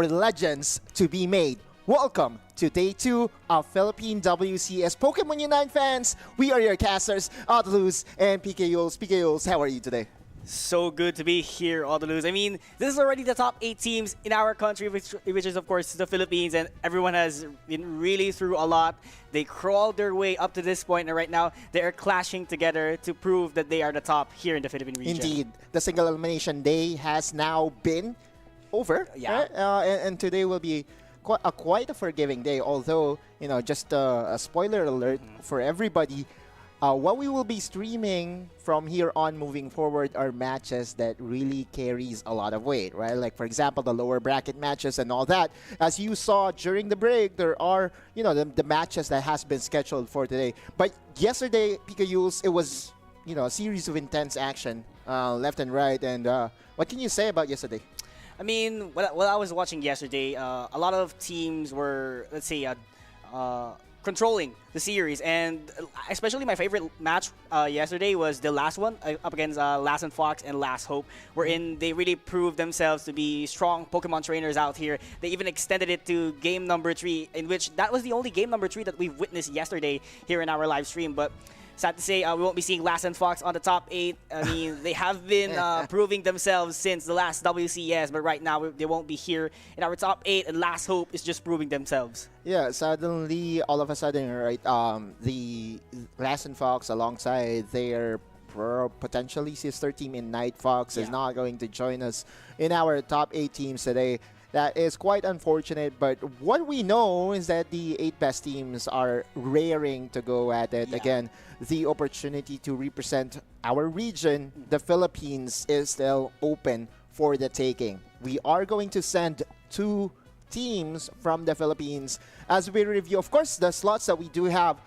for legends to be made. Welcome to Day 2 of Philippine WCS Pokémon UNITE fans. We are your casters, Autolus and PKUs. PKUs, how are you today? So good to be here, Autolus. I mean, this is already the top 8 teams in our country, which is, of course, the Philippines, and everyone has been really through a lot. They crawled their way up to this point, and right now, they are clashing together to prove that they are the top here in the Philippine region. Indeed. The single elimination day has now been over. Yeah. Right? And today will be quite a forgiving day, although, you know, just a spoiler alert for everybody. What we will be streaming from here on moving forward are matches that really carries a lot of weight, right? Like, for example, the lower bracket matches and all that. As you saw during the break, there are, you know, the matches that has been scheduled for today. But yesterday, PKUs, it was, you know, a series of intense action left and right. And what can you say about yesterday? I mean, what I was watching yesterday, a lot of teams were, let's say, controlling the series, and especially my favorite match yesterday was the last one up against Lass and Fox and Last Hope, wherein they really proved themselves to be strong Pokemon trainers out here. They even extended it to game number 3, in which that was the only game number 3 that we've witnessed yesterday here in our live stream. But sad to say, we won't be seeing Lass and Fox on the top 8. I mean, they have been proving themselves since the last WCS, but right now they won't be here in our top 8, and Last Hope is just proving themselves. Yeah, suddenly, all of a sudden, right, the Lass and Fox alongside their potentially sister team in Night Fox is not going to join us in our top 8 teams today. That is quite unfortunate, but what we know is that the 8 best teams are raring to go at it. Again, the opportunity to represent our region, the Philippines, is still open for the taking. We are going to send 2 teams from the Philippines as we review, of course, the slots that we do have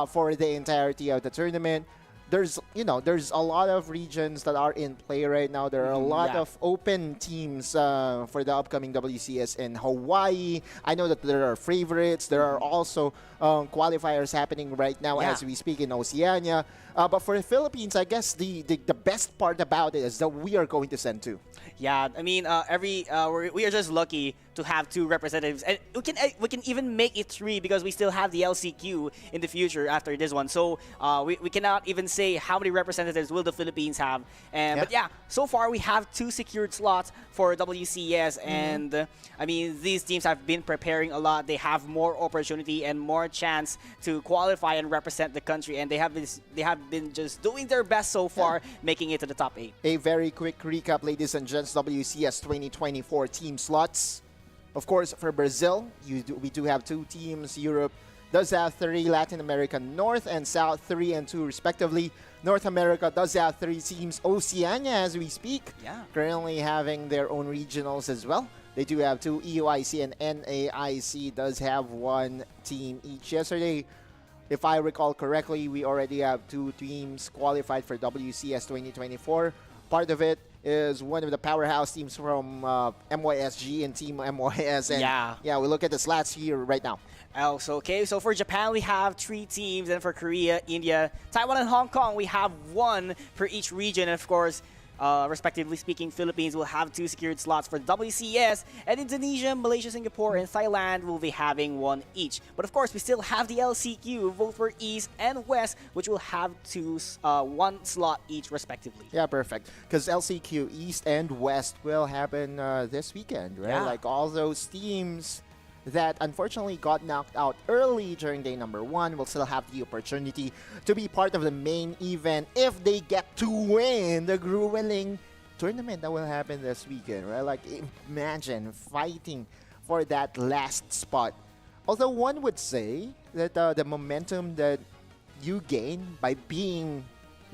for the entirety of the tournament. There's, you know, there's a lot of regions that are in play right now. There are a lot of open teams for the upcoming WCS in Hawaii. I know that there are favorites. There are also qualifiers happening right now as we speak in Oceania. But for the Philippines, I guess the best part about it is that we are going to send 2. Yeah, I mean, we are just lucky to have 2 representatives, and we can even make it 3 because we still have the LCQ in the future after this one. So we cannot even say how many representatives will the Philippines have. But yeah, so far we have 2 secured slots for WCS, and I mean, these teams have been preparing a lot. They have more opportunity and more chance to qualify and represent the country, and they have been just doing their best so far, making it to the top 8. A very quick recap, ladies and gents, WCS 2024 team slots. Of course, for Brazil, we do have 2 teams. Europe does have 3, Latin America North and South 3 and 2 respectively. North America does have 3 teams. Oceania, as we speak, currently having their own regionals as well. They do have 2. EUIC and NAIC does have 1 team each. Yesterday, if I recall correctly, we already have 2 teams qualified for WCS 2024. Part of it is one of the powerhouse teams from MYSG and Team MYS. And yeah, we look at the slots here right now. Also, okay, so for Japan, we have 3 teams, and for Korea, India, Taiwan, and Hong Kong, we have 1 for each region. And of course, respectively speaking, Philippines will have 2 secured slots for WCS, and Indonesia, Malaysia, Singapore, and Thailand will be having 1 each. But of course, we still have the LCQ, both for East and West, which will have 1 slot each, respectively. Yeah, perfect. Because LCQ East and West will happen this weekend, right? Yeah. Like all those teams that unfortunately got knocked out early during day number 1 will still have the opportunity to be part of the main event if they get to win the grueling tournament that will happen this weekend, right? Like, imagine fighting for that last spot. Although one would say that the momentum that you gain by being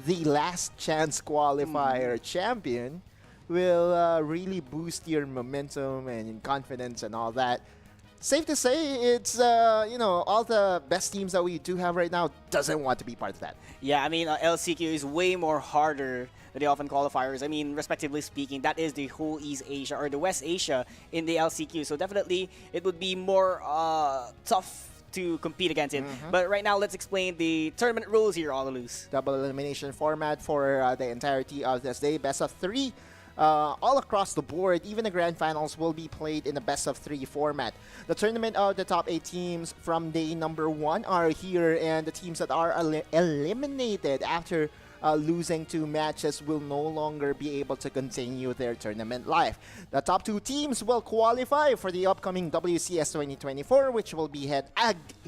the last chance qualifier champion will really boost your momentum and confidence and all that. Safe to say, it's, you know, all the best teams that we do have right now doesn't want to be part of that. Yeah, I mean, LCQ is way more harder than the often qualifiers. I mean, respectively speaking, that is the whole East Asia or the West Asia in the LCQ. So definitely, it would be more tough to compete against it. But right now, let's explain the tournament rules here, Autolus. Double elimination format for the entirety of this day. Best of 3. all across the board. Even the grand finals will be played in a best-of-3 format. The tournament of the top 8 teams from day number 1 are here, and the teams that are eliminated after losing 2 matches will no longer be able to continue their tournament life. The top 2 teams will qualify for the upcoming WCS2024, which will be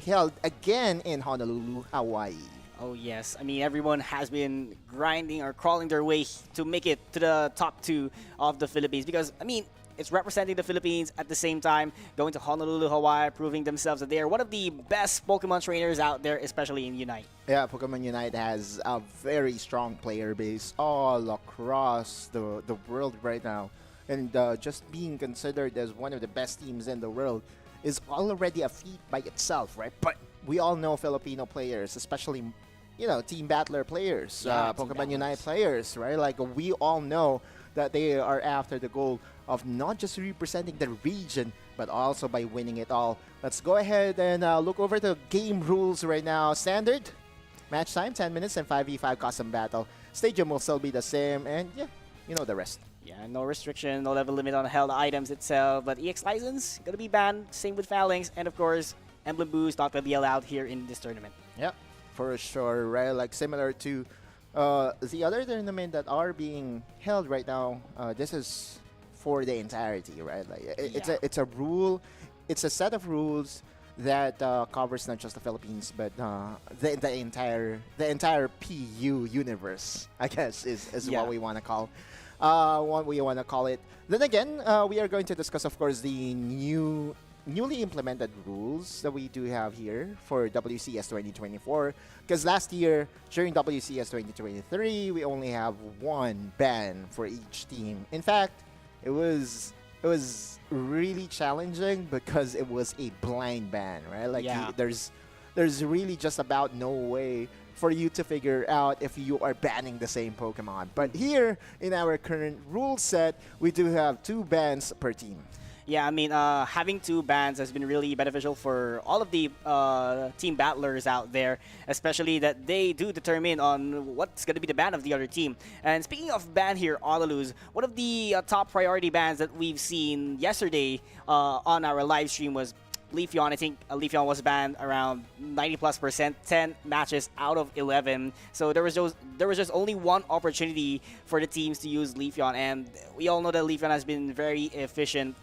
held again in Honolulu, Hawaii. Oh yes, I mean everyone has been grinding or crawling their way to make it to the top 2 of the Philippines because, I mean, it's representing the Philippines at the same time, going to Honolulu, Hawaii, proving themselves that they are one of the best Pokemon trainers out there, especially in Unite. Yeah, Pokemon Unite has a very strong player base all across the world right now. And just being considered as one of the best teams in the world is already a feat by itself, right? But we all know Filipino players, especially, you know, Team Battler players, Pokemon Unite players, right? Like, we all know that they are after the goal of not just representing the region, but also by winning it all. Let's go ahead and look over the game rules right now. Standard, match time, 10 minutes, and 5v5 custom battle. Stadium will still be the same, and yeah, you know the rest. Yeah, no restriction, no level limit on held items itself, but EX license gonna be banned, same with Phalanx, and of course, Emblem Boost not gonna be allowed here in this tournament. Yep, for sure, right? Like similar to the other tournament that are being held right now, this is for the entirety, right? Like it's a rule, it's a set of rules that covers not just the Philippines but the entire PU universe, I guess is what we want to call it. Then again, we are going to discuss, of course, the newly implemented rules that we do have here for WCS 2024, because last year during WCS 2023 we only have 1 ban for each team. In fact, it was really challenging because it was a blind ban, right? Like there's really just about no way for you to figure out if you are banning the same Pokemon. But here in our current rule set, we do have 2 bans per team. Yeah, I mean, having 2 bans has been really beneficial for all of the team battlers out there, especially that they do determine on what's going to be the ban of the other team. And speaking of ban here, Honolulu's, one of the top priority bans that we've seen yesterday on our live stream was Leafeon. I think Leafeon was banned around 90+%, 10 matches out of 11. So there was just only 1 opportunity for the teams to use Leafeon, and we all know that Leafeon has been very efficient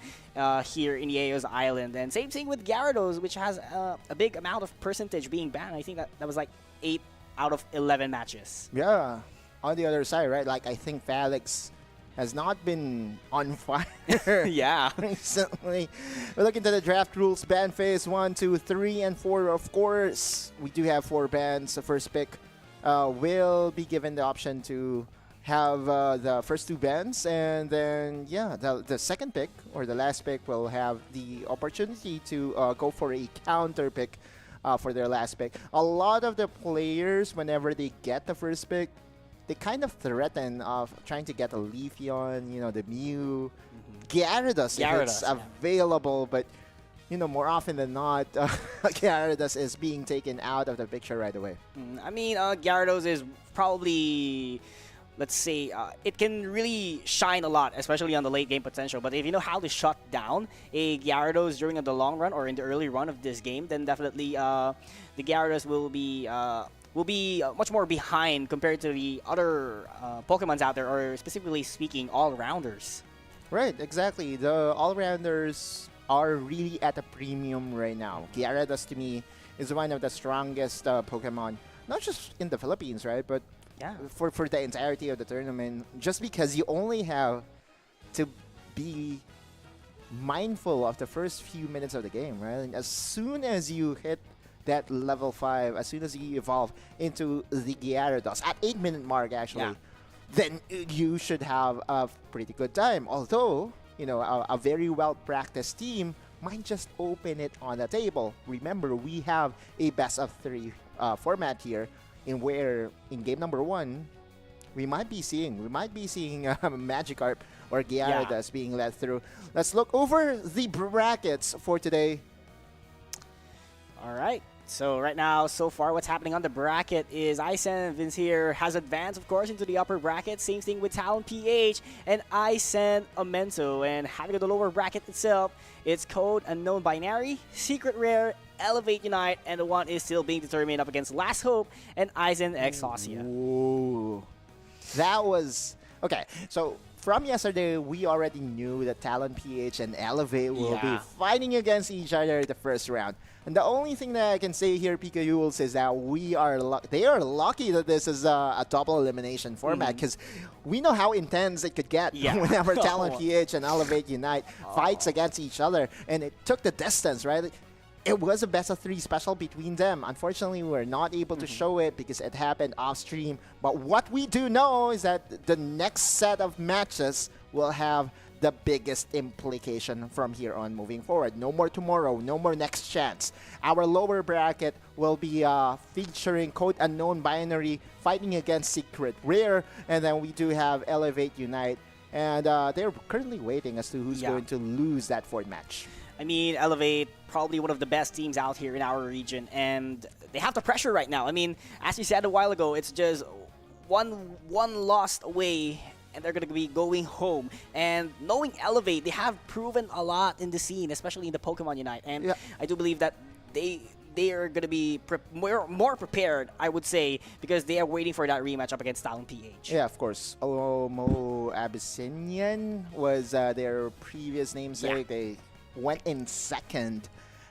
here in Yayo's Island. And same thing with Gyarados, which has a big amount of percentage being banned. I think that was like 8 out of 11 matches. Yeah, on the other side, right? Like I think Phalanx has not been on fire yeah. recently. We look into the draft rules. Ban phase 1, 2, 3, and 4. Of course, we do have 4 bans. The first pick will be given the option to have the first 2 bans, and then the second pick or the last pick will have the opportunity to go for a counter pick for their last pick. A lot of the players, whenever they get the first pick, they kind of threaten of trying to get a Leafeon, you know, the Mew, Gyarados if it's available, but you know, more often than not, Gyarados is being taken out of the picture right away. I mean, Gyarados is probably, let's say, it can really shine a lot, especially on the late game potential. But if you know how to shut down a Gyarados during the long run or in the early run of this game, then definitely the Gyarados will be much more behind compared to the other Pokemons out there, or specifically speaking, all-rounders. Right, exactly. The all-rounders are really at a premium right now. Gyarados, to me, is one of the strongest Pokemon, not just in the Philippines, right? But for the entirety of the tournament, just because you only have to be mindful of the first few minutes of the game, right? And as soon as you hit that level 5, as soon as you evolve into the Gyarados at 8-minute mark, actually, then you should have a pretty good time. Although, you know, a very well-practiced team might just open it on the table. Remember, we have a best-of-3 format here, in where in game number 1, we might be seeing Magikarp or Gyarados being led through. Let's look over the brackets for today. All right. So right now, so far, what's happening on the bracket is Isen Vince here has advanced, of course, into the upper bracket. Same thing with Talon PH and Isen Amento. And having the lower bracket itself, it's Code Unknown Binary, Secret Rare, Elevate Unite, and the one is still being determined up against Last Hope and Isen Exausia. Ooh. That was... Okay, so from yesterday, we already knew that Talon PH and Elevate will be fighting against each other in the first round. And the only thing that I can say here, Pika Yules, is that they are lucky that this is a double elimination format, because we know how intense it could get whenever Talon PH and Elevate Unite fights against each other. And it took the distance, right? It was a best-of-3 special between them. Unfortunately, we were not able to show it because it happened off-stream. But what we do know is that the next set of matches will have the biggest implication from here on moving forward. No more tomorrow, no more next chance. Our lower bracket will be featuring Code Unknown Binary fighting against Secret Rare, and then we do have Elevate Unite, and they're currently waiting as to who's going to lose that fourth match. I mean, Elevate, probably one of the best teams out here in our region, and they have the pressure right now. I mean, as you said a while ago, it's just one loss away, and they're going to be going home. And knowing Elevate, they have proven a lot in the scene, especially in the Pokemon Unite. And I do believe that they are going to be more prepared, I would say, because they are waiting for that rematch up against Talon PH. Yeah, of course. Omo Abyssinian was their previous namesake. They went in second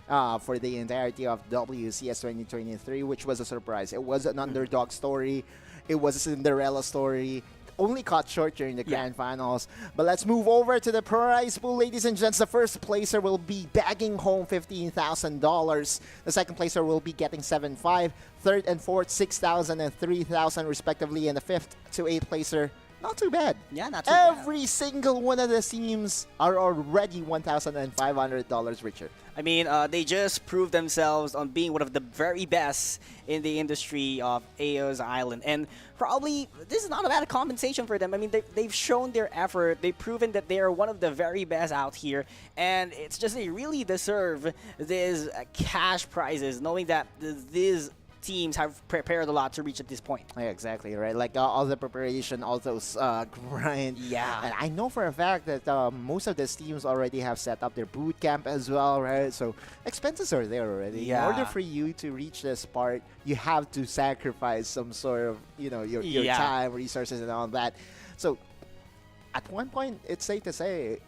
for the entirety of WCS2023, which was a surprise. It was an underdog story. It was a Cinderella story. Only caught short during the grand finals. But let's move over to the prize pool, ladies and gents. The first placer will be bagging home $15,000. The second placer will be getting $7,500. Third and fourth, $6,000 and $3,000 respectively. And the fifth to eighth placer, not too bad. Yeah, not too bad. Every single one of the teams are already $1,500 richer. I mean, they just proved themselves on being one of the very best in the industry of AO's Island. And probably, this is not a bad compensation for them. I mean, they've shown their effort. They've proven that they are one of the very best out here. And it's just they really deserve these cash prizes, knowing that these teams have prepared a lot to reach at this point. Yeah, exactly, right? Like all the preparation, all those grind. Yeah. And I know for a fact that most of these teams already have set up their boot camp as well, right? So expenses are there already. Yeah. In order for you to reach this part, you have to sacrifice some sort of, you know, your time, resources, and all that. So at one point, it's safe to say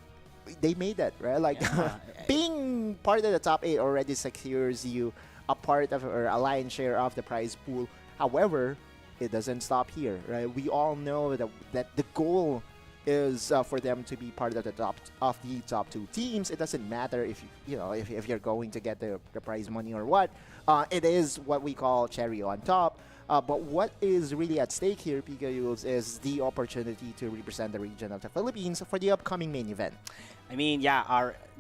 they made that, right? Like being part of the top 8 already secures you a part of or a lion's share of the prize pool. However, it doesn't stop here, right? We all know that the goal is for them to be part of the top 2 teams. It doesn't matter if if you're going to get the prize money or what. It is what we call cherry on top. But what is really at stake here, Pika Yules, is the opportunity to represent the region of the Philippines for the upcoming main event. I mean,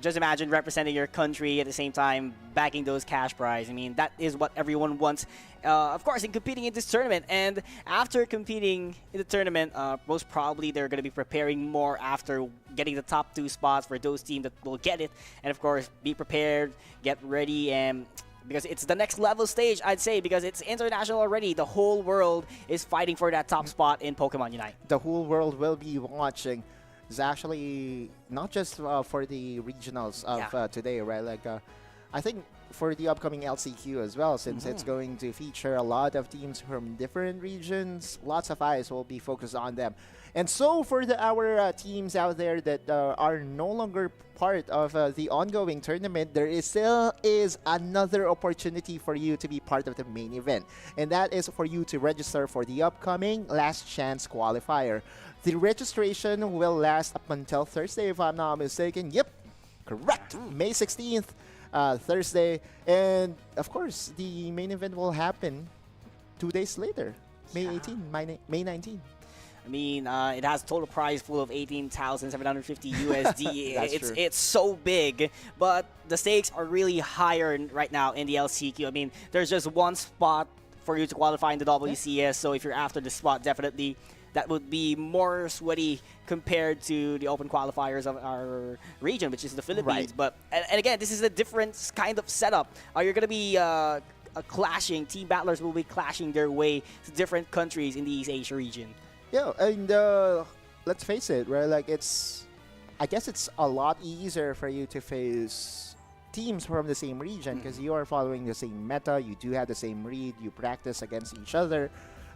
just imagine representing your country at the same time backing those cash prize. I mean, that is what everyone wants, of course, in competing in this tournament. And after competing in the tournament, most probably they're going to be preparing more after getting the top 2 spots for those teams that will get it. And of course, be prepared, get ready, and because it's the next level stage, I'd say, because it's international already. The whole world is fighting for that top spot in Pokemon Unite. The whole world will be watching. It's actually not just for the regionals of today, right? Like, I think for the upcoming LCQ as well, since it's going to feature a lot of teams from different regions, lots of eyes will be focused on them. And so for our teams out there that are no longer part of the ongoing tournament, there still is another opportunity for you to be part of the main event. And that is for you to register for the upcoming Last Chance Qualifier. The registration will last up until Thursday, if I'm not mistaken. Yep, correct. May 16th, Thursday. And of course, the main event will happen 2 days later, May 18th, May 19th. I mean, it has a total prize pool of 18,750 USD. It's so big, but the stakes are really higher right now in the LCQ. I mean, there's just one spot for you to qualify in the WCS, so if you're after the spot, definitely that would be more sweaty compared to the open qualifiers of our region, which is the Philippines. Right. But and again, this is a different kind of setup. You're going to be clashing. Team battlers will be clashing their way to different countries in the East Asia region. Yeah, and let's face it, right? Like I guess it's a lot easier for you to face teams from the same region because you are following the same meta, you do have the same read, you practice against each other.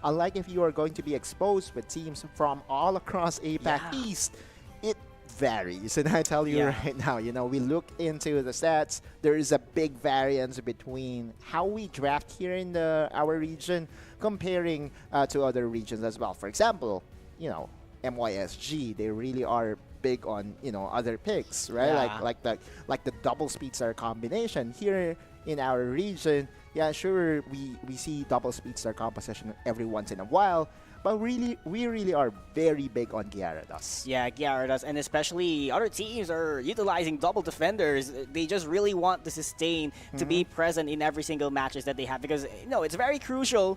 Unlike if you are going to be exposed with teams from all across APAC East, it varies. And I tell you right now, you know, we look into the stats, there is a big variance between how we draft here in our region comparing to other regions as well. For example, you know, MYSG, they really are big on, you know, other picks, right? Like the double speedster combination here in our region. Yeah, sure, we see double speedster composition every once in a while, but we really are very big on Gyarados. Yeah, Gyarados, and especially other teams are utilizing double defenders. They just really want the sustain to be present in every single matches that they have, because you know it's very crucial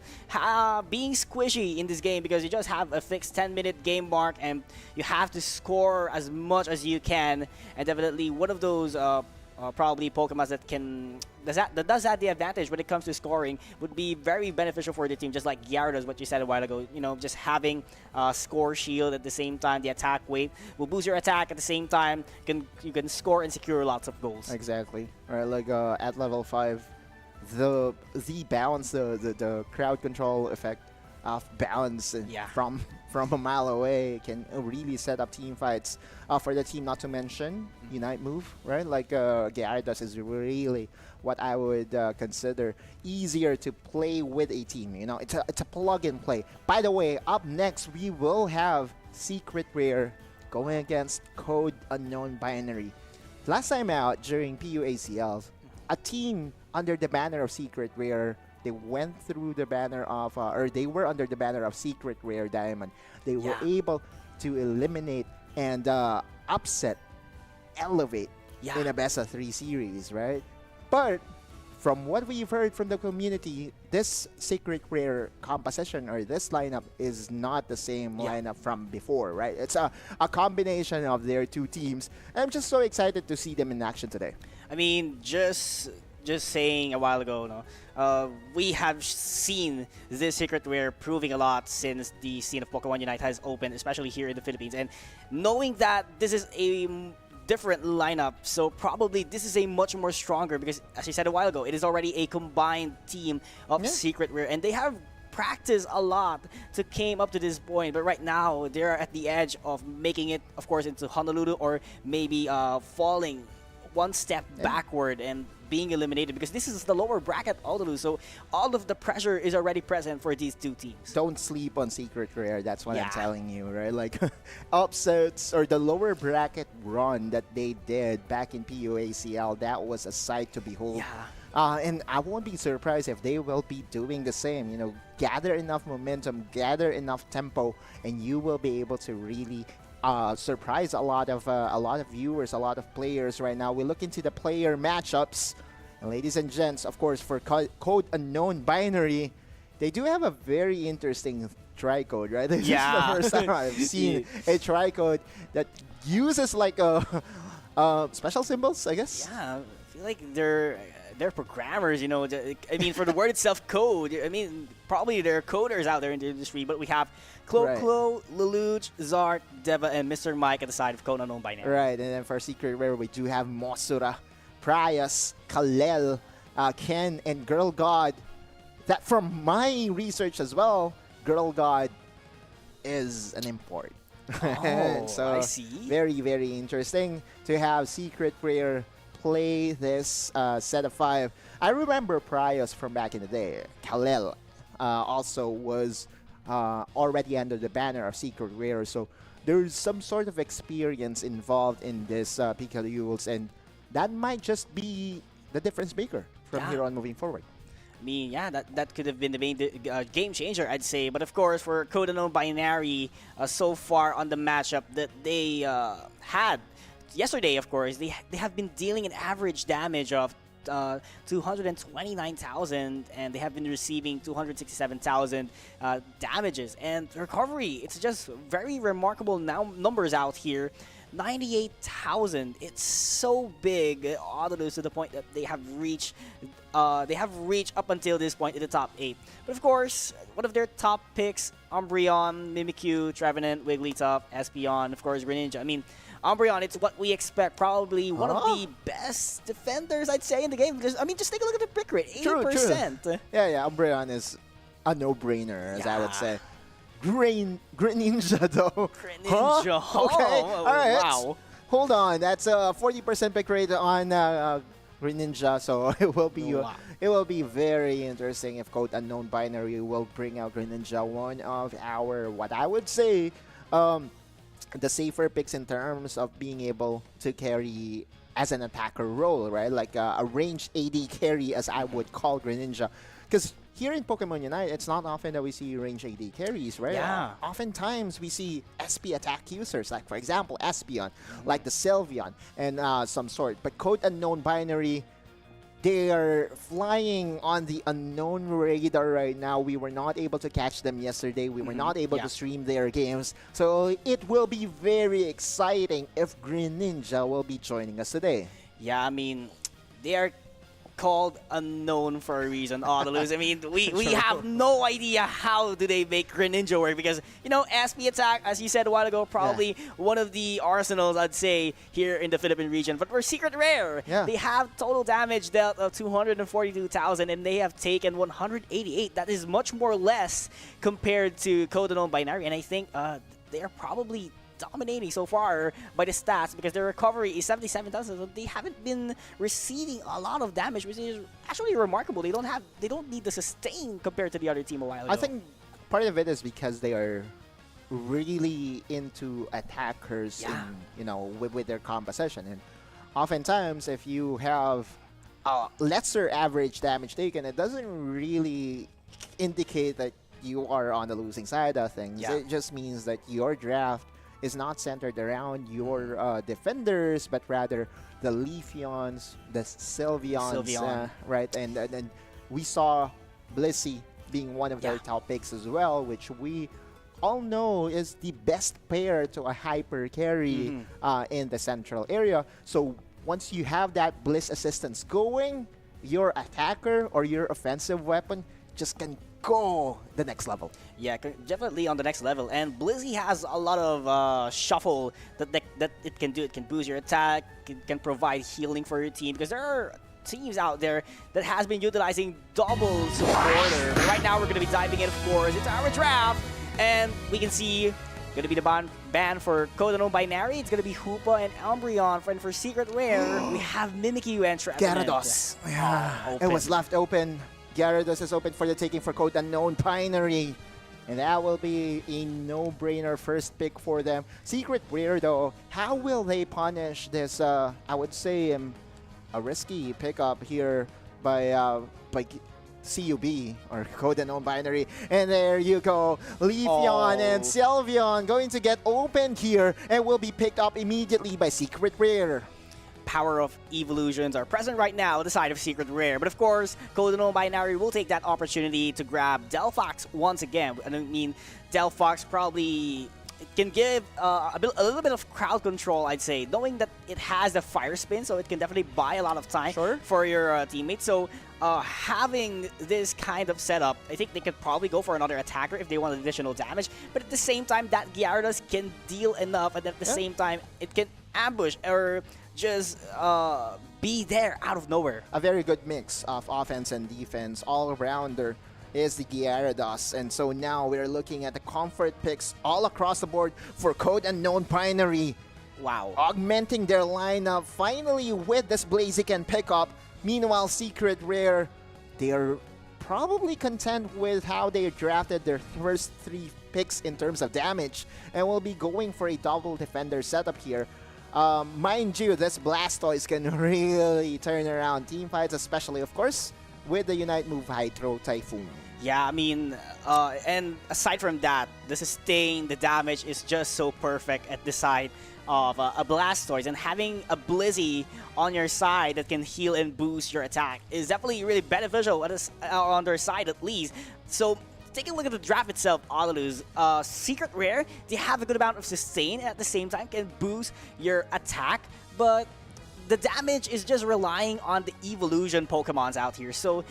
being squishy in this game, because you just have a fixed 10-minute game mark and you have to score as much as you can. And definitely one of those probably Pokemon that does have the advantage when it comes to scoring would be very beneficial for the team, just like Gyarados, what you said a while ago. You know, just having score shield at the same time, the attack weight will boost your attack at the same time. You can score and secure lots of goals. Exactly. All right, like at level 5, the balance, the crowd control effect of balance from a mile away can really set up team fights for the team, not to mention Unite move, right? Like Gyarados is really what I would consider easier to play with a team. You know, it's a plug and play. By the way, up next we will have Secret Rare going against Code Unknown Binary. Last time out during PUACL, a team under the banner of Secret Rare, they went through the banner of, or they were under the banner of Secret Rare Diamond. They were able to eliminate and upset, elevate in a best of 3 series, right? But from what we've heard from the community, this Secret Rare composition or this lineup is not the same lineup from before, right? It's a combination of their two teams. And I'm just so excited to see them in action today. I mean, just saying a while ago, we have seen this Secret Rare proving a lot since the scene of Pokémon UNITE has opened, especially here in the Philippines. And knowing that this is a different lineup, so probably this is a much more stronger, because as I said a while ago, it is already a combined team of Secret Rare, and they have practiced a lot to came up to this point. But right now, they're at the edge of making it, of course, into Honolulu, or maybe falling one step backward and being eliminated, because this is the lower bracket Honolulu, so all of the pressure is already present for these two teams. Don't sleep on Secret Rare, that's what I'm telling you, right? Like upsets or the lower bracket run that they did back in PUACL, that was a sight to behold. And I won't be surprised if they will be doing the same. You know, gather enough momentum, gather enough tempo, and you will be able to really surprise a lot of viewers, a lot of players right now. We look into the player matchups, and ladies and gents, of course, for Code Unknown Binary, they do have a very interesting tri-code, right? This is the first time I've seen a tri-code that uses like special symbols, I guess. Yeah, I feel like they're programmers, you know. I mean, for the word itself, code. I mean, probably there are coders out there in the industry, but we have Clo, Lelouch, Zart, Deva, and Mr. Mike at the side of Code Unknown Binary. Right, and then for Secret Rare, we do have Mosura, Prius, Kalel, Ken, and Girl God. That, from my research as well, Girl God is an import. Oh, so I see. Very, very interesting to have Secret Rare play this set of 5. I remember Prius from back in the day. Kalel also was already under the banner of Secret Rare, so there's some sort of experience involved in this Pikalules, and that might just be the difference maker from here on moving forward. I mean, yeah, that could have been the main game changer, I'd say. But of course, for Code Unknown Binary, so far on the matchup that they had yesterday, of course, they have been dealing an average damage of 229,000, and they have been receiving 267,000 damages. And recovery, it's just very remarkable numbers out here. 98,000. It's so big, Honolulu, to the point that they have reached up until this point in the top 8. But of course, one of their top picks, Umbreon, Mimikyu, Trevenant, Wigglytuff, Espeon, of course, Greninja. I mean, Umbreon, it's what we expect. Probably one of the best defenders, I'd say, in the game. Because, I mean, just take a look at the pick rate, 80%. True. Yeah, Umbreon is a no-brainer, as I would say. Greninja, though. Greninja. Huh? Okay. Oh, all right. wow. Hold on. That's a 40% pick rate on Greninja, so it will be very interesting if Code Unknown Binary will bring out Greninja, one of our, what I would say, the safer picks in terms of being able to carry as an attacker role, right? Like a ranged AD carry, as I would call Greninja. Because here in Pokemon Unite, it's not often that we see range AD carries, right? Yeah. Oftentimes, we see SP attack users, like, for example, Espeon, like the Sylveon, and some sort. But Code Unknown Binary, they are flying on the unknown radar right now. We were not able to catch them yesterday. We were not able to stream their games. So it will be very exciting if Greninja will be joining us today. Yeah, I mean, they are called unknown for a reason, Honolulu. I mean, we have no idea how do they make Greninja work, because, you know, SP attack, as you said a while ago, probably one of the arsenals, I'd say, here in the Philippine region. But for Secret Rare, they have total damage dealt of 242,000, and they have taken 188. That is much more less compared to Code Unknown Binary, and I think they are probably dominating so far by the stats, because their recovery is 77,000, so they haven't been receiving a lot of damage, which is actually remarkable. They don't need the sustain compared to the other team a while ago. I think part of it is because they are really into attackers, in, you know, with their composition, and oftentimes if you have lesser average damage taken, it doesn't really indicate that you are on the losing side of things. It just means that your draft is not centered around your defenders, but rather the Leafeons, the Sylveons, right? And we saw Blissey being one of their top picks as well, which we all know is the best pair to a hyper carry in the central area. So once you have that Bliss assistance going, your attacker or your offensive weapon just can go the next level. Yeah, definitely on the next level. And Blissey has a lot of shuffle that it can do. It can boost your attack, it can provide healing for your team, because there are teams out there that has been utilizing double supporter. But right now we're going to be diving in, of course, into our draft, and we can see going to be the ban for Code Unknown Binary. It's going to be Hoopa and Umbreon. And for Secret Rare, we have Mimikyu and Trevenant. Gyarados. It was left open. Gyarados is open for the taking for Code Unknown Binary. And that will be a no-brainer first pick for them. Secret Rare, though, how will they punish this, I would say, a risky pickup here by CUB, or Code Unknown Binary. And there you go. Leafeon and Sylveon going to get opened here and will be picked up immediately by Secret Rare. Power of evolutions are present right now at the side of Secret Rare. But of course, Code Unknown Binary will take that opportunity to grab Delphox once again. I mean, Delphox probably can give a little bit of crowd control, I'd say, knowing that it has the fire spin, so it can definitely buy a lot of time for your teammates. So having this kind of setup, I think they could probably go for another attacker if they want additional damage. But at the same time, that Gyarados can deal enough, and at the same time, it can ambush or just be there out of nowhere. A very good mix of offense and defense. All-rounder is the Gyarados. And so now we're looking at the comfort picks all across the board for Code Unknown Binary. Wow. Augmenting their lineup finally with this Blaziken pickup. Meanwhile, Secret Rare, they're probably content with how they drafted their first 3 picks in terms of damage, and will be going for a double defender setup here. Mind you, this Blastoise can really turn around team fights, especially, of course, with the Unite move Hydro Typhoon. Yeah, I mean, and aside from that, the sustain, the damage is just so perfect at the side of a Blastoise, and having a Blissey on your side that can heal and boost your attack is definitely really beneficial on their side, at least. So taking a look at the draft itself, Honolulu's Secret Rare, they have a good amount of sustain and at the same time can boost your attack, but the damage is just relying on the evolution Pokemons out here. So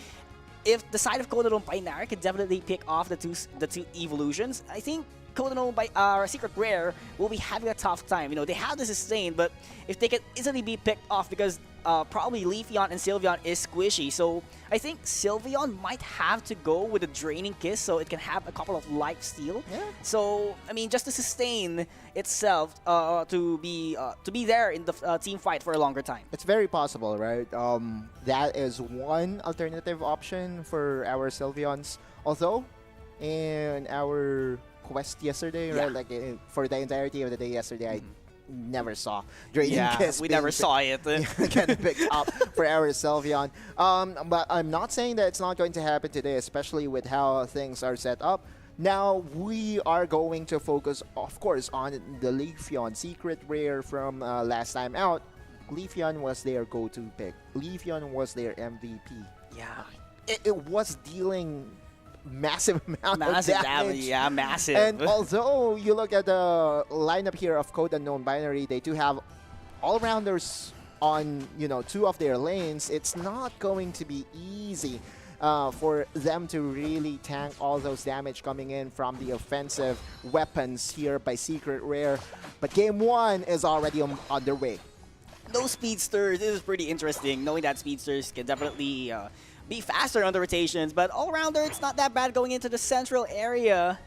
if the side of Kodono Binary can definitely pick off the two evolutions, I think Kodono by Secret Rare will be having a tough time. You know, they have the sustain, but if they can easily be picked off because probably Leafeon and Sylveon is squishy. So I think Sylveon might have to go with a Draining Kiss so it can have a couple of life steal. Yeah. So I mean, just to sustain itself to be there in the team fight for a longer time. It's very possible, right? That is one alternative option for our Sylveons. Although, in our quest yesterday, right? Like for the entirety of the day yesterday, I never saw Draining Kiss. We never saw it. Get picked up for our Sylveon. But I'm not saying that it's not going to happen today, especially with how things are set up. Now, we are going to focus, of course, on the Leafeon Secret Rare from last time out. Leafeon was their go-to pick. Leafeon was their MVP. Yeah. It was dealing massive amount of damage. Yeah, massive. And although you look at the lineup here of Code Unknown Binary, they do have all-rounders on, you know, 2 of their lanes. It's not going to be easy for them to really tank all those damage coming in from the offensive weapons here by Secret Rare. But game 1 is already underway. Those speedsters, this is pretty interesting, knowing that speedsters can definitely be faster on the rotations, but all-rounder, it's not that bad going into the central area.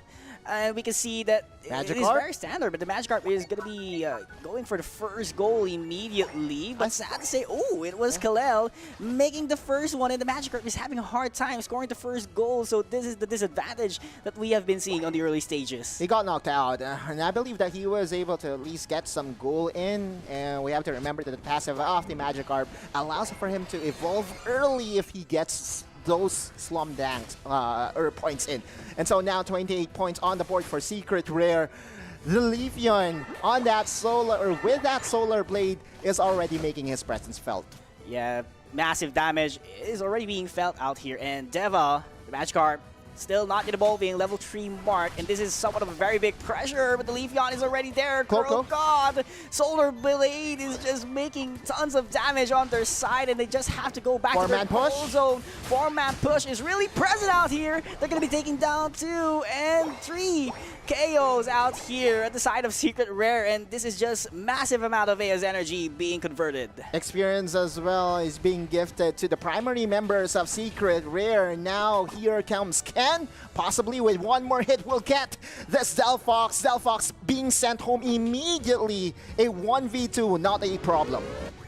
And we can see that it is very standard, but the Magikarp is going to be going for the first goal immediately. But sad to say, oh, it was Kalel making the first one, and the Magikarp is having a hard time scoring the first goal. So this is the disadvantage that we have been seeing on the early stages. He got knocked out, and I believe that he was able to at least get some goal in. And we have to remember that the passive of the Magikarp allows for him to evolve early if he gets those slum danks or points in. And so now 28 points on the board for Secret Rare. The Leafeon on that solar, or with that solar blade, is already making his presence felt. Yeah, massive damage is already being felt out here. And Deva, the Magikarp, still not yet evolving, level 3 mark, and this is somewhat of a very big pressure, but the Leafeon is already there. Oh god! Solar Blade is just making tons of damage on their side, and they just have to go back to their goal zone. 4-man push is really present out here. They're going to be taking down 2 and 3 KOs out here at the side of Secret Rare, and this is just massive amount of AS energy being converted. Experience as well is being gifted to the primary members of Secret Rare. Now here comes Ken, possibly with one more hit will get this Delphox. Delphox being sent home immediately. A 1v2, not a problem.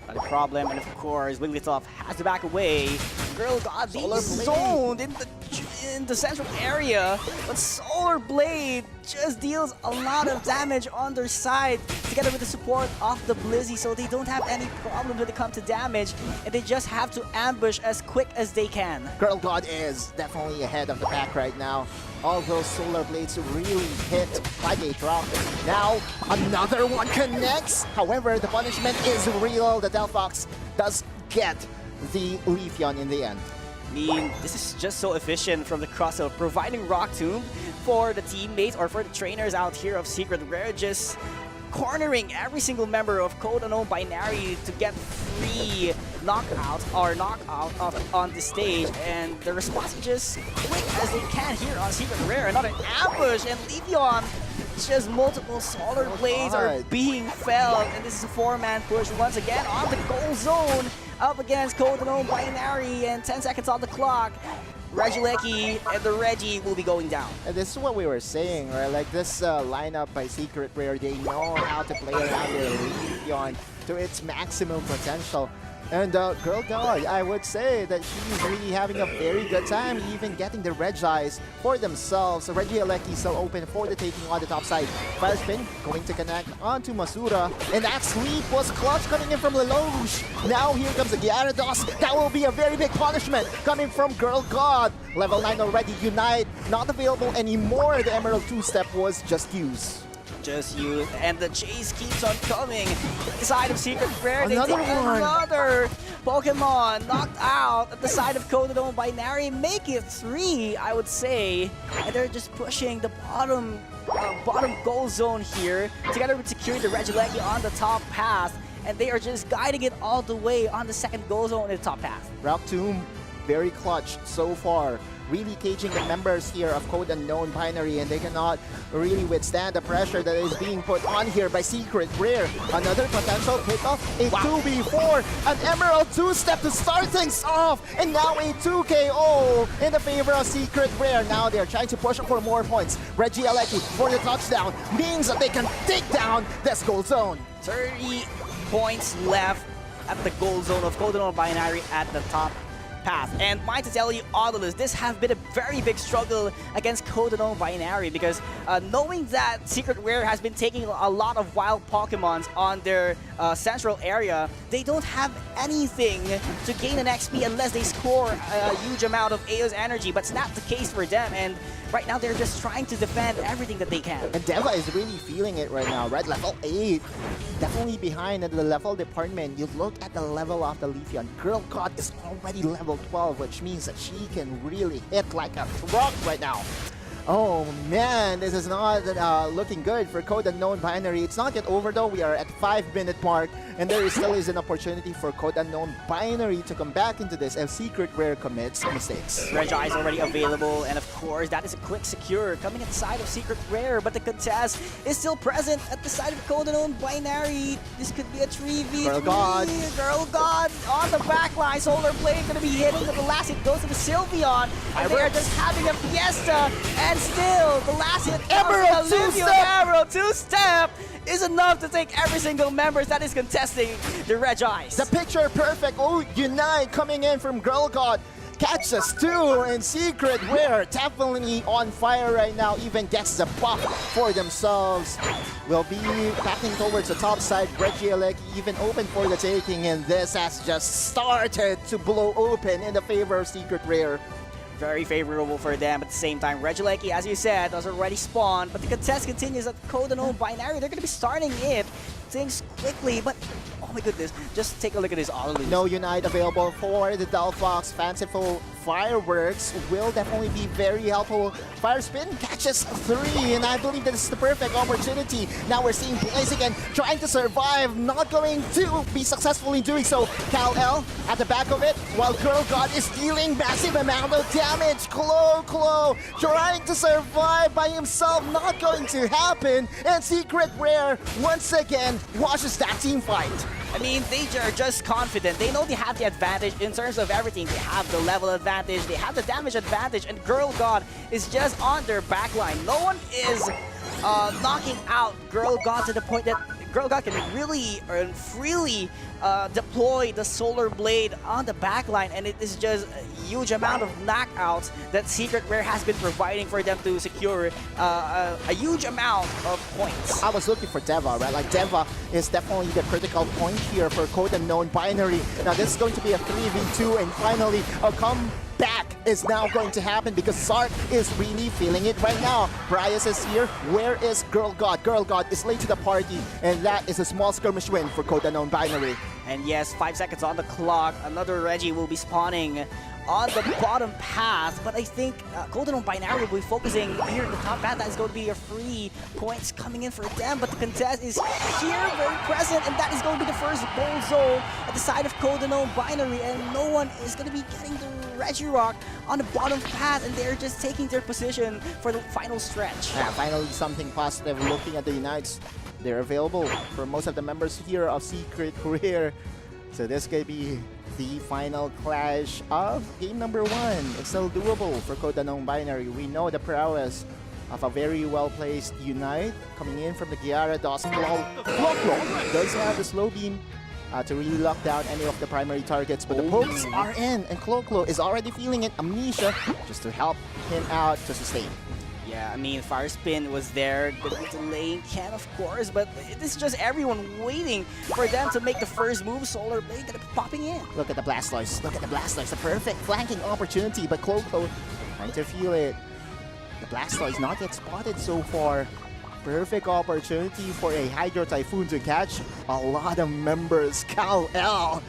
Not a problem, and of course, Wigglytuff has to back away. Girl got being zoned in the central area, but Solar Blade just deals a lot of damage on their side together with the support of the Blizzy, so they don't have any problem when it comes to damage, and they just have to ambush as quick as they can. Girl God is definitely ahead of the pack right now. All those Solar Blades really hit like a drop. Now, another one connects. However, the punishment is real. The Delphox does get the Leafeon in the end. I mean, this is just so efficient from the crossover, providing Rock Tomb for the teammates or for the trainers out here of Secret Rare, just cornering every single member of Code Unknown Binary to get free knockout on the stage, and the response is just quick as they can here on Secret Rare. Another ambush, and Leafeon, just multiple Solar Blades are being felled, and this is a 4-man push once again on the goal zone up against Code Unknown Binary, and 10 seconds on the clock. Regieleki and the Reggie will be going down. And this is what we were saying, right? Like this lineup by Secret Rare, they know how to play around their Leafeon to its maximum potential. And Girl God, I would say that she's really having a very good time, even getting the Regis for themselves. Regieleki still open for the taking on the top side. Fire Spin going to connect onto Masura, and that sleep was clutch coming in from Lelouch. Now here comes the Gyarados. That will be a very big punishment coming from Girl God. Level 9 already. Unite not available anymore. The Emerald 2-step was just used. just used, and the chase keeps on coming. The side of Secret Rare, they Another take one. another Pokemon knocked out at the side of Codadome Binary, make it 3, I would say. And they're just pushing the bottom goal zone here, together with Security Regieleki on the top path, and they are just guiding it all the way on the second goal zone in the top path. Route 2, very clutch so far. Really caging the members here of Code Unknown Binary, and they cannot really withstand the pressure that is being put on here by Secret Rare. Another potential pickoff, a 2v4, an Emerald 2-step to start things off, and now a 2KO in the favor of Secret Rare. Now they're trying to push for more points. Regieleki for the touchdown means that they can take down this goal zone. 30 points left at the goal zone of Code Unknown Binary at the top path. And mind to tell you, Autolus, this has been a very big struggle against Code Unknown Binary, because knowing that Secret Rare has been taking a lot of wild Pokemons on their central area, they don't have anything to gain an XP unless they score a huge amount of Aeos energy, but it's not the case for them, and right now they're just trying to defend everything that they can. And Deva is really feeling it right now. Red level 8, definitely behind in the level department. You look at the level of the Leafeon. Girl God is already level 12, which means that she can really hit like a truck right now. Oh man, this is not looking good for Code Unknown Binary. It's not yet over though. We are at 5-minute mark, and there still is an opportunity for Code Unknown Binary to come back into this if Secret Rare commits mistakes. Regi is already available, and of course that is a quick secure coming inside of Secret Rare, but the contest is still present at the side of Code Unknown Binary. This could be a 3v3. Girl God. Girl God on the back line. Solar Blade gonna be hitting, but the last hit goes to the Sylveon, and they are just having a fiesta, and still the last hit Emerald 2-step! Emerald 2-step is enough to take every single member that is contesting the Regis. The picture perfect. Oh, Unite coming in from Girl God. Catches 2, and Secret Rare definitely on fire right now. Even gets the buff for themselves. Will be backing towards the top side. Regieleki even open for the taking, and this has just started to blow open in the favor of Secret Rare. Very favorable for them. At the same time, Regieleki, as you said, has already spawned, but the contest continues at Code Unknown Binary. They're going to be starting it things quickly, but oh my goodness, just take a look at this Autolus. No Unite available for the Delphox. Fanciful Fireworks will definitely be very helpful. Fire Spin catches 3, and I believe that this is the perfect opportunity. Now we're seeing Blaziken trying to survive, not going to be successful in doing so. Kal-El at the back of it, while Girl God is dealing massive amount of damage. Clo trying to survive by himself, not going to happen. And Secret Rare once again watches that team fight. I mean, they are just confident. They know they have the advantage in terms of everything. They have the level advantage, they have the damage advantage, and Girl God is just on their backline. No one is knocking out Girl God to the point that Girl God can really freely deploy the Solar Blade on the backline, and it is just a huge amount of knockouts that Secret Rare has been providing for them to secure a huge amount of points. I was looking for Deva, right? Like, Deva is definitely the critical point here for Code Unknown Binary. Now this is going to be a 3v2, and finally a comeback is now going to happen because Sark is really feeling it right now. Bryce is here. Where is Girl God? Girl God is late to the party, and that is a small skirmish win for Code Unknown Binary. And yes, 5 seconds on the clock. Another Regi will be spawning on the bottom path, but I think Code Unknown Binary will be focusing here at the top path. That is going to be a free points coming in for them, but the contest is here, very present, and that is going to be the first goal zone at the side of Code Unknown Binary, and no one is going to be getting the Regirock on the bottom path, and they're just taking their position for the final stretch. Yeah, finally something positive looking at the Unites. They're available for most of the members here of Secret Rare. So this could be the final clash of game number 1. It's still doable for Code Unknown Binary. We know the prowess of a very well-placed Unite coming in from the Gyarados. Clo does have the slow beam to really lock down any of the primary targets, but the pokes are in, and Clo is already feeling it. Amnesia just to help him out to sustain. Yeah, I mean, Fire Spin was there, delaying Ken, of course, but it is just everyone waiting for them to make the first move. Solar Blade gonna be popping in. Look at the Blastoise. Look at the Blastoise. The perfect flanking opportunity, but Clo trying to feel it. The Blastoise not yet spotted so far. perfect opportunity for a Hydro Typhoon to catch a lot of members. Kal-El,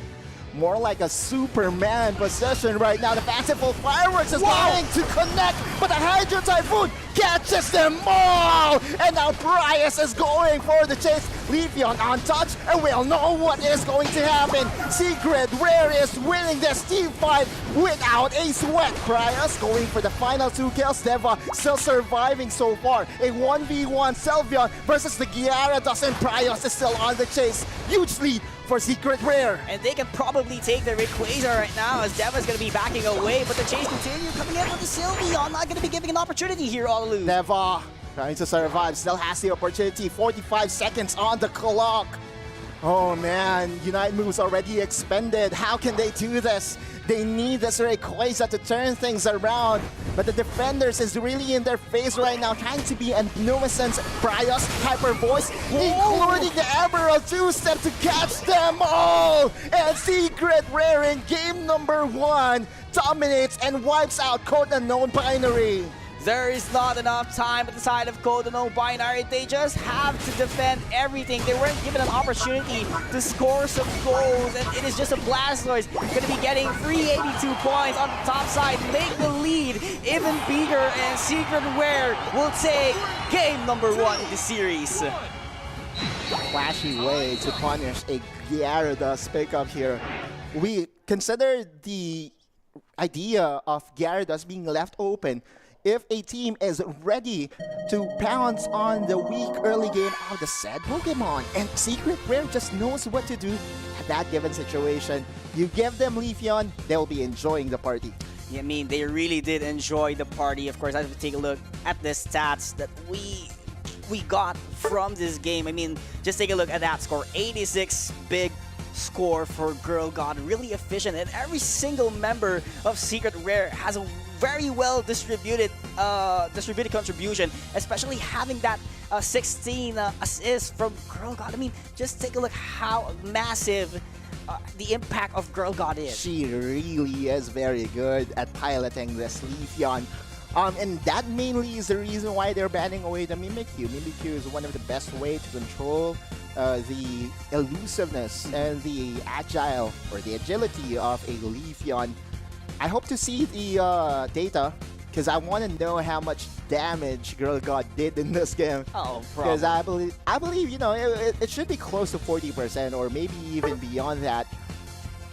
more like a Superman possession right now. The fanciful fireworks is going to connect, but the Hydro Typhoon catches them all! And now Bryce is going for the chase. Leafeon on touch, and we'll know what is going to happen. Secret Rare is winning this team fight without a sweat. Bryce going for the final 2 kills. Deva still surviving so far. A 1v1 Sylveon versus the Gyarados, and Bryce is still on the chase. Huge lead for Secret Rare. And they can probably take the Rayquaza right now as Deva's going to be backing away, but the chase continues coming in with the Sylveon. Not going to be giving an opportunity here, Honolulu. Deva trying to survive, still has the opportunity. 45 seconds on the clock. Oh man, Unite moves already expended. How can they do this? They need this Rayquaza to turn things around. But the defenders is really in their face right now, trying to be a nuisance. Bryos, Hyper Voice, including the Emerald 2-step to catch them all! And Secret Rare in game number 1 dominates and wipes out Code Unknown Binary. There is not enough time at the side of Code Unknown Binary. They just have to defend everything. They weren't given an opportunity to score some goals, and it is just a Blastoise going to be getting 382 points on the top side, make the lead even bigger, and Secret Rare will take game number 1 in the series. Flashy way to punish a Gyarados pickup here. We consider the idea of Gyarados being left open. If a team is ready to pounce on the weak early game of the said Pokemon, and Secret Rare just knows what to do at that given situation. You give them Leafeon, they'll be enjoying the party. Yeah, I mean, they really did enjoy the party. Of course, I have to take a look at the stats that we got from this game. I mean, just take a look at that score. 86 big score for Girl God, really efficient, and every single member of Secret Rare has a very well distributed contribution, especially having that 16 assists from Girl God. I mean, just take a look how massive the impact of Girl God is. She really is very good at piloting this Leafeon. And that mainly is the reason why they're banning away the Mimikyu. Mimikyu is one of the best way to control the elusiveness and the agile or the agility of a Leafeon. I hope to see the data because I want to know how much damage Girl God did in this game. Oh, because I believe you know it should be close to 40% or maybe even beyond that.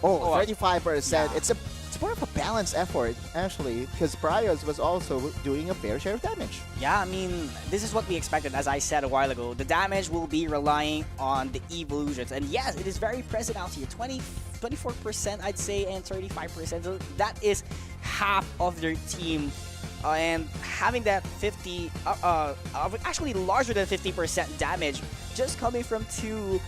Oh, 35%. Yeah. It's more of a balanced effort actually, because Bryos was also doing a fair share of damage. Yeah, I mean, this is what we expected. As I said a while ago, the damage will be relying on the evolutions, and yes, it is very present out here. 24% I'd say, and 35%. So that is half of their team. And having that 50, actually larger than 50% damage just coming from 2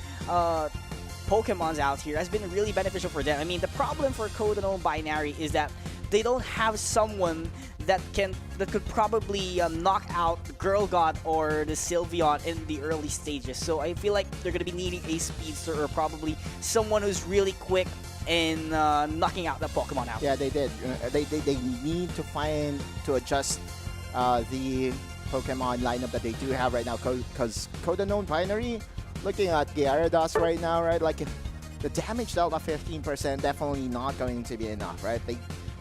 Pokemons out here has been really beneficial for them. I mean, the problem for Code Unknown Binary is that they don't have someone that could probably knock out Girl God or the Sylveon in the early stages. So I feel like they're going to be needing a speedster or probably someone who's really quick in knocking out the Pokemon out. Yeah, they did. They need to adjust the Pokemon lineup that they do have right now, because Code Unknown Binary, looking at Gyarados right now, right? Like the damage delta 15% definitely not going to be enough, right?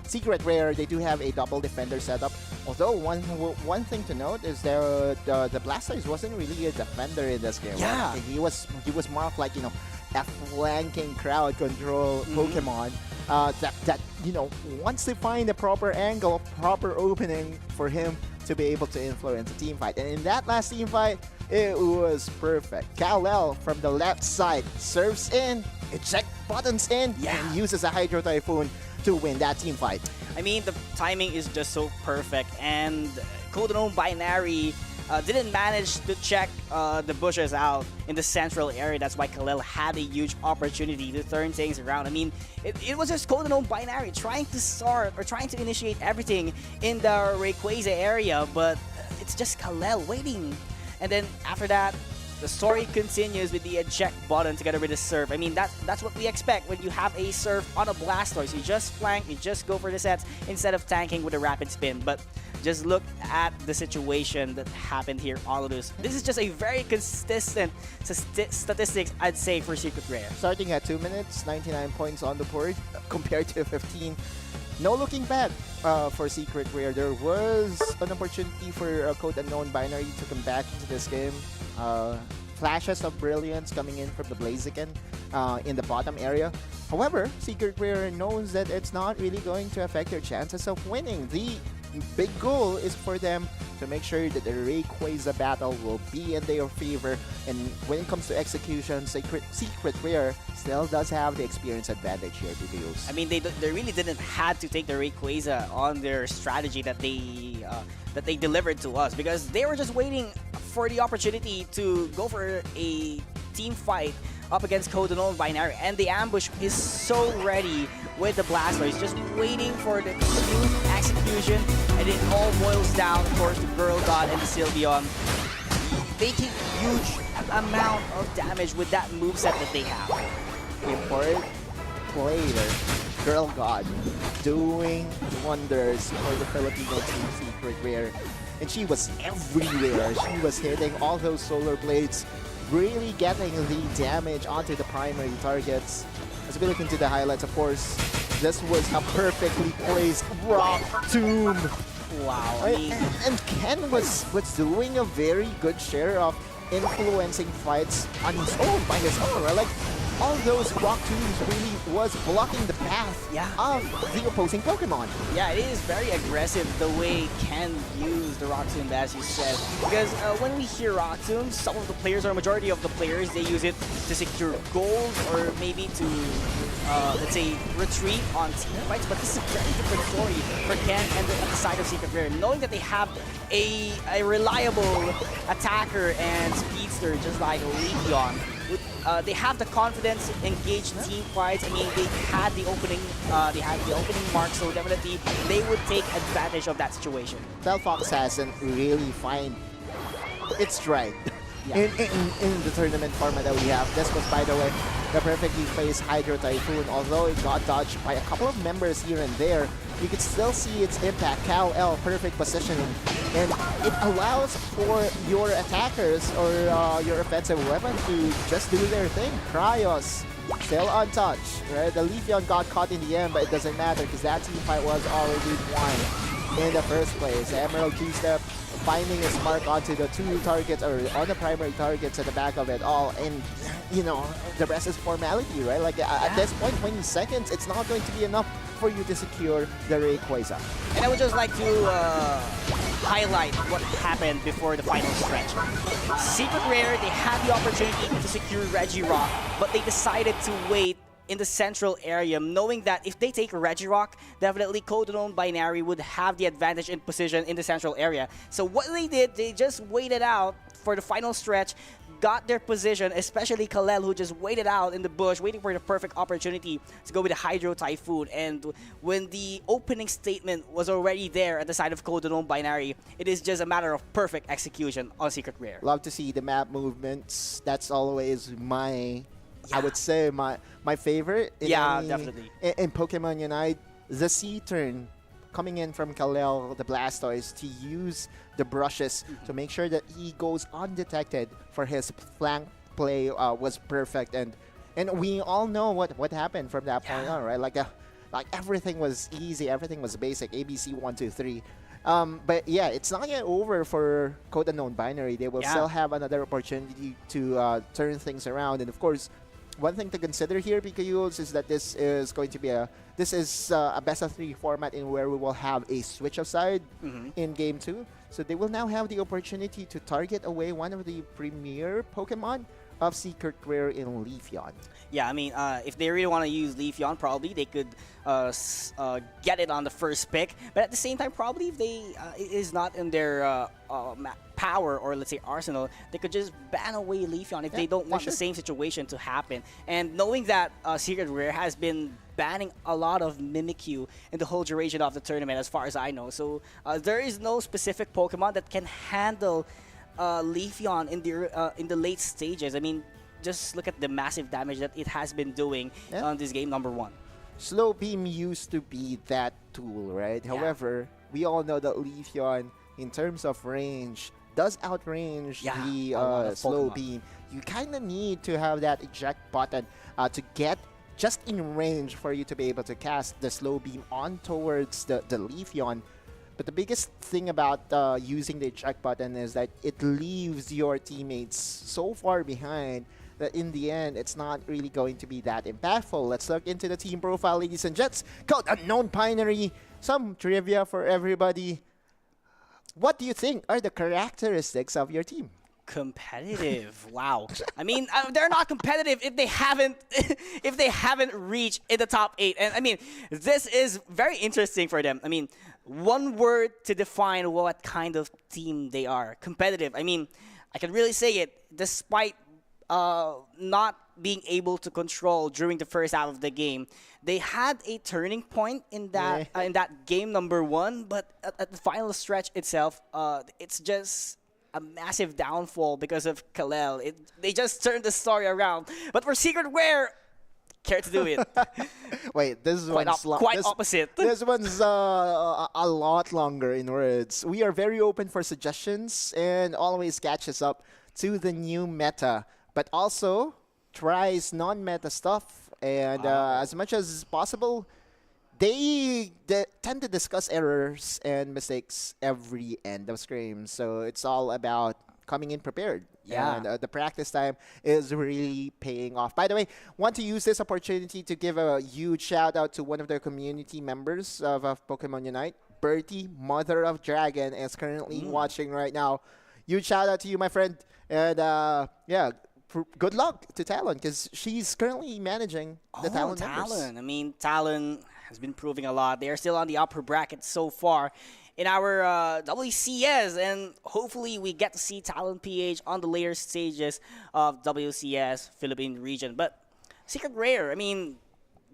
Secret Rare, they do have a double defender setup. Although one thing to note is the Blastoise wasn't really a defender in this game. Yeah, right? He was more of like, you know, a flanking crowd control Pokemon. That you know, once they find the proper angle, proper opening for him to be able to influence the team fight. And in that last team fight, it was perfect. Kal-El from the left side serves in, eject buttons in, and uses a Hydro Typhoon to win that team fight. I mean, the timing is just so perfect, and Code Unknown Binary didn't manage to check the bushes out in the central area. That's why Kal-El had a huge opportunity to turn things around. I mean, it was just Code Unknown Binary trying to start or trying to initiate everything in the Rayquaza area, but it's just Kal-El waiting. And then after that, the story continues with the eject button together with the surf. I mean, that's what we expect when you have a surf on a Blastoise. You just flank, you just go for the sets instead of tanking with a rapid spin. But just look at the situation that happened here, all of this. This is just a very consistent statistics, I'd say, for Secret Rare. Starting at 2 minutes, 99 points on the board compared to 15. No looking back for Secret Rare. There was an opportunity for Code Unknown Binary to come back into this game. Flashes of brilliance coming in from the Blaziken in the bottom area. However, Secret Rare knows that it's not really going to affect their chances of winning. The big goal is for them to make sure that the Rayquaza battle will be in their favor. And when it comes to execution, Secret Rare still does have the experience advantage here, because I mean, they really didn't have to take the Rayquaza on their strategy that they delivered to us, because they were just waiting for the opportunity to go for a team fight up against Code Unknown Binary, and the ambush is so ready with the Blastoise, just waiting for the smooth execution, and it all boils down, of course, to Girl God and the Sylveon making huge amount of damage with that moveset that they have. Import player, Girl God, doing wonders for the Filipino team Secret Rare. And she was everywhere. She was hitting all those solar blades, really getting the damage onto the primary targets. As we look into the highlights, of course, this was a perfectly placed Rock Tomb. Wow. And Ken was doing a very good share of influencing fights on his own, by his own, right? Like, all those Rock Tombs really was blocking the path of the opposing Pokemon. Yeah, it is very aggressive the way Ken used the Rock Tomb, as you said. Because when we hear Rock Tombs, some of the players, or majority of the players, they use it to secure gold, or maybe to, let's say, retreat on team fights. But this is a very different story for Ken and the side of Secret Rare, knowing that they have a reliable attacker and speedster just like Leafeon. They have the confidence, engaged team fights. I mean, they had the opening mark, so definitely they would take advantage of that situation. Delphox hasn't really find its stride in the tournament format that we have. This was, by the way, the perfectly placed Hydro Typhoon. Although it got dodged by a couple of members here and there, you could still see its impact. Cal-L, perfect positioning. And it allows for your attackers or your offensive weapon to just do their thing. Cryos, still untouched, right? The Leafeon got caught in the end, but it doesn't matter because that team fight was already won in the first place. Emerald Two-Step finding its mark onto the two targets, or on the primary targets at the back of it all. And, you know, the rest is formality, right? Like, at this point, 20 seconds, it's not going to be enough for you to secure the Rayquaza. And I would just like to highlight what happened before the final stretch. Secret Rare, they had the opportunity to secure Regirock, but they decided to wait in the central area, knowing that if they take Regirock, definitely Code Unknown Binary would have the advantage in position in the central area. So what they did, they just waited out for the final stretch, got their position, especially Kal-El, who just waited out in the bush, waiting for the perfect opportunity to go with the Hydro Typhoon. And when the opening statement was already there at the side of Code Unknown Binary, it is just a matter of perfect execution on Secret Rare. Love to see the map movements. That's always my, I would say, my favorite. Definitely. In Pokemon Unite, the C-turn coming in from Kal-El, the Blastoise, to use the brushes to make sure that he goes undetected for his flank play was perfect. And we all know what happened from that point on, right? Like everything was easy, everything was basic, ABC 1, 2, 3. But yeah, it's not yet over for Code Unknown Binary. They will still have another opportunity to turn things around. And of course, one thing to consider here, Pikachu's, is that this is going to be a best of 3 format in where we will have a switch of side in game 2. So they will now have the opportunity to target away one of the premier Pokemon of Secret Rare in Leafeon. Yeah, I mean, if they really want to use Leafeon, probably they could get it on the first pick. But at the same time, probably if they it is not in their power, or let's say arsenal, they could just ban away Leafeon if they don't want the same situation to happen. And knowing that Secret Rare has been banning a lot of Mimikyu in the whole duration of the tournament, as far as I know. So there is no specific Pokemon that can handle Leafeon in the late stages. I mean, just look at the massive damage that it has been doing on this game number 1. Slow Beam used to be that tool, right? However, we all know that Leafeon, in terms of range, does outrange the slow beam. You kind of need to have that eject button to get just in range for you to be able to cast the slow beam on towards the Leafeon. But the biggest thing about using the eject button is that it leaves your teammates so far behind that in the end, it's not really going to be that impactful. Let's look into the team profile, ladies and gents. Called Unknown Binary. Some trivia for everybody. What do you think are the characteristics of your team? Competitive. Wow. I mean, they're not competitive if they haven't reached in the top 8. And I mean, this is very interesting for them. I mean, one word to define what kind of team they are. Competitive. I mean, I can really say it despite not being able to control during the first half of the game. They had a turning point in that game number 1, but at the final stretch itself, it's just a massive downfall because of Kalel. They just turned the story around. But for Secret Rare, care to do it? Wait, this is quite opposite. This one's a lot longer in words. We are very open for suggestions and always catches up to the new meta, but also tries non-meta stuff. And as much as possible, they tend to discuss errors and mistakes every end of scrims. So it's all about coming in prepared. Yeah. And the practice time is really paying off. By the way, want to use this opportunity to give a huge shout out to one of their community members of Pokemon Unite. Bertie, Mother of Dragon, is currently watching right now. Huge shout out to you, my friend. And yeah, good luck to Talon, because she's currently managing the Talon members. I mean, Talon has been proving a lot. They are still on the upper bracket so far in our WCS, and hopefully we get to see Talon PH on the later stages of WCS Philippine region. But Secret Rare, I mean,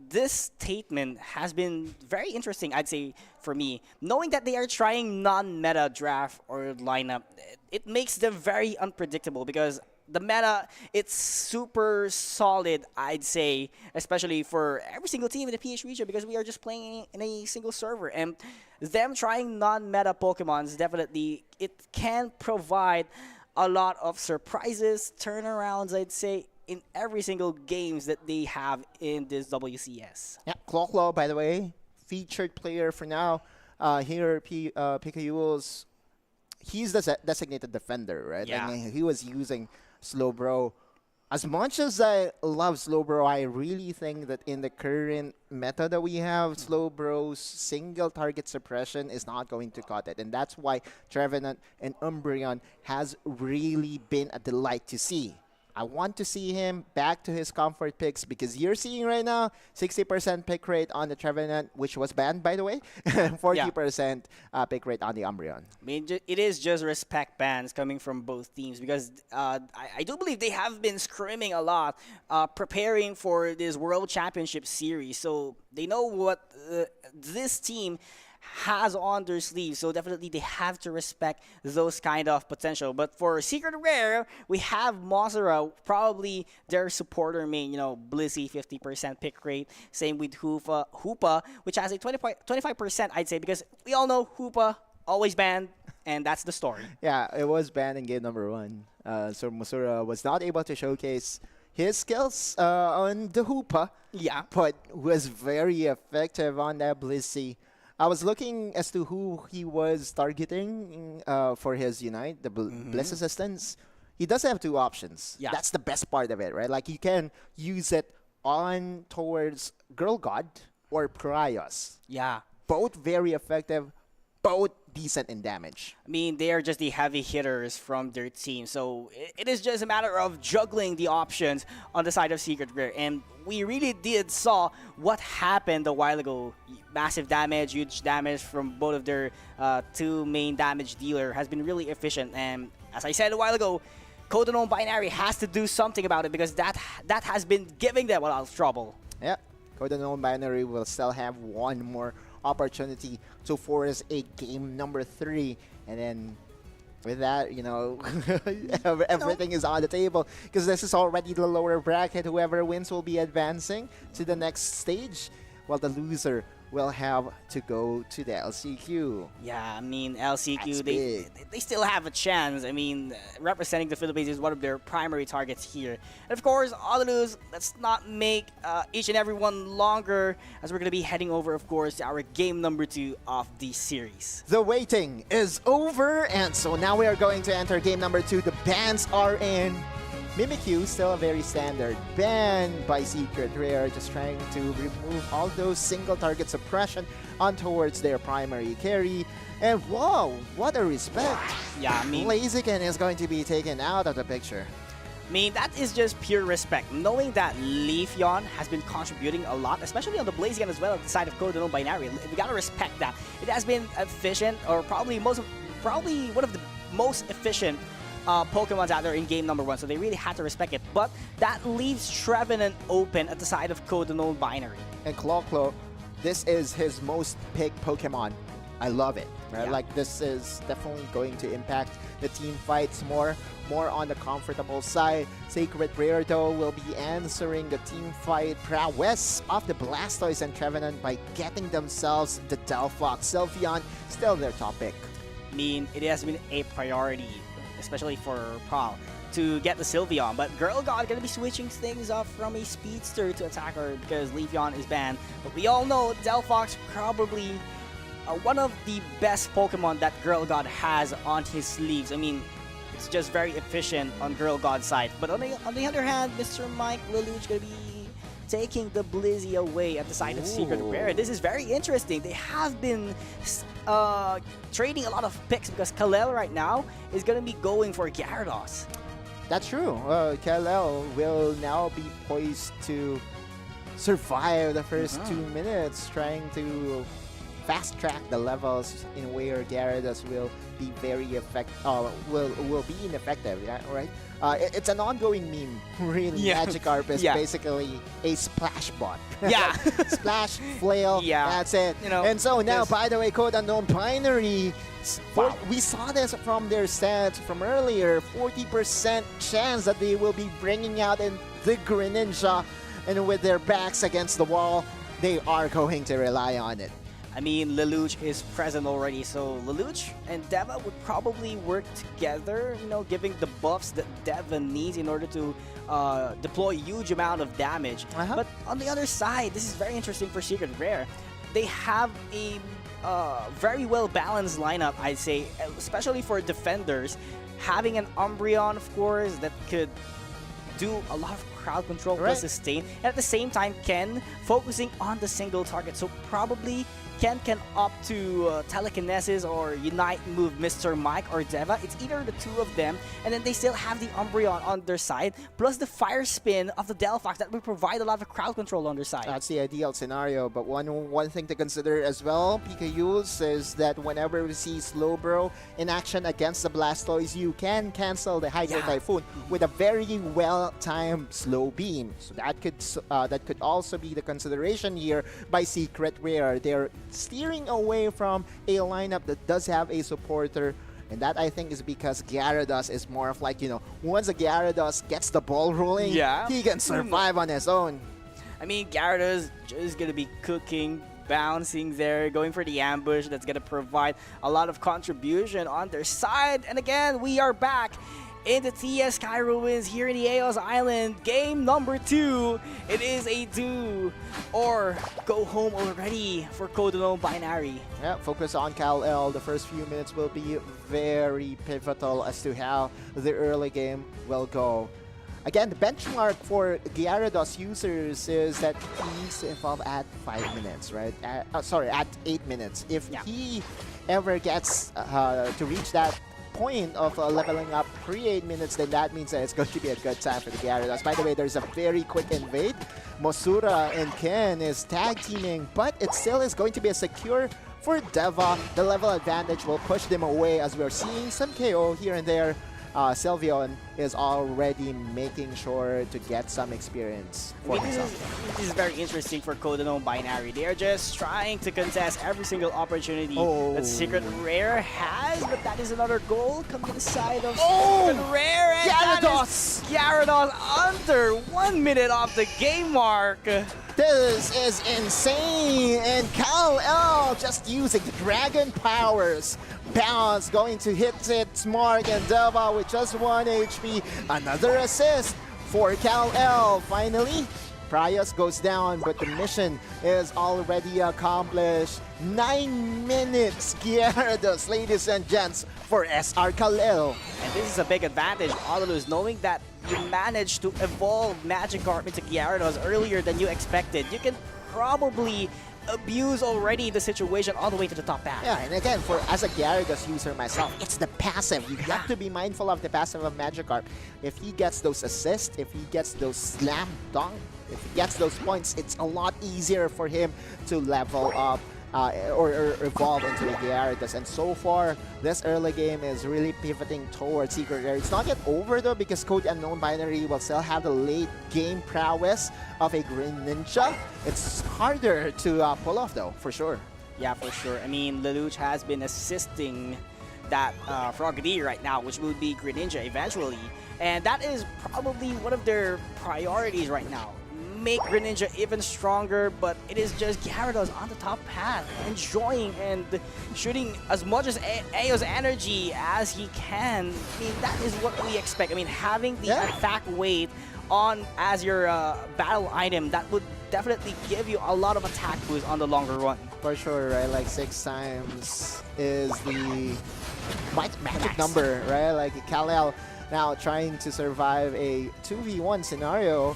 this statement has been very interesting, I'd say, for me. Knowing that they are trying non-meta draft or lineup, it makes them very unpredictable because the meta, it's super solid, I'd say, especially for every single team in the PH region because we are just playing in a single server. And them trying non-meta Pokemons, definitely, it can provide a lot of surprises, turnarounds, I'd say, in every single games that they have in this WCS. Yeah, Clocklaw, by the way, featured player for now. Here, Pikachu's, he's the designated defender, right? Yeah. And he was using Slowbro. As much as I love Slowbro, I really think that in the current meta that we have, Slowbro's single target suppression is not going to cut it. And that's why Trevenant and Umbreon has really been a delight to see. I want to see him back to his comfort picks because you're seeing right now 60% pick rate on the Trevenant, which was banned, by the way, 40% pick rate on the Umbreon. I mean, it is just respect bans coming from both teams because I do believe they have been scrimming a lot, preparing for this World Championship series. So they know what this team has on their sleeve, so definitely they have to respect those kind of potential. But for Secret Rare, we have Mossera, probably their supporter main, you know, Blissey, 50% pick rate. Same with Hoopa, which has a 25%, I'd say, because we all know Hoopa always banned, and that's the story. Yeah, it was banned in game number 1. So Mossera was not able to showcase his skills on the Hoopa, but was very effective on that Blissey. I was looking as to who he was targeting for his Unite, the Bliss Assistants. He does have 2 options. Yeah. That's the best part of it, right? Like, you can use it on towards Girl God or Prios. Yeah. Both very effective, both decent in damage. I mean, they are just the heavy hitters from their team. So it is just a matter of juggling the options on the side of Secret Rare. And we really did saw what happened a while ago. Massive damage, huge damage from both of their 2 main damage dealer has been really efficient. And as I said a while ago, Code Unknown Binary has to do something about it because that has been giving them a lot of trouble. Yeah, Code Unknown Binary will still have one more opportunity to force a game number 3, and then with that, you know, everything is on the table because this is already the lower bracket. Whoever wins will be advancing to the next stage. while the loser will have to go to the LCQ. Yeah, I mean, LCQ, That's they still have a chance. I mean, representing the Philippines is one of their primary targets here. And of course, Honolulu, let's not make each and every one longer, as we're going to be heading over, of course, to our game number 2 of the series. The waiting is over, and so now we are going to enter game number 2. The bans are in. Mimikyu, still a very standard ban by Secret Rare, just trying to remove all those single target suppression on towards their primary carry. And wow, what a respect! Yeah, I mean, Blaziken is going to be taken out of the picture. I mean, that is just pure respect. Knowing that Leafeon has been contributing a lot, especially on the Blaziken as well, at the side of Code Binary. We gotta respect that. It has been efficient, or probably one of the most efficient Pokemons out there in game number 1, so they really had to respect it. But that leaves Trevenant open at the side of Code Binary. And Claw, this is his most picked Pokemon. I love it. Right? Yeah. Like, this is definitely going to impact the team fights more on the comfortable side. Sacred Rare, though, will be answering the team fight prowess of the Blastoise and Trevenant by getting themselves the Delphox. Sylveon, still their top pick. I mean, it has been a priority, especially for Paul, to get the Sylveon. But Girl God gonna be switching things up from a Speedster to Attacker because Leafeon is banned. But we all know Delphox probably one of the best Pokemon that Girl God has on his sleeves. I mean, it's just very efficient on Girl God's side. But on the other hand, Mr. Mike Lelouch gonna be taking the Blizzy away at the side of Secret Rare. This is very interesting. They have been trading a lot of picks because Kal-El right now is going to be going for Gyarados. That's true. Kal-El will now be poised to survive the first 2 minutes, trying to fast track the levels in a way where Gyarados will be very will be ineffective. Yeah, right. It's an ongoing meme, really. Yeah. Magikarp is basically a splash bot. Yeah. Splash, flail, Yeah. that's it. You know, and so now, yes. by the way, Code Unknown Binary, Wow. we saw this from their stats from earlier, 40% chance that they will be bringing out in the Greninja, and with their backs against the wall, they are going to rely on it. I mean, Lelouch is present already, so Lelouch and Deva would probably work together, you know, giving the buffs that Deva needs in order to deploy a huge amount of damage. But on the other side, this is very interesting for Secret Rare. They have a very well-balanced lineup, I'd say, especially for defenders. Having an Umbreon, of course, that could do a lot of crowd control plus sustain, and at the same time Ken focusing on the single target, so probably Ken can opt to telekinesis or unite move Mr. Mike or Deva. It's either the two of them, and then they still have the Umbreon on their side, plus the Fire Spin of the Delphox that will provide a lot of crowd control on their side. That's the ideal scenario, but one thing to consider as well, PKUs, is that whenever we see Slowbro in action against the Blastoise, you can cancel the Hydro Typhoon with a very well-timed Slow Beam. So that could also be the consideration here by Secret Rare. They're steering away from a lineup that does have a supporter, and that I think is because Gyarados is more of like, you know, once a Gyarados gets the ball rolling, he can survive on his own. I mean, Gyarados just gonna be cooking, bouncing there, going for the ambush. That's gonna provide a lot of contribution on their side. And again, we are back in the TS Sky Ruins here in the Aos Island. Game number 2. It is a do or go home already for Code Unknown Binary. Yeah, focus on Kal-El. The first few minutes will be very pivotal as to how the early game will go. Again, the benchmark for Gyarados users is that he needs to evolve at 5 minutes, right? At 8 minutes. If he ever gets to reach that point of leveling up pre-8 minutes, then that means that it's going to be a good time for the Gyarados. By the way, there's a very quick invade. Mosura and Ken is tag teaming, but it still is going to be a secure for Deva. The level advantage will push them away as we're seeing some KO here and there. Sylveon is already making sure to get some experience for himself. This is very interesting for Kodono Binary. They are just trying to contest every single opportunity that Secret Rare has, but that is another goal coming to the side of Secret Rare. And Gyarados! Gyarados under 1 minute off the game mark. This is insane, and Kal-El just using the Dragon Powers. Bounce going to hit its mark, and Deva with just 1 HP. Another assist for Kal-El. Finally, Prius goes down, but the mission is already accomplished. 9 minutes, Gyarados, ladies and gents, for SR Kal-El. And this is a big advantage, Honolulu, knowing that you managed to evolve Magikarp into Gyarados earlier than you expected. You can probably abuse already the situation all the way to the top path. Yeah, and again, as a Gyarados user myself, it's the passive. You have to be mindful of the passive of Magikarp. If he gets those assists, if he gets those slam dunk, if he gets those points, it's a lot easier for him to level up or evolve into the Gyarados. And so far, this early game is really pivoting towards Secret Rare. It's not yet over though, because Code Unknown Binary will still have the late game prowess of a Greninja. It's harder to pull off though, for sure. Yeah, for sure. I mean, Lelouch has been assisting that Frogadier right now, which will be Greninja eventually. And that is probably one of their priorities right now. Make Greninja even stronger, but it is just Gyarados on the top path, enjoying and shooting as much as Ao's energy as he can. I mean, that is what we expect. I mean, having the attack weight on as your battle item, that would definitely give you a lot of attack boost on the longer run. For sure, right? Like 6 times is the magic number, right? Like Kal-El now trying to survive a 2v1 scenario.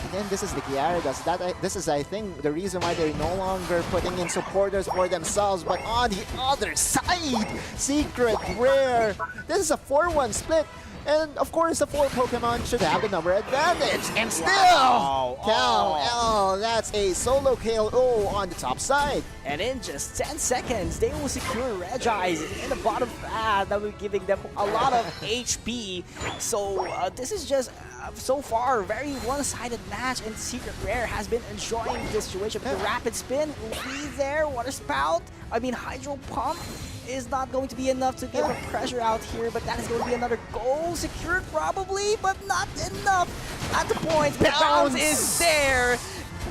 And then this is the Gyarados. This is, I think, the reason why they're no longer putting in supporters for themselves. But on the other side, Secret Rare. This is a 4-1 split. And of course, the 4 Pokemon should have the number advantage. And still, Kal-El, that's a solo KO on the top side. And in just 10 seconds, they will secure Regis in the bottom path. That will be giving them a lot of HP. So this is just, so far, a very one-sided match. And Secret Rare has been enjoying this situation. The Rapid Spin will be there. Water Spout, I mean Hydro Pump is not going to be enough to give a pressure out here, but that is going to be another goal secured probably, but not enough at the point. Bounce is there.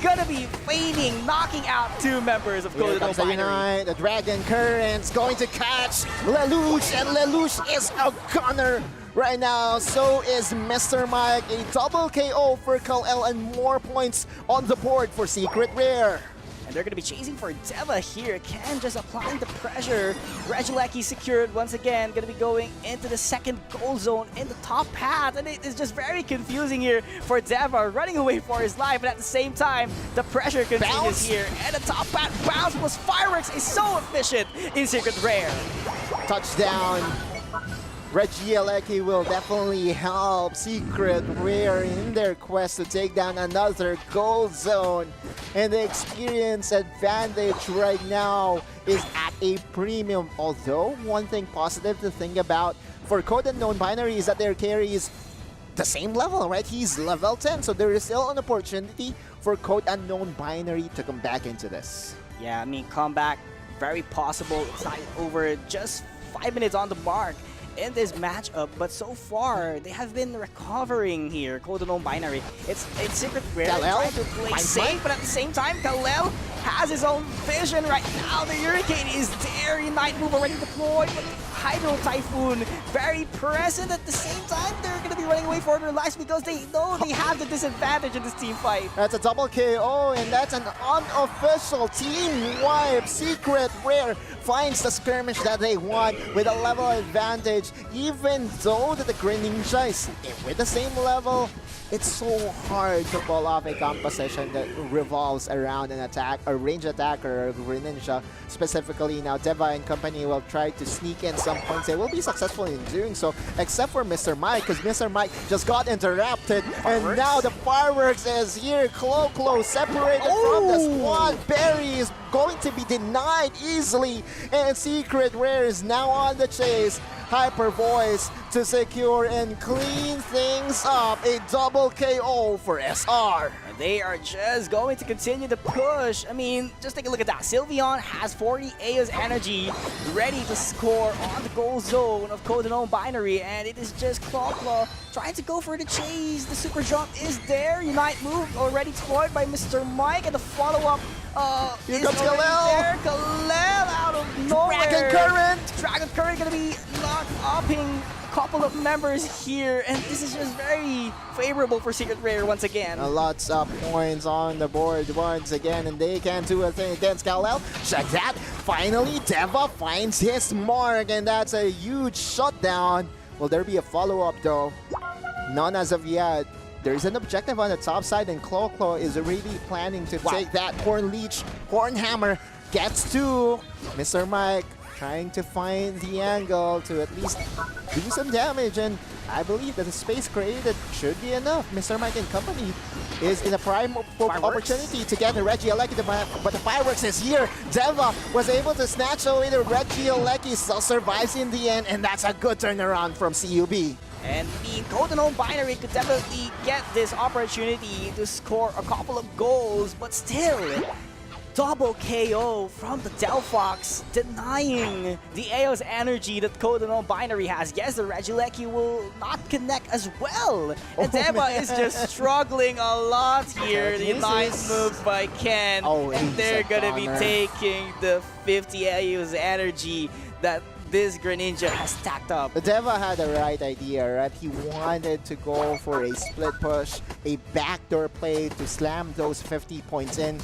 Gonna be fading, knocking out 2 members of Kodono Binary. The Dragon Current's going to catch Lelouch, and Lelouch is a gunner right now. So is Mr. Mike. A double KO for Kal-El and more points on the board for Secret Rare. And they're going to be chasing for Deva here. Ken just applying the pressure. Regieleki secured once again. Going to be going into the second goal zone in the top path. And it is just very confusing here for Deva, running away for his life. But at the same time, the pressure continues here. And the top path bounce plus fireworks is so efficient in Secret Rare. Touchdown. Regieleki will definitely help Secret Rare in their quest to take down another gold zone. And the experience advantage right now is at a premium. Although, one thing positive to think about for Code Unknown Binary is that their carry is the same level, right? He's level 10, so there is still an opportunity for Code Unknown Binary to come back into this. Yeah, I mean, comeback, very possible. It's not over just 5 minutes on the mark in this matchup, but so far they have been recovering here. Kodono Binary, it's Secret Rare trying to play safe, but at the same time, Kal-El has his own vision right now. The Hurricane is there, Unite move already deployed, but Hydro Typhoon very present. At the same time, they're going to be running away for their lives because they know they have the disadvantage in this team fight. That's a double KO, and that's an unofficial team wipe. Secret Rare finds the skirmish that they want with a level advantage, even though the Greninja is with the same level. It's so hard to pull off a composition that revolves around an attack, a range attack, or a Greninja specifically. Now, Deva and company will try to sneak in some points. They will be successful in doing so, except for Mr. Mike, because Mr. Mike just got interrupted. And now the fireworks is here. Clo separated from the squad. Barry is going to be denied easily. And Secret Rare is now on the chase. Hyper Voice to secure and clean things up. A double KO for SR. And they are just going to continue to push. I mean, just take a look at that. Sylveon has 40 Aeos energy ready to score on the goal zone of Code Unknown Binary, and it is just Claw trying to go for the chase. The super jump is there. Unite move already deployed by Mr. Mike, and the follow-up Here is comes already Kalel. there. Kalel out of nowhere. Dragon Current gonna be knock-upping a couple of members here, and this is just very favorable for Secret Rare once again. Lots of points on the board once again, and they can do a thing against Kalel. Check that. Finally, Deva finds his mark, and that's a huge shutdown. Will there be a follow-up though? None as of yet. There's an objective on the top side, and Claw is already planning to take that Horn Leech. Horn Hammer gets to Mr. Mike, trying to find the angle to at least do some damage, and I believe that the space created should be enough. Mr. Mike and company is in a prime opportunity to get the Regieleki, but the fireworks is here. Deva was able to snatch away the Regieleki, still survives in the end, and that's a good turnaround from CUB. And the Code Unknown Binary could definitely get this opportunity to score a couple of goals, but still, double KO from the Delphox, denying the Aeos energy that Code Unknown Binary has. Yes, the Regieleki will not connect as well. And Deva is just struggling a lot here. The nice move by Ken. And they're gonna be taking the 50 Aeos energy that this Greninja has stacked up. Deva had the right idea, right? He wanted to go for a split push, a backdoor play to slam those 50 points in.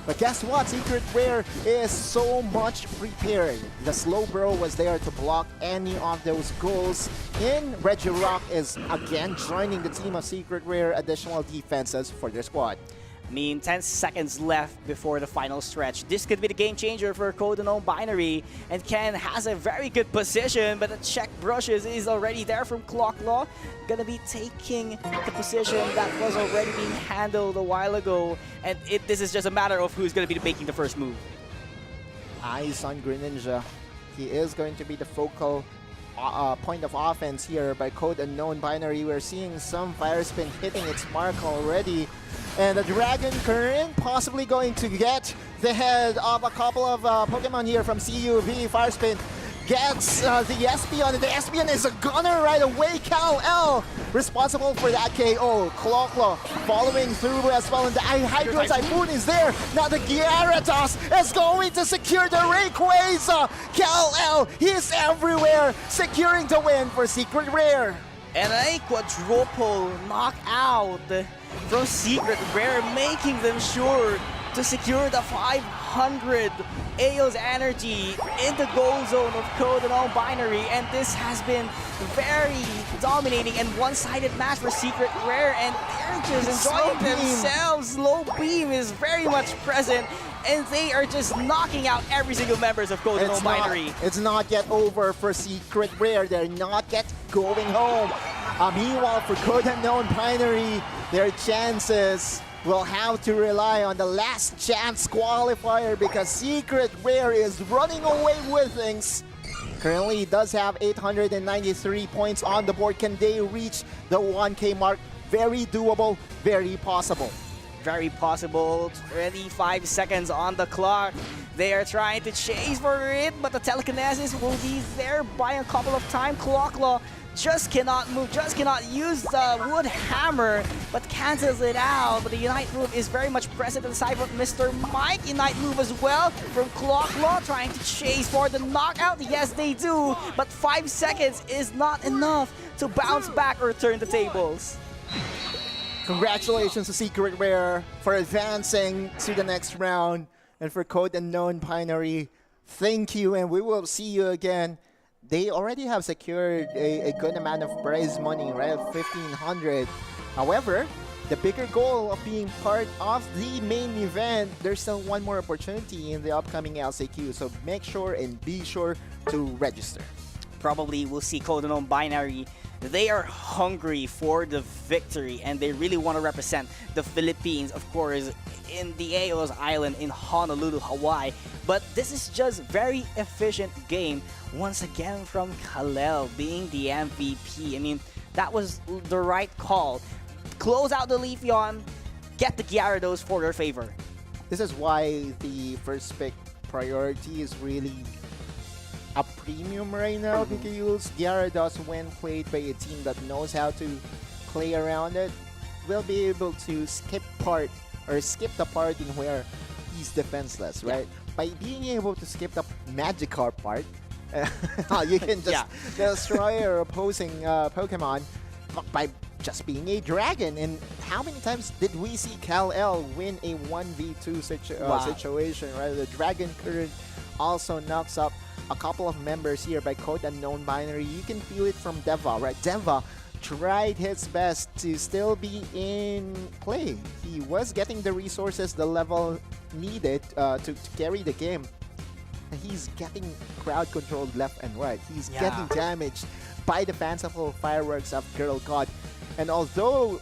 But guess what? Secret Rare is so much prepared. The Slowbro was there to block any of those goals. And Regirock is again joining the team of Secret Rare, additional defenses for their squad. I mean, 10 seconds left before the final stretch. This could be the game changer for Code Unknown Binary. And Ken has a very good position, but the check brushes is already there from Claw. Gonna be taking the position that was already being handled a while ago. And this is just a matter of who's gonna be making the first move. Eyes on Greninja. He is going to be the focal point of offense here by Code Unknown Binary. We're seeing some Fire Spin hitting its mark already. And the Dragon Current possibly going to get the head of a couple of Pokemon here from CUB. Fire Spin gets the Espeon, and the Espeon is a gunner right away. Kal-El responsible for that KO. Claw following through as well, and the Hydro Typhoon is there. Now the Gyarados is going to secure the Rayquaza. Kal-El, he's everywhere, securing the win for Secret Rare. And a quadruple knockout from Secret Rare, making them sure to secure the 500 Aeos energy in the goal zone of Code Unknown Binary. And this has been very dominating and one-sided match for Secret Rare, and they're just enjoying themselves. Slow Beam is very much present, and they are just knocking out every single members of Code Unknown Binary. It's not yet over for Secret Rare. They're not yet going home. Meanwhile, for Code Unknown Binary, their chances will have to rely on the last chance qualifier, because Secret Rare is running away with things. Currently does have 893 points on the board. Can they reach the 1K mark? Very doable, very possible. Very possible. 25 seconds on the clock. They are trying to chase for it, but the telekinesis will be there by a couple of times. Claw just cannot move, just cannot use the wood hammer, but cancels it out. But the Unite move is very much present on the side of Mr. Mike. Unite move as well from Claw, trying to chase for the knockout. Yes, they do, but 5 seconds is not enough to bounce back or turn the tables. Congratulations to Secret Rare for advancing to the next round. And for Code Unknown Binary, thank you, and we will see you again. They already have secured a good amount of prize money, right? 1,500. However, the bigger goal of being part of the main event, there's still one more opportunity in the upcoming LCQ. So make sure and be sure to register. probably we'll see Codenome Binary. They are hungry for the victory, and they really want to represent the Philippines, of course, in the AO's island in Honolulu, Hawaii. But this is just very efficient game, once again from Kalel being the MVP. I mean, that was the right call. Close out the Leafeon, get the Gyarados for your favor. This is why the first pick priority is really a premium right now, because Gyarados, when played by a team that knows how to play around it, will be able to skip the part in where he's defenseless, right? By being able to skip the Magikarp part, you can just destroy your opposing Pokemon by just being a dragon. And how many times did we see Kal-El win a 1v2 situation, right? The Dragon Current also knocks up a couple of members here by Code Unknown Binary. You can feel it from Deva, right? Deva tried his best to still be in play. He was getting the resources, the level needed to carry the game. He's getting crowd controlled left and right. He's getting damaged by the fanciful fireworks of Girl God. And although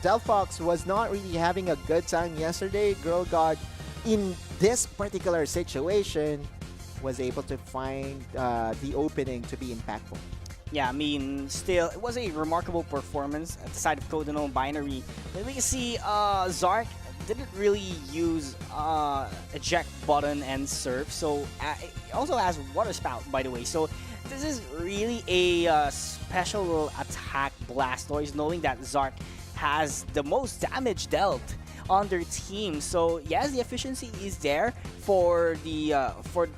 Delphox was not really having a good time yesterday, Girl God, in this particular situation, was able to find the opening to be impactful. Yeah, I mean, still, it was a remarkable performance at the side of Codenome Binary. But we can see Zark didn't really use eject button and surf, so it also has water spout, by the way. So this is really a special attack Blastoise, knowing that Zark has the most damage dealt on their team. So yes, the efficiency is there for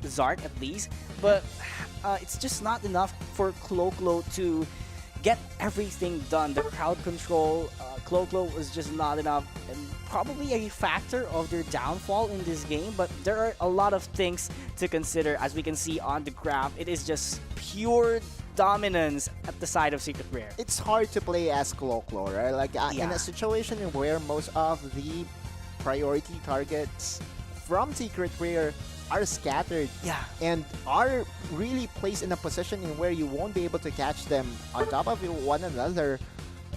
Zark at least, but it's just not enough for Clo-Clo to get everything done. The crowd control, Clo-Clo was just not enough, and probably a factor of their downfall in this game. But there are a lot of things to consider, as we can see on the graph. It is just pure dominance at the side of Secret Rare. It's hard to play as Clo-Clo, right? Like in a situation where most of the priority targets from Secret Rare are scattered and are really placed in a position in where you won't be able to catch them on top of one another.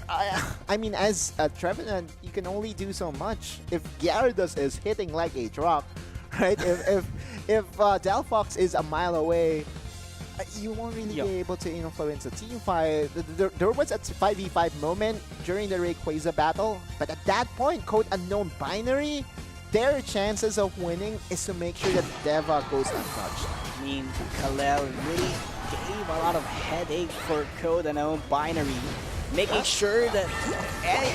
I mean, as a Trevenant, you can only do so much. If Gyarados is hitting like a truck, right? if Delphox is a mile away, you won't really be able to influence a team fight. There was a 5v5 moment during the Rayquaza battle, but at that point, Code Unknown Binary, their chances of winning is to make sure that Deva goes untouched. I mean, Kalel really gave a lot of headache for Code Unknown Binary, making sure that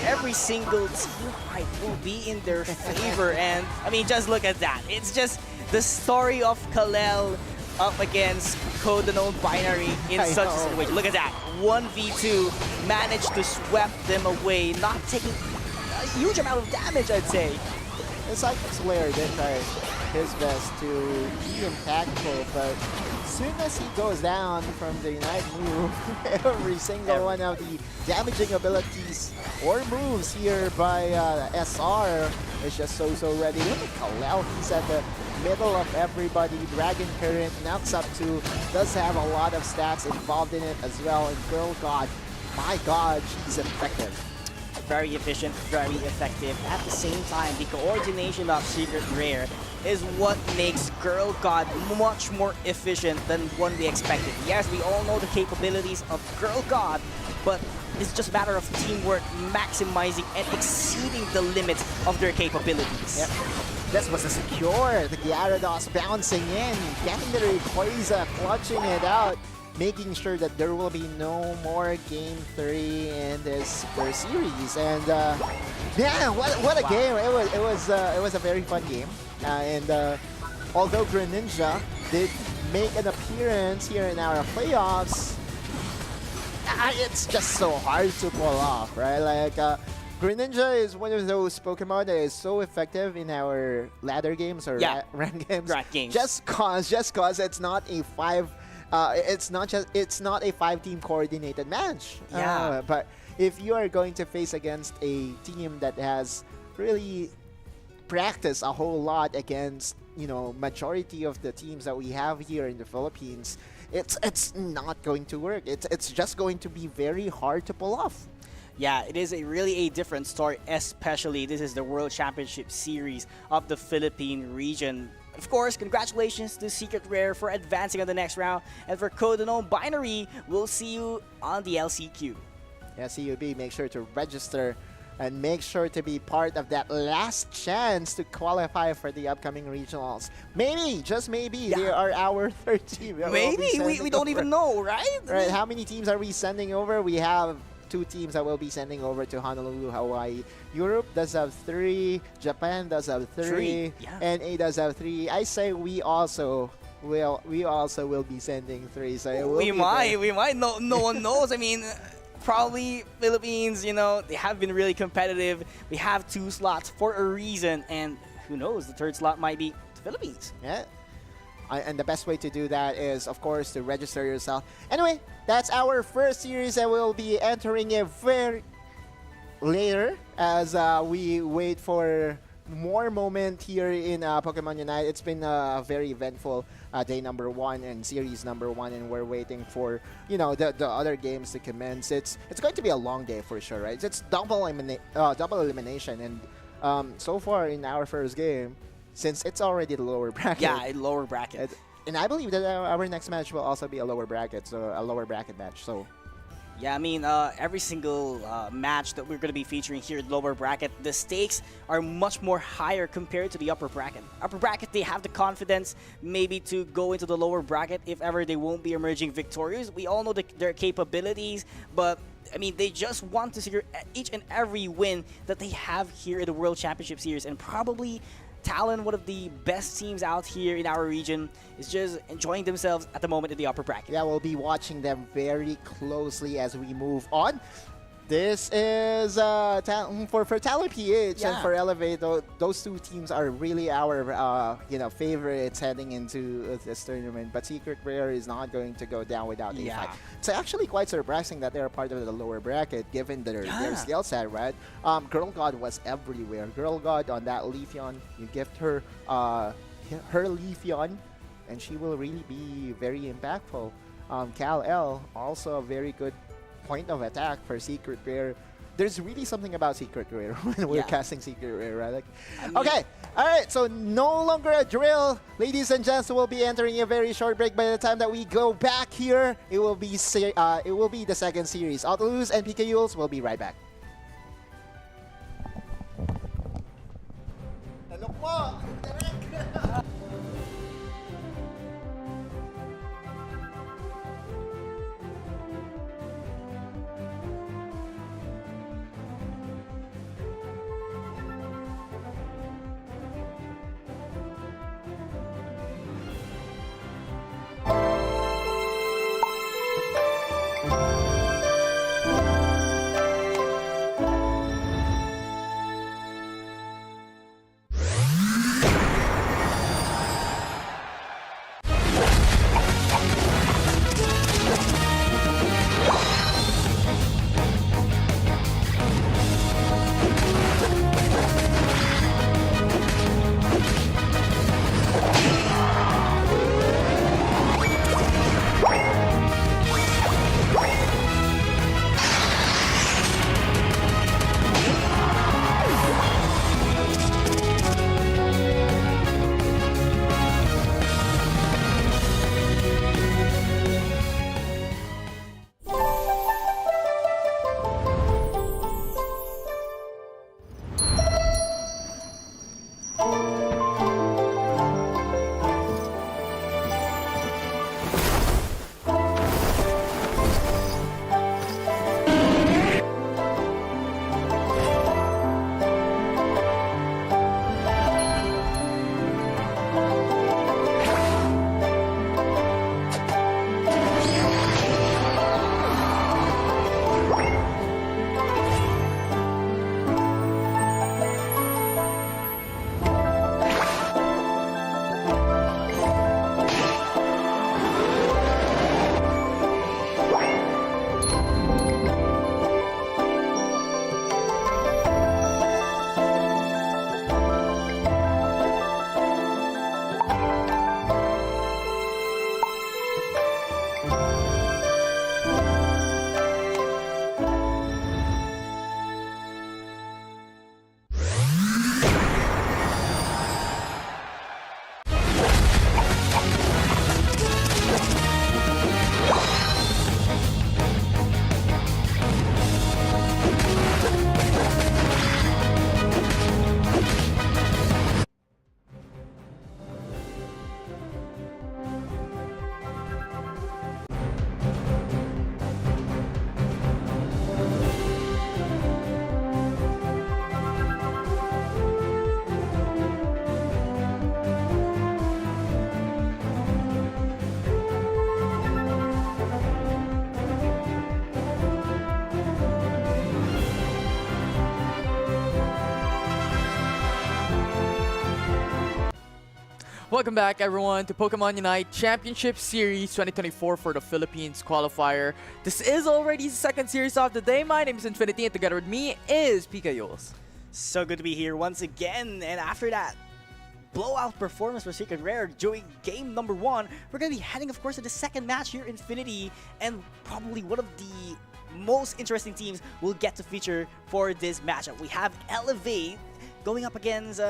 every single team fight will be in their favor. And I mean, just look at that. It's just the story of Kalel up against Code Unknown Binary in such a situation. Look at that. 1v2, managed to sweep them away, not taking a huge amount of damage, I'd say. It's like Slayer did try his best to be impactful, but as soon as he goes down from the Unite move, every single one of the damaging abilities or moves here by SR is just so ready. Look at Kalel, he's at the middle of everybody. Dragon Current knocks up to, does have a lot of stats involved in it as well. And Girl God, my God, she's effective. Very efficient, very effective. At the same time, the coordination of Secret Rare is what makes Girl God much more efficient than one we expected. Yes, we all know the capabilities of Girl God, but it's just a matter of teamwork, maximizing and exceeding the limits of their capabilities. Yep. This was a secure. The Gyarados bouncing in, getting the Rayquaza, clutching it out, making sure that there will be no more Game 3 in this series. And yeah, what a game! It was a very fun game. And although Greninja did make an appearance here in our playoffs, it's just so hard to pull off, right? Like Greninja is one of those Pokemon that is so effective in our ladder games or rank games. Just cause it's not a it's not a 5-team coordinated match. But if you are going to face against a team that has really practiced a whole lot against, you know, majority of the teams that we have here in the Philippines, it's not going to work. It's just going to be very hard to pull off. Yeah, it is really a different story, especially this is the World Championship Series of the Philippine region. Of course, congratulations to Secret Rare for advancing on the next round, and for Code Unknown Binary, we'll see you on the LCQ. Yeah, CUB, make sure to register and make sure to be part of that last chance to qualify for the upcoming regionals. Maybe, just maybe, they are our third team. Maybe, we don't even know, right? Right, how many teams are we sending over? We have 2 teams that will be sending over to Honolulu, Hawaii. Europe does have 3, Japan does have 3, NA does have 3. I say we also will be sending 3. So we might. No one knows. I mean, probably Philippines, you know, they have been really competitive. We have 2 slots for a reason, and who knows, the 3rd slot might be the Philippines. Yeah. And the best way to do that is, of course, to register yourself. Anyway, that's our first series, and we'll be entering it very later as we wait for more moment here in Pokemon Unite. It's been a very eventful day number 1 and series number 1, and we're waiting for, you know, the other games to commence. It's going to be a long day for sure, right? It's double elimination, and so far in our first game, since it's already the lower bracket. Yeah, lower bracket. And I believe that our next match will also be a lower bracket, so a lower bracket match. So, yeah, I mean, every single match that we're going to be featuring here in lower bracket, the stakes are much more higher compared to the upper bracket. Upper bracket, they have the confidence maybe to go into the lower bracket if ever they won't be emerging victorious. We all know their capabilities, but I mean, they just want to secure each and every win that they have here in the World Championship Series, and probably Talon, one of the best teams out here in our region, is just enjoying themselves at the moment in the upper bracket. Yeah, we'll be watching them very closely as we move on. This is for Talon PH and for Elevate. Those 2 teams are really our favorites heading into this tournament. But Secret Rare is not going to go down without a fight. It's actually quite surprising that they're part of the lower bracket, given their skill set, right? Girl God was everywhere. Girl God on that Leafeon, you gift her her Leafeon, and she will really be very impactful. Cal L, also a very good point of attack for Secret Rare. There's really something about Secret Rare when we're casting Secret Rare, right? Like, okay, all right, so no longer a drill. Ladies and gents, we'll be entering a very short break. By the time that we go back here, it will be the second series. Autolus and PKUs will be right back. Welcome back, everyone, to Pokemon Unite Championship Series 2024 for the Philippines Qualifier. This is already the second series of the day. My name is Infinity, and together with me is Pika Yules. So good to be here once again. And after that blowout performance for Secret Rare during game number 1, we're going to be heading, of course, to the second match here in Infinity. And probably one of the most interesting teams we'll get to feature for this matchup. We have Elevate going up against...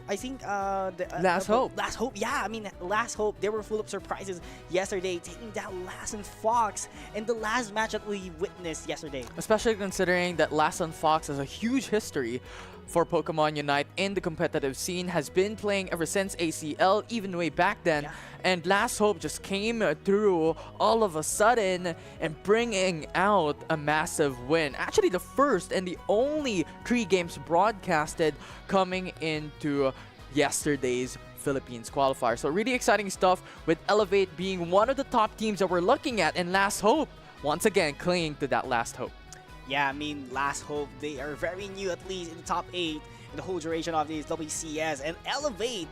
I think Last Hope. Last Hope, yeah. I mean, Last Hope, they were full of surprises yesterday, taking down Lassen Fox in the last match that we witnessed yesterday. Especially considering that Lassen Fox has a huge history for Pokemon Unite in the competitive scene, has been playing ever since ACL, even way back then. Yeah. And Last Hope just came through all of a sudden and bringing out a massive win. Actually, the first and the only 3 games broadcasted coming into yesterday's Philippines Qualifier. So really exciting stuff with Elevate being one of the top teams that we're looking at, and Last Hope once again clinging to that Last Hope. Yeah, I mean, Last Hope, they are very new, at least in the top 8 in the whole duration of this WCS. And Elevate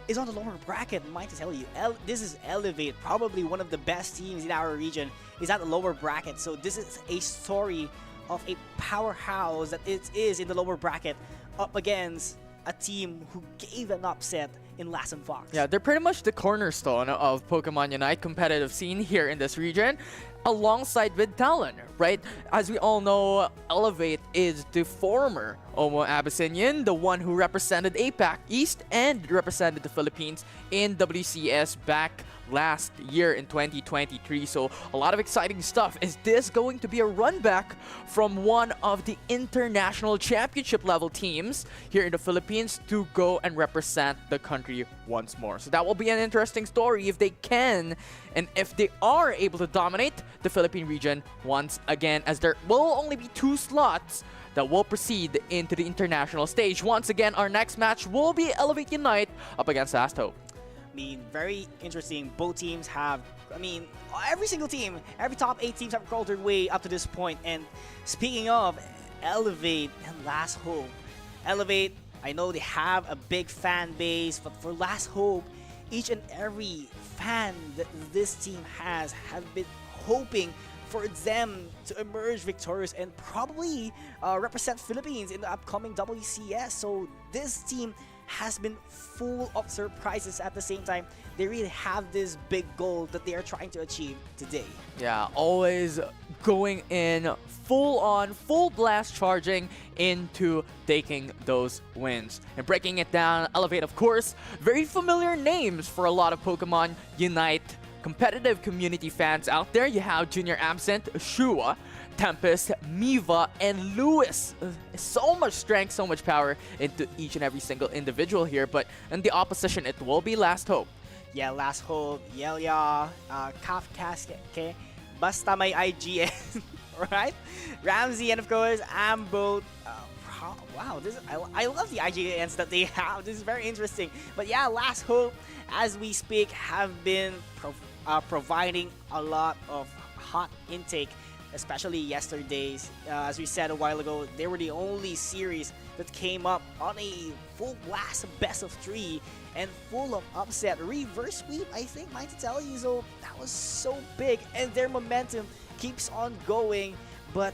is on the lower bracket, might to tell you. This is Elevate, probably one of the best teams in our region, is at the lower bracket. So this is a story of a powerhouse that it is in the lower bracket up against a team who gave an upset in Lassen Fox. Yeah, they're pretty much the cornerstone of Pokemon Unite competitive scene here in this region, alongside with Talon, right? As we all know, Elevate is the former Omo Abyssinian, the one who represented APAC East and represented the Philippines in WCS back last year in 2023. So a lot of exciting stuff. Is this going to be a run back from one of the international championship level teams here in the Philippines to go and represent the country once more? So that will be an interesting story if they can, and if they are able to dominate the Philippine region once again, as there will only be 2 slots that will proceed into the international stage. Once again, our next match will be Elevate Unite up against Last Hope. I mean, very interesting. Both teams have, I mean, every single team, every top 8 teams have crawled their way up to this point. And speaking of Elevate and Last Hope, Elevate, I know they have a big fan base, but for Last Hope, each and every fan that this team have been hoping for them to emerge victorious and probably represent Philippines in the upcoming WCS. So this team has been full of surprises. At the same time, they really have this big goal that they are trying to achieve today. Yeah, always going in full on, full blast charging into taking those wins. And breaking it down, Elevate, of course, very familiar names for a lot of Pokemon Unite competitive community fans out there. You have Junior Absent, Shua, Tempest, Miva, and Lewis. So much strength, so much power into each and every single individual here. But in the opposition, it will be Last Hope. Yeah, Last Hope, Yelia, Kafkaske, basta may IGN, right? Ramsey, and of course, Ambo. Wow, I love the IGNs that they have. This is very interesting. But yeah, Last Hope, as we speak, have been providing a lot of hot intake, especially yesterday's. As we said a while ago, they were the only series that came up on a full blast best of 3 and full of upset. Reverse sweep, I think, might tell you. So that was so big, and their momentum keeps on going. But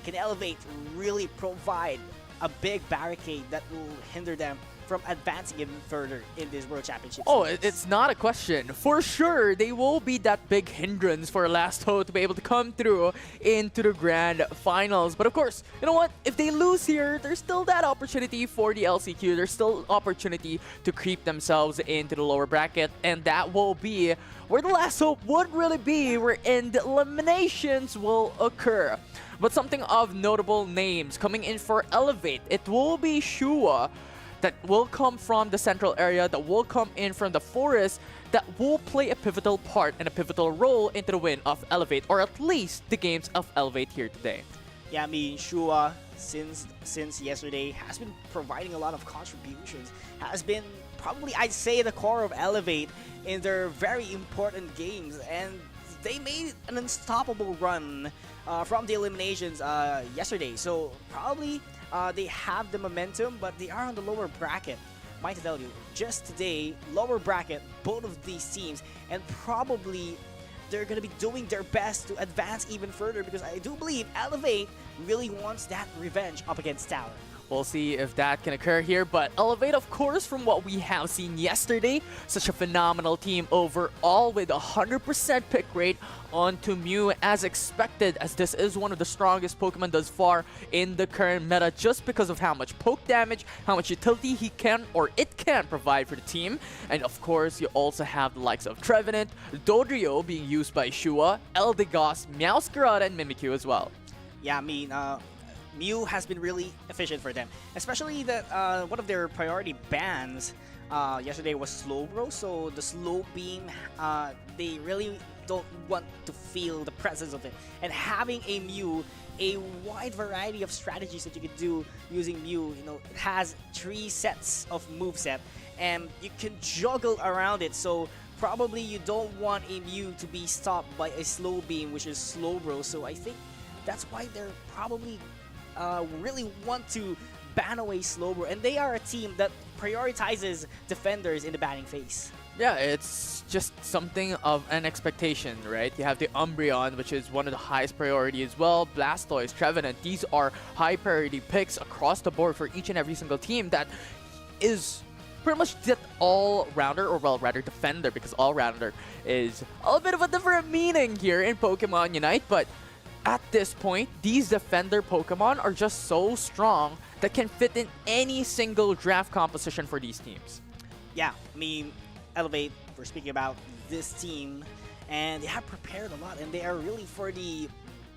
can Elevate really provide a big barricade that will hinder them from advancing even further in this World Championship? Oh, it's not a question. For sure, they will be that big hindrance for Last Hope to be able to come through into the grand finals. But of course, you know what? If they lose here, there's still that opportunity for the LCQ. There's still opportunity to creep themselves into the lower bracket, and that will be where the Last Hope would really be, wherein the eliminations will occur. But something of notable names coming in for Elevate, it will be Shua, that will come from the central area, that will come in from the forest, that will play a pivotal part and a pivotal role into the win of Elevate, or at least the games of Elevate here today. Yeah, I mean, Shua, since yesterday, has been providing a lot of contributions, has been probably, I'd say, the core of Elevate in their very important games, and they made an unstoppable run from the eliminations yesterday. So probably they have the momentum, but they are on the lower bracket. might tell you, just today, lower bracket, both of these teams, and probably they're going to be doing their best to advance even further because I do believe Elevate really wants that revenge up against Talon. We'll see if that can occur here, but Elevate, of course, from what we have seen yesterday, such a phenomenal team overall with 100% pick rate onto Mew as expected, as this is one of the strongest Pokemon thus far in the current meta just because of how much poke damage, how much utility he can or it can provide for the team. And of course, you also have the likes of Trevenant, Dodrio being used by Shua, Eldegoss, Meowscarada, and Mimikyu as well. Yeah, I mean, Mew has been really efficient for them, especially that one of their priority bans yesterday was Slowbro. So the Slow Beam, they really don't want to feel the presence of it. And having a Mew, a wide variety of strategies that you can do using Mew, you know, it has 3 sets of moveset, and you can juggle around it. So probably you don't want a Mew to be stopped by a Slow Beam, which is Slowbro. So I think that's why they're probably really want to ban away Slowbro, and they are a team that prioritizes defenders in the batting phase. Yeah, it's just something of an expectation, right? You have the Umbreon, which is one of the highest priority as well. Blastoise, Trevenant, these are high priority picks across the board for each and every single team that is pretty much that all-rounder, or well, rather defender, because all-rounder is a bit of a different meaning here in Pokemon Unite, but at this point, these defender Pokemon are just so strong that can fit in any single draft composition for these teams. Yeah, I mean, Elevate, we're speaking about this team, and they have prepared a lot, and they are really for the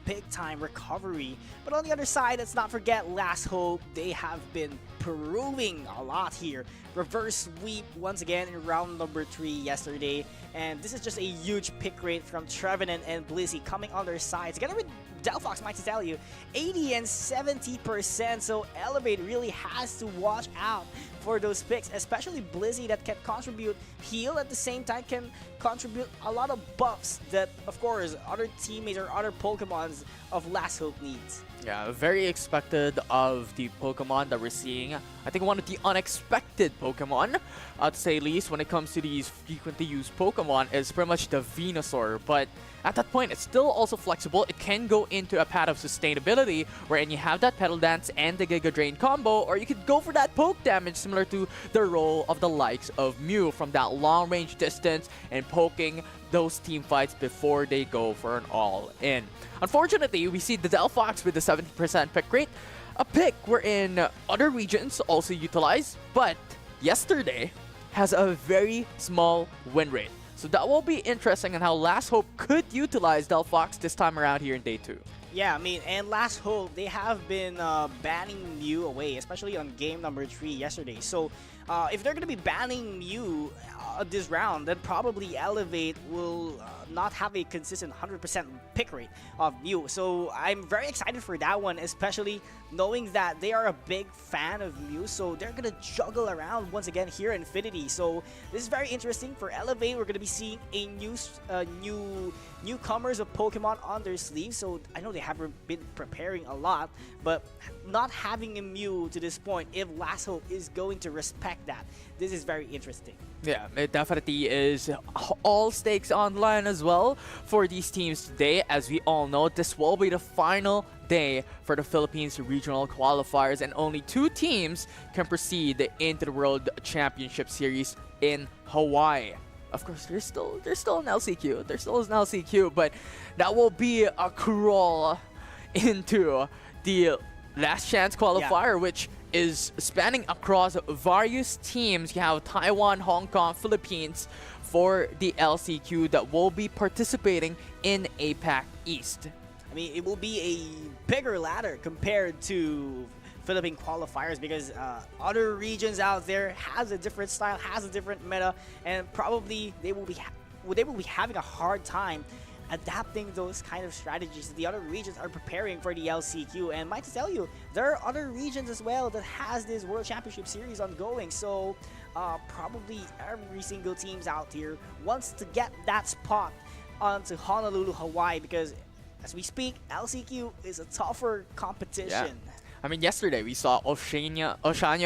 big-time recovery. But on the other side, let's not forget Last Hope. They have been proving a lot here. Reverse sweep once again in round number 3 yesterday, and this is just a huge pick rate from Trevenant and Blissey coming on their sides. Together with Delphox, might tell you, 80 and 70%, so Elevate really has to watch out for those picks, especially Blissey that can contribute heal at the same time, can contribute a lot of buffs that, of course, other teammates or other Pokemons of Last Hope needs. Yeah, very expected of the Pokemon that we're seeing. I think one of the unexpected Pokemon, to say least, when it comes to these frequently used Pokemon is pretty much the Venusaur. But at that point, it's still also flexible. It can go into a path of sustainability, wherein you have that Petal Dance and the Giga Drain combo, or you could go for that poke damage similar to the role of the likes of Mew from that long-range distance and poking those team fights before they go for an all-in. Unfortunately, we see the Delphox with the 70% pick rate, a pick wherein other regions also utilize, but yesterday has a very small win rate. So that will be interesting on how Last Hope could utilize Delphox this time around here in Day 2. Yeah, I mean, and Last Hope, they have been banning Mew away, especially on game number 3 yesterday. So if they're going to be banning Mew this round, then probably Elevate will not have a consistent 100% pick rate of Mew. So I'm very excited for that one, especially knowing that they are a big fan of Mew. So they're going to juggle around once again here in Infinity. So this is very interesting for Elevate. We're going to be seeing a newcomers of Pokemon on their sleeves. So I know they have been preparing a lot, but not having a Mew to this point, if Last Hope is going to respect that, this is very interesting. Yeah, it definitely is all stakes on line as well for these teams today. As we all know, this will be the final day for the Philippines regional qualifiers, and only 2 teams can proceed into the World Championship Series in Hawaii. Of course, there's still an LCQ. There still is an LCQ, but that will be a crawl into the last chance qualifier, which is spanning across various teams. You have Taiwan, Hong Kong, Philippines for the LCQ that will be participating in APAC East. I mean, it will be a bigger ladder compared to Philippine qualifiers because other regions out there has a different style, has a different meta, and probably they will be having a hard time adapting those kind of strategies that the other regions are preparing for the LCQ. And might tell you, there are other regions as well that has this World Championship Series ongoing. So probably every single teams out here wants to get that spot onto Honolulu, Hawaii, because as we speak, LCQ is a tougher competition. Yeah. I mean, yesterday we saw Oceania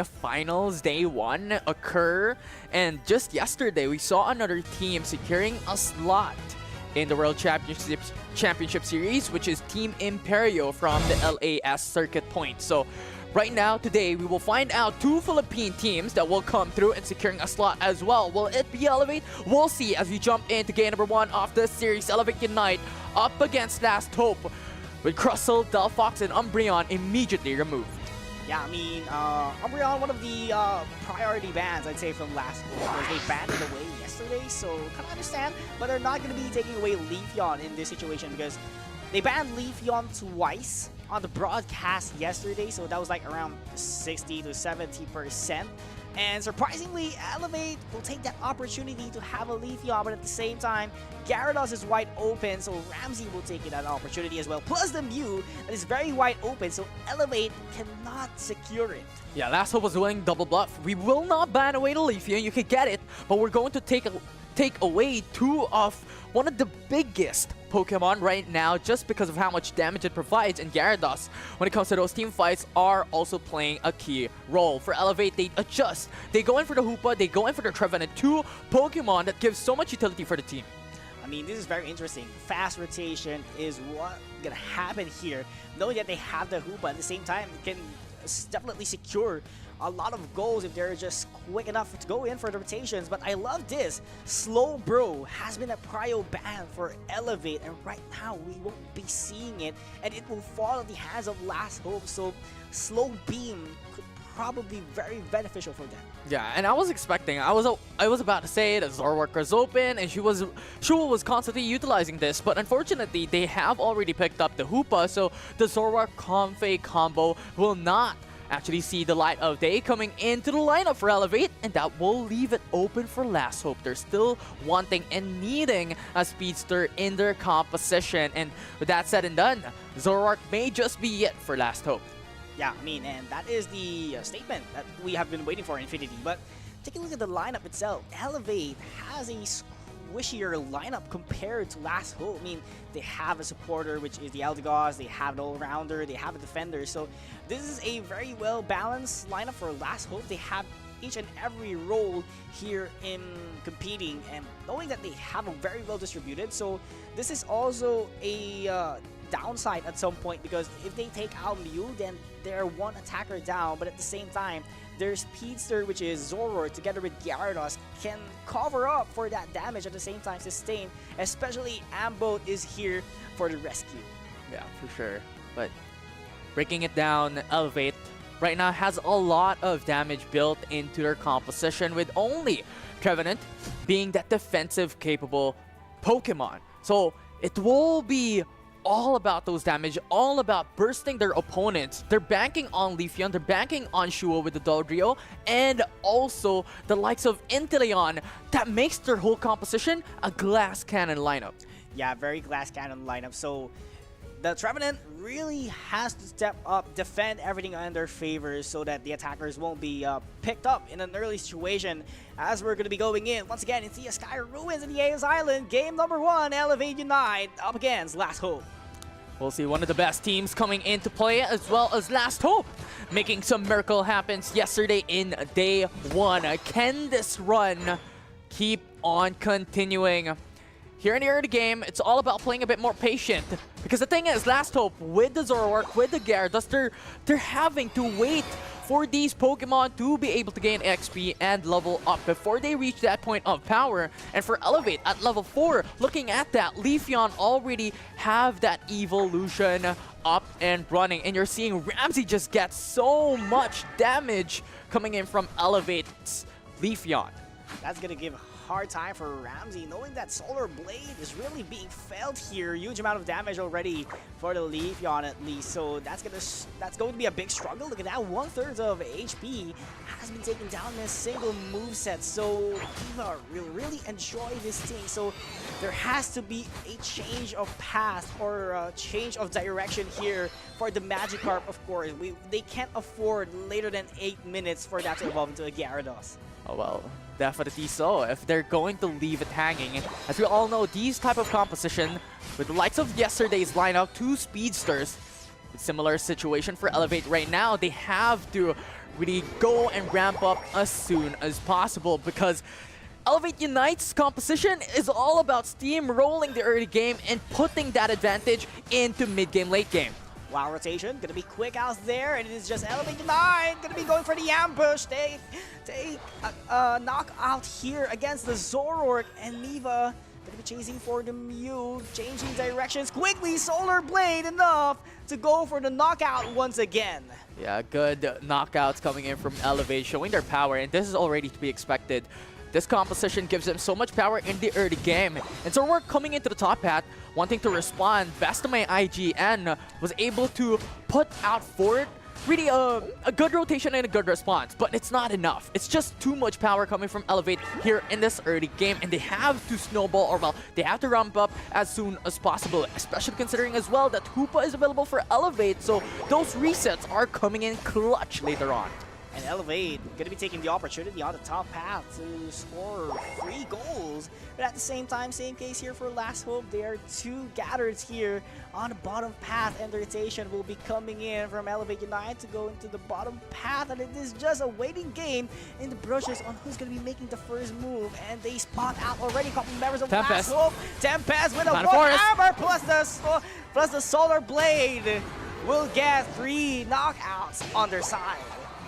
Finals Day 1 occur, and just yesterday we saw another team securing a slot in the World Championship Series, which is Team Imperio from the LAS Circuit Point. So right now, today, we will find out 2 Philippine teams that will come through and securing a slot as well. Will it be Elevate? We'll see as we jump into game number 1 of the series. Elevate Unite up against Last Hope, with Crustle, Delphox, and Umbreon immediately removed. Yeah, I mean, Umbreon, one of the priority bans, I'd say, from Last Hope, because they banned it away yesterday, so kind of understand, but they're not going to be taking away Leafeon in this situation because they banned Leafeon twice on the broadcast yesterday, so that was like around 60 to 70%. And surprisingly, Elevate will take that opportunity to have a Leafeon, but at the same time, Gyarados is wide open, so Ramsey will take that opportunity as well. Plus the Mew that is very wide open, so Elevate cannot secure it. Yeah, Last Hope was doing double bluff. We will not ban away the Leafeon, you can get it, but we're going to take away 2 of one of the biggest Pokemon right now just because of how much damage it provides, and Gyarados, when it comes to those team fights, are also playing a key role. For Elevate, they adjust. They go in for the Hoopa, they go in for the Trevenant, 2 Pokemon that gives so much utility for the team. I mean, this is very interesting. Fast rotation is what's gonna happen here. Knowing that they have the Hoopa at the same time, they can definitely secure a lot of goals if they're just quick enough to go in for the rotations. But I love this. Slow Bro has been a prio ban for Elevate, and right now we won't be seeing it, and it will fall in the hands of Last Hope. So Slow Beam could probably be very beneficial for them. Yeah, and I was expecting, I was about to say that Zoroark was open and Shua was constantly utilizing this, but unfortunately they have already picked up the Hoopa, so the Zoroark Comfey combo will not actually see the light of day coming into the lineup for Elevate, and that will leave it open for Last Hope. They're still wanting and needing a speedster in their composition, and with that said and done, Zoroark may just be it for Last Hope. Yeah, I mean, and that is the statement that we have been waiting for, Infinity. But taking a look at the lineup itself, Elevate has a squishier lineup compared to Last Hope. I mean, they have a supporter, which is the Eldegoss, they have an all-rounder, they have a defender. So this is a very well-balanced lineup for Last Hope. They have each and every role here in competing, and knowing that they have a very well distributed. So this is also a downside at some point, because if they take out Mew, then they're 1 attacker down, but at the same time, their Speedster, which is Zoroark, together with Gyarados, can cover up for that damage at the same time sustain, especially Ambot is here for the rescue. Yeah, for sure. But breaking it down, Elevate right now has a lot of damage built into their composition, with only Trevenant being that defensive capable Pokemon. So it will be all about those damage, all about bursting their opponents. They're banking on Leafeon, they're banking on Shua with the Dodrio, and also the likes of Inteleon. That makes their whole composition a glass cannon lineup. Yeah, very glass cannon lineup. So the Trevenant really has to step up, defend everything in their favor so that the attackers won't be picked up in an early situation, as we're going to be going in once again into the Sky Ruins in the Aeons Island. Game number 1, Elevate Unite up against Last Hope. We'll see one of the best teams coming into play, as well as Last Hope making some miracle happens yesterday in day 1. Can this run keep on continuing? Here in the early game, it's all about playing a bit more patient, because the thing is, Last Hope with the Zoroark, with the Gyarados, they're having to wait for these Pokemon to be able to gain XP and level up before they reach that point of power. And for Elevate at level 4, looking at that, Leafeon already have that evolution up and running, and you're seeing Ramsey just get so much damage coming in from Elevate's Leafeon. That's gonna give a hard time for Ramsey, knowing that Solar Blade is really being felt here. Huge amount of damage already for the Leafeon at least, so that's going to be a big struggle. Look at that, 1/3 of HP has been taken down in a single moveset. So Eva really enjoy this thing. So there has to be a change of path or a change of direction here for the Magikarp, of course. They can't afford later than 8 minutes for that to evolve into a Gyarados. Oh well, definitely so. If they're going to leave it hanging, as we all know, these type of composition with the likes of yesterday's lineup, 2 speedsters, Similar situation for Elevate right now. They have to really go and ramp up as soon as possible because Elevate Unite's composition is all about steamrolling the early game and putting that advantage into mid-game, late game. Wow, rotation, gonna be quick out there, and it is just Elevate Unite, gonna be going for the ambush. Take a knockout here against the Zoroark, and Miva gonna be chasing for the Mew, changing directions quickly. Solar Blade enough to go for the knockout once again. Yeah, good knockouts coming in from Elevate, showing their power, and this is already to be expected. This composition gives them so much power in the early game. And so we're coming into the top path, wanting to respond. Best of my IGN was able to put out forward really a good rotation and a good response, but it's not enough. It's just too much power coming from Elevate here in this early game, and they have to snowball, or well, they have to ramp up as soon as possible, especially considering as well that Hoopa is available for Elevate, so those resets are coming in clutch later on. And Elevate gonna be taking the opportunity on the top path to score 3 goals. But at the same time, same case here for Last Hope. There are 2 gatherers here on the bottom path, and the rotation will be coming in from Elevate Unite to go into the bottom path. And it is just a waiting game in the brushes on who's gonna be making the first move. And they spot out already a couple members of Last Hope. Tempest with a 1 hammer plus the Solar Blade will get 3 knockouts on their side.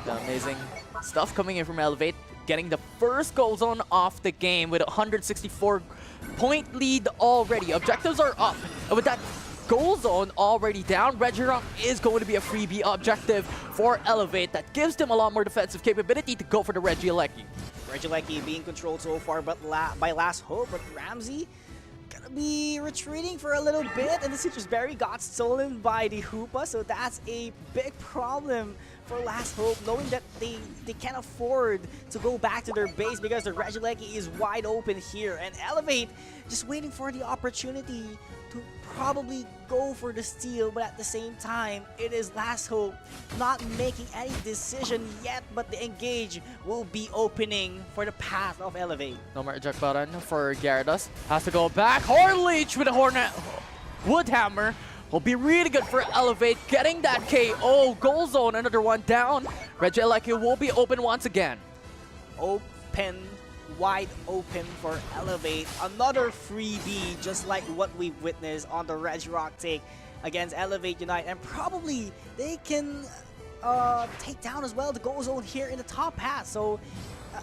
The amazing stuff coming in from Elevate, getting the first goal zone off the game with a 164-point lead already. Objectives are up. And with that goal zone already down, Regirock is going to be a freebie objective for Elevate that gives them a lot more defensive capability to go for the Regieleki. Regieleki being controlled so far by Last Hope, but Ramsey gonna be retreating for a little bit, and the Citrus Berry got stolen by the Hoopa, so that's a big problem for Last Hope, knowing that they can't afford to go back to their base because the Regieleki is wide open here, and Elevate just waiting for the opportunity to probably go for the steal, but at the same time, it is Last Hope not making any decision yet, but the engage will be opening for the path of Elevate. No more eject button for Gyarados. Has to go back. Hornleech with a Hornet Woodhammer will be really good for Elevate, getting that KO. Goal zone, another one down. Regieleki will be open once again. Wide open for Elevate. Another freebie, just like what we've witnessed on the Regirock take against Elevate Unite. And probably they can take down as well the goal zone here in the top path. So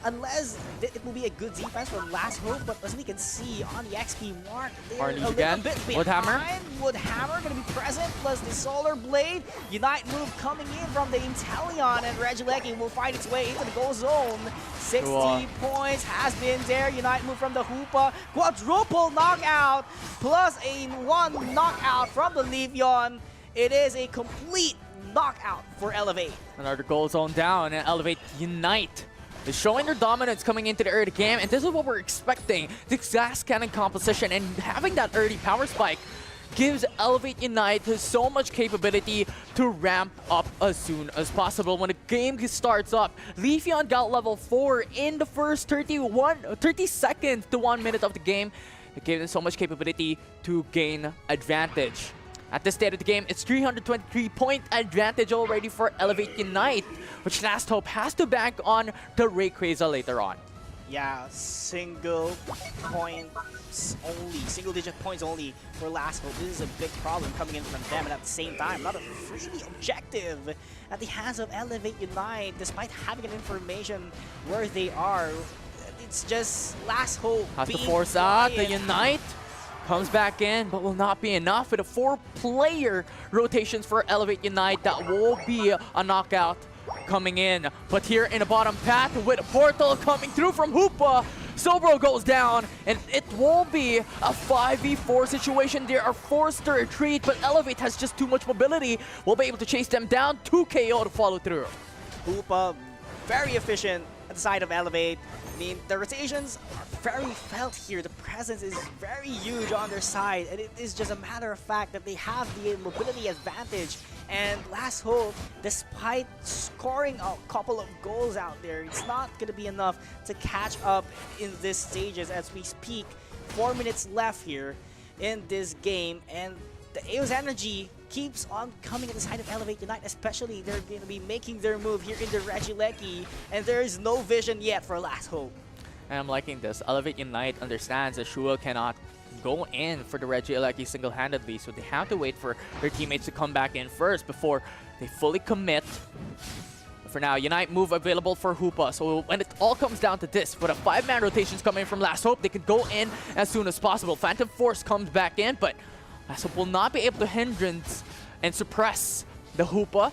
unless it will be a good defense from Last Hope, but as we can see on the XP mark, they're a little bit behind. Woodhammer gonna be present, plus the Solar Blade. Unite move coming in from the Inteleon, and Regieleki will find its way into the goal zone. 60 points has been there. Unite move from the Hoopa. Quadruple knockout, plus a 1 knockout from the Leafeon. It is a complete knockout for Elevate. Another goal zone down, and Elevate Unite is showing their dominance coming into the early game, and this is what we're expecting. The Glass Cannon composition and having that early power spike gives Elevate Unite so much capability to ramp up as soon as possible. When the game starts up, Leafeon got level 4 in the first 30 seconds to 1 minute of the game. It gave them so much capability to gain advantage. At this state of the game, it's 323-point advantage already for Elevate Unite, which Last Hope has to bank on the Rayquaza later on. Yeah, single-digit points only for Last Hope. This is a big problem coming in from them, and at the same time, not a freebie objective at the hands of Elevate Unite, despite having an information where they are. It's just Last Hope has to force out the Unite. Comes back in, but will not be enough with a 4-player rotations for Elevate Unite. That will be a knockout coming in. But here in the bottom path with a portal coming through from Hoopa, Sobro goes down, and it will be a 5v4 situation. They are forced to retreat, but Elevate has just too much mobility. We'll be able to chase them down. 2 KO to follow through. Hoopa, very efficient at the side of Elevate. I mean, the rotations are very felt here. The presence is very huge on their side, and it is just a matter of fact that they have the mobility advantage. And Last Hope, despite scoring a couple of goals out there, it's not going to be enough to catch up in these stages as we speak. 4 minutes left here in this game, and the Eos Energy keeps on coming at the side of Elevate Unite, especially they're going to be making their move here in the Regieleki, and there is no vision yet for Last Hope. And I'm liking this. Elevate Unite understands that Shua cannot go in for the Regieleki single-handedly, so they have to wait for their teammates to come back in first before they fully commit. But for now, Unite move available for Hoopa, so when it all comes down to this, with a 5-man rotations coming from Last Hope, they can go in as soon as possible. Phantom Force comes back in, but Last Hope will not be able to hindrance and suppress the Hoopa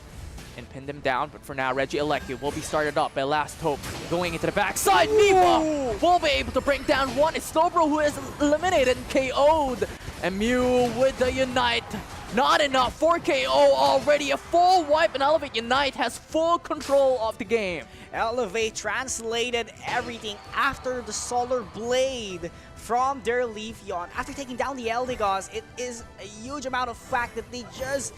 and pin them down. But for now, Regieleki will be started up by Last Hope. Going into the backside, Miva will be able to bring down one. It's Snowbro who is eliminated and KO'd. And Mew with the Unite. Not enough for KO already. A full wipe, and Elevate Unite has full control of the game. Elevate translated everything after the Solar Blade from their Leafeon. After taking down the Eldegoss, it is a huge amount of fact that they just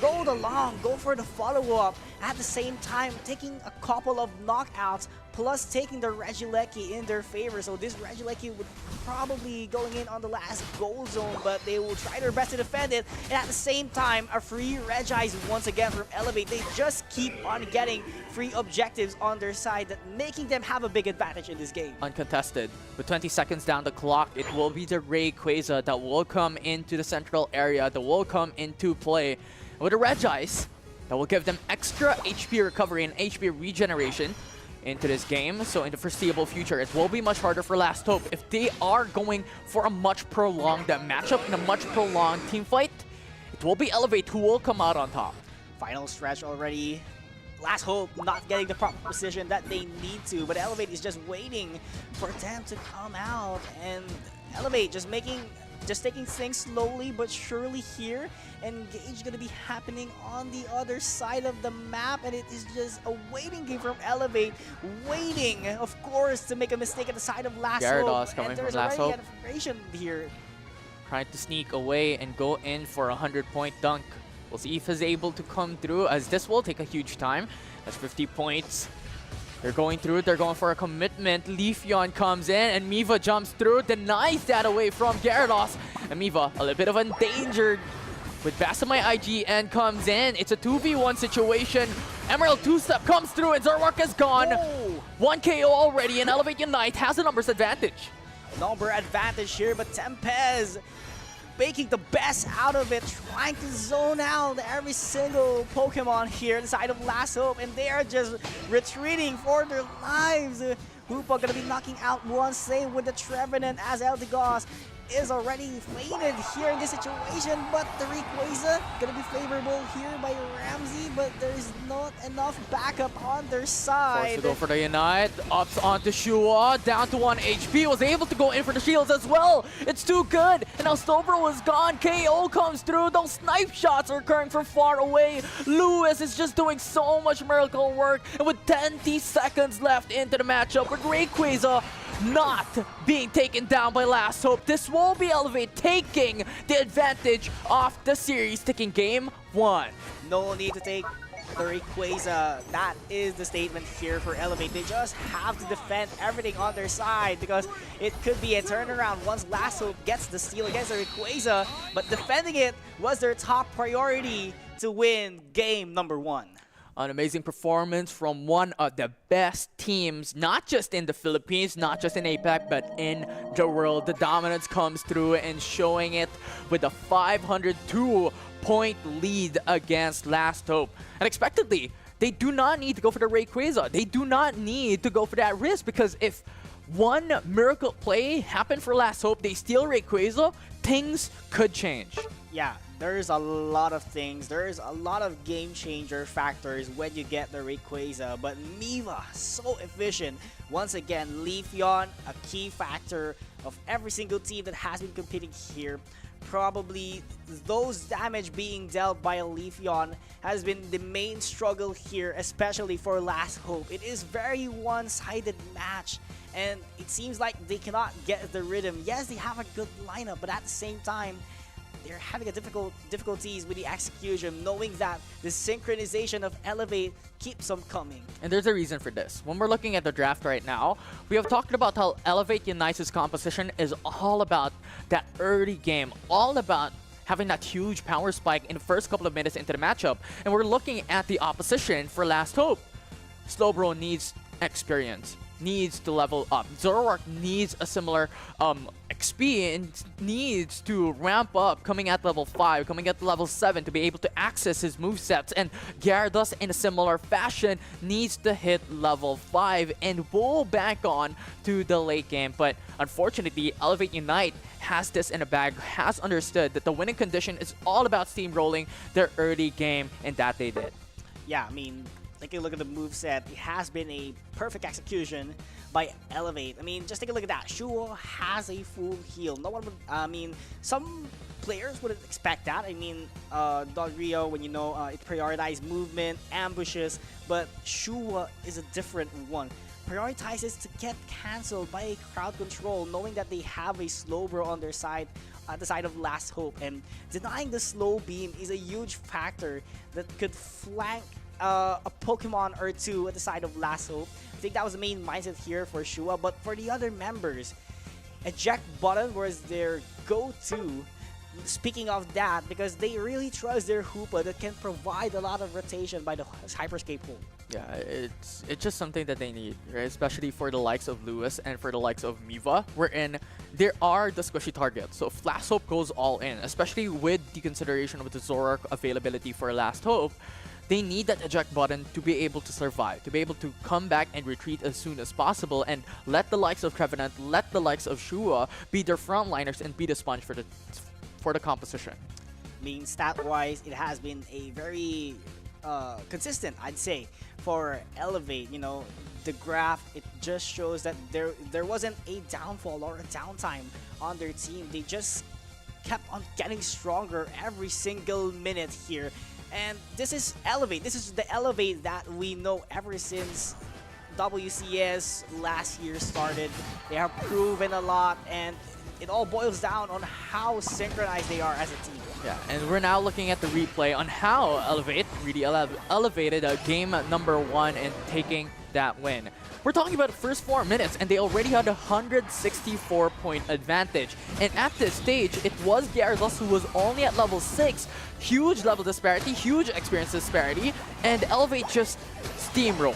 rolled along, go for the follow-up, at the same time taking a couple of knockouts, plus taking the Regieleki in their favor. So this Regieleki would probably going in on the last goal zone, but they will try their best to defend it. And at the same time, a free Regice once again from Elevate. They just keep on getting free objectives on their side, that making them have a big advantage in this game. Uncontested. With 20 seconds down the clock, it will be the Rayquaza that will come into the central area, that will come into play. With a Regice, that will give them extra HP recovery and HP regeneration into this game. So in the foreseeable future, it will be much harder for Last Hope if they are going for a much prolonged matchup in a much prolonged team fight. It will be Elevate who will come out on top. Final stretch already. Last Hope not getting the proper position that they need to, but Elevate is just waiting for them to come out, and Elevate just taking things slowly but surely here. Engage gonna be happening on the other side of the map, and it is just a waiting game from Elevate, waiting, of course, to make a mistake at the side of Last Gyarados Hope. coming And from there's Last already Hope. an information here. Trying to sneak away and go in for a 100-point dunk. We'll see if he's able to come through, as this will take a huge time. That's 50 points. They're going through, they're going for a commitment. Leafeon comes in, and Miva jumps through, denies that away from Gyarados. And Miva, a little bit of endangered with Basamai IGN comes in. It's a 2v1 situation. Emerald 2-step comes through, and Zoroark is gone. Whoa. 1 KO already, and Elevate Unite has a numbers advantage. Number advantage here, but Tempest making the best out of it, trying to zone out every single Pokemon here inside of Last Hope, and they are just retreating for their lives. Hoopa gonna be knocking out one, same with the Trevenant, as Eldegoss is already fainted here in this situation, but the Rayquaza gonna be favorable here by Ramsey, but there's not enough backup on their side. Forced to go for the Unite, ups onto Shua, down to 1 HP, was able to go in for the shields as well. It's too good, and now Snowbro was gone. KO comes through, those snipe shots are occurring from far away. Lewis is just doing so much miracle work, and with 20 seconds left into the matchup, with Rayquaza not being taken down by Last Hope, this will be Elevate taking the advantage of the series, taking game 1. No need to take the Rayquaza. That is the statement here for Elevate. They just have to defend everything on their side, because it could be a turnaround once Last Hope gets the steal against the Rayquaza, but defending it was their top priority to win game number 1. An amazing performance from one of the best teams, not just in the Philippines, not just in APAC, but in the world. The dominance comes through and showing it with a 502-point lead against Last Hope. Unexpectedly, they do not need to go for the Rayquaza. They do not need to go for that risk, because if one miracle play happened for Last Hope, they steal Rayquaza, things could change. Yeah, there's a lot of things. There's a lot of game changer factors when you get the Rayquaza, but Miva, so efficient. Once again, Leafeon, a key factor of every single team that has been competing here. Probably those damage being dealt by a Leafeon has been the main struggle here, especially for Last Hope. It is very one-sided match, and it seems like they cannot get the rhythm. Yes, they have a good lineup, but at the same time, they're having a difficulties with the execution, knowing that the synchronization of Elevate keeps them coming. And there's a reason for this. When we're looking at the draft right now, we have talked about how Elevate Unite's composition is all about that early game, all about having that huge power spike in the first couple of minutes into the matchup. And we're looking at the opposition for Last Hope. Slowbro needs experience, needs to level up. Zoroark needs a similar XP and needs to ramp up, coming at level 5, coming at level 7 to be able to access his movesets. And Gyarados, in a similar fashion, needs to hit level 5 and roll back on to the late game. But unfortunately, Elevate Unite has this in a bag, has understood that the winning condition is all about steamrolling their early game, and that they did. Yeah, I mean, taking a look at the moveset, it has been a perfect execution by Elevate. I mean, just take a look at that. Shuo has a full heal. No one would, I mean, some players wouldn't expect that. I mean, Dog Rio, when you know, it prioritizes movement, ambushes, but Shuo is a different one. Prioritizes to get cancelled by a crowd control, knowing that they have a Slowbro on their side, at the side of Last Hope, and denying the slow beam is a huge factor that could flank a Pokemon or two at the side of Last Hope. I think that was the main mindset here for Shua, but for the other members, eject button was their go-to. Speaking of that, because they really trust their Hoopa that can provide a lot of rotation by the Hyperscape hole. Yeah, it's just something that they need, right? Especially for the likes of Lewis and for the likes of Miva, wherein there are the squishy targets. So if Last Hope goes all in, especially with the consideration of the Zoroark availability for Last Hope, they need that eject button to be able to survive, to be able to come back and retreat as soon as possible, and let the likes of Trevenant, let the likes of Shua be their frontliners and be the sponge for the composition. I mean, stat-wise, it has been a very consistent, I'd say, for Elevate. You know, the graph, it just shows that there wasn't a downfall or a downtime on their team. They just kept on getting stronger every single minute here. And this is Elevate. This is the Elevate that we know ever since WCS last year started. They have proven a lot, and it all boils down on how synchronized they are as a team. Yeah, and we're now looking at the replay on how Elevate really elevated game number 1 and taking that win. We're talking about the first 4 minutes, and they already had a 164-point advantage. And at this stage, it was Gyarados who was only at level 6. Huge level disparity, huge experience disparity, and Elevate just steamrolled.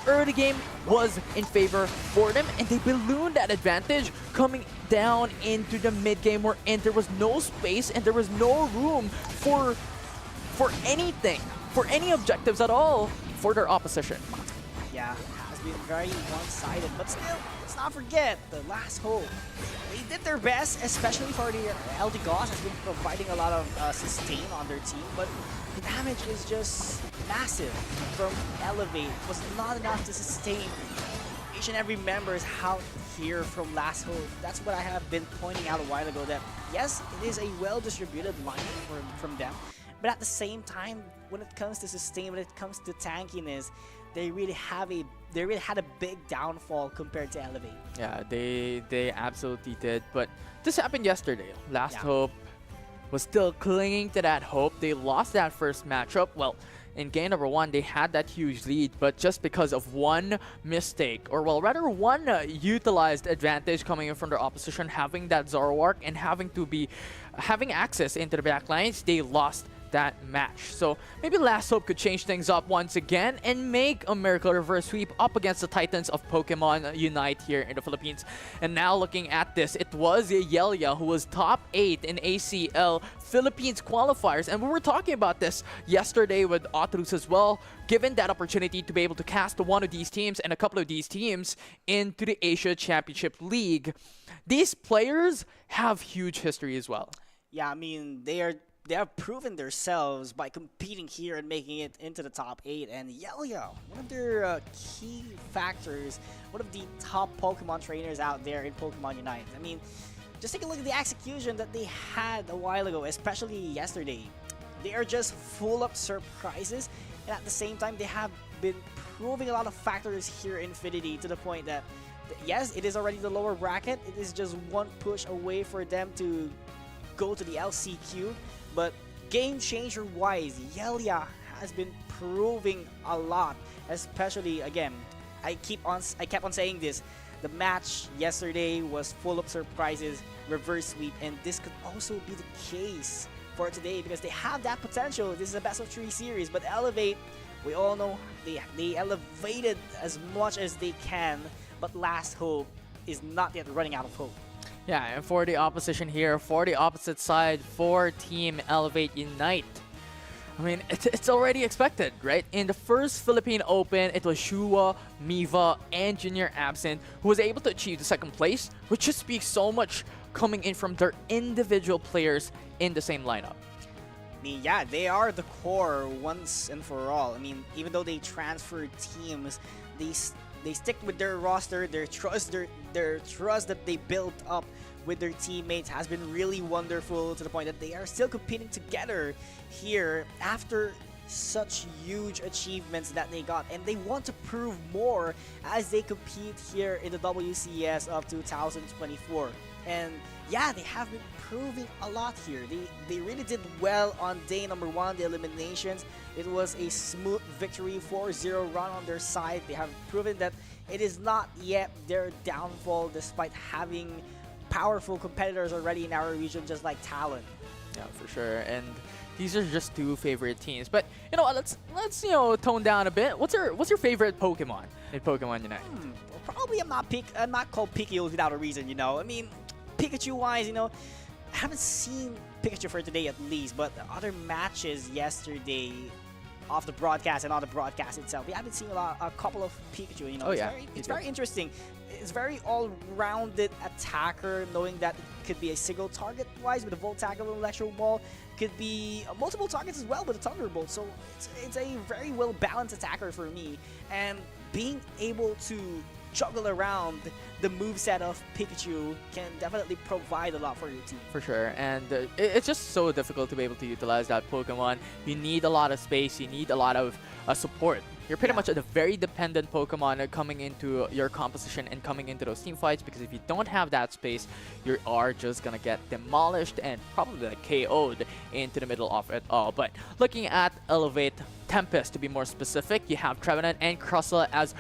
Early game was in favor for them, and they ballooned that advantage coming down into the mid game, wherein there was no space and there was no room for anything, for any objectives at all for their opposition. Yeah, has been very one-sided, but still, let's not forget the Last Hope. They did their best, especially for the LD Goss has been providing a lot of sustain on their team, but the damage is just massive from Elevate. It was not enough to sustain each and every member's out here from Last Hope. That's what I have been pointing out a while ago, that yes, it is a well-distributed lineup from them, but at the same time, when it comes to sustain, when it comes to tankiness, they really had a big downfall compared to Elevate. Yeah, they absolutely did. But this happened yesterday. Last Hope was still clinging to that hope. They lost that first matchup. Well, in game number 1, they had that huge lead, but just because of one mistake, or well, rather one utilized advantage coming in from their opposition, having that Zoroark and having access into the backlines, they lost that match. So maybe Last Hope could change things up once again and make a miracle reverse sweep up against the Titans of Pokemon Unite here in the Philippines. And now looking at this, it was Yelia who was top 8 in ACL Philippines Qualifiers, and we were talking about this yesterday with Atrus as well, given that opportunity to be able to cast one of these teams and a couple of these teams into the Asia Championship League. These players have huge history as well. Yeah, I mean, they have proven themselves by competing here and making it into the top 8. And Yelia, one of their key factors, one of the top Pokemon trainers out there in Pokemon Unite. I mean, just take a look at the execution that they had a while ago, especially yesterday. They are just full of surprises, and at the same time, they have been proving a lot of factors here in Infinity to the point that, yes, it is already the lower bracket. It is just one push away for them to go to the LCQ. But game changer wise, Yelia has been proving a lot, especially again. I kept on saying this. The match yesterday was full of surprises, reverse sweep, and this could also be the case for today because they have that potential. This is a best of 3 series, but Elevate, we all know they elevated as much as they can, but Last Hope is not yet running out of hope. Yeah, and for the opposition here, for the opposite side, for Team Elevate Unite, I mean, it's already expected, right? In the first Philippine Open, it was Shua, Miva, and Junior Absent who was able to achieve the 2nd place, which just speaks so much coming in from their individual players in the same lineup. I mean, yeah, they are the core once and for all. I mean, even though they transfer teams, they stick with their roster, their trust that they built up with their teammates has been really wonderful to the point that they are still competing together here after such huge achievements that they got, and they want to prove more as they compete here in the WCS of 2024. And yeah, they have been proving a lot here. They really did well on day number 1, the eliminations. It was a smooth victory, 4-0 run on their side. They have proven that it is not yet their downfall despite having powerful competitors already in our region, just like Talon. Yeah, for sure. And these are just 2 favorite teams. But you know, let's tone down a bit. What's your favorite Pokemon in Pokemon Unite? Well, probably I'm not called picky without a reason. You know, I mean, Pikachu-wise, you know, I haven't seen Pikachu for today at least, but the other matches yesterday off the broadcast and on the broadcast itself, we haven't seen a couple of Pikachu. You know, it's very interesting. It's very all-rounded attacker, knowing that it could be a single target-wise with a Volt Tackle and Electro Ball, could be multiple targets as well with a Thunderbolt. So it's a very well-balanced attacker for me, and being able to juggle around the moveset of Pikachu can definitely provide a lot for your team. For sure, and it's just so difficult to be able to utilize that Pokemon. You need a lot of space, you need a lot of support. You're pretty much a very dependent Pokemon coming into your composition and coming into those team fights, because if you don't have that space, you are just gonna get demolished and probably like KO'd into the middle of it all. But looking at Elevate Tempest, to be more specific, you have Trevenant and Crustle as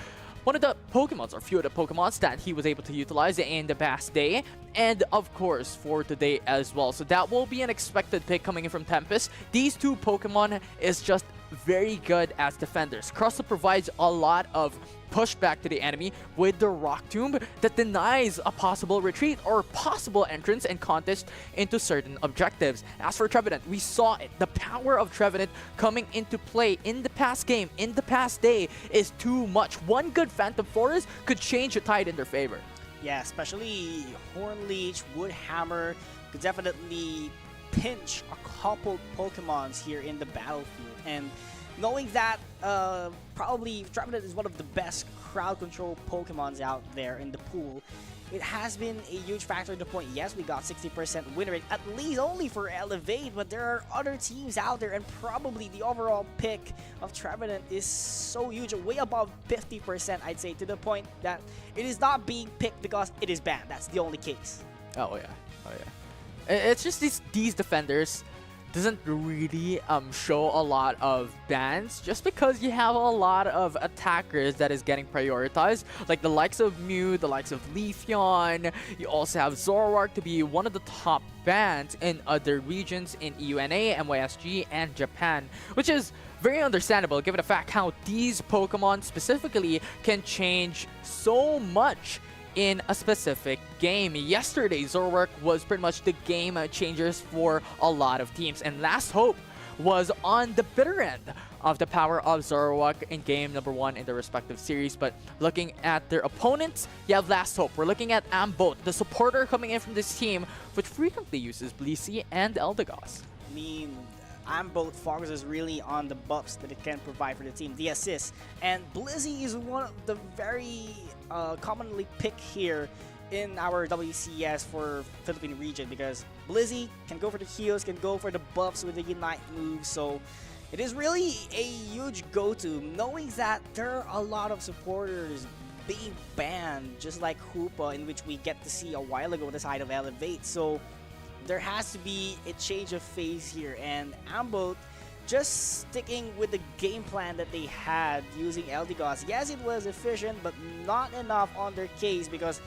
one of the Pokemons, or few of the Pokemons that he was able to utilize in the past day, and of course for today as well. So that will be an expected pick coming in from Tempest. These 2 Pokemon is just very good as defenders. Crustle provides a lot of pushback to the enemy with the Rock Tomb that denies a possible retreat or possible entrance and contest into certain objectives. As for Trevenant, we saw it. The power of Trevenant coming into play in the past game, in the past day, is too much. One good Phantom Forest could change the tide in their favor. Yeah, especially Hornleech, Woodhammer could definitely pinch a couple Pokemons here in the battlefield. And knowing that probably Trevenant is one of the best crowd control Pokemons out there in the pool, it has been a huge factor to the point, yes, we got 60% win rate, at least only for Elevate, but there are other teams out there, and probably the overall pick of Trevenant is so huge, way above 50%, I'd say, to the point that it is not being picked because it is banned. That's the only case. Oh yeah, oh yeah. It's just these defenders doesn't really show a lot of bans, just because you have a lot of attackers that is getting prioritized, like the likes of Mew, the likes of Leafeon. You also have Zoroark to be one of the top bans in other regions in EUNA, MYSG, and Japan, which is very understandable given the fact how these Pokemon specifically can change so much in a specific game. Yesterday, Zoroark was pretty much the game changers for a lot of teams, and Last Hope was on the bitter end of the power of Zoroark in game number 1 in the respective series. But looking at their opponents, you have Last Hope. We're looking at Ambot, the supporter coming in from this team, which frequently uses Blissey and Eldegoss. I mean, Ambot focuses really on the buffs that it can provide for the team, the assists. And Blissey is one of the very commonly picked here in our WCS for Philippine region, because Blissey can go for the heals, can go for the buffs with the Unite move. So it is really a huge go-to, knowing that there are a lot of supporters being banned, just like Hoopa, in which we get to see a while ago on the side of Elevate. So there has to be a change of phase here, and Ambot just sticking with the game plan that they had using Eldegoss. Yes, it was efficient, but not enough on their case, because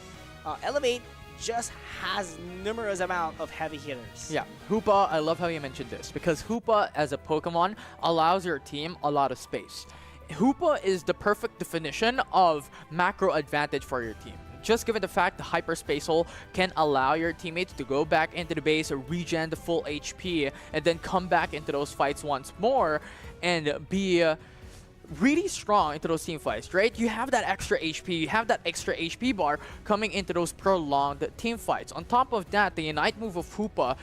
Elevate just has numerous amount of heavy hitters. Yeah, Hoopa, I love how you mentioned this, because Hoopa as a Pokemon allows your team a lot of space. Hoopa is the perfect definition of macro advantage for your team. Just given the fact the hyperspace hole can allow your teammates to go back into the base, regen the full HP, and then come back into those fights once more and be really strong into those team fights, right? You have that extra HP, you have that extra HP bar coming into those prolonged team fights. On top of that, the Unite move of Hoopa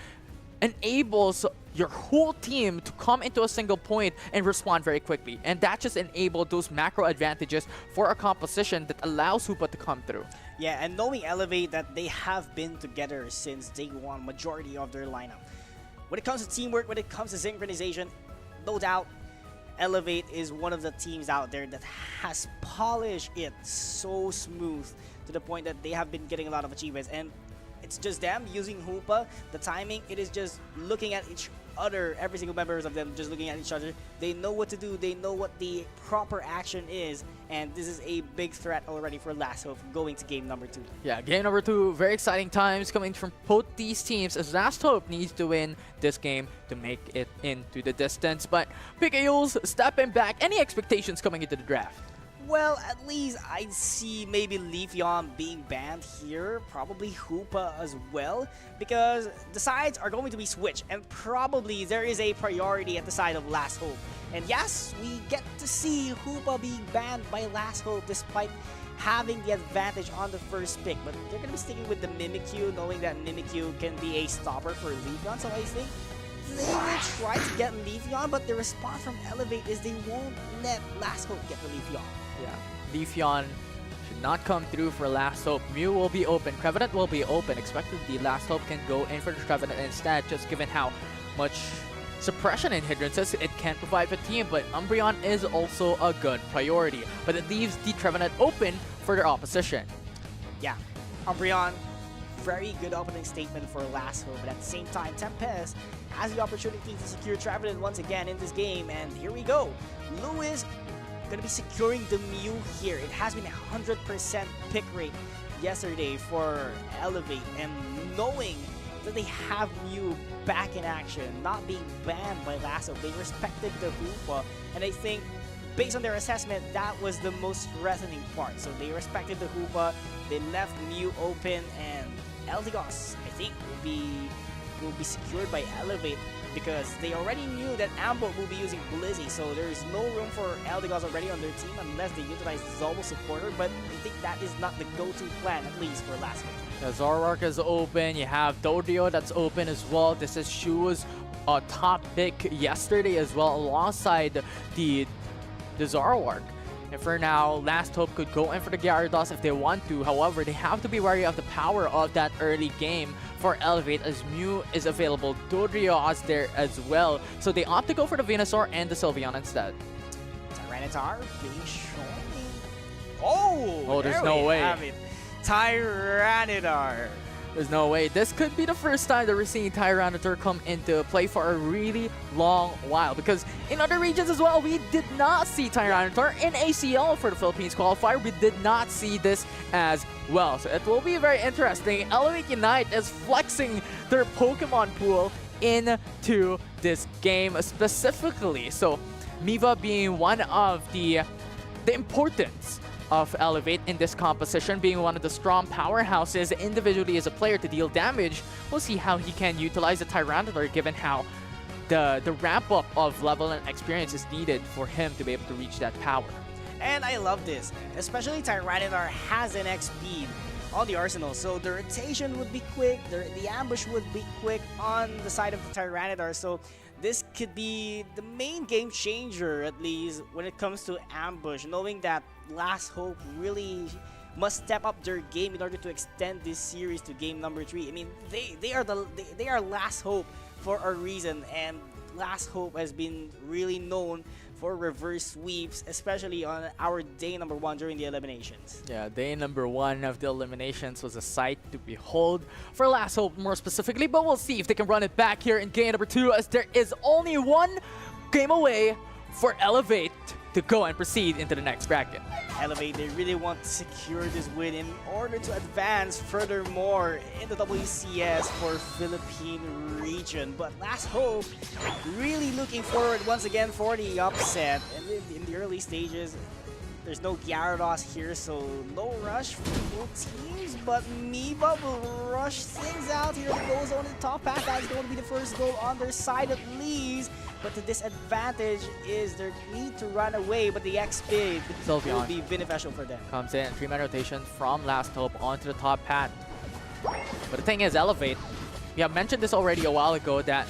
enables your whole team to come into a single point and respond very quickly. And that just enabled those macro advantages for a composition that allows Hoopa to come through. Yeah, and knowing Elevate that they have been together since day one, majority of their lineup. When it comes to teamwork, when it comes to synchronization, no doubt, Elevate is one of the teams out there that has polished it so smooth to the point that they have been getting a lot of achievements. And it's just them using Hoopa, the timing, it is just looking at each other, every single members of them just looking at each other. They know what to do, they know what the proper action is, and this is a big threat already for Last Hope going to game number 2. Yeah, game number 2, very exciting times coming from both these teams as Last Hope needs to win this game to make it into the distance. But Pikachu's stepping back. Any expectations coming into the draft? Well, at least I'd see maybe Leafeon being banned here, probably Hoopa as well, because the sides are going to be switched, and probably there is a priority at the side of Last Hope. And yes, we get to see Hoopa being banned by Last Hope despite having the advantage on the first pick, but they're going to be sticking with the Mimikyu, knowing that Mimikyu can be a stopper for Leafeon, so I think they will try to get Leafeon, but the response from Elevate is they won't let Last Hope get the Leafeon. Yeah, Leafeon should not come through for Last Hope. Mew will be open, Trevenant will be open. Expected the Last Hope can go in for the Trevenant instead, just given how much suppression and hindrances it can provide for the team, but Umbreon is also a good priority. But it leaves the Trevenant open for their opposition. Yeah, Umbreon, very good opening statement for Last Hope, but at the same time, Tempest has the opportunity to secure Trevenant once again in this game, and here we go. Lewis going to be securing the Mew here. It has been 100% pick rate yesterday for Elevate, and knowing that they have Mew back in action, not being banned by Last Hope, they respected the Hoopa, and I think based on their assessment, that was the most threatening part. So they respected the Hoopa, they left Mew open, and Eldegoss, I think, will be secured by Elevate, because they already knew that Ambo will be using Blizzy, so there's no room for Eldegoss already on their team unless they utilize Zobel Supporter, but I think that is not the go-to plan, at least for Last Hope. The Zoroark is open, you have Dodrio that's open as well. This is Shu's top pick yesterday as well, alongside the Zoroark. And for now, Last Hope could go in for the Gyarados if they want to. However, they have to be wary of the power of that early game for Elevate, as Mew is available. Dodrio is there as well. So they opt to go for the Venusaur and the Sylveon instead. Tyranitar being shown. Oh, there's no way. Have it. Tyranitar. There's no way. This could be the first time that we're seeing Tyranitar come into play for a really long while, because in other regions as well, we did not see Tyranitar in ACL for the Philippines Qualifier. We did not see this as well. So it will be very interesting. Elevate Unite is flexing their Pokemon pool into this game specifically. So Miva being one of the importance of Elevate in this composition, being one of the strong powerhouses individually as a player to deal damage. We'll see how he can utilize the Tyranitar, given how the ramp up of level and experience is needed for him to be able to reach that power. And I love this, especially Tyranitar has an X speed on the arsenal, so the rotation would be quick, the ambush would be quick on the side of the Tyranitar, so this could be the main game changer, at least when it comes to ambush, knowing that Last Hope really must step up their game in order to extend this series to game number 3. I mean, they are Last Hope for a reason, and Last Hope has been really known for reverse sweeps, especially on our day number 1 during the eliminations. Yeah, day number 1 of the eliminations was a sight to behold for Last Hope more specifically, but we'll see if they can run it back here in game number 2, as there is only one game away for Elevate to go and proceed into the next bracket. Elevate, they really want to secure this win in order to advance furthermore in the WCS for Philippine region. But Last Hope really looking forward once again for the upset. And in the early stages, there's no Gyarados here, so no rush for both teams. But Miva will rush things out here. The goal zone in the top path. That's going to be the first goal on their side at least. But the disadvantage is their need to run away, but the X-Speed will be beneficial for them. Comes in, 3-man rotation from Last Hope onto the top path. But the thing is, Elevate, we have mentioned this already a while ago, that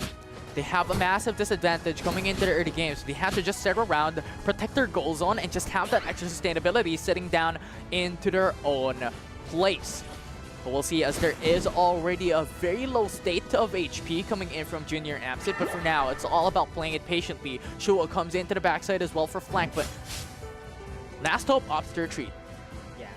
they have a massive disadvantage coming into the early games. They have to just sit around, protect their goal zone, and just have that extra sustainability sitting down into their own place. But we'll see, as there is already a very low state of HP coming in from Junior Amsit. But for now, it's all about playing it patiently. Shua comes into the backside as well for flank, but Last Hope opts to retreat. Yeah,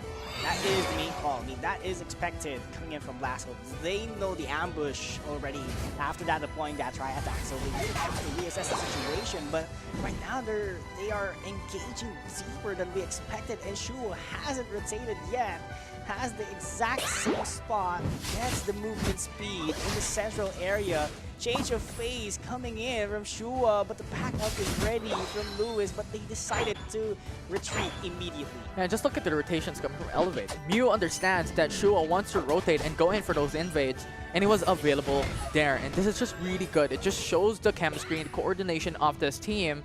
that is the main call. I mean, that is expected coming in from Last Hope. They know the ambush already after that deploying that tri-attack, so they really have to reassess the situation. But right now, they are engaging deeper than we expected, and Shua hasn't rotated yet. Has the exact same spot, gets the movement speed in the central area. Change of phase coming in from Shua, but the backup is ready from Lewis, but they decided to retreat immediately. And just look at the rotations coming from Elevate. Mew understands that Shua wants to rotate and go in for those invades, and he was available there. And this is just really good. It just shows the chemistry and coordination of this team,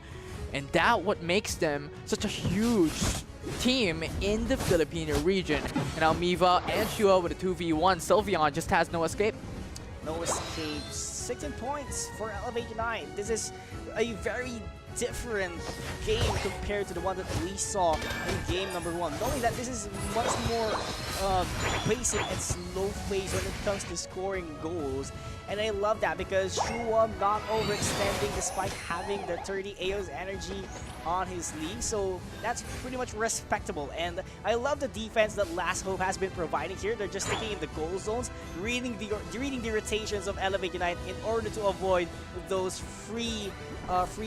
and that what makes them such a huge team in the Philippine region. And now Miva and Shua with a 2v1. Sylveon just has no escape. No escape. 16 points for Elevate Unite. This is a very different game compared to the one that we saw in game number 1. Knowing that this is much more basic and slow phase when it comes to scoring goals. And I love that because Shua not overextending despite having the 30 AO's energy on his sleeve. So that's pretty much respectable. And I love the defense that Last Hope has been providing here. They're just sticking in the goal zones, reading the rotations of Elevate Unite in order to avoid those free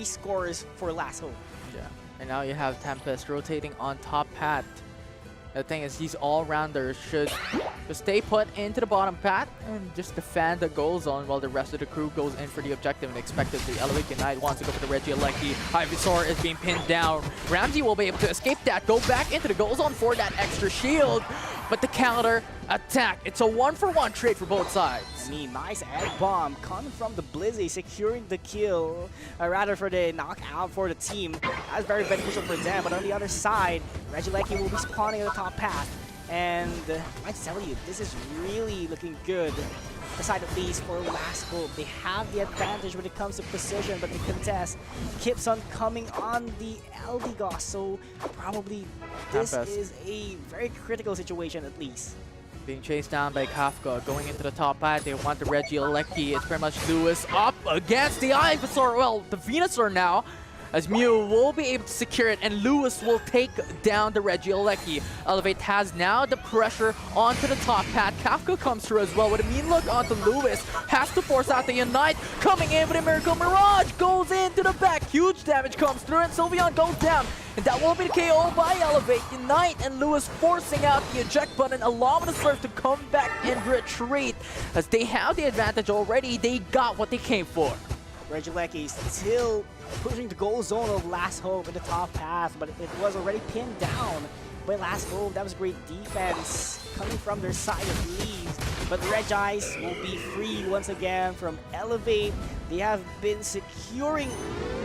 scores for Last Hope. Yeah. And now you have Tempest rotating on top path. The thing is, these all-rounders should just stay put into the bottom path and just defend the goal zone while the rest of the crew goes in for the objective. And expectedly, Elevate Unite wants to go for the Regieleki. Ivysaur is being pinned down. Ramsey will be able to escape that, go back into the goal zone for that extra shield. But the counter attack, it's a 1-for-1 trade for both sides. I mean, nice egg bomb coming from the Blizzy, securing the kill, rather for the knockout for the team. That's very beneficial for them. But on the other side, Regieleki will be spawning on the top path. And I tell you, this is really looking good. Aside at least for Last Hope. They have the advantage when it comes to precision, but the contest keeps on coming on the Eldegoss. So probably this is a very critical situation at least. Being chased down by Kafka, going into the top path. They want the Regieleki. It's pretty much Lewis up against the Ivysaur. Well, the Venusaur now, as Mew will be able to secure it, and Lewis will take down the Regieleki. Elevate has now the pressure onto the top path. Kafka comes through as well with a mean look onto Lewis. Has to force out the Unite. Coming in with a Miracle Mirage. Goes into the back. Huge damage comes through, and Sylveon goes down. And that will be the KO by Elevate Unite, and Lewis forcing out the eject button, allowing the Surf to come back and retreat. As they have the advantage already, they got what they came for. Regieleki still pushing the goal zone of Last Hope in the top path, but it was already pinned down by Last Hope. That was great defense coming from their side at least. But the Regis will be freed once again from Elevate. They have been securing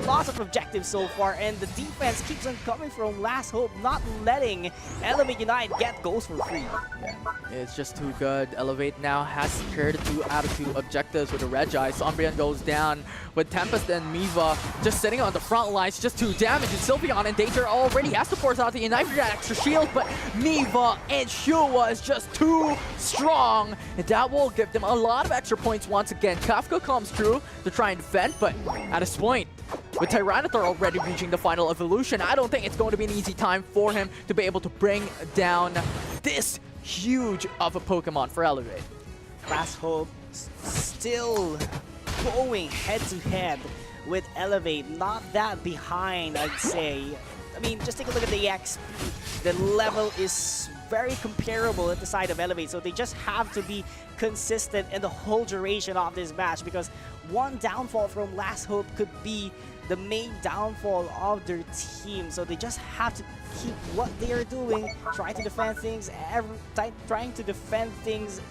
lots of objectives so far, and the defense keeps on coming from Last Hope, not letting Elevate Unite get goals for free. Yeah, it's just too good. Elevate now has secured 2 out of 2 objectives with the Regis. Umbreon goes down with Tempest and Miva just sitting on the front lines, just 2 damage. And Sylveon in danger already, has to force out the Unite for that extra shield, but Miva and Shua is just too strong, and that will give them a lot of extra points once again. Kafka comes through to try and defend, but at this point, with Tyranitar already reaching the final evolution, I don't think it's going to be an easy time for him to be able to bring down this huge of a Pokemon for Elevate. Last Hope still going head-to-head with Elevate. Not that behind, I'd say. I mean, just take a look at the XP. The level is very comparable at the side of Elevate, so they just have to be consistent in the whole duration of this match, because one downfall from Last Hope could be the main downfall of their team. So they just have to keep what they are doing, trying to defend things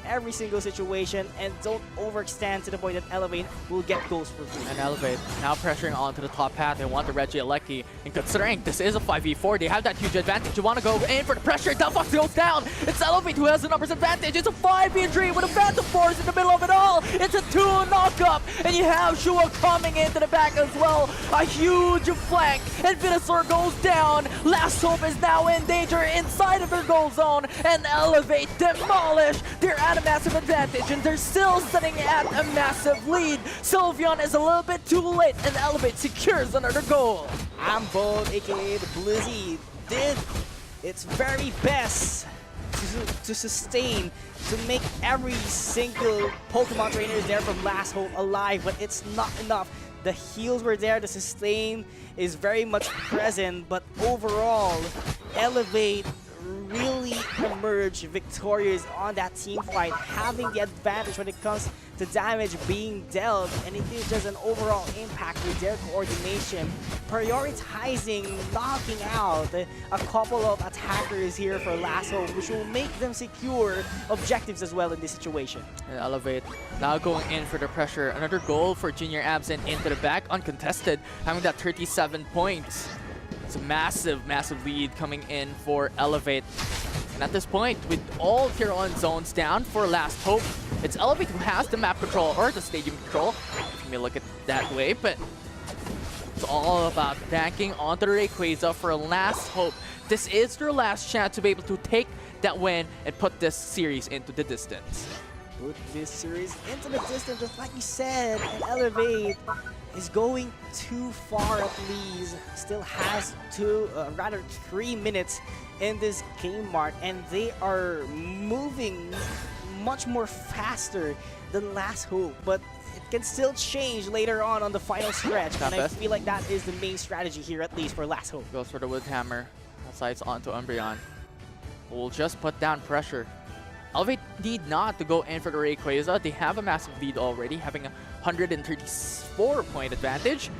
every single situation, and don't overextend to the point that Elevate will get goals for free. And Elevate now pressuring onto the top path. They want the Regieleki, and considering this is a 5v4, they have that huge advantage. You want to go in for the pressure. Delphox goes down. It's Elevate who has the numbers advantage. It's a 5v3 with a Phantom Force in the middle of it all. It's a 2 knockup, and you have Shua coming into the back as well. A huge flank, and Venusaur goes down. Last Hope is now in danger inside of their goal zone, and Elevate demolish. They're at a massive advantage, and they're still sitting at a massive lead. Sylveon is a little bit too late, and Elevate secures another goal. Ambold, aka the Blizzy, did its very best to sustain, to make every single Pokemon trainer there from Last Hope alive, but it's not enough. The heals were there, the sustain is very much present, but overall, Elevate really emerged victorious on that team fight, having the advantage when it comes to damage being dealt, and it is just an overall impact with their coordination, prioritizing knocking out a couple of attackers here for Last Hope, which will make them secure objectives as well in this situation. And Elevate now going in for the pressure. Another goal for Junior Absent into the back, uncontested, having that 37 points. It's a massive, massive lead coming in for Elevate. And at this point, with all Tier 1 zones down for Last Hope, it's Elevate who has the map control, or the stadium control, if you may look at it that way, but it's all about banking onto the Rayquaza for Last Hope. This is their last chance to be able to take that win and put this series into the distance. Put this series into the distance, just like you said, and Elevate is going too far at least. Still has 3 minutes in this game mark, and they are moving much more faster than Last Hope, but it can still change later on the final stretch, and I feel like that is the main strategy here, at least for Last Hope. Goes for the Wood Hammer, sides onto Umbreon. We'll just put down pressure. Elevate need not to go in for the Rayquaza. They have a massive lead already, having a 134-point advantage.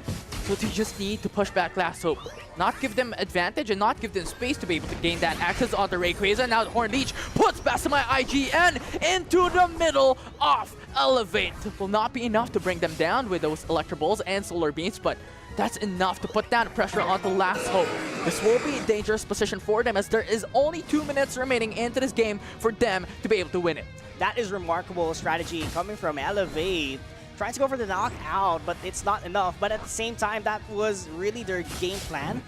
So they just need to push back Last Hope. Not give them advantage and not give them space to be able to gain that access on the Rayquaza. Now the Horn Leech puts Bassamai IGN into the middle of Elevate. Will not be enough to bring them down with those Electro Balls and Solar Beams, but that's enough to put down pressure onto Last Hope. This will be a dangerous position for them, as there is only 2 minutes remaining into this game for them to be able to win it. That is remarkable strategy coming from Elevate. Trying to go for the knockout, but it's not enough. But at the same time, that was really their game plan.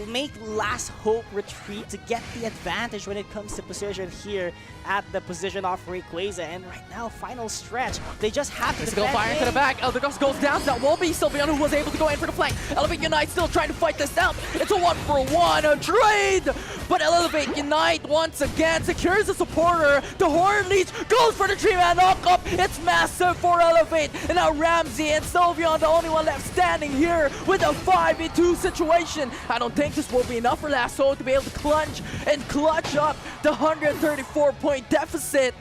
Make Last Hope retreat to get the advantage when it comes to position here at the position of Rayquaza. And right now, final stretch, they just have to defend. Fire into the back. Eldegoss goes down. That will be Sylveon who was able to go in for the flank. Elevate Unite still trying to fight this out. It's a 1-for-1 trade. But Elevate Unite once again secures the supporter. The Horn Leech goes for the 3-man knockup. It's massive for Elevate. And now Ramsey and Sylveon, the only one left standing here with a 5v2 situation. I don't think this will be enough for Last Hope to be able to clutch up the 134-point deficit.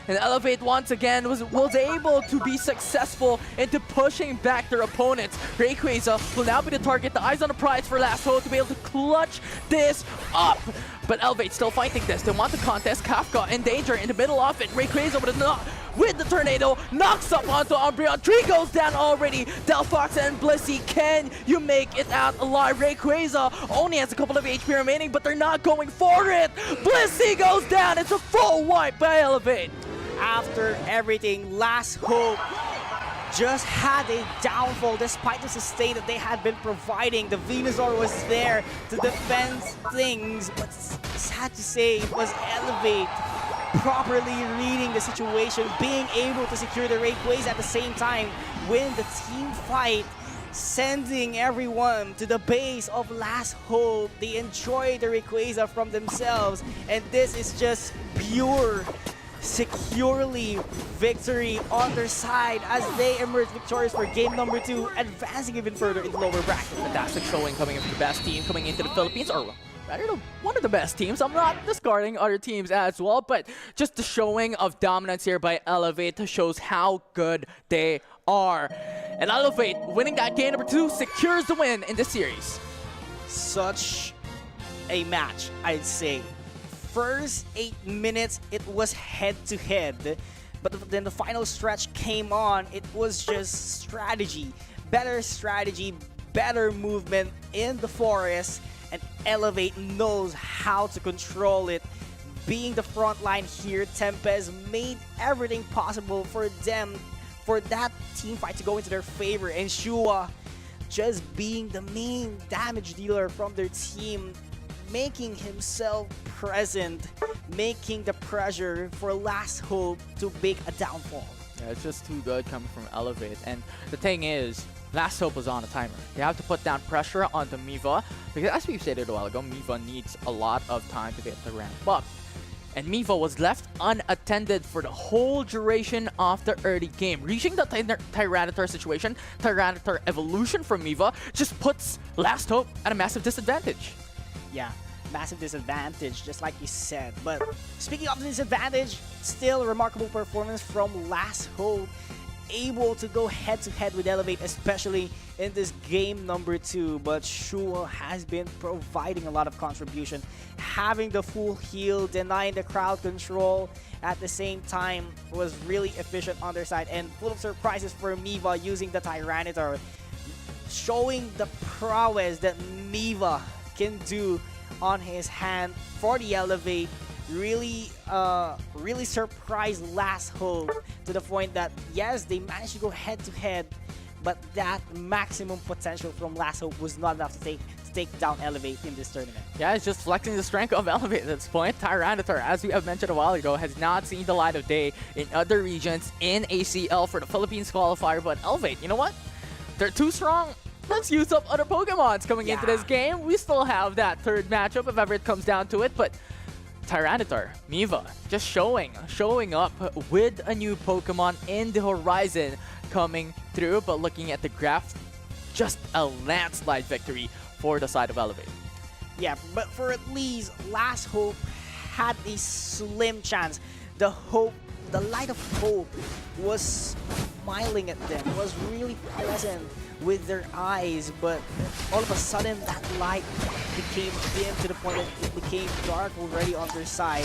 And Elevate once again was able to be successful into pushing back their opponents. Rayquaza will now be the target, the eyes on the prize for Last Hope to be able to clutch this up. But Elevate still fighting this. They want the contest. Kafka in danger in the middle of it. Rayquaza with the tornado knocks up onto Umbreon. 3 goes down already. Delphox and Blissey, can you make it out alive? Rayquaza only has a couple of HP remaining, but they're not going for it. Blissey goes down. It's a full wipe by Elevate. After everything, Last Hope just had a downfall despite the sustain that they had been providing. The Venusaur was there to defend things, but sad to say, it was Elevate properly reading the situation, being able to secure the Rayquaza at the same time, win the team fight, sending everyone to the base of Last Hope. They enjoy the Rayquaza from themselves, and this is just pure securely victory on their side as they emerge victorious for game number 2, advancing even further in the lower bracket. Fantastic showing coming in from the best team coming into the Philippines, or rather one of the best teams. I'm not discarding other teams as well, but just the showing of dominance here by Elevate shows how good they are. And Elevate, winning that game number 2, secures the win in this series. Such a match, I'd say. First 8 minutes, it was head-to-head. But then the final stretch came on. It was just strategy, better movement in the forest, and Elevate knows how to control it. Being the front line here, Tempest made everything possible for them, for that team fight to go into their favor, and Shua just being the main damage dealer from their team, making himself present, making the pressure for Last Hope to make a downfall. Yeah, it's just too good coming from Elevate. And the thing is, Last Hope was on a timer. They have to put down pressure onto Miva, because as we stated a while ago, Miva needs a lot of time to get to ramp up. And Miva was left unattended for the whole duration of the early game. Reaching the Tyranitar situation, Tyranitar evolution from Miva just puts Last Hope at a massive disadvantage. Yeah, massive disadvantage, just like you said. But speaking of the disadvantage, still a remarkable performance from Last Hope. Able to go head-to-head with Elevate, especially in this game number 2. But Shua has been providing a lot of contribution, having the full heal, denying the crowd control. At the same time, was really efficient on their side and full of surprises for Miva using the Tyranitar, showing the prowess that Miva can do on his hand for the Elevate. Really surprised Last Hope to the point that, yes, they managed to go head-to-head, but that maximum potential from Last Hope was not enough to take down Elevate in this tournament. Yeah, it's just flexing the strength of Elevate at this point. Tyranitar, as we have mentioned a while ago, has not seen the light of day in other regions in ACL for the Philippines Qualifier, but Elevate, you know what? They're too strong. Let's use up other Pokemons coming into this game. We still have that third matchup if ever it comes down to it, but Tyranitar, Miva, just showing up with a new Pokemon in the horizon coming through. But looking at the graph, just a landslide victory for the side of Elevate. Yeah, but for at least Last Hope had a slim chance. The light of hope was smiling at them, was really present with their eyes, but all of a sudden that light became dim to the point that it became dark already on their side,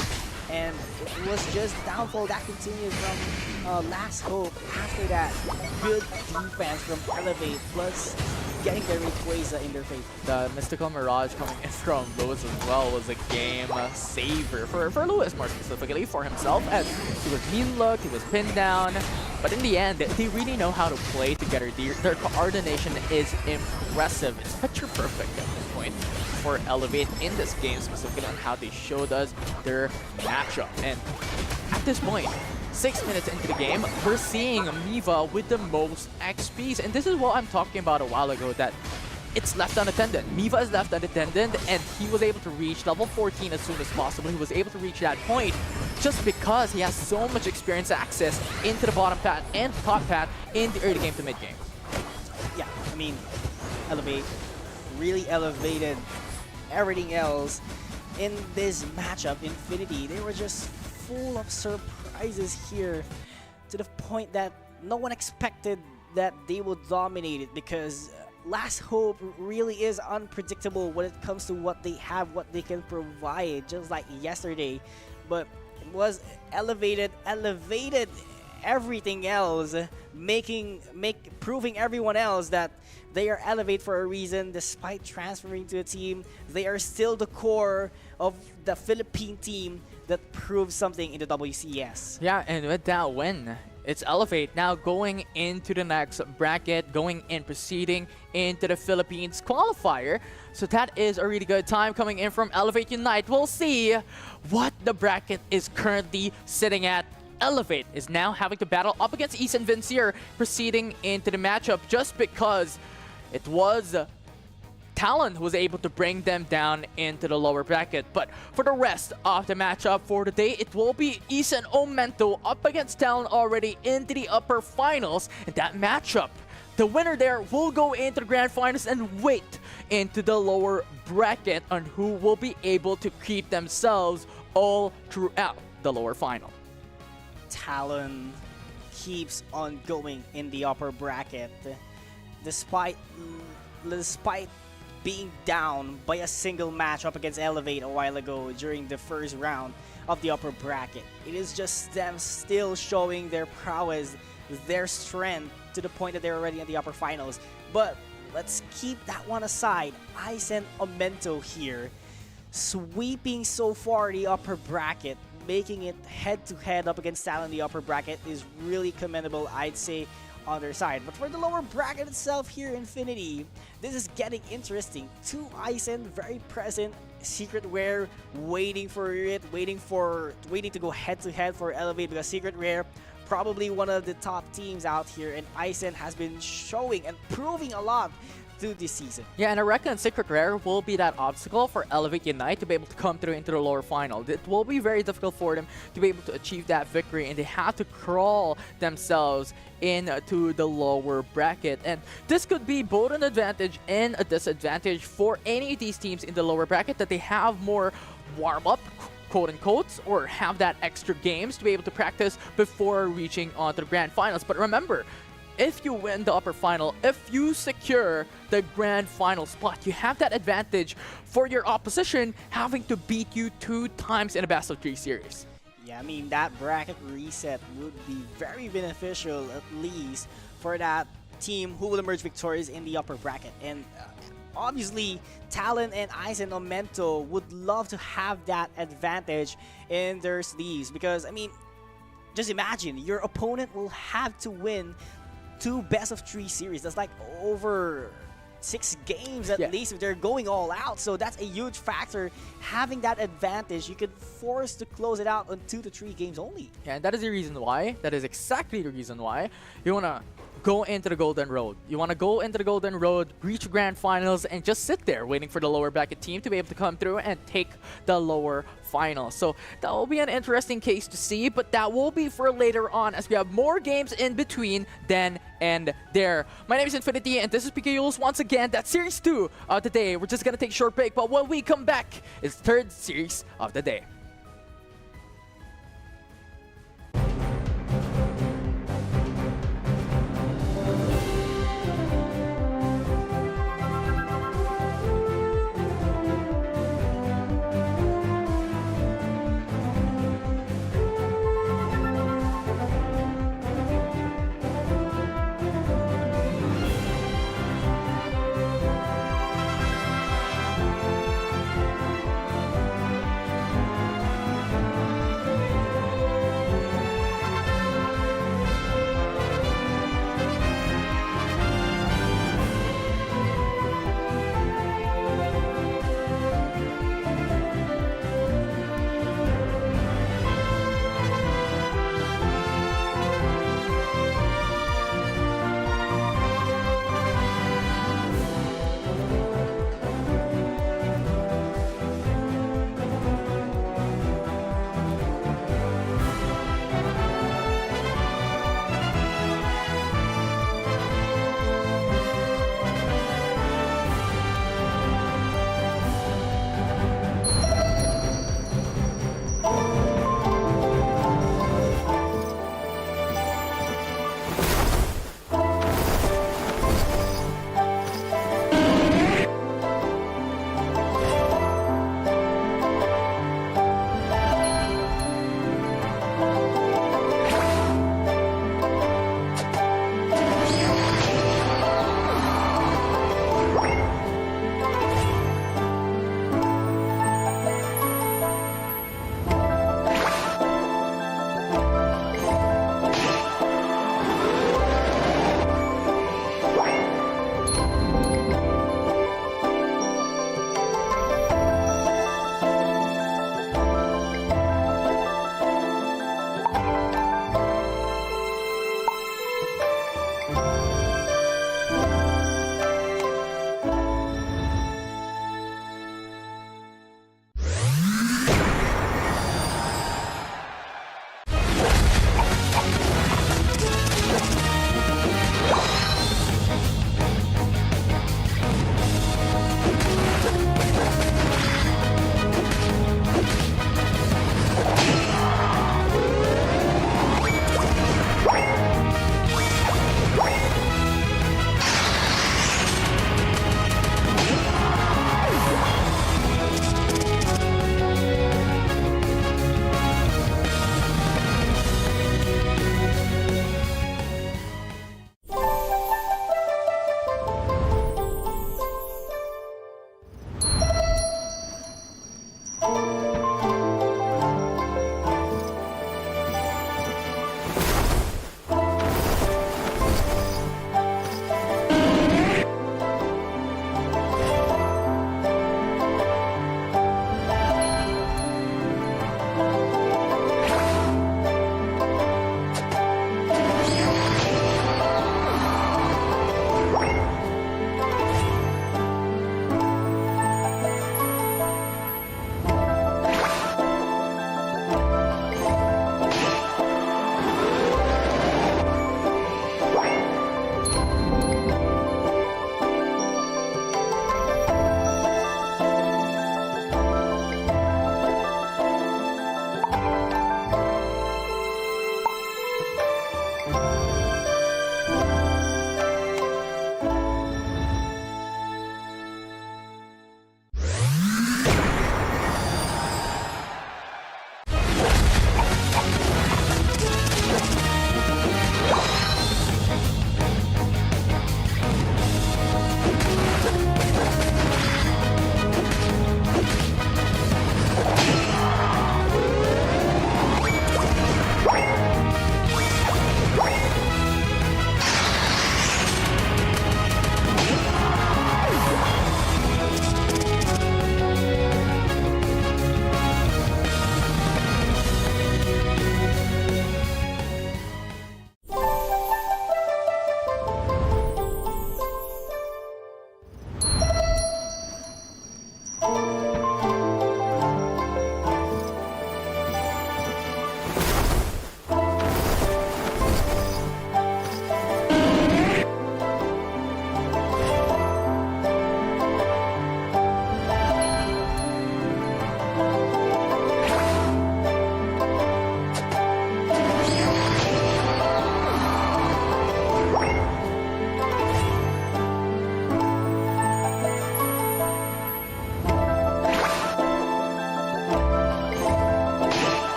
and it was just downfall that continued from Last Hope. After that, good defense from Elevate, plus getting their Rayquaza in their face. The Mystical Mirage coming in from Lewis as well was a game saver for Lewis, more specifically for himself, as he was mean-looked, he was pinned down, but in the end, they really know how to play together. Their coordination is impressive. It's picture perfect at this point for Elevate in this game, specifically on how they showed us their matchup. And at this point, 6 minutes into the game, we're seeing Miva with the most XPs. And this is what I'm talking about a while ago, that it's left unattended. Miva is left unattended, and he was able to reach level 14 as soon as possible. He was able to reach that point just because he has so much experience access into the bottom path and top path in the early game to mid game. Yeah, I mean, Elevate really elevated everything else in this matchup. Infinity, they were just full of surprises here, to the point that no one expected that they would dominate it, because Last Hope really is unpredictable when it comes to what they have, what they can provide, just like yesterday. But it was elevated everything else, proving everyone else that they are Elevate for a reason. Despite transferring to a team, they are still the core of the Philippine team that proves something in the WCS. Yeah, and with that win, it's Elevate now going into the next bracket, proceeding into the Philippines Qualifier. So that is a really good time coming in from Elevate Unite. We'll see what the bracket is currently sitting at. Elevate is now having to battle up against East and Vincier, proceeding into the matchup just because it was Talon was able to bring them down into the lower bracket. But for the rest of the matchup for today, it will be Isen Omento up against Talon already into the upper finals. And that matchup, the winner there will go into the grand finals and wait into the lower bracket on who will be able to keep themselves all throughout the lower final. Talon keeps on going in the upper bracket despite being down by a single match up against Elevate a while ago during the first round of the upper bracket. It is just them still showing their prowess, their strength, to the point that they're already in the upper finals. But let's keep that one aside. Isen Omento here, sweeping so far the upper bracket, making it head-to-head up against Talon in the upper bracket is really commendable, I'd say, on their side. But for the lower bracket itself here, Infinity, this is getting interesting. Two Isen very present, Secret Rare waiting for it, waiting to go head-to-head for Elevate, because Secret Rare probably one of the top teams out here, and Isen has been showing and proving a lot through this season. Yeah, and I reckon Secret Rare will be that obstacle for Elevate Unite to be able to come through into the lower final. It will be very difficult for them to be able to achieve that victory, and they have to crawl themselves into the lower bracket. And this could be both an advantage and a disadvantage for any of these teams in the lower bracket, that they have more warm-up, quote-unquote, or have that extra games to be able to practice before reaching onto the grand finals. But remember, if you win the upper final, if you secure the grand final spot, you have that advantage for your opposition having to beat you 2 times in a best of 3 series. Yeah, I mean, that bracket reset would be very beneficial, at least for that team who will emerge victorious in the upper bracket. And obviously, Talon and Isen Omento would love to have that advantage in their sleeves, because, I mean, just imagine, your opponent will have to win 2 best of 3 series. That's like over 6 games at least if they're going all out. So that's a huge factor. Having that advantage, you could force to close it out on 2 to 3 games only. Yeah, and that is the reason why. That is exactly the reason why you want to go into the Golden Road. You want to go into the Golden Road, reach grand finals, and just sit there waiting for the lower bracket team to be able to come through and take the lower final. So that will be an interesting case to see, but that will be for later on, as we have more games in between then and there. My name is Infinity, and this is PK Yules once again. That's Series 2 of the day. We're just going to take a short break, but when we come back, it's 3rd series of the day.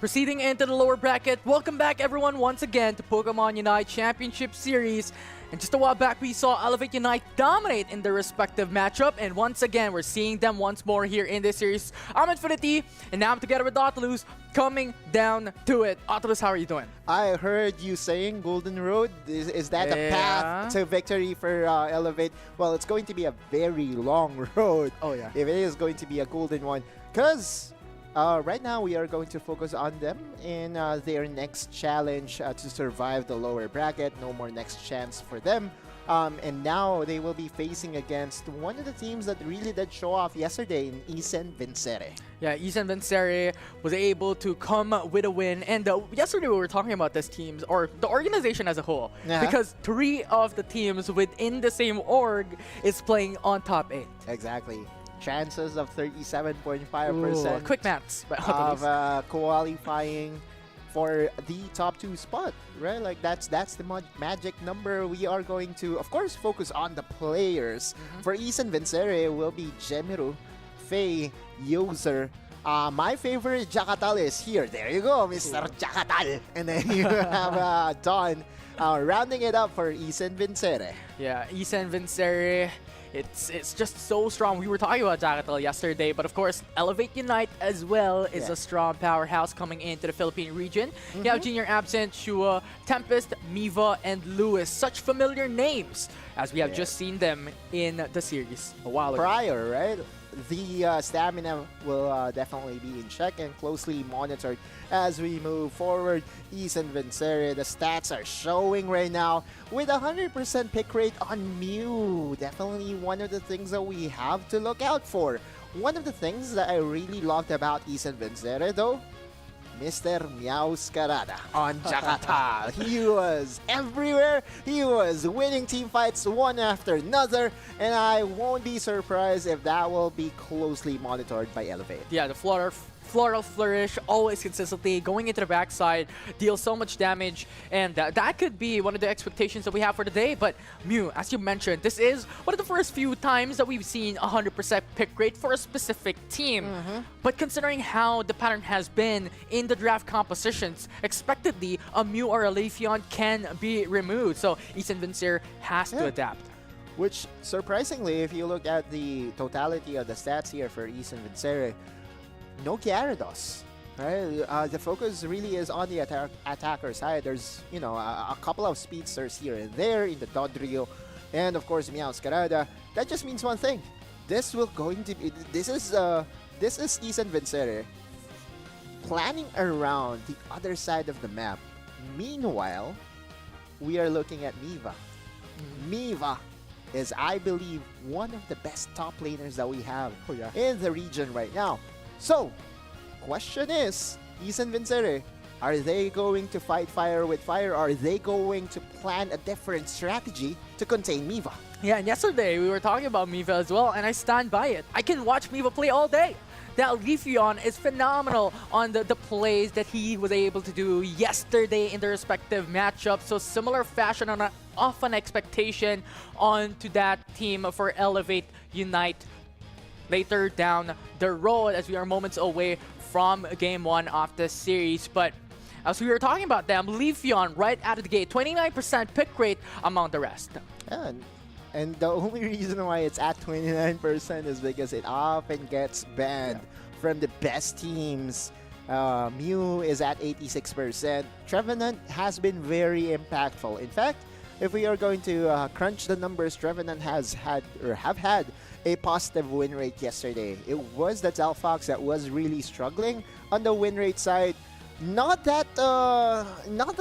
Proceeding into the lower bracket, welcome back everyone once again to Pokemon UNITE Championship Series. And just a while back, we saw Elevate Unite dominate in their respective matchup. And once again, we're seeing them once more here in this series. I'm Infinity, and now I'm together with Nautilus, coming down to it. Nautilus, how are you doing? I heard you saying Golden Road. Is that a path to victory for Elevate? Well, it's going to be a very long road. Oh, yeah. If it is going to be a golden one. Because right now we are going to focus on them in their next challenge to survive the lower bracket. No more next chance for them. And now they will be facing against one of the teams that really did show off yesterday in Isen Vincere. Yeah, Isen Vincere was able to come with a win. And yesterday we were talking about this teams, or the organization as a whole. Because 3 of the teams within the same org is playing on top 8. Exactly. Chances of 37.5% quick maths of qualifying for the top 2 spot, right? Like that's the magic number. We are going to, of course, focus on the players. For Isen Vincere, it will be Jemiru, Faye, Yoser. My favorite Jakatal is here. There you go, Mr. Jakatal. And then you have Don rounding it up for Isen Vincere. Yeah, Isen Vincere. It's just so strong. We were talking about Jagatal yesterday, but of course, Elevate Unite as well is a strong powerhouse coming into the Philippine region. You have Junior Absent, Shua, Tempest, Miva, and Lewis. Such familiar names as we have just seen them in the series a while ago. Prior, right? The stamina will definitely be in check and closely monitored as we move forward. Isen Vincere, the stats are showing right now with 100% pick rate on Mew. Definitely one of the things that we have to look out for. One of the things that I really loved about Isen Vincere though, Mr. Meowscarada on Jakarta. He was everywhere. He was winning team fights one after another. And I won't be surprised if that will be closely monitored by Elevate. Yeah, the Floral Flourish, always consistently going into the backside, deals so much damage, and that could be one of the expectations that we have for today. But Mew, as you mentioned, this is one of the first few times that we've seen 100% pick rate for a specific team. But considering how the pattern has been in the draft compositions, expectedly a Mew or a Leafeon can be removed. So Isen Vincere has to adapt. Which, surprisingly, if you look at the totality of the stats here for Isen Vincere, no Gyarados, right? The focus really is on the attacker side. There's, you know, a couple of speedsters here and there in the Dodrio, and of course Meowscarada. That just means one thing. This is Isen Vincere planning around the other side of the map. Meanwhile, we are looking at Miva. Miva is, I believe, one of the best top laners that we have in the region right now. So, question is, Isen Vincere, are they going to fight fire with fire? Or are they going to plan a different strategy to contain Miva? Yeah, and yesterday we were talking about Miva as well, and I stand by it. I can watch Miva play all day. That Leafeon is phenomenal on the plays that he was able to do yesterday in the respective matchups. So similar fashion of an expectation onto that team for Elevate Unite later down the road, as we are moments away from Game 1 of this series. But as we were talking about them, Leafeon right out of the gate, 29% pick rate among the rest. Yeah, and the only reason why it's at 29% is because it often gets banned from the best teams. Mew is at 86%. Trevenant has been very impactful. In fact, if we are going to crunch the numbers, Trevenant have had a positive win rate yesterday. It was the Delphox that was really struggling on the win rate side. Not the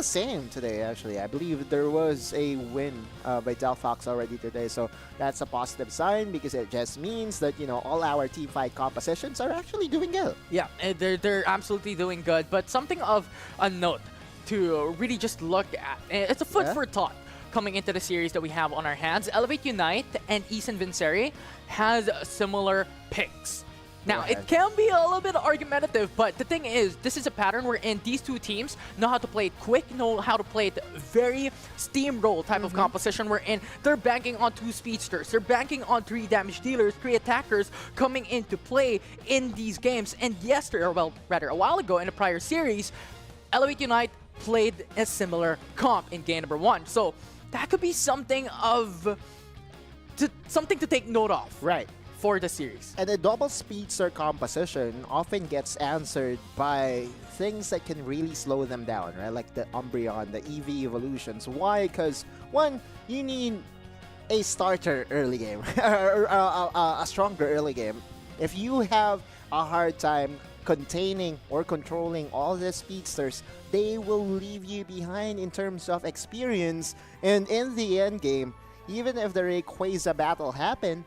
same today, actually. I believe there was a win by Delphox already today, so that's a positive sign because it just means that, you know, all our team fight compositions are actually doing good. Yeah, they're absolutely doing good. But something of a note to really just look at, it's a food for thought coming into the series that we have on our hands. Elevate Unite and Isen Vincere has similar picks. Now, it can be a little bit argumentative, but the thing is, this is a pattern wherein these two teams know how to play it quick, know how to play it very steamroll type of composition, wherein they're banking on 2 speedsters, they're banking on 3 damage dealers, 3 attackers coming into play in these games. And yesterday, or well, rather a while ago in the prior series, Elevate Unite played a similar comp in game number 1. So that could be something to take note of. Right. For the series. And the double speedster composition often gets answered by things that can really slow them down, right? Like the Umbreon, the EV evolutions. Why? Because, one, you need a starter early game, or a stronger early game. If you have a hard time containing or controlling all the speedsters, they will leave you behind in terms of experience. And in the end game, even if the Rayquaza battle happened,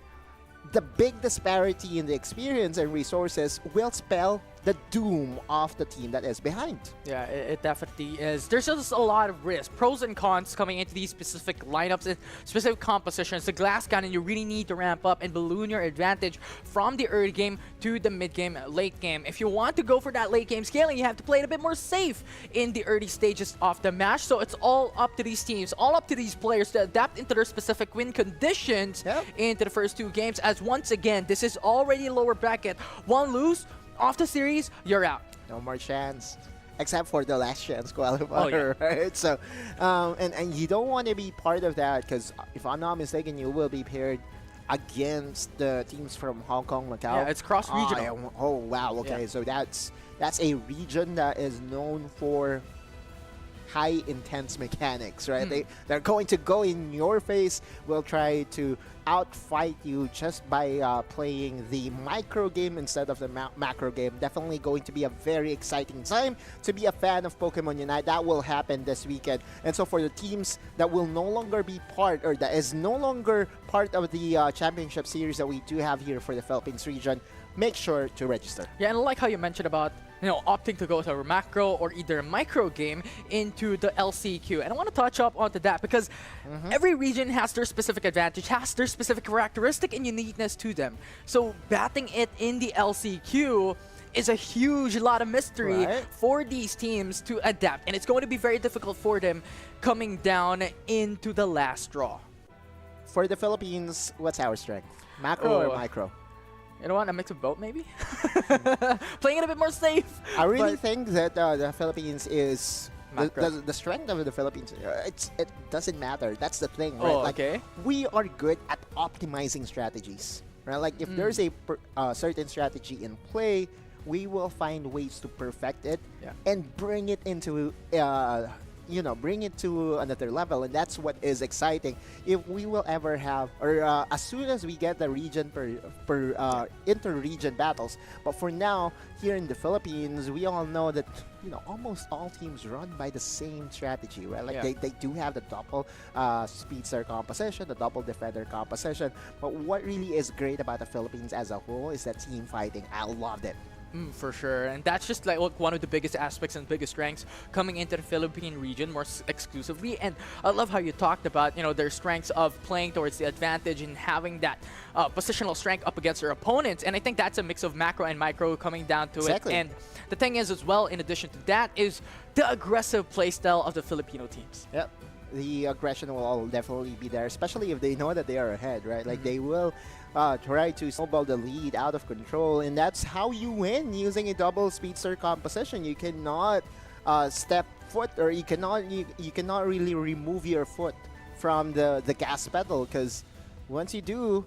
the big disparity in the experience and resources will spell the doom of the team that is behind. Yeah, it definitely is. There's just a lot of risk, pros and cons coming into these specific lineups and specific compositions. The glass cannon, you really need to ramp up and balloon your advantage from the early game to the mid game, late game. If you want to go for that late game scaling, you have to play it a bit more safe in the early stages of the match. So it's all up to these teams, all up to these players to adapt into their specific win conditions into the first 2 games. As once again, this is already lower bracket. One lose, off the series, you're out. No more chance, except for the last chance qualifier, right? So, and you don't want to be part of that, because if I'm not mistaken, you will be paired against the teams from Hong Kong, Macau. Yeah, it's cross-regional. Oh, wow, okay. So that's a region that is known for high intense mechanics, right? They're going to go in your face, will try to outfight you just by playing the micro game instead of the macro game. Definitely going to be a very exciting time to be a fan of Pokemon Unite. That will happen this weekend. And so for the teams that will no longer be part, or that is no longer part of the championship series that we do have here for the Philippines region, make sure to register. Yeah, and I like how you mentioned about opting to go to a macro or either a micro game into the LCQ. And I want to touch up onto that because every region has their specific advantage, has their specific characteristic and uniqueness to them. So batting it in the LCQ is a huge lot of mystery for these teams to adapt. And it's going to be very difficult for them coming down into the last draw. For the Philippines, what's our strength? Macro or micro? You know what? A mix of both, maybe? Playing it a bit more safe. I really think that the Philippines is... The strength of the Philippines, it doesn't matter. That's the thing, right? Like, we are good at optimizing strategies, right? Like, if there's a certain strategy in play, we will find ways to perfect it and bring it into... bring it to another level, and that's what is exciting. If we will ever have, or as soon as we get the region per inter-region battles, but for now, here in the Philippines, we all know that almost all teams run by the same strategy, right? Like they do have the double speedster composition, the double defender composition, but what really is great about the Philippines as a whole is that team fighting. I loved it. For sure, and that's just like one of the biggest aspects and biggest strengths coming into the Philippine region more exclusively. And I love how you talked about their strengths of playing towards the advantage and having that positional strength up against their opponents. And I think that's a mix of macro and micro coming down to it. And the thing is as well, in addition to that, is the aggressive playstyle of the Filipino teams. Yep. The aggression will all definitely be there, especially if they know that they are ahead, right? Like they will try to snowball the lead out of control, and that's how you win using a double speedster composition. You cannot step foot, or you cannot really remove your foot from the gas pedal, because once you do,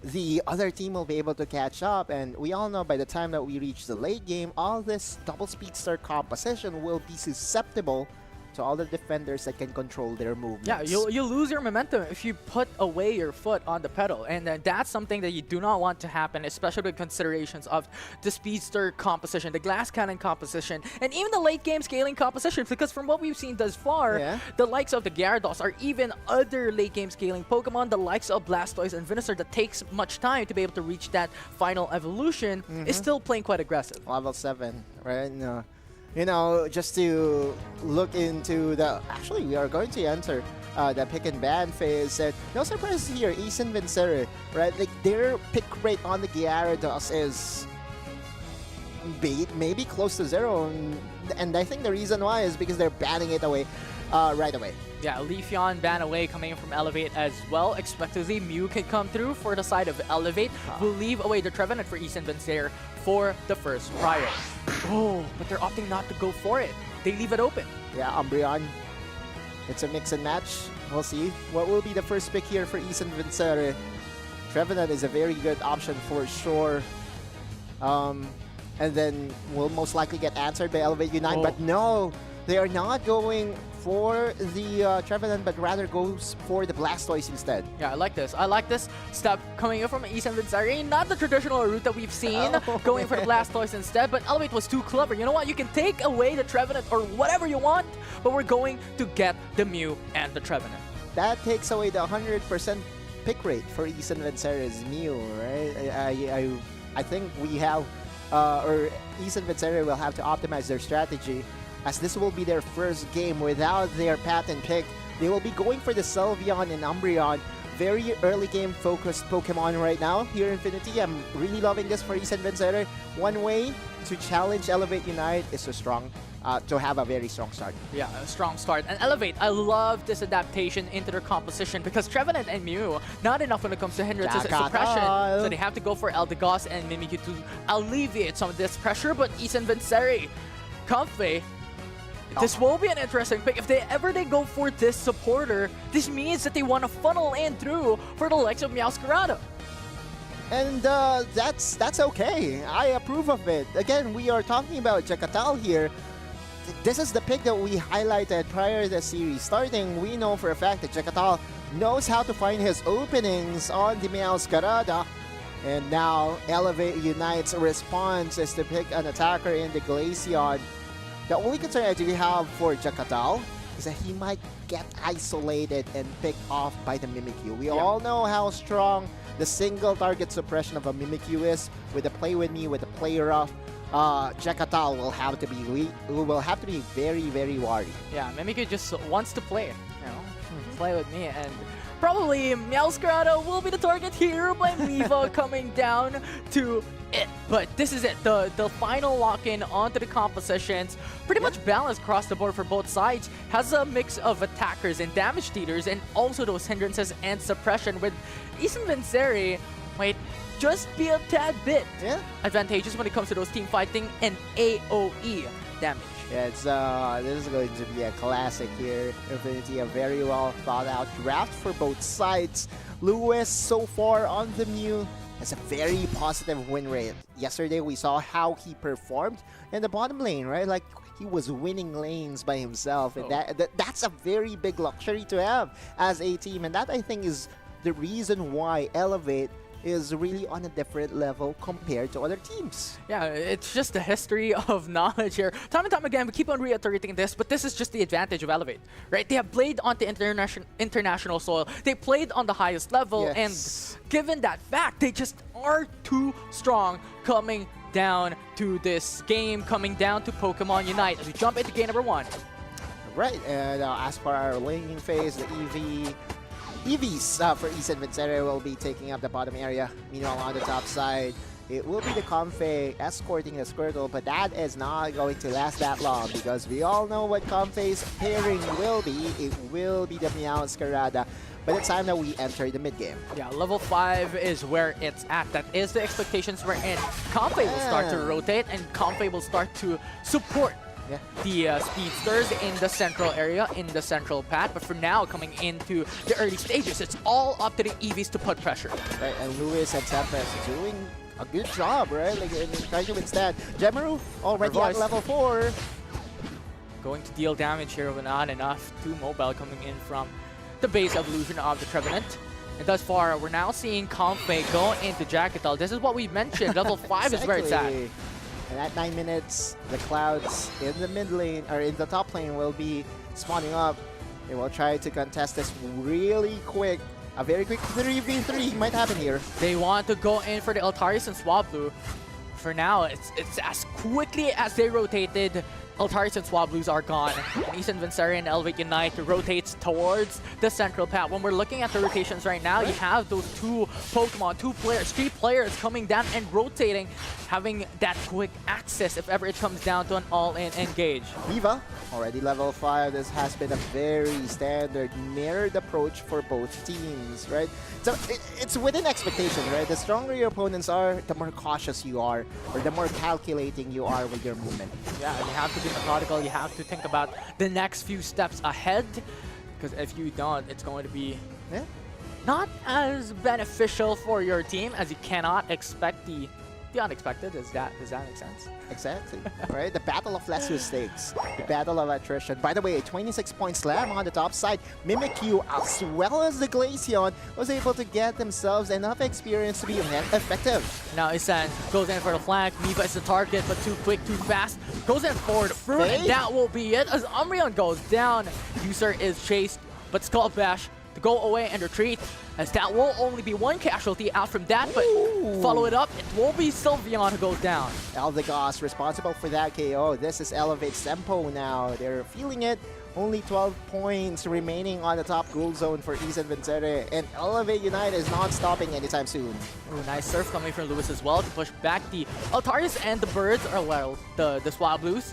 the other team will be able to catch up. And we all know by the time that we reach the late game, all this double speedster composition will be susceptible to all the defenders that can control their movements. Yeah, you'll lose your momentum if you put away your foot on the pedal, and that's something that you do not want to happen, especially with considerations of the speedster composition, the glass cannon composition, and even the late game scaling composition, because from what we've seen thus far, the likes of the Gyarados or even other late game scaling Pokemon, the likes of Blastoise and Venusaur that takes much time to be able to reach that final evolution, is still playing quite aggressive. Level 7, right? Just to look into the... Actually, we are going to enter the pick and ban phase. And no surprise here, Ace and Vincere, right? Like, their pick rate on the Gyarados is maybe close to 0. And I think the reason why is because they're banning it away right away. Yeah, Leafeon ban away coming in from Elevate as well. Expectedly, Mew can come through for the side of Elevate. Will leave away the Trevenant for East and Vincere for the first prior. Oh, but they're opting not to go for it. They leave it open. Yeah, Umbreon. It's a mix and match. We'll see. What will be the first pick here for East and Vincere? Trevenant is a very good option for sure. And then we'll most likely get answered by Elevate Unite. But no, they are not going for the Trevenant, but rather goes for the Blastoise instead. Yeah, I like this. I like this step coming in from East and Vincere. Not the traditional route that we've seen, going for the Blastoise instead, but Elevate was too clever. You know what? You can take away the Trevenant or whatever you want, but we're going to get the Mew and the Trevenant. That takes away the 100% pick rate for East and Vincere's Mew, right? I think we have, or East and Vincere will have to optimize their strategy, as this will be their first game without their patent pick. They will be going for the Sylveon and Umbreon. Very early game focused Pokemon right now here in Infinity. I'm really loving this for East and Vincere. One way to challenge Elevate Unite is to have a very strong start. Yeah, a strong start. And Elevate, I love this adaptation into their composition because Trevenant and Mew, not enough when it comes to hindrances and suppression. So they have to go for Eldegoss and Mimikyu to alleviate some of this pressure. But East and Vincere, Comfey, this will be an interesting pick. If they go for this supporter, this means that they want to funnel in through for the likes of Meowscarada. And that's okay. I approve of it. Again, we are talking about Jakatal here. This is the pick that we highlighted prior to the series starting. We know for a fact that Jakatal knows how to find his openings on the Meowscarada. And now Elevate Unite's response is to pick an attacker in the Glaceon. The only concern I do have for Jakatal is that he might get isolated and picked off by the Mimikyu. We all know how strong the single target suppression of a Mimikyu is. With the Play With Me, with the Play Rough, Jakatal will have to be very, very wary. Yeah, Mimikyu just wants to play, play with me, and probably Meowscarada will be the target here by Miva coming down to it. But this is it, the final lock-in onto the compositions. Pretty much balanced across the board for both sides. Has a mix of attackers and damage dealers, and also those hindrances and suppression, with East and Vincere might just be a tad bit advantageous when it comes to those team fighting and AoE damage. Yeah, this is going to be a classic here. Infinity, a very well thought out draft for both sides. Lewis so far on the Mew has a very positive win rate. Yesterday we saw how he performed in the bottom lane, right? Like, he was winning lanes by himself, and that's a very big luxury to have as a team, and that I think is the reason why Elevate is really on a different level compared to other teams. Yeah, it's just the history of knowledge here. Time and time again, we keep on reiterating this, but this is just the advantage of Elevate, right? They have played on the international soil. They played on the highest level, and given that fact, they just are too strong coming down to this game, coming down to Pokemon Unite. As we jump into game number 1. Right, and as for our laning phase, the EVs for East and Vincere will be taking up the bottom area. Meanwhile, on the top side, it will be the Comfey escorting the Squirtle, but that is not going to last that long because we all know what Comfey's pairing will be. It will be the Meowscarada by the time that we enter the mid-game. Yeah, level 5 is where it's at. That is the expectations we're in. Comfey will start to rotate, and Comfey will start to support the speedsters in the central area, in the central path. But for now, coming into the early stages, it's all up to the EVs to put pressure. Right, and Lewis and Tempest doing a good job, right? Like, trying to withstand. Gemaru already at level 4. Going to deal damage here, but not enough. 2 mobile coming in from the base evolution of the Trevenant. And thus far, we're now seeing Comfey go into Jakatal. This is what we mentioned. Level 5 is where it's at. And at 9 minutes, the Clouds in the mid lane, or in the top lane, will be spawning up. They will try to contest this really quick. A very quick 3v3 might happen here. They want to go in for the Altarius and Swablu. For now, it's as quickly as they rotated Altaris and Swablues are gone. And East Vincere and Elevate Unite rotates towards the central path. When we're looking at the rotations right now, you have those two Pokemon, three players coming down and rotating, having that quick access if ever it comes down to an all-in engage. Viva, already level 5. This has been a very standard mirrored approach for both teams, right? So it's within expectation, right? The stronger your opponents are, the more cautious you are, or the more calculating you are with your movement. Yeah, you have to be methodical. You have to think about the next few steps ahead, because if you don't, it's going to be not as beneficial for your team, as you cannot expect the unexpected. Does that make sense? Exactly, right? The battle of less mistakes, the battle of attrition. By the way, a 26-point slam on the top side. Mimikyu, as well as the Glaceon, was able to get themselves enough experience to be effective. Now Isan goes in for the flank. Miva is the target, but too quick, too fast. Goes in forward, and that will be it. As Umbreon goes down, User is chased, but Skull Bash to go away and retreat, as that will only be one casualty out from that, but follow it up, it will be Sylveon who goes down. Eldegoss responsible for that KO. This is Elevate Sempo now. They're feeling it. Only 12 points remaining on the top goal zone for East Vincere, and Elevate Unite is not stopping anytime soon. Ooh, nice surf coming from Lewis as well to push back the Altaris and the Birds, or well, the Swablues,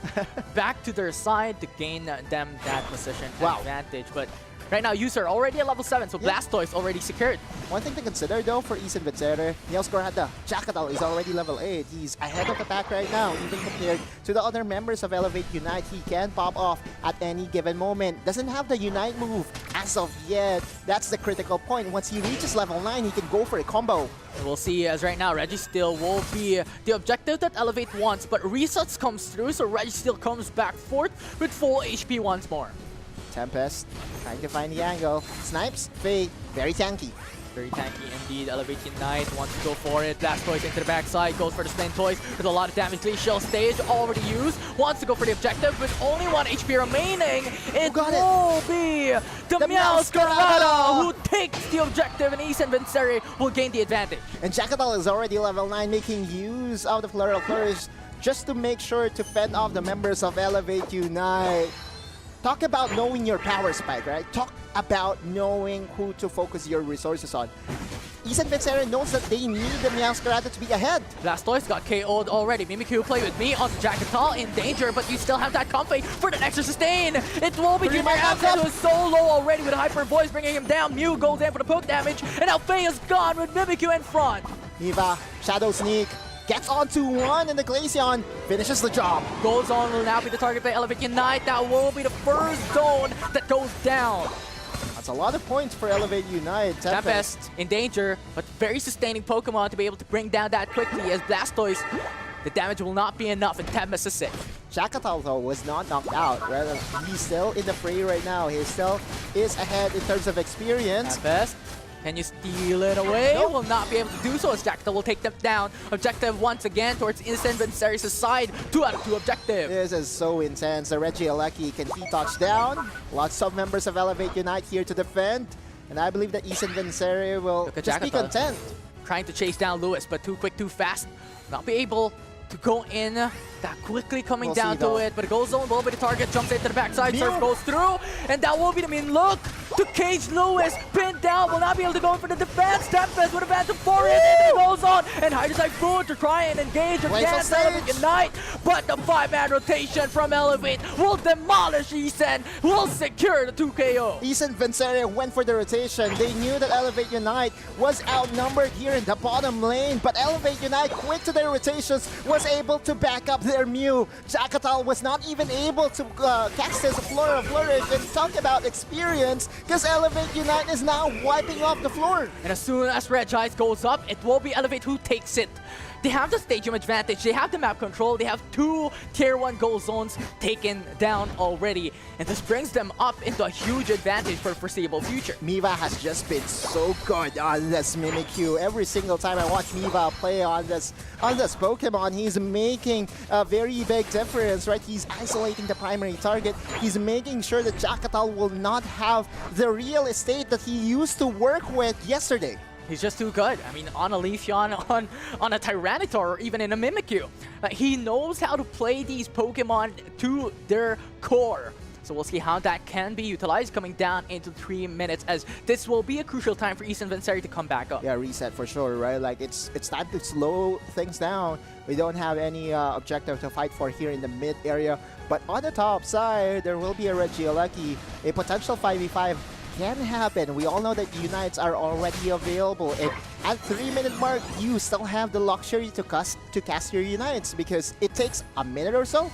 back to their side to gain them that position advantage. But right now, User already at level 7, so Blastoise already secured. One thing to consider though for East Vincere, Neoscorada, Jackadal is already level 8. He's ahead of the pack right now, even compared to the other members of Elevate Unite. He can pop off at any given moment. Doesn't have the Unite move as of yet. That's the critical point. Once he reaches level 9, he can go for a combo. We'll see, as right now, Registeel will be the objective that Elevate wants, but Resets comes through, so Registeel comes back forth with full HP once more. Tempest trying to find the angle. Snipes, Faye, very tanky. Very tanky indeed. Elevate Unite wants to go for it. Blastoise into the backside, goes for the Spin Toys with a lot of damage. Glacial Stage already used. Wants to go for the objective with only 1 HP remaining. It will be the Meowscarada who takes the objective, and East Vincere will gain the advantage. And Jackadal is already level 9, making use of the Floral Flourish just to make sure to fend off the members of Elevate Unite. Talk about knowing your power spike, right? Talk about knowing who to focus your resources on. East Vincere knows that they need the Meowscarada to be ahead. Blastoise got KO'd already. Mimikyu play with me on Jackal in danger, but you still have that comfy for the extra sustain. It will be Dreamer Absent, who is so low already with Hyper Voice bringing him down. Mew goes in for the poke damage, and now Faye is gone with Mimikyu in front. Eva, Shadow Sneak, gets onto one, and the Glaceon finishes the job. Goes on will now be the target by Elevate Unite. That will be the first zone that goes down. That's a lot of points for Elevate Unite. Tempest in danger, but very sustaining Pokemon to be able to bring down that quickly, as Blastoise, the damage will not be enough, and Tempest is safe. Jackal though was not knocked out. Right? He's still in the fray right now. He still is ahead in terms of experience. Tempest, can you steal it away? Nope. Will not be able to do so, as Jackal will take them down. Objective once again towards East Vincere's side. 2 out of 2 objective. This is so intense. The Regieleki can he touch down. Lots of members of Elevate Unite here to defend. And I believe that East Vincere will just be content. Trying to chase down Lewis, but too quick, too fast. Not be able to go in that quickly, coming down to it, but it goes on, will be the target, jumps into the backside, Surf goes through, and that will be the main look to cage Lewis, pinned down, will not be able to go in for the defense. Tempest would have had to for it, and it goes on, and Hydro Typhoon to try and engage against Elevate Unite, but the 5-man rotation from Elevate will demolish Eason, will secure the 2 KO. East Vincere went for the rotation. They knew that Elevate Unite was outnumbered here in the bottom lane, but Elevate Unite, quick to their rotations, was able to back up their Mew. Jackatal was not even able to catch this Flora Flourish, and talk about experience, because Elevate Unite is now wiping off the floor. And as soon as Regice goes up, it will be Elevate who takes it. They have the stadium advantage, they have the map control, they have 2 tier 1 goal zones taken down already. And this brings them up into a huge advantage for the foreseeable future. Miva has just been so good on this Mimikyu. Every single time I watch Miva play on this Pokemon, he's making a very big difference, right? He's isolating the primary target. He's making sure that Jackal will not have the real estate that he used to work with yesterday. He's just too good. I mean, on a Leafeon, on a Tyranitar, or even in a Mimikyu. He knows how to play these Pokemon to their core. So we'll see how that can be utilized coming down into 3 minutes, as this will be a crucial time for Eason Vincere to come back up. Yeah, reset for sure, right? Like it's time to slow things down. We don't have any objective to fight for here in the mid area. But on the top side, there will be a Regieleki. A potential 5v5 can happen. We all know that Unites are already available. And at 3-minute mark, you still have the luxury to cast your Unites, because it takes a minute or so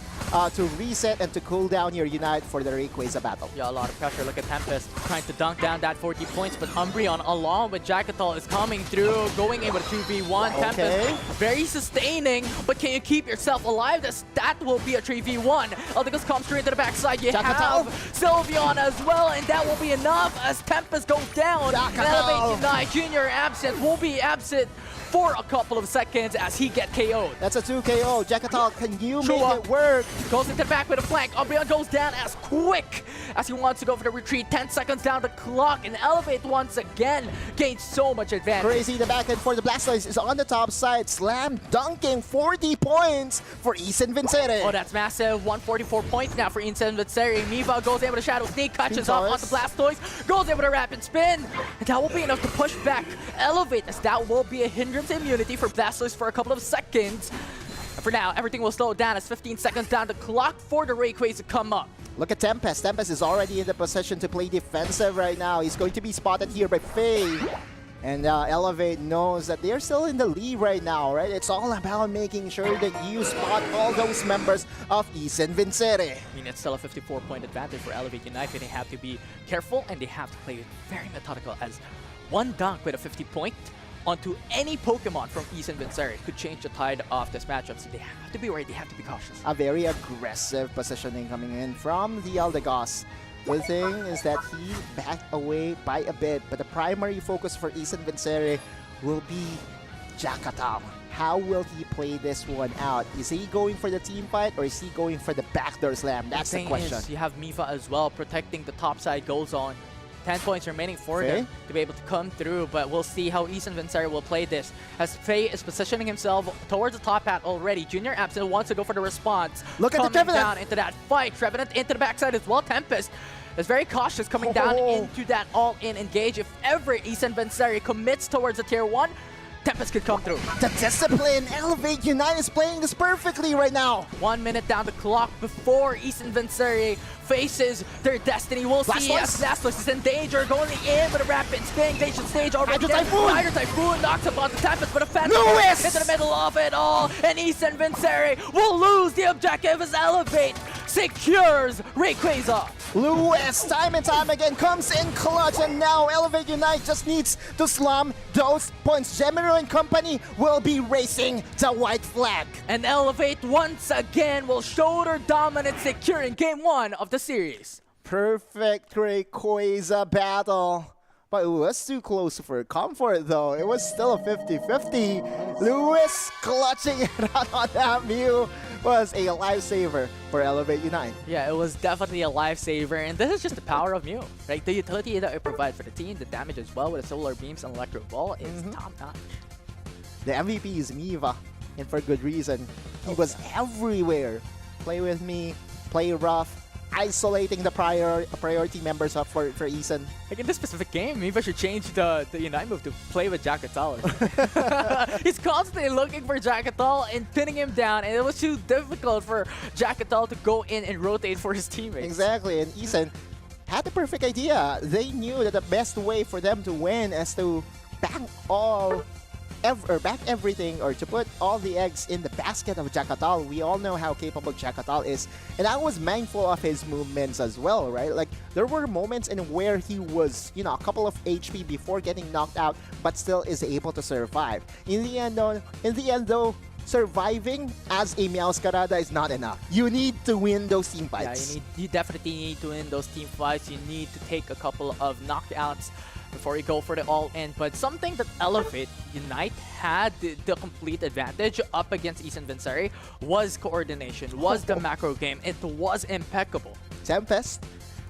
to reset and to cool down your Unite for the Rayquaza battle. Yeah, a lot of pressure. Look at Tempest trying to dunk down that 40 points, but Umbreon along with Jackatal is coming through, going in with a 2v1. Okay. Tempest very sustaining, but can you keep yourself alive? That will be a 3v1. Eldegus comes through into the backside. You Jackatal. have Sylveon as well, and that will be enough as Tempest goes down. Elevate Unite Junior absent, will be absent for a couple of seconds as he gets KO'd. That's a 2 KO. Jackatal, can you True make up. it work? Goes into the back with a flank. Umbreon goes down as quick as he wants to go for the retreat. 10 seconds down the clock, and Elevate once again gains so much advantage. Crazy, the back end for the Blastoise is on the top side. Slam dunking 40 points for Eason Vincere. Oh, that's massive. 144 points now for Eason Vincere. Miva goes able to Shadow Sneak, catches up on the Blastoise, goes able to Rapid Spin. And that will be enough to push back Elevate, as that will be a hindrance immunity for Blastoise for a couple of seconds. And for now, everything will slow down as 15 seconds down the clock for the Rayquaza to come up. Look at Tempest. Tempest is already in the position to play defensive right now. He's going to be spotted here by Faye. And Elevate knows that they're still in the lead right now, right? It's all about making sure that you spot all those members of Eason Vincere. I mean, it's still a 54-point advantage for Elevate Unite, but they have to be careful and they have to play very methodical, as one dunk with a 50-point onto any Pokemon from Eason Vincere could change the tide of this matchup. So they have to be worried, they have to be cautious. A very aggressive positioning coming in from the Eldegoss. The thing is that he backed away by a bit, but the primary focus for Eason Vincere will be Jackatal. How will he play this one out? Is he going for the team fight, or is he going for the backdoor slam? That's the question. You have Mifa as well protecting the top side goal zone. 10 points remaining for them to be able to come through, but we'll see how Eason Vincere will play this, as Faye is positioning himself towards the top hat already. Junior absent wants to go for the response. Look at the Trevenant down into that fight. Trevenant into the backside as well. Tempest is very cautious coming down into that all-in engage. If ever Eason Vincere commits towards the tier 1, Tempest could come through. The discipline, Elevate Unite is playing this perfectly right now. 1 minute down the clock before Eason Vincere faces their destiny. We'll see as Blastoise is in danger, going in with a rapid spin. Engagement stage already. Hydro Typhoon knocks up on the Tempest, but a fence into the middle of it all. And Eason Vincere will lose the objective as Elevate secures Rayquaza. Lewis, time and time again, comes in clutch, and now Elevate Unite just needs to slum those points. Gemino and company will be racing the white flag. And Elevate once again will show their dominance, securing game 1 of the series. Perfect Rayquaza battle. But it was too close for comfort, though. It was still a 50-50. Lewis clutching it out on that Mew was a lifesaver for Elevate Unite. Yeah, it was definitely a lifesaver, and this is just the power of Mew. Right? The utility that it provides for the team, the damage as well with the Solar Beams and Electro Ball is top-notch. The MVP is Miva, and for good reason. He was everywhere. Play with me, play rough, isolating the priority members up for Eason. Like in this specific game, Miva should change the Unite move to play with Jackatal. He's constantly looking for Jackatal and pinning him down, and it was too difficult for Jackatal to go in and rotate for his teammates. Exactly, and Eason had the perfect idea. They knew that the best way for them to win is to back everything, or to put all the eggs in the basket of Jackatal. We all know how capable Jackatal is, and I was mindful of his movements as well, right? Like, there were moments in where he was, you know, a couple of HP before getting knocked out, but still is able to survive. In the end though, surviving as a Meowscarada is not enough. You need to win those team fights. Yeah, you definitely need to win those team fights. You need to take a couple of knockouts before you go for the all-in. But something that Elevate Unite had the complete advantage up against Eason Vincere was coordination, was the macro game. It was impeccable. Tempest,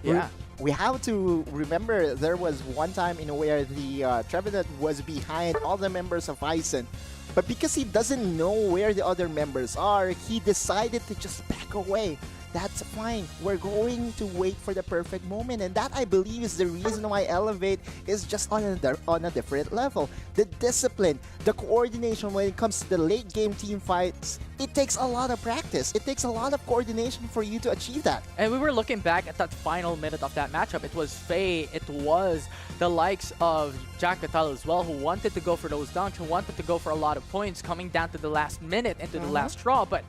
yeah, we have to remember there was one time in where the Trevenant was behind all the members of Ison. But because he doesn't know where the other members are, he decided to just back away. That's fine. We're going to wait for the perfect moment. And that, I believe, is the reason why Elevate is just on a different level. The discipline, the coordination when it comes to the late game team fights, it takes a lot of practice. It takes a lot of coordination for you to achieve that. And we were looking back at that final minute of that matchup. It was Faye. It was the likes of Jack Catal as well, who wanted to go for those dunks, who wanted to go for a lot of points coming down to the last minute and to the last draw. But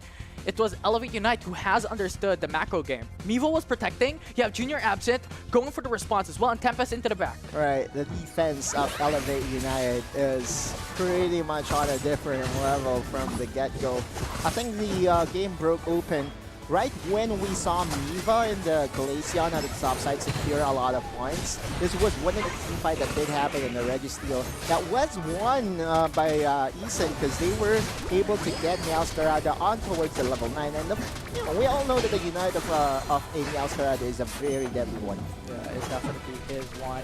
it was Elevate Unite who has understood the macro game. Mevo was protecting. You have Junior absent, going for the response as well, and Tempest into the back. Right, the defense of Elevate United is pretty much on a different level from the get-go. I think the game broke open right when we saw Miva in the Glaceon at the top side secure a lot of points. This was one of the team fight that did happen in the Registeel that was won by Ison because they were able to get Meowscarada on towards the level 9. And we all know that the Unite of a Meowscarada is a very deadly one. Yeah, it definitely is one.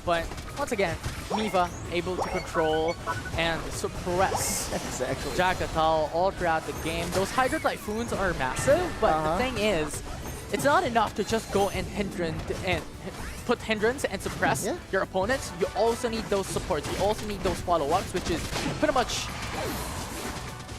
But once again, Miva able to control and suppress Exactly. Jack Catal all throughout the game. Those Hydro Typhoons are massive, but the thing is, it's not enough to just go and put hindrance and suppress your opponents. You also need those supports. You also need those follow-ups, which is pretty much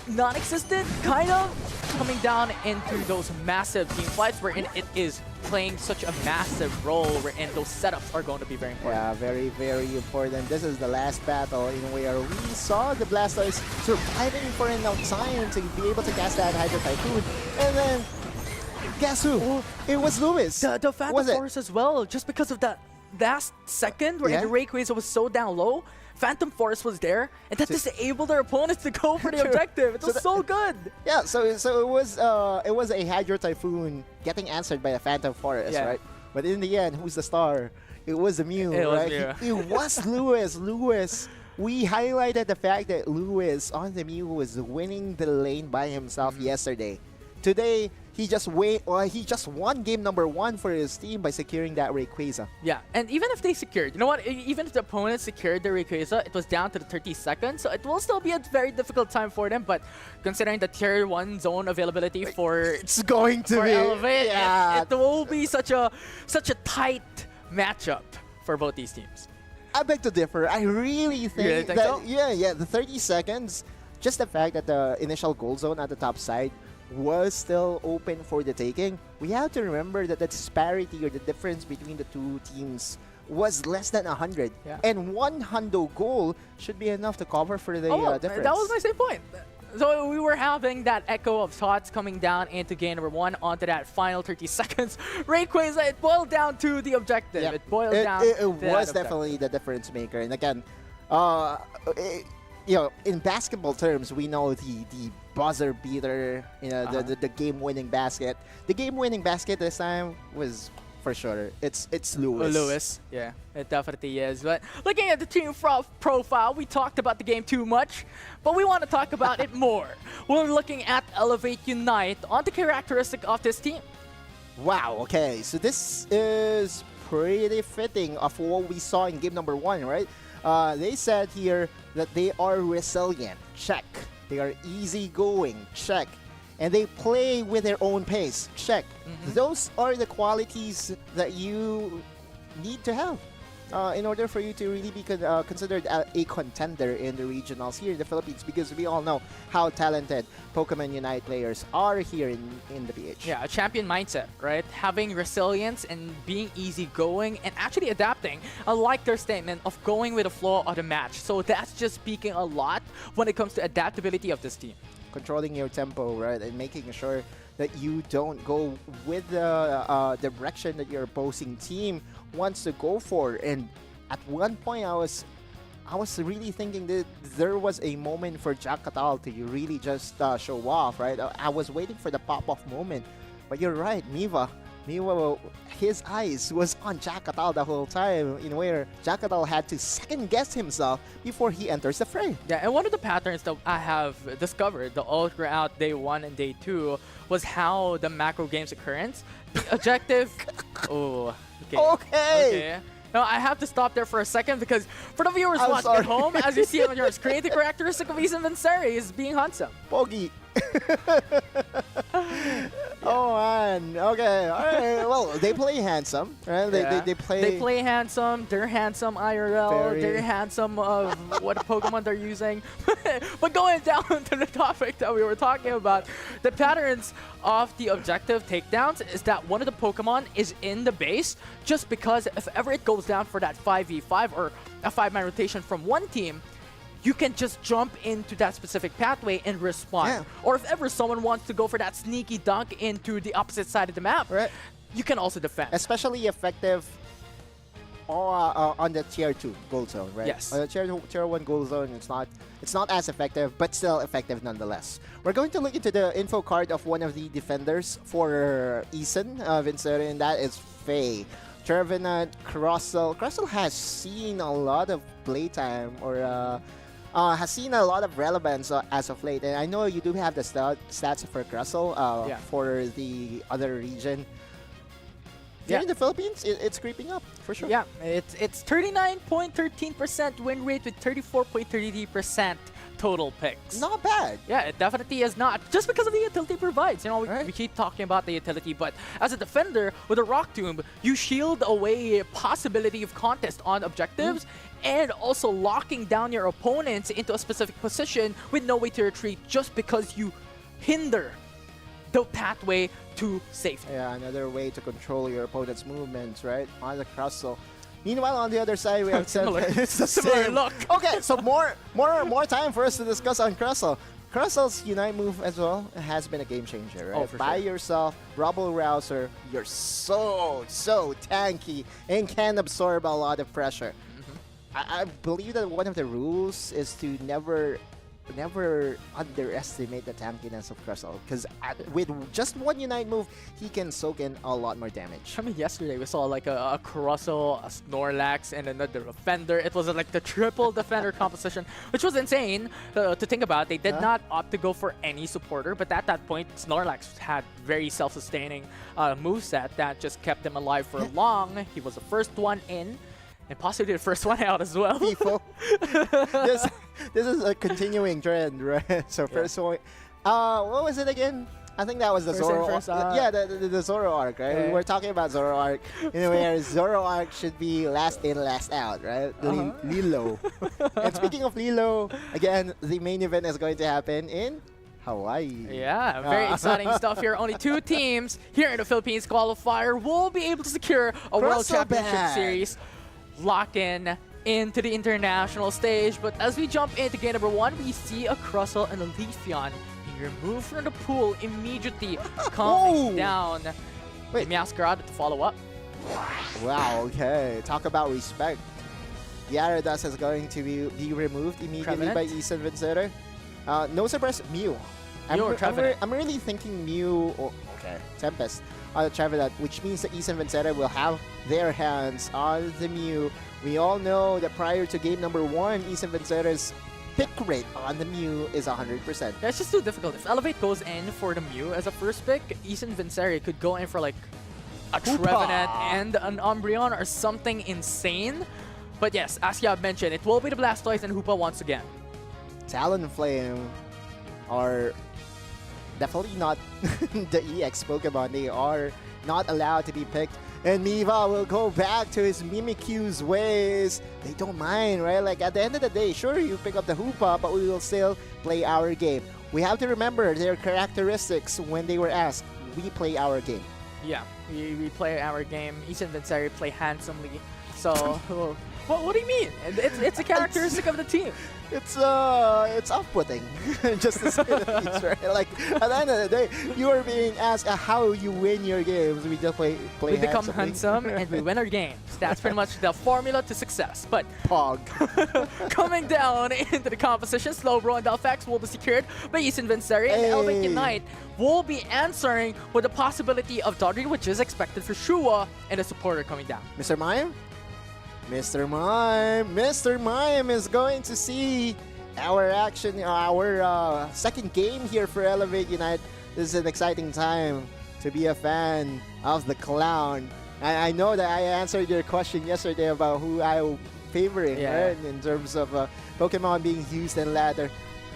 non-existent, kind of, coming down into those massive team fights wherein it is playing such a massive role wherein those setups are going to be very important. Yeah, very, very important. This is the last battle in where we saw the Blastoise surviving for enough time to be able to cast that Hydro Typhoon. And then, guess who? It was Lewis. The Phantom Force as well, just because of that last second where the Rayquaza was so down low. Phantom Force was there, and that disabled their opponents to go for the objective. It was so good. Yeah, so it was a Hydro Typhoon getting answered by the Phantom Forest, right? But in the end, who's the star? It was the Mew, right? It was Lewis. Lewis. We highlighted the fact that Lewis on the Mew was winning the lane by himself yesterday. Today, he just won game number 1 for his team by securing that Rayquaza. Yeah, and even if they secured, you know what? Even if the opponent secured the Rayquaza, it was down to the 30 seconds, so it will still be a very difficult time for them. But considering the tier 1 zone availability for it's going to be Elevate, it will be such a tight matchup for both these teams. I beg to differ. I really think that so? the 30 seconds, just the fact that the initial gold zone at the top side was still open for the taking. We have to remember that the disparity or the difference between the two teams was less than 100. And one hundo goal should be enough to cover for the difference. That was my same point. So we were having that echo of thoughts coming down into game number 1 onto that final 30 seconds. Rayquaza, it boiled down to the objective. It boiled down to it was definitely the difference maker. And again, in basketball terms, we know the buzzer beater, the game-winning basket. The game-winning basket this time was for sure. It's Lewis. Lewis, yeah, it definitely is. But looking at the team profile, we talked about the game too much, but we want to talk about it more. We're looking at Elevate Unite on the characteristic of this team. Wow. Okay, so this is pretty fitting of what we saw in game number 1, right? They said here that they are resilient. Check. They are easygoing. Check. And they play with their own pace. Check. Those are the qualities that you need to have in order for you to really be considered a contender in the regionals here in the Philippines, because we all know how talented Pokemon Unite players are here in the PH. Yeah, a champion mindset, right? Having resilience and being easygoing and actually adapting. I like their statement of going with the flow of the match. So that's just speaking a lot when it comes to adaptability of this team. Controlling your tempo, right, and making sure that you don't go with the direction that your opposing team wants to go for. And at one point, I was really thinking that there was a moment for Jack Catal to really just show off, right? I was waiting for the pop-off moment, but you're right, Miva, his eyes was on Jack Catal the whole time, in where Jack Catal had to second-guess himself before he enters the fray. Yeah, and one of the patterns that I have discovered all throughout day 1 and day 2 was how the macro game's occurrence. The objective Oh, okay. Okay. Now, I have to stop there for a second because for the viewers I'm watching sorry. at home, as you see on your screen, the characteristic of Ethan Vincere is being handsome. Pogi. Oh man. Okay. All right. Well, they play handsome, right? They play. They play handsome. They're handsome IRL. Very. They're handsome of what Pokemon they're using. But going down to the topic that we were talking about, the patterns of the objective takedowns is that one of the Pokemon is in the base just because if ever it goes down for that 5v5 or a 5-man rotation from one team, you can just jump into that specific pathway and respond. Yeah. Or if ever someone wants to go for that sneaky dunk into the opposite side of the map, Right. you can also defend. Especially effective on the tier 2 gold zone, right? Yes. On the tier 1 gold zone, it's not as effective, but still effective nonetheless. We're going to look into the info card of one of the defenders for Ethan Vincere, and that is Faye. Trevenant, Crossel. Crossel has seen a lot of playtime or has seen a lot of relevance as of late. And I know you do have the stats for Crossel for the other region. Here in the Philippines, it's creeping up, for sure. Yeah, it's 39.13% win rate with 34.33% total picks. Not bad. Yeah, it definitely is not. Just because of the utility it provides. You know, we Right. keep talking about the utility, but as a defender with a Rock Tomb, you shield away a possibility of contest on objectives and also locking down your opponents into a specific position with no way to retreat just because you hinder the pathway to safety. Yeah, another way to control your opponent's movements, right? On the Crossel. Meanwhile, on the other side, we have Similar. it's the Similar same. look. Okay, so more time for us to discuss on Crossel. Crossel's Unite move as well has been a game changer, right? Oh, for By sure. yourself, Rubble Rouser, you're so tanky and can absorb a lot of pressure. I believe that one of the rules is to never underestimate the tankiness of Crossel, because with just one Unite move, he can soak in a lot more damage. I mean, yesterday we saw like a Crossel, a Snorlax, and another defender. It was like the triple defender composition, which was insane to think about. They did not opt to go for any supporter, but at that point, Snorlax had very self-sustaining moveset that just kept him alive for long. He was the first one in, and possibly the first one out as well. People, this is a continuing trend, right? So first one, what was it again? I think that was the First in, Zoro. first out. Yeah, the Zoro arc, right? Yeah. We were talking about Zoro arc, where Zoro arc should be last in, last out, right? Lilo. And speaking of Lilo, again, the main event is going to happen in Hawaii. Yeah, very exciting stuff here. Only 2 teams here in the Philippines Qualifier will be able to secure a World Crossel Championship bag. Series lock-in into the international stage. But as we jump into game number 1, we see a Crossel and a Leafeon being removed from the pool immediately coming down. Wait. The Meowscarada to follow up. Wow, okay. Talk about respect. Gyarados is going to be removed immediately by Trevenant? Ethan Vincere. No surprise, Mew. Mew or Trevenant? I'm really thinking Mew. Oh, okay, Tempest on the Trevenant, which means that Ethan Vincere will have their hands on the Mew. We all know that prior to game number 1, Ethan Vincere's pick rate on the Mew is 100%. Yeah, it's just too difficult. If Elevate goes in for the Mew as a first pick, Ethan Vincere could go in for like a Trevenant and an Umbreon or something insane. But yes, as you have mentioned, it will be the Blastoise and Hoopa once again. Talonflame are definitely not the EX Pokemon. They are not allowed to be picked. And Miva will go back to his Mimikyu's ways. They don't mind, right? Like, at the end of the day, sure, you pick up the Hoopa, but we will still play our game. We have to remember their characteristics when they were asked. We play our game. Yeah, we play our game. Ethan Vincere play handsomely. So, what do you mean? It's a characteristic of the team. It's off-putting, just to say the least, right? Like, at the end of the day, you are being asked how you win your games. We just play We become handsomely. handsome and we win our games. That's pretty much the formula to success. But Pog. coming down into the composition, Slowbro and Delphax will be secured by Ethan Vincere, and Elevate Unite will be answering with the possibility of Dodgery, which is expected for Shua and a supporter coming down. Mr. Mime? Mr. Mime! Mr. Mime is going to see our action, our second game here for Elevate Unite. This is an exciting time to be a fan of the clown. I know that I answered your question yesterday about who I favoring, Yeah. right? In terms of Pokemon being used in ladder.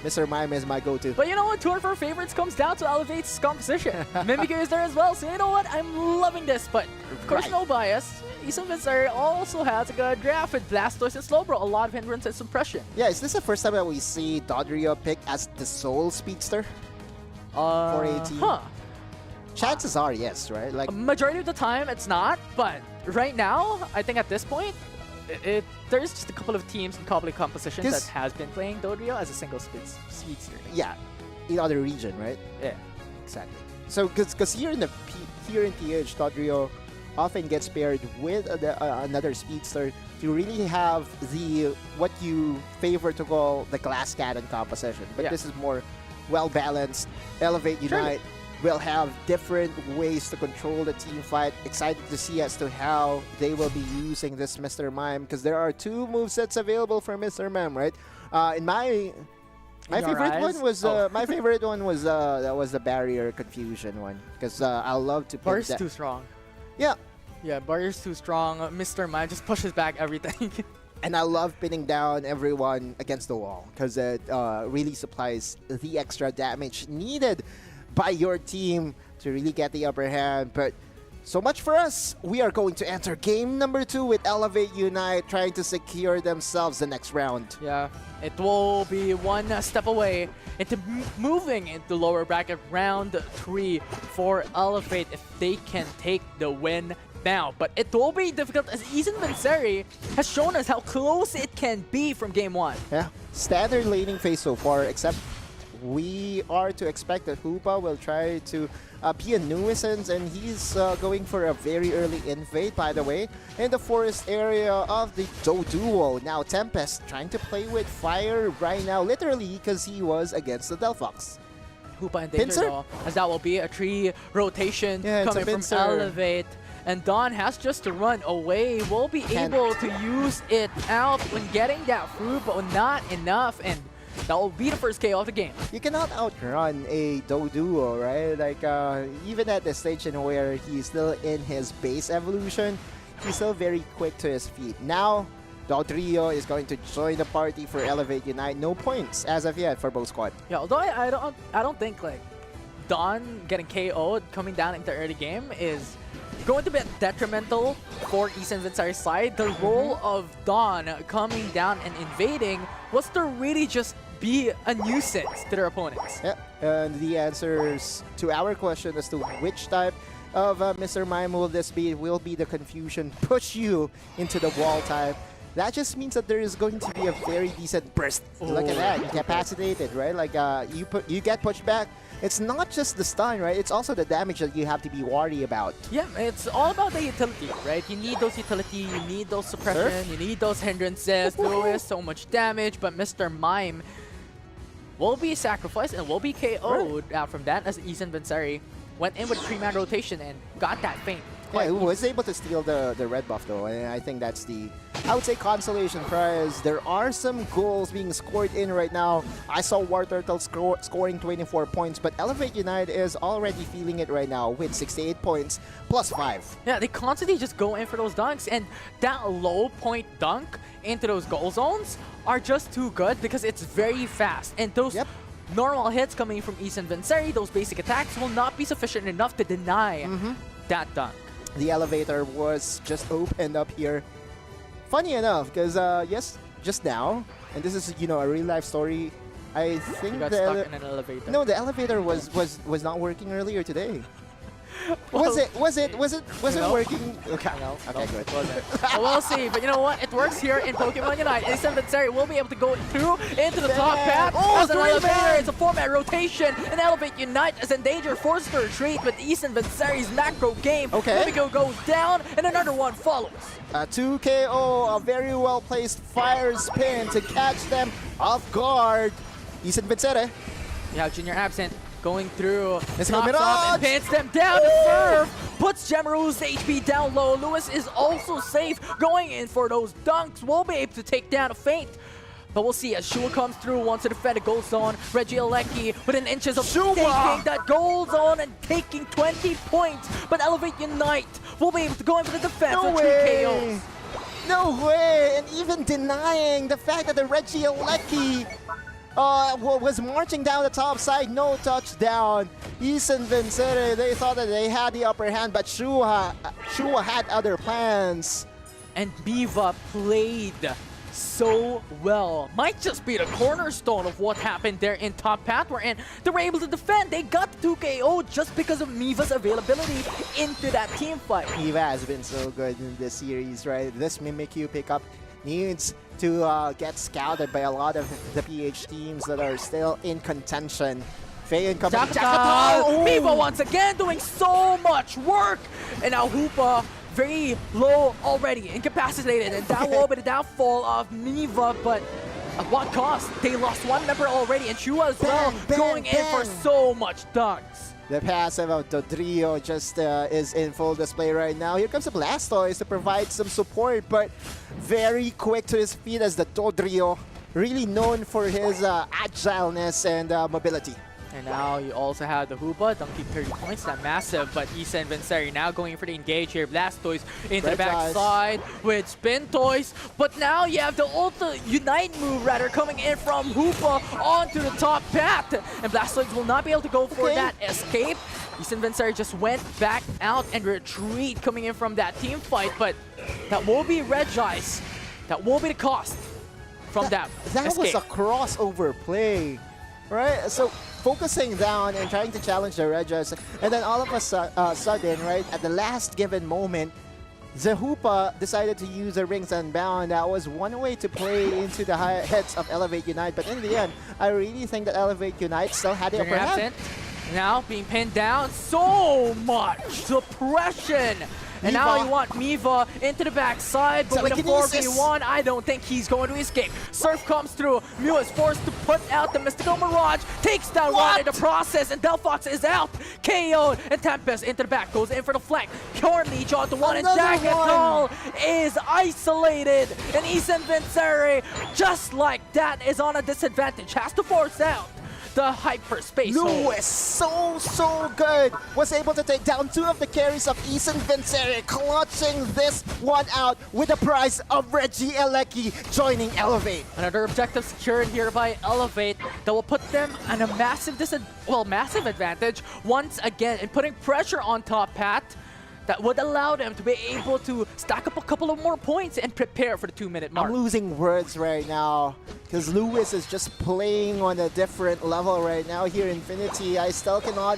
Mr. Mime is my go-to. But you know what? Two of our favorites comes down to Elevate's composition. Mimikyu is there as well, so you know what? I'm loving this, but of course Right. no bias. Isan Vincere also has a good draft with Blastoise and Slowbro, a lot of hindrance and suppression. Yeah, is this the first time that we see Dodrio picked as the sole speedster for a team? Huh. Chances are yes, right? Like A majority of the time it's not, but right now, I think at this point, there's just a couple of teams in Cobbly composition that has been playing Dodrio as a single speedster. yeah, in other region, right? Yeah, exactly. So because here in PH, Dodrio often gets paired with another speedster to really have the what you favor to call the glass cannon composition. But Yeah. this is more well balanced. Elevate Unite will have different ways to control the team fight. Excited to see as to how they will be using this Mr. Mime because there are two movesets available for Mr. Mime, right? In my favorite one was my favorite one was that was the barrier confusion one because I love to Bar's that. too strong. Yeah, Yeah, Bar's too strong. Mr. Mime just pushes back everything. and I love pinning down everyone against the wall because it really supplies the extra damage needed by your team to really get the upper hand. But so much for us. We are going to enter game number 2 with Elevate Unite trying to secure themselves the next round. Yeah, it will be one step away into moving into lower bracket round 3 for Elevate if they can take the win now. But it will be difficult as Isan Vincere has shown us how close it can be from game 1. Yeah, standard laning phase so far, except we are to expect that Hoopa will try to be a nuisance, and he's going for a very early invade, by the way, in the forest area of the Duo. Now Tempest trying to play with fire right now, literally because he was against the Delphox. Hoopa in danger Pincer? though, as that will be a 3 rotation Yeah, it's a coming from pincer. Elevate. And Dawn has just to run away. Will be able to use it out when getting that fruit, but not enough. And that will be the first KO of the game. You cannot outrun a Duo, right? Like, even at the stage in where he's still in his base evolution, he's still very quick to his feet. Now, Dodrio is going to join the party for Elevate Unite. No points as of yet for both squad. Yeah, although I don't think like Dawn getting KO'd coming down into early game is going to be detrimental for Isan Vincere's side. The role of Dawn coming down and invading was to really just be a nuisance to their opponents. Yeah, and the answers to our question as to which type of Mr. Mime will this be will be the confusion push you into the wall type. That just means that there is going to be a very decent burst. Look at that, incapacitated, right? Like you get pushed back. It's not just the stun, right? It's also the damage that you have to be worried about. Yeah, it's all about the utility, right? You need those utility, you need those suppression, you need those hindrances. Lewis, so much damage, but Mr. Mime will be sacrificed and will be KO'd out from that as Isan Vincere went in with 3-man rotation and got that feint. Yeah, he was able to steal the red buff though, and I think that's the, I would say, consolation prize. There are some goals being scored in right now. I saw War Turtle scoring 24 points, but Elevate Unite is already feeling it right now with 68 points plus 5. Yeah, they constantly just go in for those dunks, and that low point dunk into those goal zones are just too good because it's very fast. And those normal hits coming from Isan Vincere, those basic attacks, will not be sufficient enough to deny that dunk. The elevator was just opened up here. Funny enough, because yes, just now, and this is, you know, a real life story. I think You got stuck in an elevator. No, the elevator was not working earlier today. Was it working? Okay, okay, good. Well, we'll see, but you know what? It works here in Pokemon Unite. Isan Vincere will be able to go through into the top path. Oh, As an elevator, it's a 4-man rotation. And Elevate Unite is in danger, forced to retreat with Isan Vincere's macro game. Okay. Mimikyu goes down, and another one follows. 2 KO, a very well placed fire spin to catch them off guard. Isan Vincere. You have Junior absent. Going through, Let's knocks go, off and Mirage! pins them down to serve, puts Gemaru's HP down low. Lewis is also safe, going in for those dunks, will be able to take down a feint. But we'll see as Shua comes through, wants to defend a gold zone. Reggie Alecki within inches of Shua! taking that gold zone and taking 20 points. But Elevate Unite will be able to go in for the defense No with 3 way! KOs. No way! And even denying the fact that the Reggie Alecki was marching down the top side, no touchdown. Eason Vincere, they thought that they had the upper hand, but Shua had other plans. And Miva played so well. Might just be the cornerstone of what happened there in top path, wherein they were able to defend. They got the 2 KO just because of Miva's availability into that team fight. Miva has been so good in this series, right? This Mimikyu pickup needs to get scouted by a lot of the PH teams that are still in contention. Faye incoming. Jackal! Miva once again doing so much work! And now Hoopa very low already, incapacitated, and that will be the downfall of Miva, but at what cost? They lost 1 member already, and Shua as well going in for so much dunks. The passive of Dodrio just is in full display right now. Here comes the Blastoise to provide some support, but very quick to his feet as the Dodrio, really known for his agileness and mobility. And now you also have the Hoopa, dunking 30 points, not massive, but Issa and Vincere now going for the engage here. Blastoise into the backside with Spin Toys, but now you have the Ultra Unite move rather coming in from Hoopa onto the top path, and Blastoise will not be able to go for that escape. Issa and Vincere just went back out and retreat coming in from that team fight, but that will be Regice. That will be the cost from that That was escape. a crossover play, right? So focusing down and trying to challenge the Regis, and then all of a sudden, right, at the last given moment, Hoopa decided to use the Rings Unbound. That was one way to play into the heads of Elevate Unite, but in the end, I really think that Elevate Unite still had the upper hand. Now being pinned down, so much suppression. And now you want Miva into the backside, but with a 4v1, I don't think he's going to escape. Surf comes through, Mew is forced to put out the Mystical Mirage, takes down one in the process, and Delphox is out. KO'd, and Tempest into the back, goes in for the flank. Horn Leech on the one, and Jagatal is isolated. And Issa and Vincere, just like that, is on a disadvantage, has to force out the hyperspace. Lewis, so good. Was able to take down 2 of the carries of Issa and Vincere, clutching this one out with the prize of Reggie Alecki joining Elevate. Another objective secured here by Elevate that will put them on a massive advantage once again, and putting pressure on top path that would allow them to be able to stack up a couple of more points and prepare for the 2-minute mark. I'm losing words right now because Lewis is just playing on a different level right now here in Infinity. I still cannot,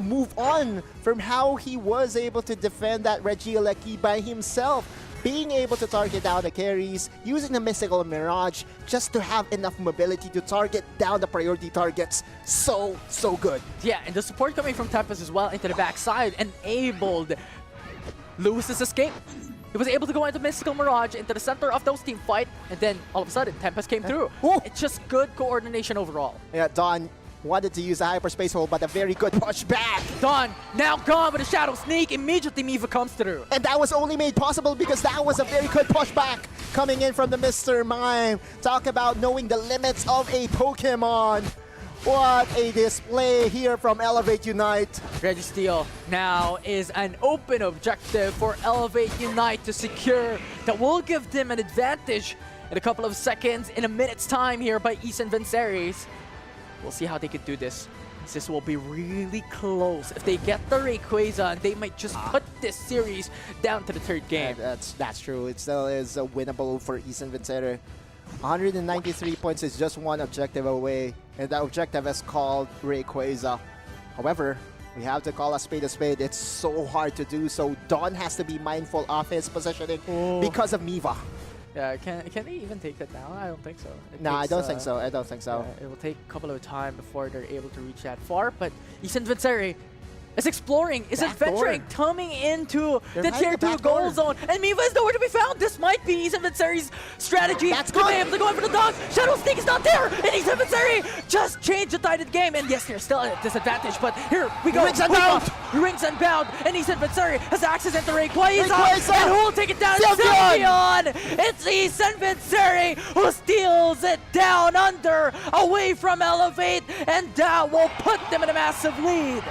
move on from how he was able to defend that Reggie Alecki by himself. Being able to target down the carries, using the Mystical Mirage just to have enough mobility to target down the priority targets. So good. Yeah, and the support coming from Tempest as well into the backside enabled Lewis's escape. He was able to go into Mystical Mirage into the center of those team fight, and then all of a sudden Tempest came through. It's just good coordination overall. Yeah, Don wanted to use a hyperspace hole, but a very good push back. Don now gone with a Shadow Sneak. Immediately Miva comes through. And that was only made possible because that was a very good pushback coming in from the Mr. Mime. Talk about knowing the limits of a Pokemon. What a display here from Elevate Unite. Registeel now is an open objective for Elevate Unite to secure that will give them an advantage in a couple of seconds, in a minute's time here by Issa and Vinceres. We'll see how they can do this. This will be really close. If they get the Rayquaza, they might just put this series down to the 3rd game. That's true. It still is winnable for Issa and Vincere. 193 points is just one objective away, and that objective is called Rayquaza. However, we have to call a spade a spade. It's so hard to do so. Don has to be mindful of his positioning because of Miva. Yeah, can they even take that down? I don't think so. I don't think so. I don't think so. It will take a couple of time before they're able to reach that far, but Issa and Vincere is exploring, is adventuring, coming into the right, tier the 2 back goal door. zone. And Miva is nowhere to be found. This might be Ethan Vinceri's strategy That's to be good. able to go in for the dog. Shadow Sneak is not there. And Ethan Vinceri just changed the tide of the game. And yes, they're still at a disadvantage. But here we go. Rings Unbound. Rings Unbound. And Ethan Vinceri has access into Rayquaza. Rayquaza. And who will take it down? Sylveon. It's Ethan Vinceri who steals it down under, away from Elevate. And that will put them in a massive lead.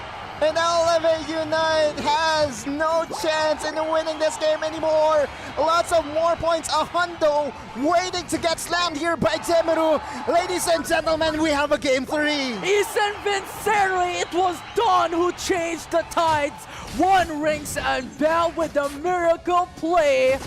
And Elevate Unite has no chance in winning this game anymore. Lots of more points. A hundo waiting to get slammed here by Temeru. Ladies and gentlemen, we have a game 3. Ethan Vinceri, it was Dawn who changed the tides. One Rings Unbound with a miracle play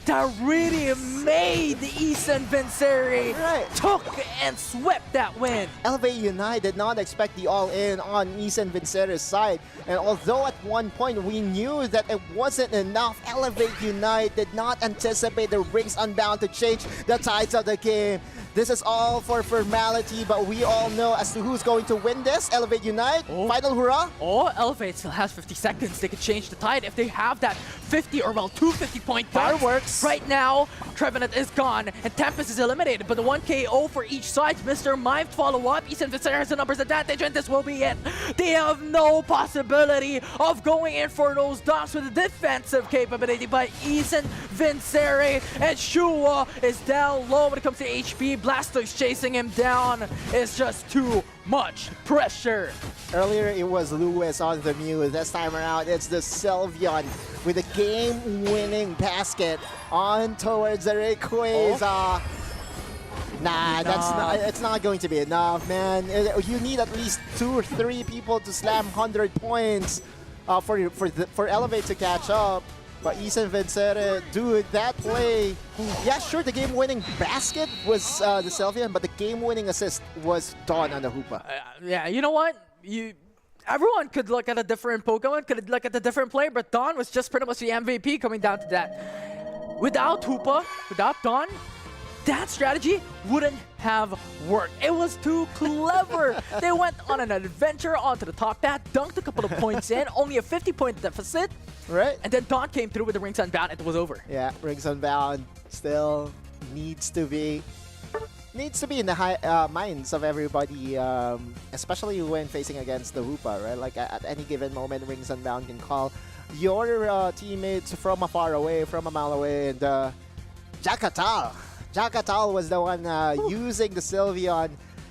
that really made Ethan Vinceri took and swept that win. Elevate Unite did not expect the all-in on Ethan Vinceri's side. And although at one point we knew that it wasn't enough, Elevate Unite did not anticipate the Rings Unbound to change the tides of the game. This is all for formality, but we all know as to who's going to win this. Elevate Unite, final hurrah. Oh, Elevate still has 50 seconds. They could change the tide if they have that 50 or well 250-point Fireworks. Right now, Trevenant is gone and Tempest is eliminated, but the 1 KO for each side. Mr. Mime follow up. Ethan Vinceri has the numbers advantage, and this will be it. They have no possibility of going in for those dunks with a defensive capability by Ethan Vinceri, and Shua is down low when it comes to HP. Blastoise chasing him down. It's just too much pressure. Earlier it was Lewis on the Mew. This time around it's the Sylveon with a game-winning basket on towards the Rayquaza. Nah, it's not going to be enough, man. You need at least 2 or 3 people to slam 100 points for Elevate to catch up. But Ethan Vinceri, dude, that play, yeah, sure, the game-winning basket was the Sylveon, but the game-winning assist was Dawn on the Hoopa. Yeah, you know what? Everyone could look at a different Pokemon, could look at a different player, but Dawn was just pretty much the MVP coming down to that. Without Hoopa, without Dawn, that strategy wouldn't have worked. It was too clever. They went on an adventure onto the top path, dunked a couple of points in, only a 50-point deficit. Right. And then Dawn came through with the Rings Unbound. It was over. Yeah, Rings Unbound still needs to be in the minds of everybody, especially when facing against the Hoopa, right? Like at any given moment, Rings Unbound can call your teammates from a far away, from a mile away, and Jakatal was the one using the Sylveon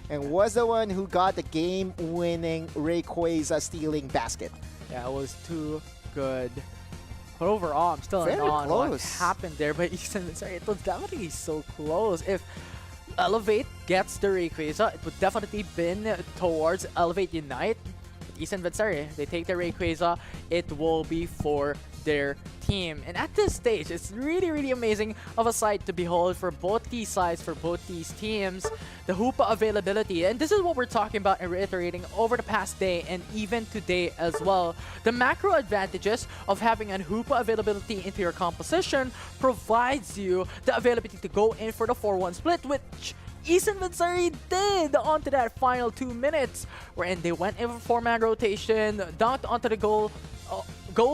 and was the one who got the game-winning Rayquaza stealing basket. Yeah, it was too good. But overall, I'm still in awe on what happened there. But Ethan Vinceri, it was definitely so close. If Elevate gets the Rayquaza, it would definitely been towards Elevate Unite. But Ethan Vinceri, they take the Rayquaza, it will be for their team. And at this stage, it's really, really amazing of a sight to behold for both these sides, for both these teams. The Hoopa availability, and this is what we're talking about and reiterating over the past day and even today as well. The macro advantages of having a Hoopa availability into your composition provides you the availability to go in for the 4-1 split, which Ethan Vinceri did onto that final 2 minutes, wherein they went in for 4-man rotation, dunked onto the goal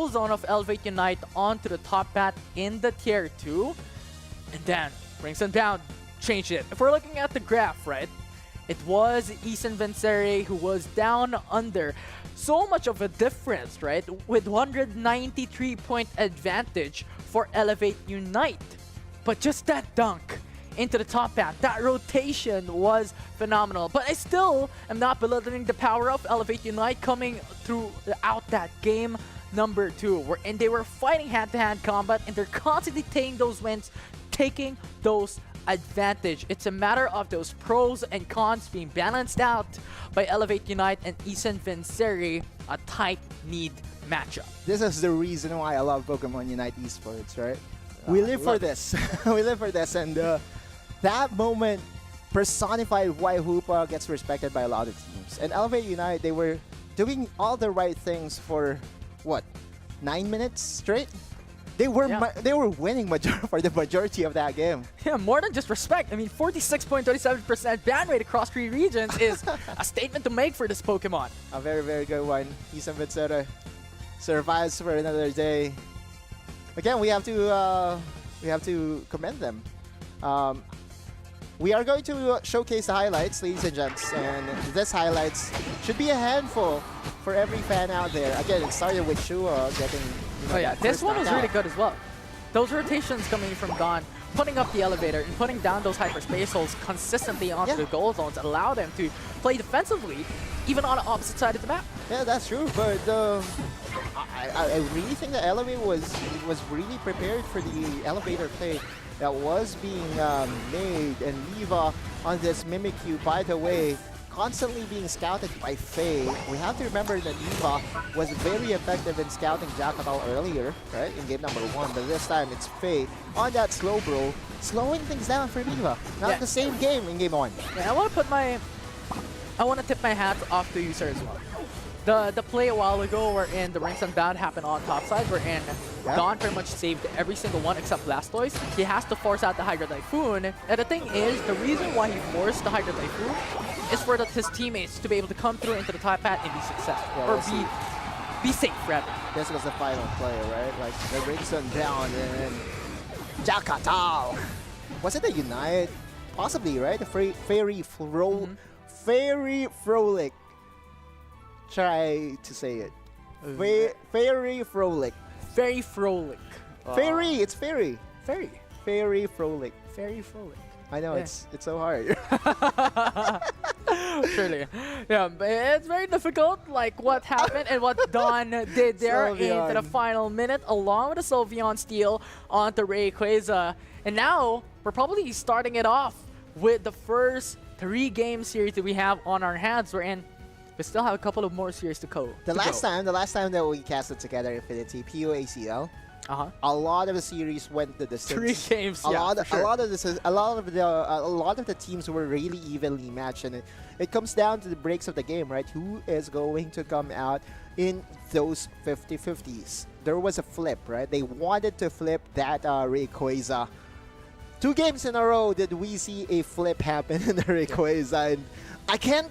zone of Elevate Unite onto the top path in the tier 2, and then Rings Unbound changed it. If we're looking at the graph, right, it was Ethan Vinceri who was down under. So much of a difference, right, with 193-point advantage for Elevate Unite. But just that dunk into the top path, that rotation was phenomenal. But I still am not belittling the power of Elevate Unite coming throughout that game number 2, wherein they were fighting hand-to-hand combat and they're constantly taking those wins, taking those advantage. It's a matter of those pros and cons being balanced out by Elevate Unite and Ethan Vinceri, a tight need matchup. This is the reason why I love Pokemon Unite esports, right? We live for this. We live for this, and that moment personified why Hoopa gets respected by a lot of teams. And Elevate Unite, they were doing all the right things for what, 9 minutes straight? They were winning for the majority of that game. Yeah, more than just respect. I mean, 46.27% ban rate across 3 regions is a statement to make for this Pokemon. A very, very good one. Isan Vincere survives for another day. Again, we have to commend them. We are going to showcase the highlights, ladies and gents, and this highlights should be a handful for every fan out there. Again, it started with Shua getting. Oh yeah, this one was really good as well. Those rotations coming from Don, putting up the elevator and putting down those hyperspace holes consistently onto the goal zones allow them to play defensively, even on the opposite side of the map. Yeah, that's true, but I really think the elevator was really prepared for the elevator play that was being made, and Liva on this Mimikyu, by the way, constantly being scouted by Faye. We have to remember that Liva was very effective in scouting Jackatal earlier, right, in game number 1, but this time it's Faye on that slow bro, slowing things down for Liva. Not the same game in game 1. Yeah, I want to tip my hat off to you, sir, as well. The play a while ago wherein the Ranks Unbound happened on top side, wherein Don pretty much saved every single one except Blastoise. He has to force out the Hydro Typhoon. And the thing is, the reason why he forced the Hydro Typhoon is for his teammates to be able to come through into the top hat and be successful. Or be safe, rather. This was the final play, right? Like, the Ranks Unbound and then Jackatal. Was it a Unite? Possibly, right? The Fairy Frolic. Try to say it. Fairy Frolic. Very frolic. Fairy, it's fairy. Fairy Frolic. Very frolic. I know, it's so hard. Surely. Yeah, but it's very difficult, like what happened and what Don did there into the final minute, along with the Sylveon steal onto Rayquaza. And now, we're probably starting it off with the first 3-game series that we have on our hands. We're in. We still have a couple of more series to go. The last time that we casted together Infinity PUACL, a lot of the series went the distance. 3 games. A lot of the teams were really evenly matched, and it comes down to the breaks of the game, right? Who is going to come out in those 50-50s? There was a flip, right? They wanted to flip that Rayquaza. 2 games in a row did we see a flip happen in the Rayquaza, and I can't.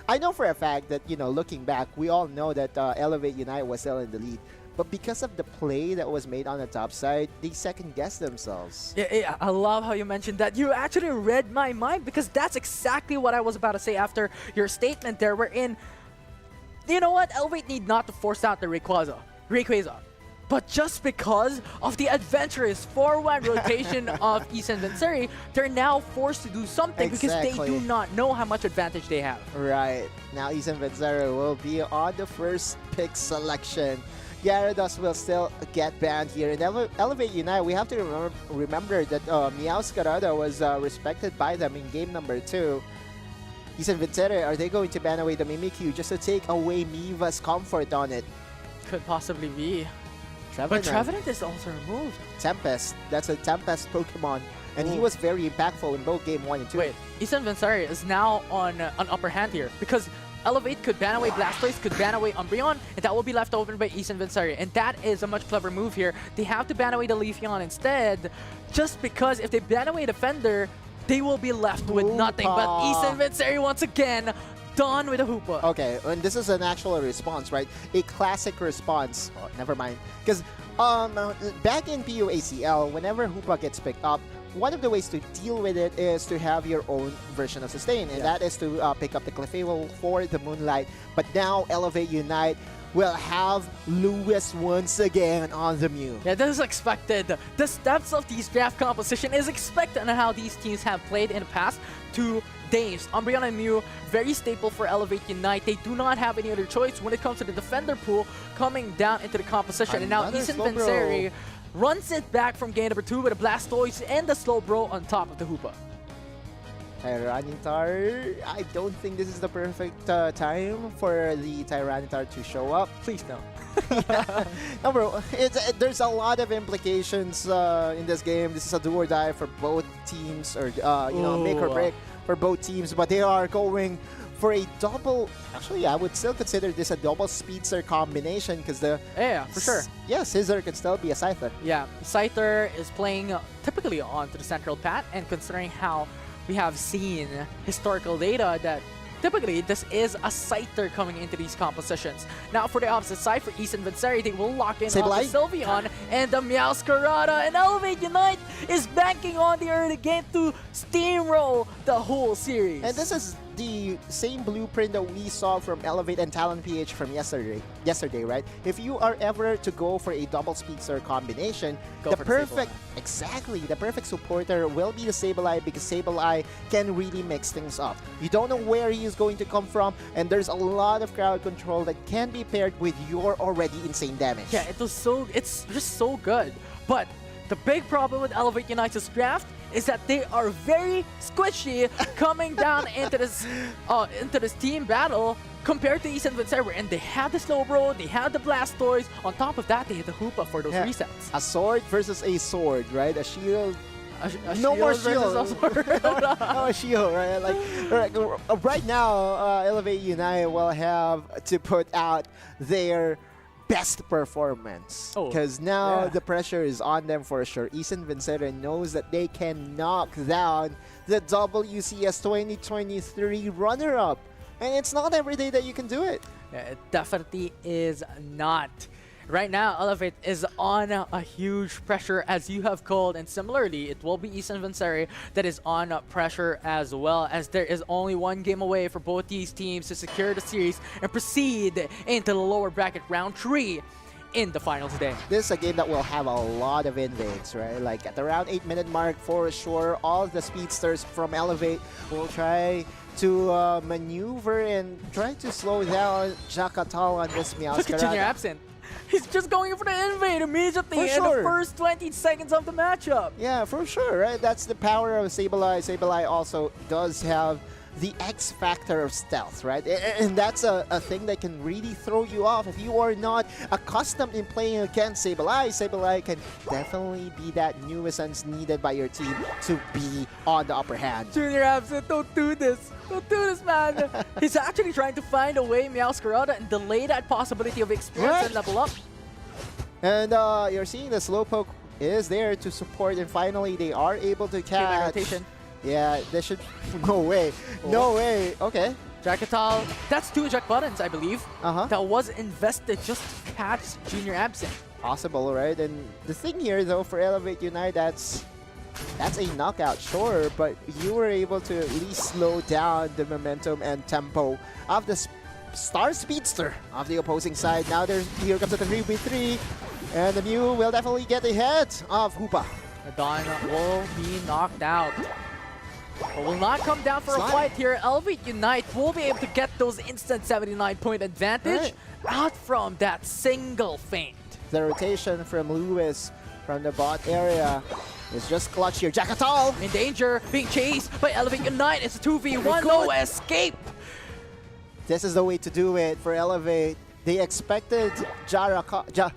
I know for a fact that, you know, looking back, we all know that Elevate Unite was still in the lead. But because of the play that was made on the top side, they second-guessed themselves. Yeah, I love how you mentioned that. You actually read my mind, because that's exactly what I was about to say after your statement there. We're in, you know what? Elevate need not to force out the Rayquaza. But just because of the adventurous forward rotation of Isan Vincere, they're now forced to do something because they do not know how much advantage they have. Right. Now Isan Vincere will be on the first pick selection. Gyarados will still get banned here. In Elevate Unite, we have to remember that Meowscarada was respected by them in game number 2. Isan Vincere, are they going to ban away the Mimikyu just to take away Miva's comfort on it? Could possibly be. Trevenant. But Trevenant is also removed. Tempest. That's a Tempest Pokemon. And he was very impactful in both game 1 and 2. Wait, Isan Vincere is now on an upper hand here, because Elevate could ban away Blastoise, could ban away Umbreon, and that will be left open by Isan Vincere. And that is a much clever move here. They have to ban away the Leafeon instead, just because if they ban away Defender, they will be left with nothing. But Isan Vincere once again done with a Hoopa. Okay, and this is an actual response, right? A classic response. Oh, never mind. Because back in PUACL, whenever Hoopa gets picked up, one of the ways to deal with it is to have your own version of Sustain, and that is to pick up the Clefable for the Moonlight. But now Elevate Unite will have Lewis once again on the Mew. Yeah, this is expected. The steps of these draft composition is expected on how these teams have played in the past 2 days. Umbreon and Mew, very staple for Elevate Unite. They do not have any other choice when it comes to the defender pool coming down into the composition. And now Isan Vincere runs it back from game number 2 with a Blastoise and the Slowbro on top of the Hoopa. Tyranitar, I don't think this is the perfect time for the Tyranitar to show up. Please no. No, bro, there's a lot of implications in this game. This is a do or die for both teams, or you know, make or break for both teams. But they are going for a double. Actually, I would still consider this a double speedster combination because the Yeah, for sure. Yeah, Scissor could still be a Scyther. Yeah, Scyther is playing typically onto the central path, and considering how we have seen historical data that typically this is a Scyther coming into these compositions. Now for the opposite side, for East and Vincere, they will lock in on the Sylveon and the Meowscarada, and Elevate Unite is banking on the early game to steamroll the whole series. And this is the same blueprint that we saw from Elevate and Talon PH from yesterday, right? If you are ever to go for a double speedster combination, the perfect supporter will be the Sableye, because Sableye can really mix things up. You don't know where he is going to come from, and there's a lot of crowd control that can be paired with your already insane damage. Yeah, it's just so good. But the big problem with Elevate Unite's draft is that they are very squishy coming down into this team battle compared to East and Vincere, and they have the Slowbro, they have the Blastoise. On top of that, they have the Hoopa for those resets. A sword versus a sword, right? A shield. No more shield. No shield, right? Like right now, Elevate Unite will have to put out their best performance, because now the pressure is on them for sure. East and Vincere knows that they can knock down the WCS2023 runner-up, and it's not every day that you can do it. Yeah, it definitely is not. Right now, Elevate is on a huge pressure, as you have called, and similarly, it will be East and Vincere that is on pressure as well, as there is only one game away for both these teams to secure the series and proceed into the lower bracket round 3 in the finals today. This is a game that will have a lot of invades, right? Like at the around 8-minute mark, for sure, all the speedsters from Elevate will try to maneuver and try to slow down Jakatal on this Meowscarada. Look at Junior Absent. He's just going for the invade immediately in the first 20 seconds of the matchup. Yeah, for sure, right? That's the power of Sableye. Sableye also does have the X factor of stealth, right? And that's a thing that can really throw you off. If you are not accustomed in playing against Sableye, Sableye can definitely be that nuisance needed by your team to be on the upper hand. Junior Absent, don't do this. Don't do this, man. He's actually trying to find a way Meowscarada and delay that possibility of experience and level up. And you're seeing the Slowpoke is there to support, and finally they are able to catch. Yeah, they should. No way. No way. Okay. Jakatal, that's 2 Jack buttons, I believe. Uh-huh. That was invested just to catch Junior Absent. Possible, right? And the thing here, though, for Elevate Unite, that's a knockout, sure, but you were able to at least slow down the momentum and tempo of the Star Speedster of the opposing side. Now here comes the 3v3, and the Mew will definitely get the head of Hoopa. Dawn will be knocked out, but will not come down for a fight here. Elevate Unite will be able to get those instant 79-point advantage out from that single feint. The rotation from Lewis from the bot area is just clutch here. Jakatal in danger, being chased by Elevate Unite. It's a 2v1, no escape. This is the way to do it for Elevate. They expected Jakatal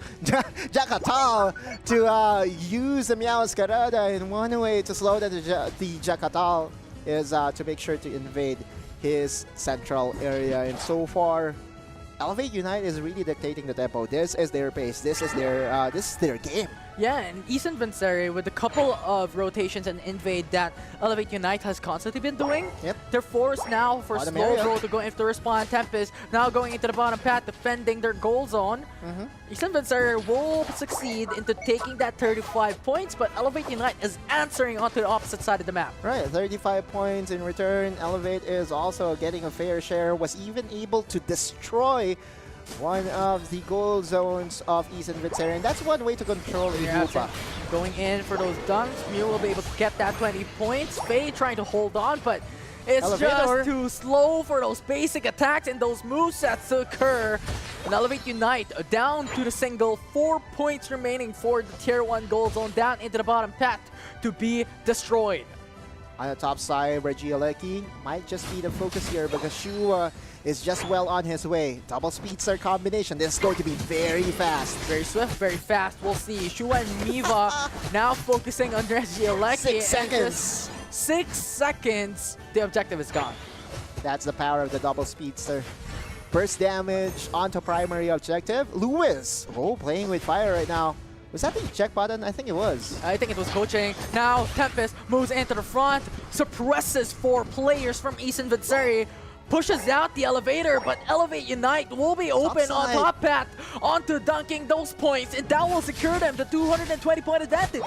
to use the Meowscarada, and one way to slow down the Jakatal is to make sure to invade his central area. And so far, Elevate Unite is really dictating the tempo. This is their pace. This is their game. Yeah, and East and Vincere, with a couple of rotations and invade that Elevate Unite has constantly been doing, they're forced now for Slowbro to go into the respawn. Tempest now going into the bottom path, defending their goal zone. East and Vincere will succeed into taking that 35 points, but Elevate Unite is answering onto the opposite side of the map. Right, 35 points in return. Elevate is also getting a fair share, was even able to destroy one of the goal zones of East and Vincere, and that's one way to control the Hoopa. Going in for those dunks, Mew will be able to get that 20 points. Faye trying to hold on, but it's just too slow for those basic attacks and those movesets to occur. And Elevate Unite down to the single, 4 points remaining for the Tier 1 goal zone, down into the bottom path to be destroyed. On the top side, Regieleki might just be the focus here, because Shua is just well on his way. Double speedster combination. This is going to be very fast. Very swift, very fast. We'll see. Shua and Miva now focusing on Regieleki. 6 seconds. 6 seconds. The objective is gone. That's the power of the double speedster. Burst damage onto primary objective. Lewis, playing with fire right now. Was that the eject button? I think it was. I think it was coaching. Now Tempest moves into the front, suppresses 4 players from Eason Vincere, pushes out the elevator, but Elevate Unite will be open on top path onto dunking those points, and that will secure them the 220-point advantage.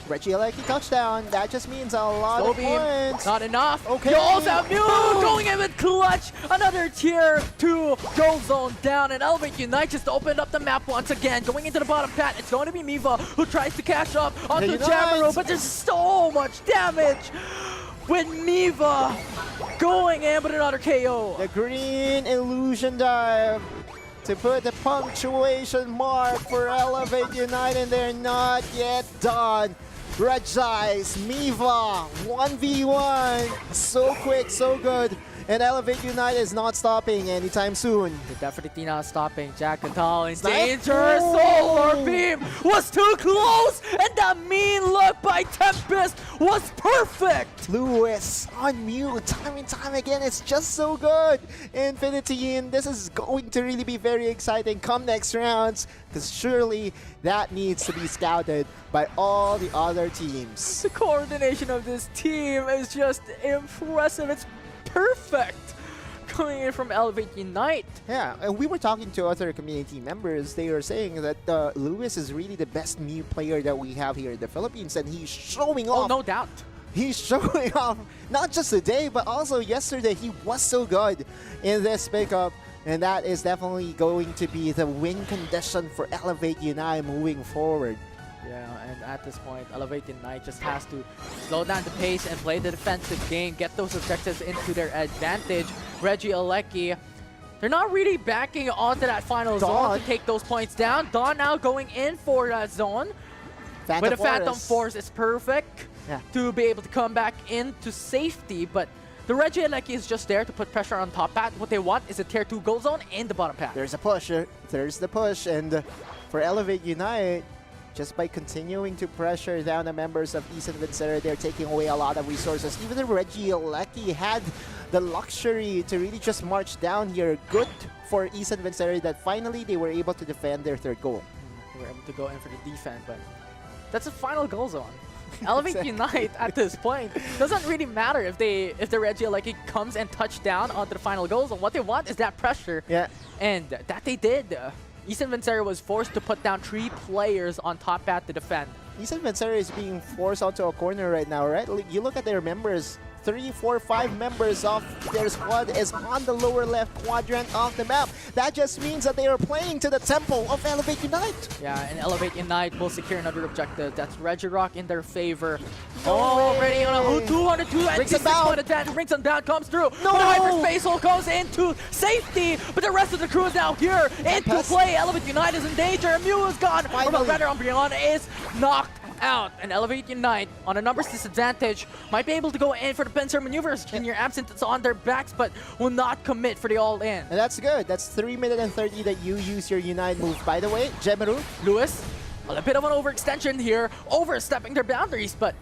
Reggie Alecki touchdown. That just means a lot of points. Not enough. Okay. You also have Mew going in with clutch. Another tier 2 goal zone down, and Elevate Unite just opened up the map once again. Going into the bottom path, it's going to be Miva who tries to catch up onto Jamaro, but there's so much damage with Miva going in with another KO. The green illusion dive to put the punctuation mark for Elevate Unite, and they're not yet done. Regice, Miva, 1v1. So quick, so good. And Elevate Unite is not stopping anytime soon. They're definitely not stopping. Jack Catal in danger. Solar Beam was too close, and that mean look by Tempest was perfect. Lewis on mute time and time again. It's just so good. Infinity, and this is going to really be very exciting come next rounds, because surely that needs to be scouted by all the other teams. The coordination of this team is just impressive. It's perfect coming in from Elevate Unite. Yeah, and we were talking to other community members. They were saying that Lewis is really the best new player that we have here in the Philippines, and he's showing off. Oh, no doubt. He's showing off not just today, but also yesterday. He was so good in this pickup, and that is definitely going to be the win condition for Elevate Unite moving forward. Yeah, and at this point, Elevate Unite just has to slow down the pace and play the defensive game, get those objectives into their advantage. Reggie Alecki, they're not really backing onto that final zone to take those points down. Dawn now going in for that zone. With a Phantom Force, it's perfect to be able to come back into safety, but the Reggie Alecki is just there to put pressure on top path. What they want is a tier 2 goal zone in the bottom path. There's a push. There's the push, and for Elevate Unite, just by continuing to pressure down the members of Eason Vincere, they're taking away a lot of resources. Even the Reggie Alecki had the luxury to really just march down here. Good for Eason Vincere that finally they were able to defend their 3rd goal. They were able to go in for the defense, but that's a final goal zone. Elevate Unite at this point doesn't really matter if the Reggie Alecki comes and touch down onto the final goal zone. What they want is that pressure. Yeah. And that they did. Eason Vincere was forced to put down 3 players on top path to defend. Eason Vincere is being forced onto a corner right now, right? You look at their members. 3, 4, 5 members of their squad is on the lower left quadrant of the map. That just means that they are playing to the tempo of Elevate Unite. Yeah, and Elevate Unite will secure another objective. That's Regirock in their favor. Already on a 202 and 6-point advantage. Brings them down, comes through. No! But Hyperspace Hole goes into safety, but the rest of the crew is now here into play. Elevate Unite is in danger. Mew is gone. But rather, Umbreon is knocked out, and Elevate Unite on a numbers disadvantage might be able to go in for the pincer maneuvers. Junior Absent is on their backs, but will not commit for the all-in. And that's good. That's 3 minutes and 30 that you use your Unite move. By the way, Gemaru. Lewis, a bit of an overextension here, overstepping their boundaries, but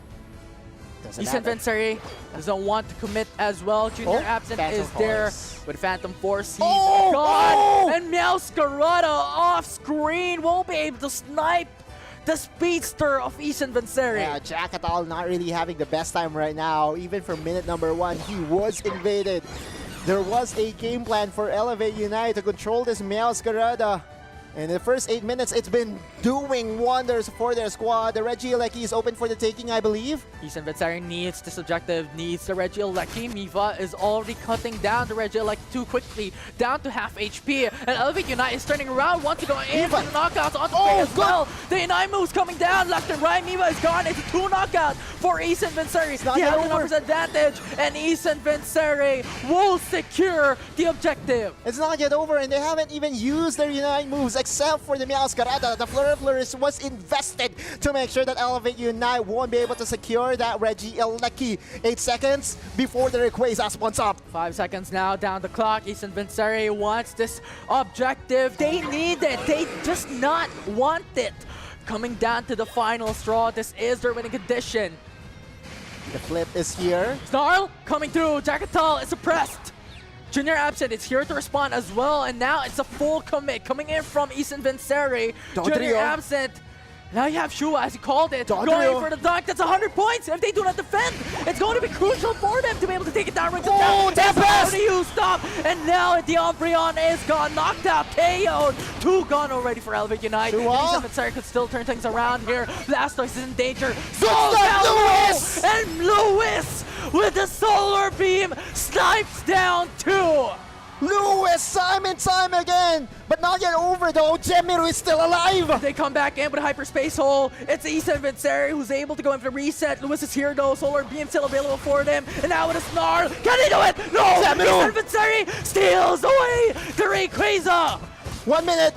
Eason Vincere doesn't want to commit as well. Junior Absent is there with Phantom Force. He's gone, and Meowscarada off screen won't be able to snipe the speedster of Eason Vincere. Yeah, Jack Catal not really having the best time right now. Even for minute number 1, he was invaded. There was a game plan for Elevate Unite to control this Meowscarada. In the first 8 minutes, it's been doing wonders for their squad. The Reggie Alecki is open for the taking, I believe. Eason Vincere needs this objective, needs the Reggie Alecki. Miva is already cutting down the Reggie Alecki too quickly, down to half HP. And Elevate Unite is turning around, wants to go in for the knockouts onto play as well. The Unite moves coming down left and right. Miva is gone. It's a 2 knockout for Eason Vincere. He has the numbers advantage, and Eason Vincere will secure the objective. It's not yet over, and they haven't even used their Unite moves except for the Meowscarada. The Flurry was invested to make sure that Elevate Unite won't be able to secure that Reggie Alecki. 8 seconds before the Rayquaza spawns up. 5 seconds now down the clock. Eason Vincere wants this objective. They need it. They just not want it. Coming down to the final straw. This is their winning condition. The flip is here. Snarl coming through. Jackatal is suppressed. Junior Absent is here to respond as well, and now it's a full commit coming in from Ethan Vincere. Junior Absent. Now you have Shua, as he called it, going for the dunk. That's 100 points. If they do not defend, it's going to be crucial for them to be able to take it down right to Oh, Tempest! How do you stop? And now the Umbreon is gone, knocked out, KO'd. 2 gone already for Elevate Unite. Ethan Vincere could still turn things around here. Blastoise is in danger. Lewis! And Lewis with the solar beam snipes down 2. Lewis, time and time again, but not yet over though. Jemiru is still alive. They come back in with a hyperspace hole. It's Ethan Vincere who's able to go in for the reset. Lewis is here though. Solar beam still available for them. And now with a Snarl. Can he do it? No! Ethan Vincere steals away the Rayquaza. 1 minute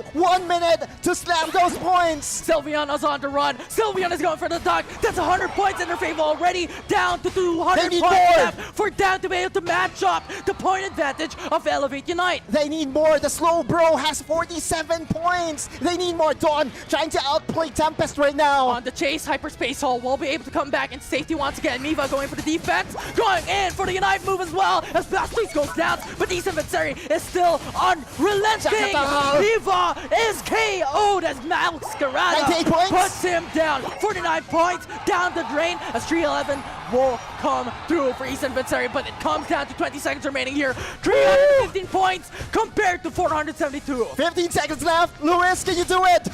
to slam those points. Sylveon is on the run. Sylveon is going for the dunk. That's 100 points in their favor already. Down to 200 points left for down to be able to match up the point advantage of Elevate Unite. They need more. The slow bro has 47 points. They need more. Dawn trying to outplay Tempest right now. On the chase, Hyperspace Hole will be able to come back in safety once again. Miva going for the defense. Going in for the Unite move as well as Blastoise goes down. But Ethan Vincere is still unrelenting. Miva is KO'd as Masquerada puts him down. 49 points down the drain as 311 will come through for Ethan Vincere, but it comes down to 20 seconds remaining here. 315 points compared to 472. 15 seconds left. Lewis, can you do it?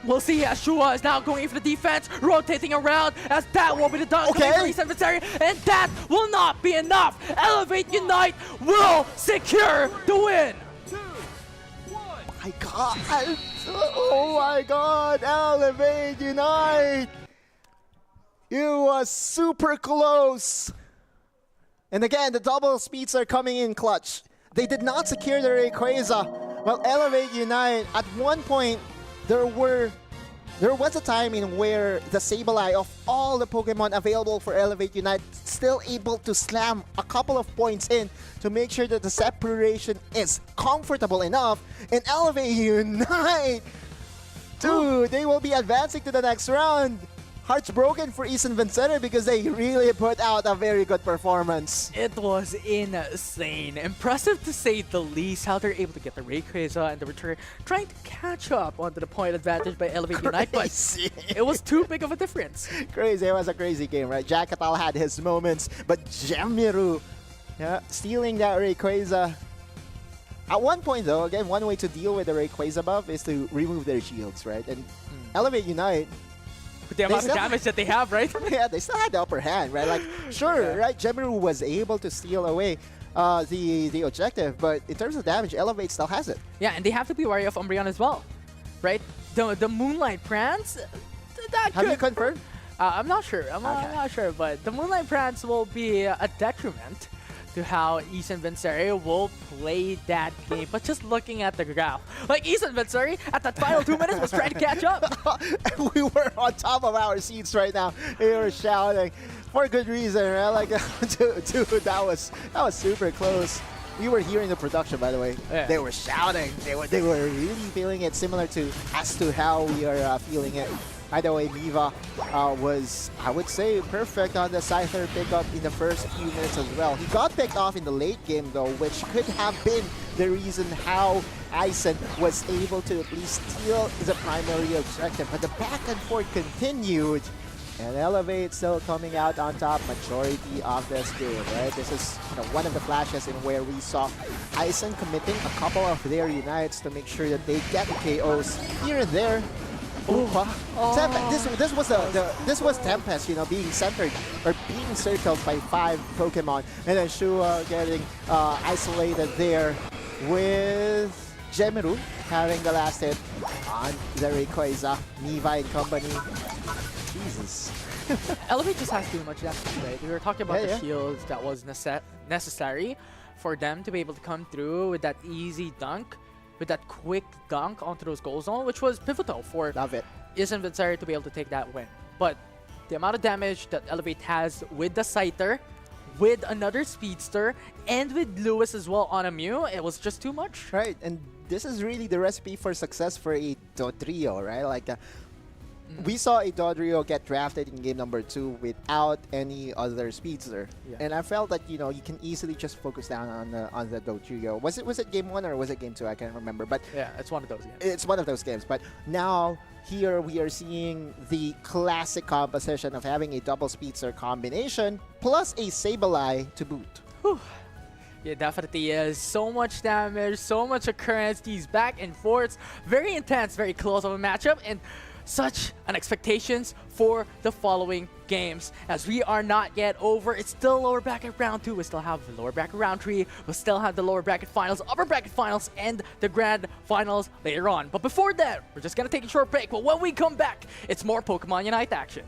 We'll see as Shua is now going for the defense, rotating around as that will be the dunk for Ethan Vincere, and that will not be enough. Elevate Unite will secure the win. My God. Oh my God, Elevate Unite. It was super close. And again, the double speeds are coming in clutch. They did not secure the Rayquaza. Well, Elevate Unite, at one point, there was a time in where the Sableye of all the Pokemon available for Elevate Unite still able to slam a couple of points in to make sure that the separation is comfortable enough. And Elevate Unite, dude, they will be advancing to the next round. Hearts broken for Ethan Vincere because they really put out a very good performance. It was insane. Impressive to say the least how they're able to get the Rayquaza and the return, trying to catch up onto the point advantage by Elevate Unite, but it was too big of a difference. Crazy. It was a crazy game, right? Jackatal had his moments, but Jemiru stealing that Rayquaza. At one point, though, again, one way to deal with the Rayquaza buff is to remove their shields, right? And Elevate Unite, with the amount of damage that they have, right? Yeah, they still had the upper hand, right? Like, sure, right? Jemiru was able to steal away the objective, but in terms of damage, Elevate still has it. Yeah, and they have to be wary of Umbreon as well, right? The Moonlight Prance, Have you confirmed? I'm not sure. I'm not sure, but the Moonlight Prance will be a detriment to how Ethan Vincere will play that game. But just looking at the graph, like Ethan Vincere at that final 2 minutes was trying to catch up. We were on top of our seats right now. We were shouting for good reason, right? Like, dude, that was super close. We were hearing the production, by the way. Yeah. They were shouting. They were really feeling it, similar to as to how we are feeling it. By the way, Miva was, I would say, perfect on the Scyther pickup in the first few minutes as well. He got picked off in the late game, though, which could have been the reason how Ison was able to at least steal the primary objective. But the back and forth continued, and Elevate still coming out on top majority of this game, right? This is one of the flashes in where we saw Ison committing a couple of their Unites to make sure that they get KOs here and there. This was Tempest, being centered or being circled by 5 Pokemon, and then Shua getting isolated there with Jemiru having the last hit on the Rayquaza. Miva and company. Jesus. Elevate just has too much damage, right? We were talking about the shields that was necessary for them to be able to come through with that easy dunk, with that quick dunk onto those goal zone, which was pivotal for Ethan Vincere to be able to take that win. But the amount of damage that Elevate has with the Scyther, with another Speedster, and with Lewis as well on a Mew, it was just too much. Right, and this is really the recipe for success for a trio, right? Like, we saw a Dodrio get drafted in game number 2 without any other speedster, and I felt that you can easily just focus down on the Dodrio. Was it game 1 or was it game 2? I can't remember, but yeah, it's one of those games. It's one of those games. But now here we are seeing the classic composition of having a double speedster combination plus a Sableye to boot. Whew. Yeah, definitely is. So much damage, so much occurrence, these back and forths. Very intense, very close of a matchup, and such an expectations for the following games. As we are not yet over, it's still lower bracket round 2. We still have the lower bracket round 3. We'll still have the lower bracket finals, upper bracket finals, and the grand finals later on. But before that, we're just gonna take a short break. But when we come back, it's more Pokemon Unite action.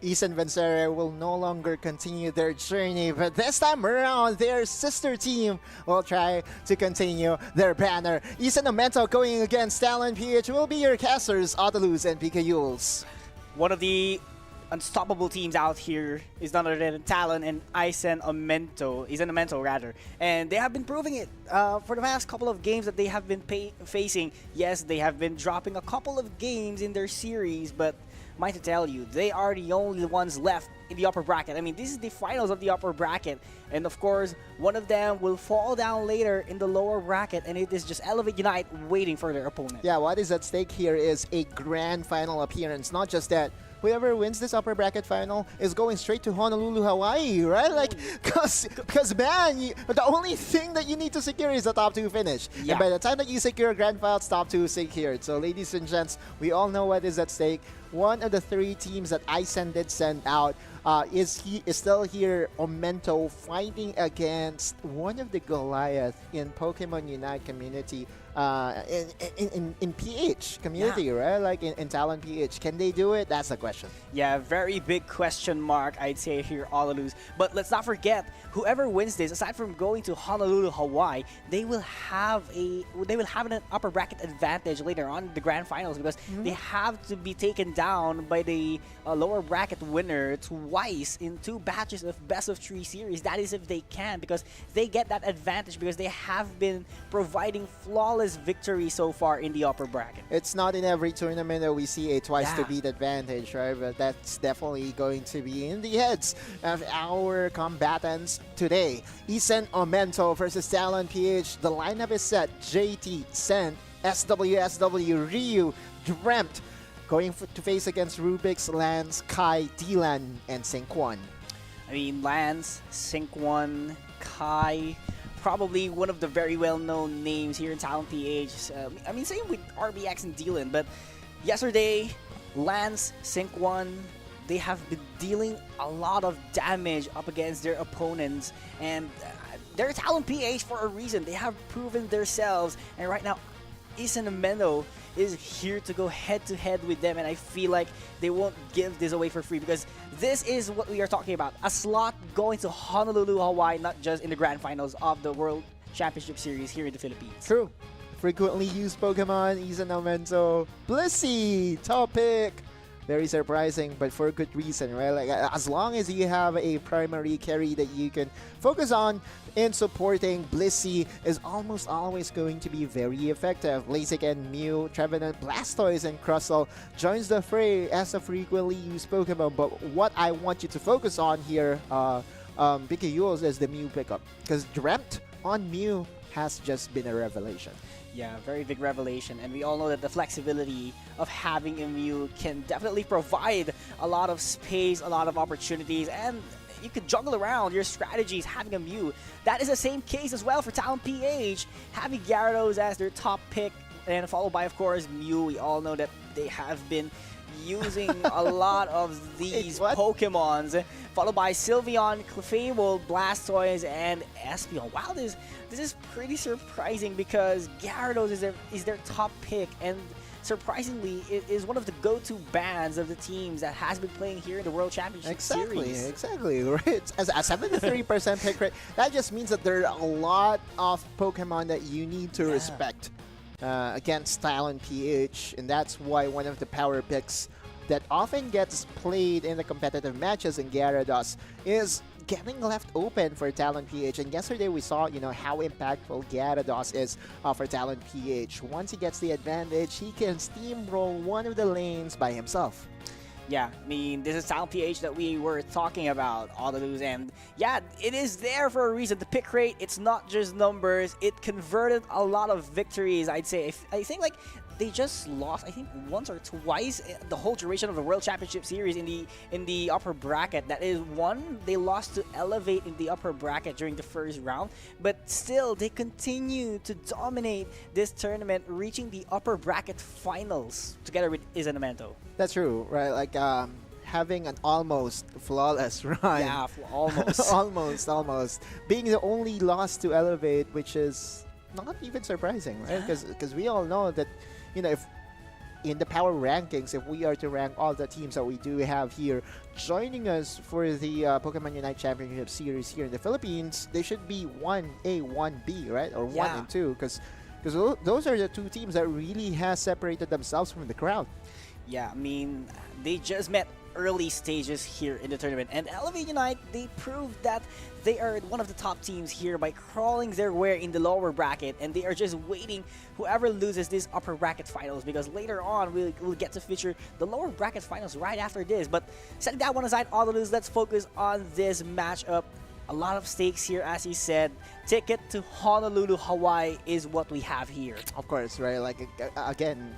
East and Vencera will no longer continue their journey, but this time around, their sister team will try to continue their banner. East and Amento going against Talon PH will be your casters, Autolus and PKUs. One of the unstoppable teams out here is none other than Talon and Isen Amento rather. And they have been proving it for the past couple of games that they have been facing. Yes, they have been dropping a couple of games in their series, but might to tell you, they are the only ones left in the upper bracket. I mean, this is the finals of the upper bracket. And of course, one of them will fall down later in the lower bracket, and it is just Elevate Unite waiting for their opponent. Yeah, what is at stake here is a grand final appearance. Not just that, whoever wins this upper bracket final is going straight to Honolulu, Hawaii, right? Like, because man, the only thing that you need to secure is the top 2 finish. Yeah. And by the time that you secure grand finals, top 2 is secured. So ladies and gents, we all know what is at stake. one of the 3 teams that Isen did send out is still here. Omento fighting against one of the Goliath in Pokemon Unite community, in PH community, right? Like in Talon PH. Can they do it? That's the question. Yeah, very big question mark, I'd say here, Honolulu. But let's not forget, whoever wins this, aside from going to Honolulu, Hawaii, they will have an upper bracket advantage later on in the grand finals, because they have to be taken down by the lower bracket winner twice in 2 batches of best of 3 series. That is if they can, because they get that advantage because they have been providing flawless victory so far in the upper bracket. It's not in every tournament that we see a twice to beat advantage, right? But that's definitely going to be in the heads of our combatants today. Isen Omento versus Talon PH. The lineup is set. JT, Sen, SWSW, Ryu, Dreamt, going to face against Rubik's, Lance, Kai, Dylan, and Synquan. I mean, Lance, Synquan, Kai, probably one of the very well-known names here in Talon PH. I mean, same with RBX and Dylan, but yesterday, Lance, Synquan, they have been dealing a lot of damage up against their opponents, and they're Talon PH for a reason. They have proven themselves, and right now, Isen Omento is here to go head-to-head with them, and I feel like they won't give this away for free, because this is what we are talking about. A slot going to Honolulu, Hawaii, not just in the grand finals of the World Championship Series here in the Philippines. True. Frequently used Pokemon, Isen Omento, Blissey, top pick. Very surprising, but for good reason, right? Like, as long as you have a primary carry that you can focus on in supporting, Blissey is almost always going to be very effective. Blaziken, Mew, Trevenant, Blastoise, and Crustle joins the fray as a frequently used Pokemon. But what I want you to focus on here, Vicky Yules, is the Mew pickup, because Dreamt on Mew has just been a revelation. Yeah, very big revelation, and we all know that the flexibility of having a Mew can definitely provide a lot of space, a lot of opportunities, and you can juggle around your strategies having a Mew. That is the same case as well for Talon PH, having Gyarados as their top pick, and followed by, of course, Mew. We all know that they have been using a lot of these Pokemons, followed by Sylveon, Clefable, Blastoise, and Espeon. Wow, this is pretty surprising, because Gyarados is their top pick, and surprisingly, it is one of the go-to bands of the teams that has been playing here in the World Championship Series. Exactly, right? As a 73% pick rate, that just means that there are a lot of Pokemon that you need to respect against Talon PH, and that's why one of the power picks that often gets played in the competitive matches in Gyarados is getting left open for Talon PH. And yesterday we saw, how impactful Gyarados is for Talon PH. Once he gets the advantage, he can steamroll one of the lanes by himself. Yeah, I mean, this is Talon PH that we were talking about, all the news, and yeah, it is there for a reason. The pick rate, it's not just numbers, it converted a lot of victories, I'd say. I think, like, they just lost, I think, once or twice the whole duration of the World Championship Series in the upper bracket. That is, one, they lost to Elevate in the upper bracket during the first round, but still, they continue to dominate this tournament, reaching the upper bracket finals together with Isen Omento. That's true, right? Like, having an almost flawless run. Yeah, almost. almost. Being the only loss to Elevate, which is not even surprising, right? Because we all know that, if in the power rankings, if we are to rank all the teams that we do have here joining us for the Pokemon Unite Championship Series here in the Philippines, they should be 1A, 1B, right? Or 1 and 2, because those are the 2 teams that really has separated themselves from the crowd. Yeah, I mean, they just met early stages here in the tournament, and Elevate Unite, they proved that they are one of the top teams here by crawling their way in the lower bracket, and they are just waiting whoever loses this upper bracket finals, because later on we'll get to feature the lower bracket finals right after this. But setting that one aside, all the news, let's focus on this matchup. A lot of stakes here, as he said. Ticket to Honolulu, Hawaii is what we have here. Of course, right? Like, again,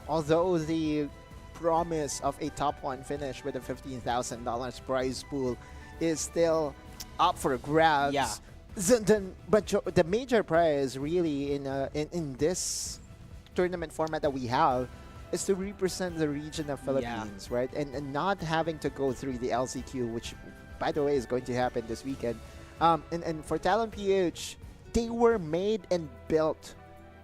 although the promise of a top 1 finish with a $15,000 prize pool is still up for grabs. Yeah. But the major prize really in this tournament format that we have is to represent the region of Philippines, right? And not having to go through the LCQ, which, by the way, is going to happen this weekend. And for Talon PH, they were made and built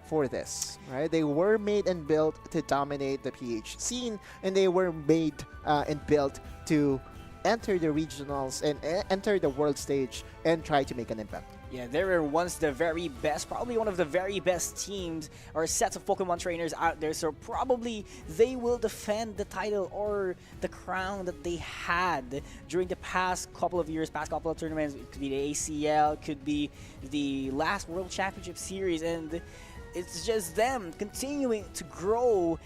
for this, right? They were made and built to dominate the PH scene, and they were made and built to enter the regionals and enter the world stage and try to make an impact. Yeah, they were once the very best, probably one of the very best teams or sets of Pokemon trainers out there. So probably they will defend the title or the crown that they had during the past couple of years, past couple of tournaments. It could be the ACL, could be the last World Championship Series, and it's just them continuing to grow,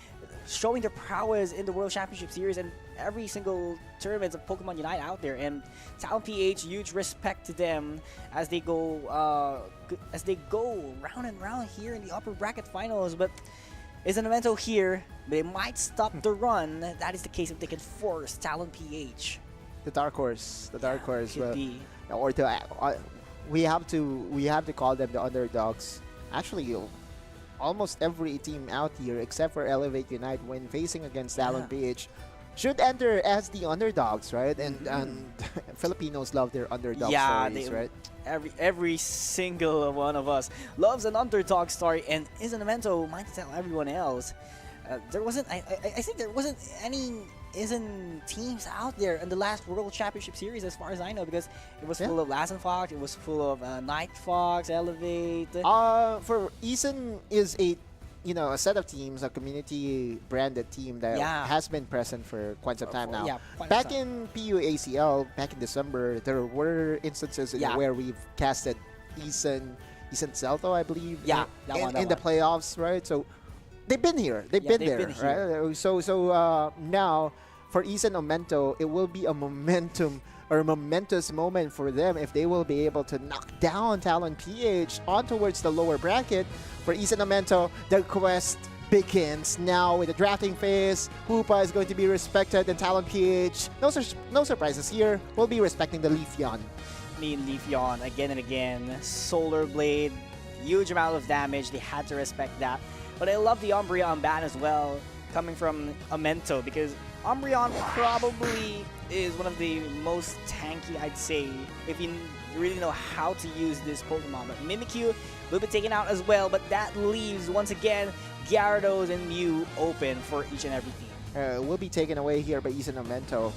showing their prowess in the World Championship Series and every single tournament of Pokemon Unite out there. And Talon PH, huge respect to them as they go round and round here in the upper bracket finals. But is an evento here, they might stop the run. That is the case if they can force Talon PH. The dark horse, could be. or we have to call them the underdogs. Actually, almost every team out here except for Elevate Unite, when facing against Talon PH, should enter as the underdogs, right? And Filipinos love their underdog stories, right? Every single one of us loves an underdog story, and is an evento might tell everyone else. There wasn't, I think there wasn't any teams out there in the last World Championship Series, as far as I know, because it was full of Lassen Fox, it was full of Night Fox, Elevate. For Eason is a set of teams, a community branded team that has been present for quite some time now. Back in PU ACL, back in December, there were instances where we've casted Eason Celto, I believe, in the playoffs, right? So they've been here. They've been there, right? So now for Eason Omento, it will be a momentous moment for them if they will be able to knock down Talon PH on towards the lower bracket. For Eason Omento, the quest begins now with the drafting phase. Hoopa is going to be respected, and Talon PH, no surprises here, will be respecting the Leafeon. Leafeon again and again. Solar Blade, huge amount of damage. They had to respect that. But I love the Umbreon ban as well, coming from Omento, because Umbreon probably is one of the most tanky, I'd say, if you really know how to use this Pokemon. But Mimikyu will be taken out as well, but that leaves, once again, Gyarados and Mew open for each and every team. Will be taken away here by Eason Omento.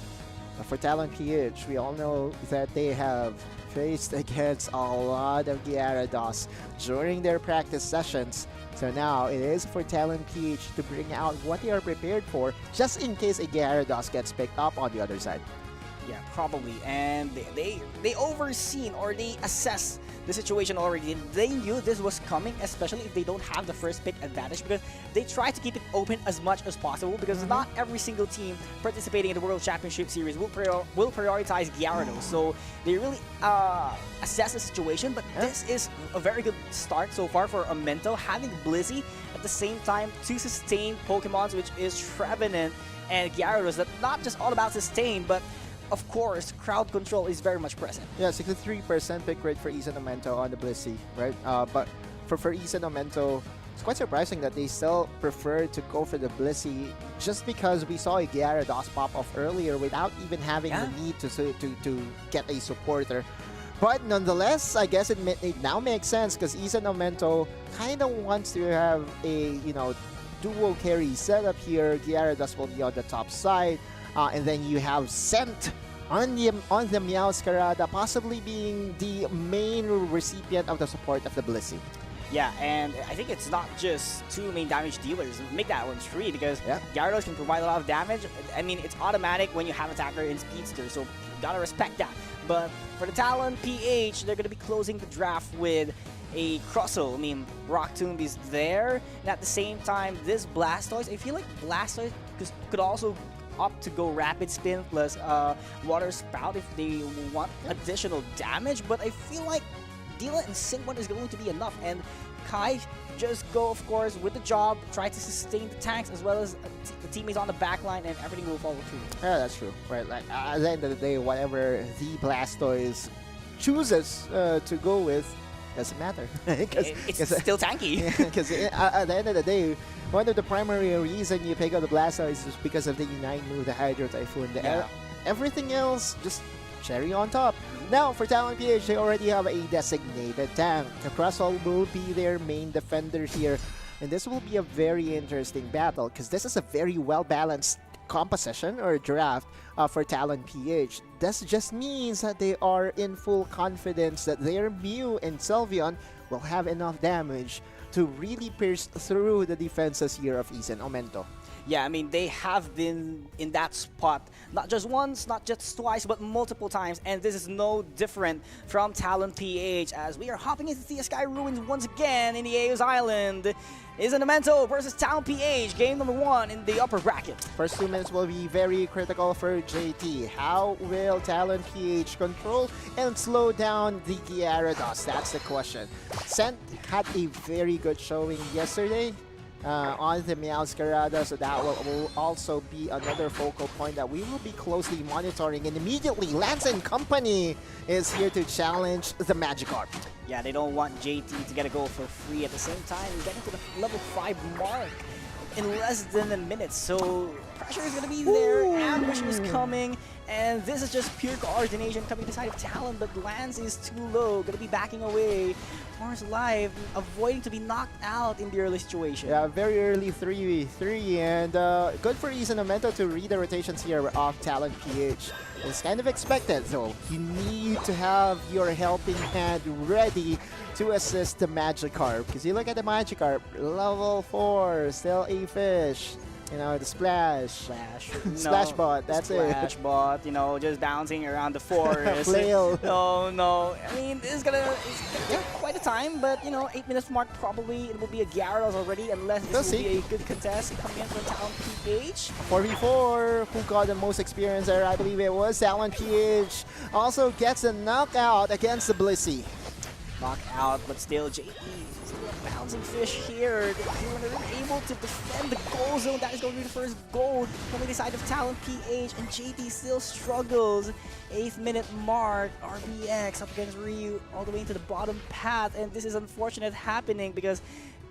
For Talon PH, we all know that they have faced against a lot of Gyarados during their practice sessions. So now it is for Talon PH to bring out what they are prepared for, just in case a Gyarados gets picked up on the other side. Yeah, probably. And they overseen, or they assess the situation already. They knew this was coming, especially if they don't have the first pick advantage, because they try to keep it open as much as possible, because not every single team participating in the World Championship Series will prioritize Gyarados. So they really assess the situation, but this is a very good start so far for Omento, having Blizzy at the same time to sustain Pokemons, which is Trevenant and Gyarados. That's not just all about sustain, but of course, crowd control is very much present. Yeah, 63% pick rate for Eason Omento on the Blissey, right? But for Eason Omento, it's quite surprising that they still prefer to go for the Blissey, just because we saw a Gyarados pop off earlier without even having the need to get a supporter. But nonetheless, I guess it now makes sense, because Eason Omento kind of wants to have a dual carry setup here. Gyarados will be on the top side. And then you have Scent on the Meowscarada, possibly being the main recipient of the support of the Blissey. Yeah, and I think it's not just two main damage dealers. Make that one three, because Gyarados can provide a lot of damage. I mean, it's automatic when you have Attacker in Speedster, so gotta respect that. But for the Talon PH, they're gonna be closing the draft with a Crustle. I mean, Rock Tomb is there, and at the same time, this Blastoise, I feel like Blastoise could also opt to go Rapid Spin plus Water Spout if they want additional damage, but I feel like Dila and Sync 1 is going to be enough, and Kai just go, of course, with the job, try to sustain the tanks as well as the teammates on the back line, and everything will follow through. Yeah, that's true. Right, like at the end of the day, whatever the Blastoise chooses to go with, doesn't matter. It's still tanky. Because at the end of the day, one of the primary reason you pick up the Blastoise is just because of the Unite move, the Hydro Typhoon. Everything else, just cherry on top. Now, for Talon PH, they already have a designated tank. Crustle will be their main defender here. And this will be a very interesting battle because this is a very well-balanced composition or draft for Talon PH. This just means that they are in full confidence that their Mew and Sylveon will have enough damage to really pierce through the defenses here of Isen Omento. Yeah, I mean, they have been in that spot not just once, not just twice, but multiple times, and this is no different from Talon PH as we are hopping into the Sky Ruins once again in the Aeos Island. Isen Omento versus Talon PH, game number 1 in the upper bracket. First 2 minutes will be very critical for JT. How will Talon PH control and slow down the Gyarados? That's the question. Scent had a very good showing yesterday on the Meowscarada, so that will also be another focal point that we will be closely monitoring. And immediately, Lance and company is here to challenge the Magikarp. Yeah, they don't want JT to get a goal for free. At the same time, getting to the level 5 mark in less than a minute, so pressure is going to be there, ambush is coming, and this is just pure coordination coming to the side of Talon, but Lance is too low, going to be backing away. Mars Live, avoiding to be knocked out in the early situation. Yeah, very early 3v3, and good for Isen Omento to read the rotations here of Talon PH. It's kind of expected, though. You need to have your helping hand ready to assist the Magikarp. Because you look at the Magikarp, level 4, still a fish. You know, the Splash. Splash bot, that's it. Splash bot, you know, just bouncing around the forest. Flail. Oh no. I mean, it's gonna take quite a time, but you know, 8 minutes mark probably it will be a Gyarados already, unless this will be a good contest coming in from Talon PH. 4v4, who got the most experience there? I believe it was Talon PH. Also gets a knockout against the Blissey. Knockout, but still JT. Still a bouncing fish here. They're able to defend the goal zone. That is going to be the first goal coming to the side of Talon PH, and JT still struggles. 8th minute mark, RBX up against Ryu all the way into the bottom path, and this is unfortunate happening because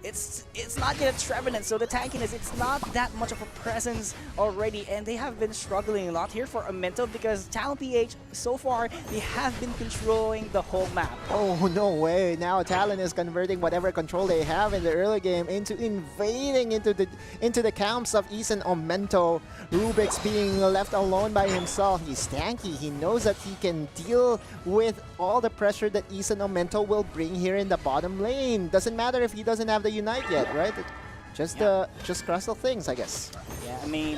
it's not yet a Trevenant, so the tankiness, it's not that much of a presence already, and they have been struggling a lot here for Omento because Talon PH, so far, they have been controlling the whole map. Oh, no way. Now Talon is converting whatever control they have in the early game into invading into the camps of Isen Omento. Rubik's being left alone by himself. He's tanky. He knows that he can deal with all the pressure that Isen Omento will bring here in the bottom lane. Doesn't matter if he doesn't have the Unite yet, right? Just Crustle things, I guess. Yeah, I mean,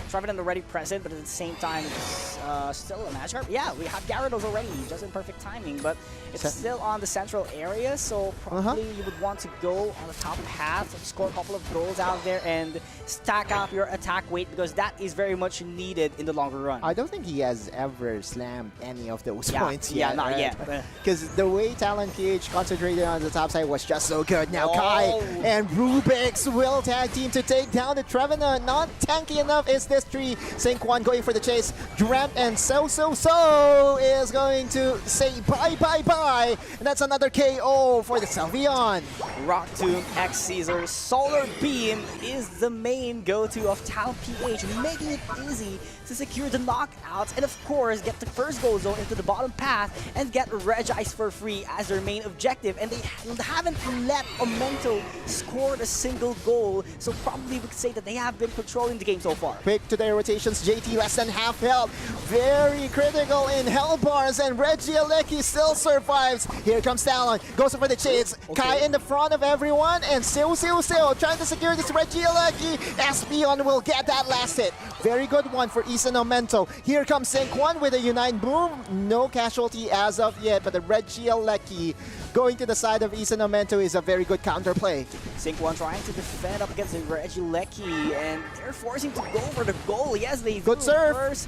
Trevenant already present, but at the same time, it's still a Magikarp. Yeah, we have Gyarados already, just in perfect timing, but it's still on the central area, so probably you would want to go on the top path, score a couple of goals out there, and stack up your attack weight, because that is very much needed in the longer run. I don't think he has ever slammed any of those points yet. Yeah, not yet. Because the way Talon PH concentrated on the top side was just so good. Now Kai and Rubik's will tag team to take down the Trevenant. Not tanky enough is this tree. Sync1 going for the chase. Dreamt and So is going to say bye. And that's another KO for the Sylveon. Rock Tomb, X Caesar, Solar Beam is the main go-to of Talon PH, making it easy to secure the knockouts and of course get the first goal zone into the bottom path and get Regice for free as their main objective. And they haven't let Omento score a single goal, so probably we could say that they have been controlling the game so far. Quick to their rotations, JT less than half health. Very critical in health bars, and Regieleki still survives. Here comes Talon, goes for the chase. Kai in the front of everyone, and still trying to secure this Regieleki. Espeon will get that last hit. Very good one for Isen Omento. Here comes Sync1 with a Unite move. No casualty as of yet, but the Regieleki going to the side of Isen Omento is a very good counterplay. Sync1 trying to defend up against the Regieleki, and they're forcing to go for the goal. Yes, they good do. serve.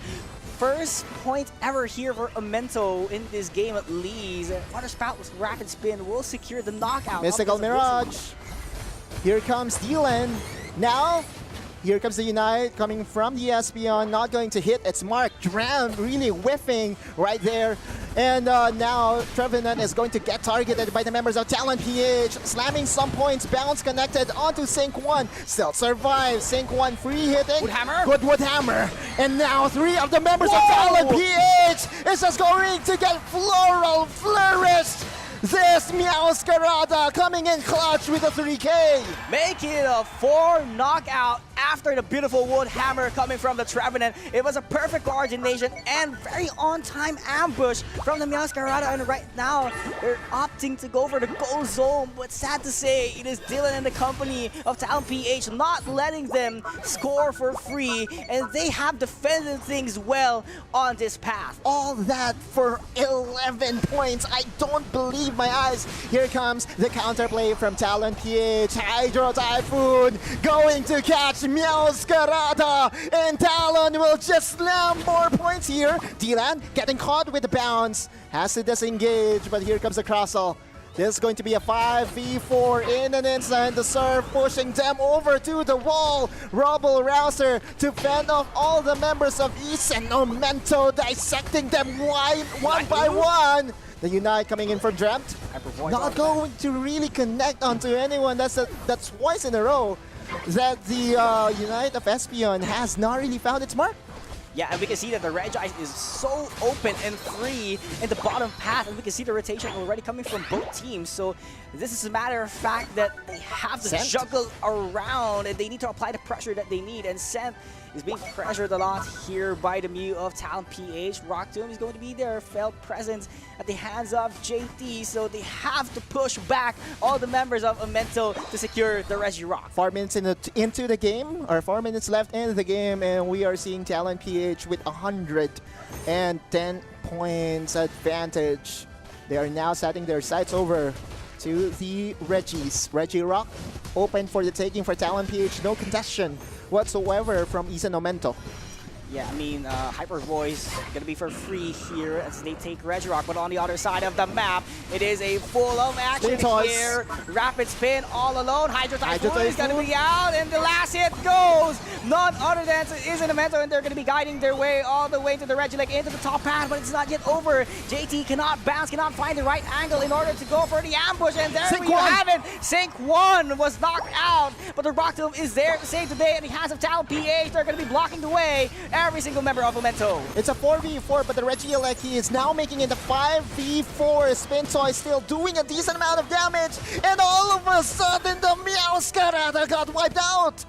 First point ever here for Omento in this game at least. Water Spout with Rapid Spin will secure the knockout. Mystical Mirage. Here comes Dylan. Now, Here comes the Unite coming from the Espeon, not going to hit its mark. Dram really whiffing right there. And now Trevenant is going to get targeted by the members of Talon PH, slamming some points, bounce connected onto Sync 1. Still survives. Sync 1 free hitting. Woodhammer. Good Woodhammer. And now 3 of the members of Talon PH is just going to get floral flourished. This Meowscarada coming in clutch with a 3K. Make it a 4 knockout after the beautiful wood hammer coming from the Trevenant. It was a perfect coordination and very on-time ambush from the Meowscarada. And right now, they're opting to go for the goal zone. But sad to say, it is Dylan and the company of Talon PH not letting them score for free. And they have defended things well on this path. All that for 11 points. I don't believe my eyes. Here comes the counterplay from Talon PH. Hydro Typhoon going to catch Meowscarada, and Talon will just slam more points here. Dylan getting caught with the bounce. Has to disengage, but here comes the Crossel. This is going to be a 5v4 in an instant. The serve pushing them over to the wall. Rubble Rouser to fend off all the members of East, and Momento dissecting them one by one. The Unite coming in from Dreamt. Not going to really connect onto anyone. That's twice in a row that the Unite of Espeon has not really found its mark. Yeah, and we can see that the Regis is so open and free in the bottom path, and we can see the rotation already coming from both teams. So this is a matter of fact that they have to juggle around, and they need to apply the pressure that they need. And Sent is being pressured a lot here by the Mew of Talon PH. Rock Tomb is going to be their felt presence at the hands of JT, so they have to push back all the members of Amento to secure the Regirock. 4 minutes into the game, or 4 minutes left in the game, and we are seeing Talon PH with 110 points advantage. They are now setting their sights over to the Regis. Regirock open for the taking for Talon PH. No contestation whatsoever from Isan Momento. Yeah, I mean, Hyper Voice gonna be for free here as they take Regirock, but on the other side of the map, it is a full of action here. Rapid spin all alone. Hydro Typhoon is gonna be out, and the last hit goes none other than Isan Momento, and they're gonna be guiding their way all the way to the Regielec into the top path, but it's not yet over. JT cannot bounce, cannot find the right angle in order to go for the ambush, and there we have it. Sync 1 was knocked out, but the Rock Tomb is there to save the day in the hands of Talon PH. They're gonna be blocking the way. Every single member of Momento. It's a 4v4, but the Regielec is now making it a 5v4. Spin Toy still doing a decent amount of damage, and all of a sudden the Meowscarada got wiped out.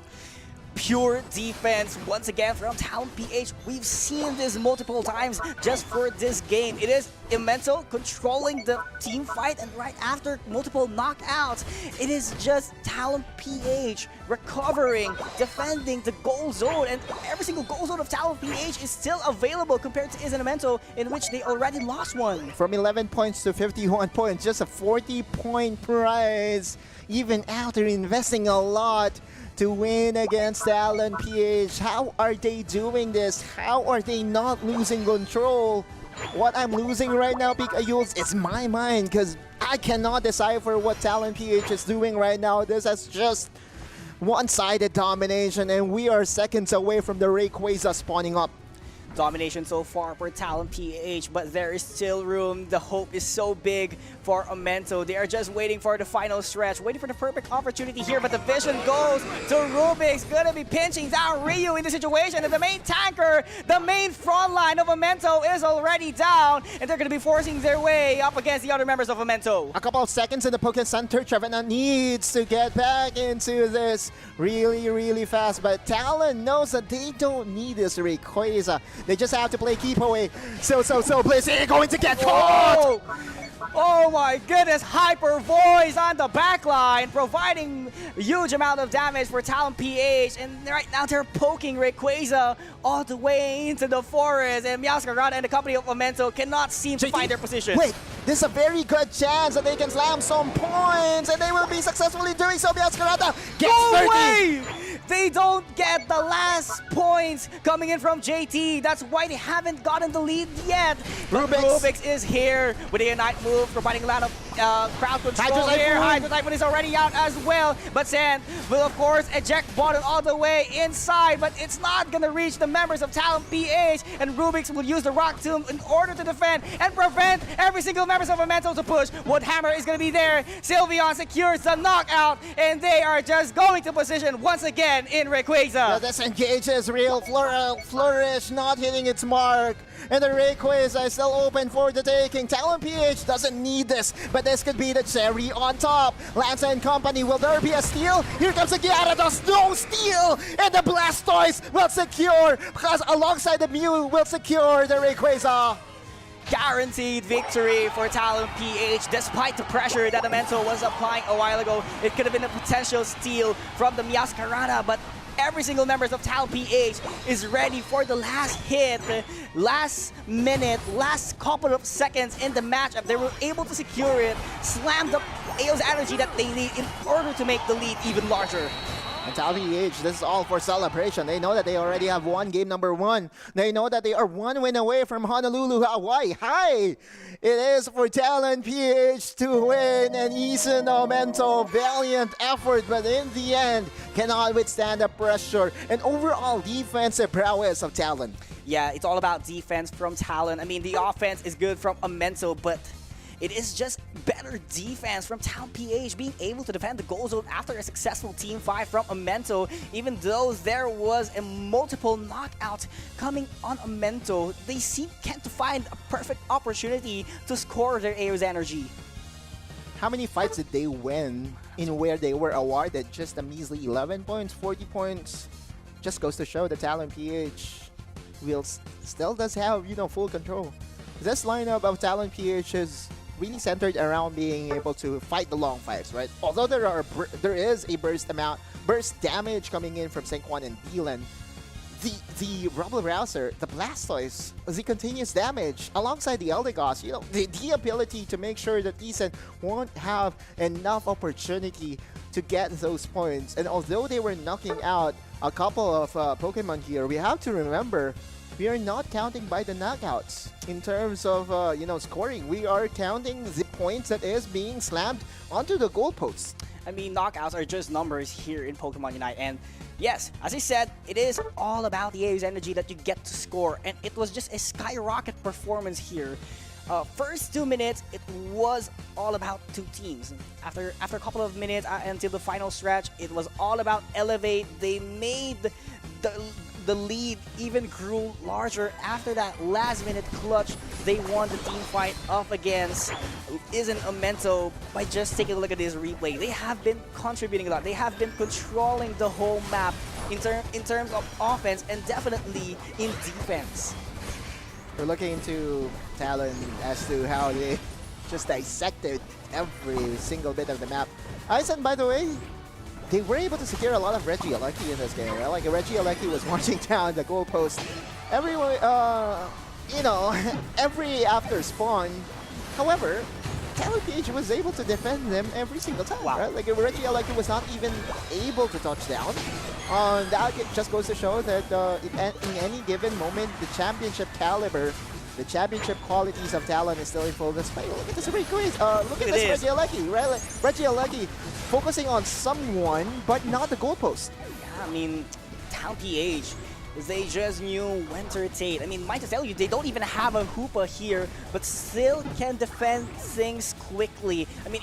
Pure defense once again from Talon PH. We've seen this multiple times just for this game. It is Momento controlling the team fight, and right after multiple knockouts, it is just Talon PH recovering, defending the goal zone, and every single goal zone of Talon PH is still available compared to Isan Momento, in which they already lost one. From 11 points to 51 points, just a 40-point prize, even after investing a lot to win against Talon PH. How are they doing this? How are they not losing control? What I'm losing right now, Pikachu's, is my mind, because I cannot decipher what Talon PH is doing right now. This is just one-sided domination, and we are seconds away from the Rayquaza spawning up. Domination so far for Talon PH, but there is still room. The hope is so big for Momento. They are just waiting for the final stretch, waiting for the perfect opportunity here, but the vision goes to Rubik's. Gonna be pinching down Ryu in the situation, and the main tanker, the main front line of Momento is already down, and they're gonna be forcing their way up against the other members of Momento. A couple of seconds in the Poké Center. Trevenant needs to get back into this really, really fast, but Talon knows that they don't need this Rayquaza. They just have to play keep away. So, please, they're going to get caught! Oh my goodness, Hyper Voice on the back line, providing a huge amount of damage for Talon PH, and right now they're poking Rayquaza all the way into the forest, and Meowscarada and the company of Momento cannot seem to find their position. Wait, this is a very good chance that they can slam some points, and they will be successfully doing so. Meowscarada gets 30. they don't get the last points coming in from JT. That's why they haven't gotten the lead yet. But Rubik's is here with a Unite move, providing a lot of crowd control here. Hydro Typhoon is already out as well. But Sand will, of course, eject bottom all the way inside. But it's not going to reach the members of Talon PH. And Rubik's will use the Rock Tomb in order to defend and prevent every single members of Memento to push. Woodhammer is going to be there. Sylveon secures the knockout. And they are just going to position once again in Rayquaza. The disengage is real. Flourish not hitting its mark. And the Rayquaza is still open for the taking. Talon PH doesn't need this, but this could be the cherry on top. Lanza and company, will there be a steal? Here comes the Gyarados, no steal! And the Blastoise will secure, because alongside the Mew will secure the Rayquaza. Guaranteed victory for Talon PH despite the pressure that Memento was applying a while ago. It could have been a potential steal from the Miascarada, but every single member of Talon PH is ready for the last hit, last minute, last couple of seconds in the matchup. They were able to secure it, slam the Eos energy that they need in order to make the lead even larger. And Talon PH, this is all for celebration. They know that they already have won game number 1. They know that they are 1 win away from Honolulu, Hawaii. Hi! It is for Talon PH to win, and Ethan Memento, valiant effort, but in the end, cannot withstand the pressure and overall defensive prowess of Talon. Yeah, it's all about defense from Talon. I mean, the offense is good from Memento, but it is just better defense from Talon PH being able to defend the goal zone after a successful team fight from Memento. Even though there was a multiple knockout coming on Memento, they can't find a perfect opportunity to score their Eos energy. How many fights did they win in where they were awarded just a measly 11 points, 40 points? Just goes to show that Talon PH still does have, full control. This lineup of Talon PH is really centered around being able to fight the long fights, right? Although there is a burst damage coming in from Sequan and Dylan, the Rubble Rouser, the Blastoise, the continuous damage alongside the Eldegoss, the ability to make sure that Tencent won't have enough opportunity to get those points. And although they were knocking out a couple of Pokemon here, we have to remember we are not counting by the knockouts in terms of scoring. We are counting the points that is being slammed onto the goalposts. I mean, knockouts are just numbers here in Pokemon Unite, and yes, as I said, it is all about the Eos energy that you get to score, and it was just a skyrocket performance here. First 2 minutes, it was all about two teams. After a couple of minutes until the final stretch, it was all about Elevate. They made the lead even grew larger after that last-minute clutch. They won the team fight up against Memento by just taking a look at this replay. They have been contributing a lot. They have been controlling the whole map in terms of offense and definitely in defense. We're looking into Talon as to how they just dissected every single bit of the map. Aizen, by the way, they were able to secure a lot of Regieleki in this game, right? Like Regieleki was marching down the goalpost every after spawn. However, Talon PH was able to defend them every single time, right? Like Regieleki was not even able to touch down. That just goes to show that in any given moment, the championship caliber, the championship qualities of Talon is still in full display. Look at this Regieleki, look at this Regieleki, right? Like Regieleki focusing on someone, but not the goalpost. Yeah, I mean, Talon PH, they just knew when to rotate. I mean, might just tell you, they don't even have a Hoopa here, but still can defend things quickly. I mean,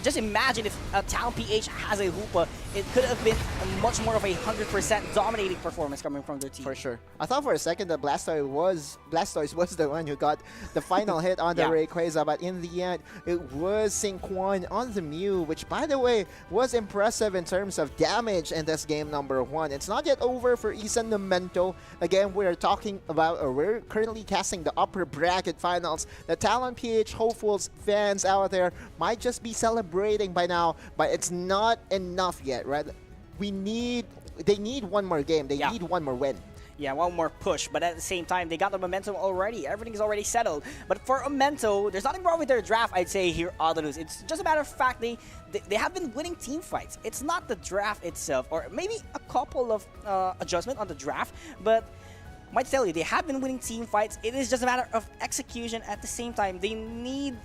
just imagine if Talon PH has a Hoopa, it could have been much more of a 100% dominating performance coming from their team. For sure. I thought for a second that Blastoise was the one who got the final hit on the Rayquaza, but in the end, it was Sequan on the Mew, which, by the way, was impressive in terms of damage in this game number 1. It's not yet over for Isan Memento. Again, we're currently casting the upper bracket finals. The Talon PH hopefuls fans out there might just be celebrating by now, but it's not enough yet, right? They need one more game. They need one more win. Yeah, one more push, but at the same time, they got the momentum already. Everything's already settled. But for Amento, there's nothing wrong with their draft, I'd say, here, Honolulu. It's just a matter of fact, they have been winning team fights. It's not the draft itself, or maybe a couple of adjustment on the draft, but might tell you, they have been winning team fights. It is just a matter of execution at the same time. They need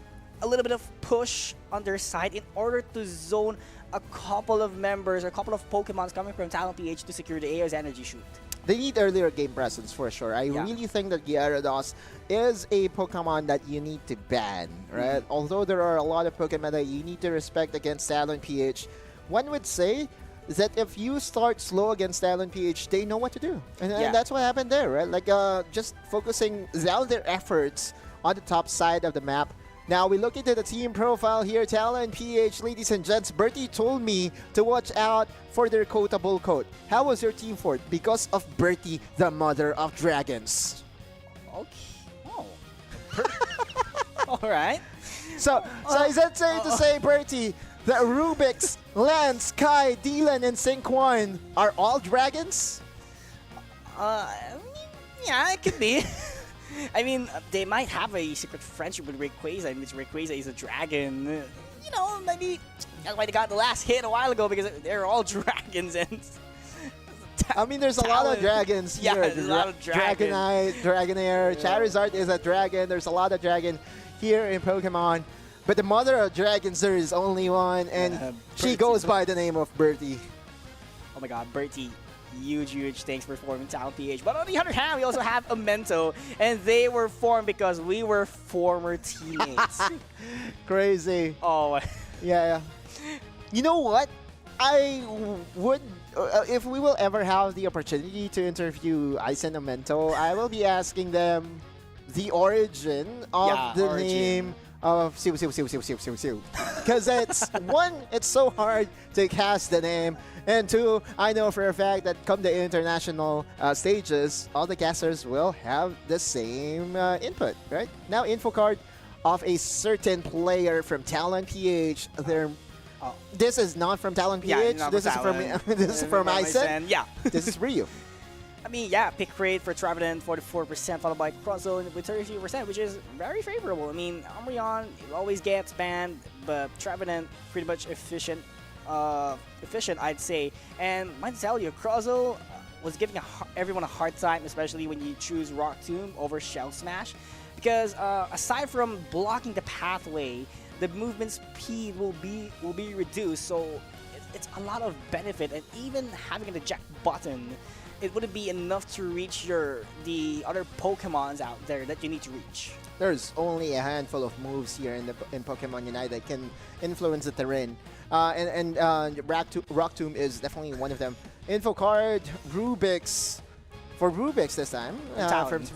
a little bit of push on their side in order to zone a couple of members, a couple of Pokemons coming from Talon PH to secure the Aeo's Energy Shoot. They need earlier game presence for sure. I really think that Gyarados is a Pokemon that you need to ban, right? Although there are a lot of Pokemon that you need to respect against Talon PH, one would say that if you start slow against Talon PH, they know what to do. And that's what happened there, right? Like just focusing down their efforts on the top side of the map. Now we look into the team profile here. Talon PH, ladies and gents, Bertie told me to watch out for their quotable quote. How was your team fort? Because of Bertie, the mother of dragons. Okay. Oh. All right. So is that safe to say, Bertie, that Rubik's, Lance, Kai, Dylan, and Synquan are all dragons? Yeah, it could be. I mean, they might have a secret friendship with Rayquaza, in which Rayquaza is a dragon. You know, maybe that's why they got the last hit a while ago, because they're all dragons. And I mean, there's a lot of dragons here. Yeah, there's a lot of dragons. Dragonite, Dragonair, Charizard is a dragon. There's a lot of dragon here in Pokemon. But the mother of dragons, there is only one, and she goes by the name of Bertie. Oh my god, Bertie. Huge thanks for forming Talon PH. But on the other hand, we also have Amento, and they were formed because we were former teammates. Crazy. Oh. Yeah. You know what? I would, if we will ever have the opportunity to interview Ice and Amento, I will be asking them the origin of the name of Siu. Because it's one, it's so hard to cast the name, and two, I know for a fact that come the international stages, all the casters will have the same input, right? Now, info card of a certain player from Talon PH. This is not from Talon PH. This is from Isen. Yeah. This is Ryu. I mean, yeah, pick rate for Trevenant 44%, followed by Crosszone with 33%, which is very favorable. I mean, Umbreon always gets banned, but Trevenant pretty much efficient, I'd say. And might tell you, Crosszone was giving everyone a hard time, especially when you choose Rock Tomb over Shell Smash, because aside from blocking the pathway, the movement speed will be reduced. So it's a lot of benefit, and even having the eject button, it wouldn't be enough to reach the other Pokemons out there that you need to reach. There's only a handful of moves here in Pokemon UNITE that can influence the terrain. And Rock Tomb is definitely one of them. Info card, Rubik's. For Rubik's this time,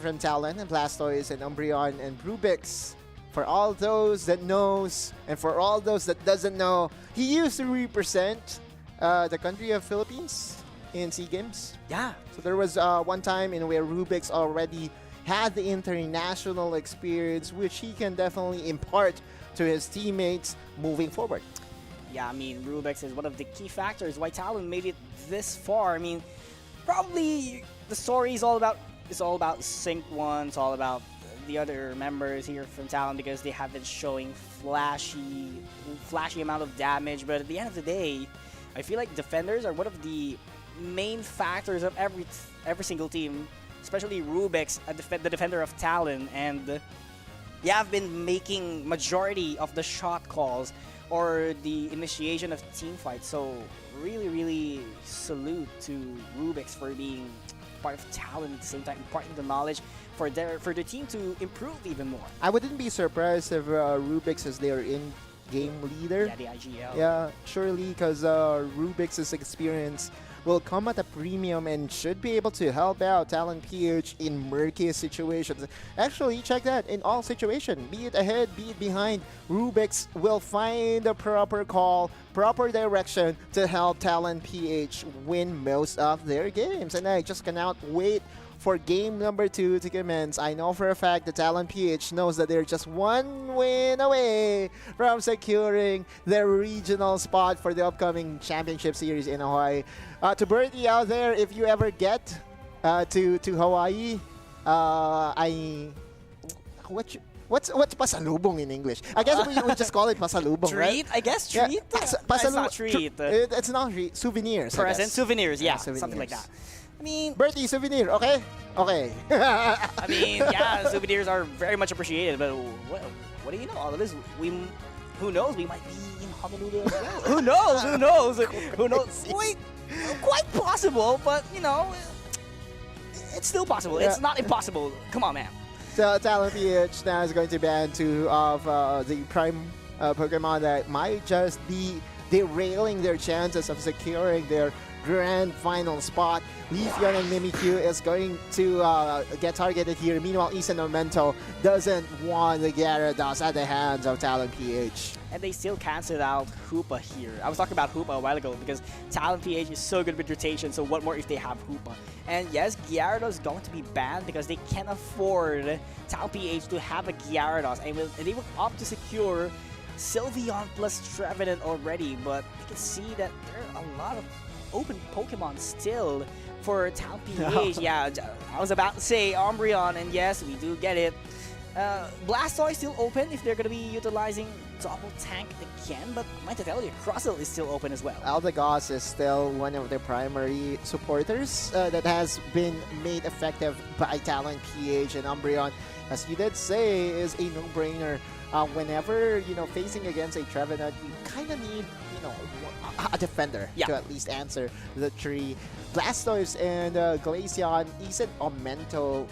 from Talon and Blastoise and Umbreon and Rubik's. For all those that knows and for all those that doesn't know, he used to represent the country of Philippines in SEA Games. Yeah. So there was one time in where Rubik's already had the international experience, which he can definitely impart to his teammates moving forward. Yeah, I mean, Rubik's is one of the key factors why Talon made it this far. I mean, probably the story is all about Sync1, it's all about the other members here from Talon, because they have been showing flashy amount of damage. But at the end of the day, I feel like defenders are one of the main factors of every single team, especially Rubik's, the defender of Talon, and they have been making majority of the shot calls or the initiation of team fights. So really salute to Rubik's for being part of Talon at the same time, imparting the knowledge for their team to improve even more. I wouldn't be surprised if Rubik's is their in-game leader. Yeah, the IGL. Yeah, surely, because Rubik's experience will come at a premium and should be able to help out Talon PH in murky situations. Actually, check that. In all situations, be it ahead, be it behind, Rubik's will find the proper call, proper direction to help Talon PH win most of their games. And I just cannot wait for game number 2 to commence. I know for a fact that Talon PH knows that they're just one win away from securing their regional spot for the upcoming championship series in Hawaii. To Bertie out there, if you ever get to Hawaii. What's pasalubong in English? I guess we just call it pasalubong, Treat, right? I guess. Treat. Yeah, It's not treat. It's not treat. Souvenirs. I Present guess. souvenirs. Yeah, souvenirs. something like that. I mean, Birthday souvenir. Okay. Okay. I mean, yeah, souvenirs are very much appreciated. But what do you know? All of this, who knows? We might be in Honolulu as well. Who knows? Who knows? Who knows? Wait, quite possible, but you know, it's still possible. Yeah. It's not impossible. Come on, man. So Talon PH now is going to ban 2 of the prime Pokemon that might just be derailing their chances of securing their grand final spot. Leafeon and Mimikyu is going to get targeted here. Meanwhile, Isanamento doesn't want the Gyarados at the hands of Talon PH. And they still canceled out Hoopa here. I was talking about Hoopa a while ago because Talon PH is so good with rotation, so what more if they have Hoopa? And yes, Gyarados is going to be banned because they can't afford Talon PH to have a Gyarados. And they will opt to secure Sylveon plus Trevenant already, but you can see that there are a lot of open Pokemon still for Talon PH. Yeah, I was about to say Umbreon, and yes, we do get it. Blastoise still open if they're going to be utilizing Double Tank again, but I might tell you, Crustle is still open as well. Eldegoss is still one of their primary supporters that has been made effective by Talon PH, and Umbreon, as you did say, is a no-brainer. Whenever, facing against a Trevenant, you kind of need, a defender to at least answer the tree. Blastoise and Glaceon isn't Aumento.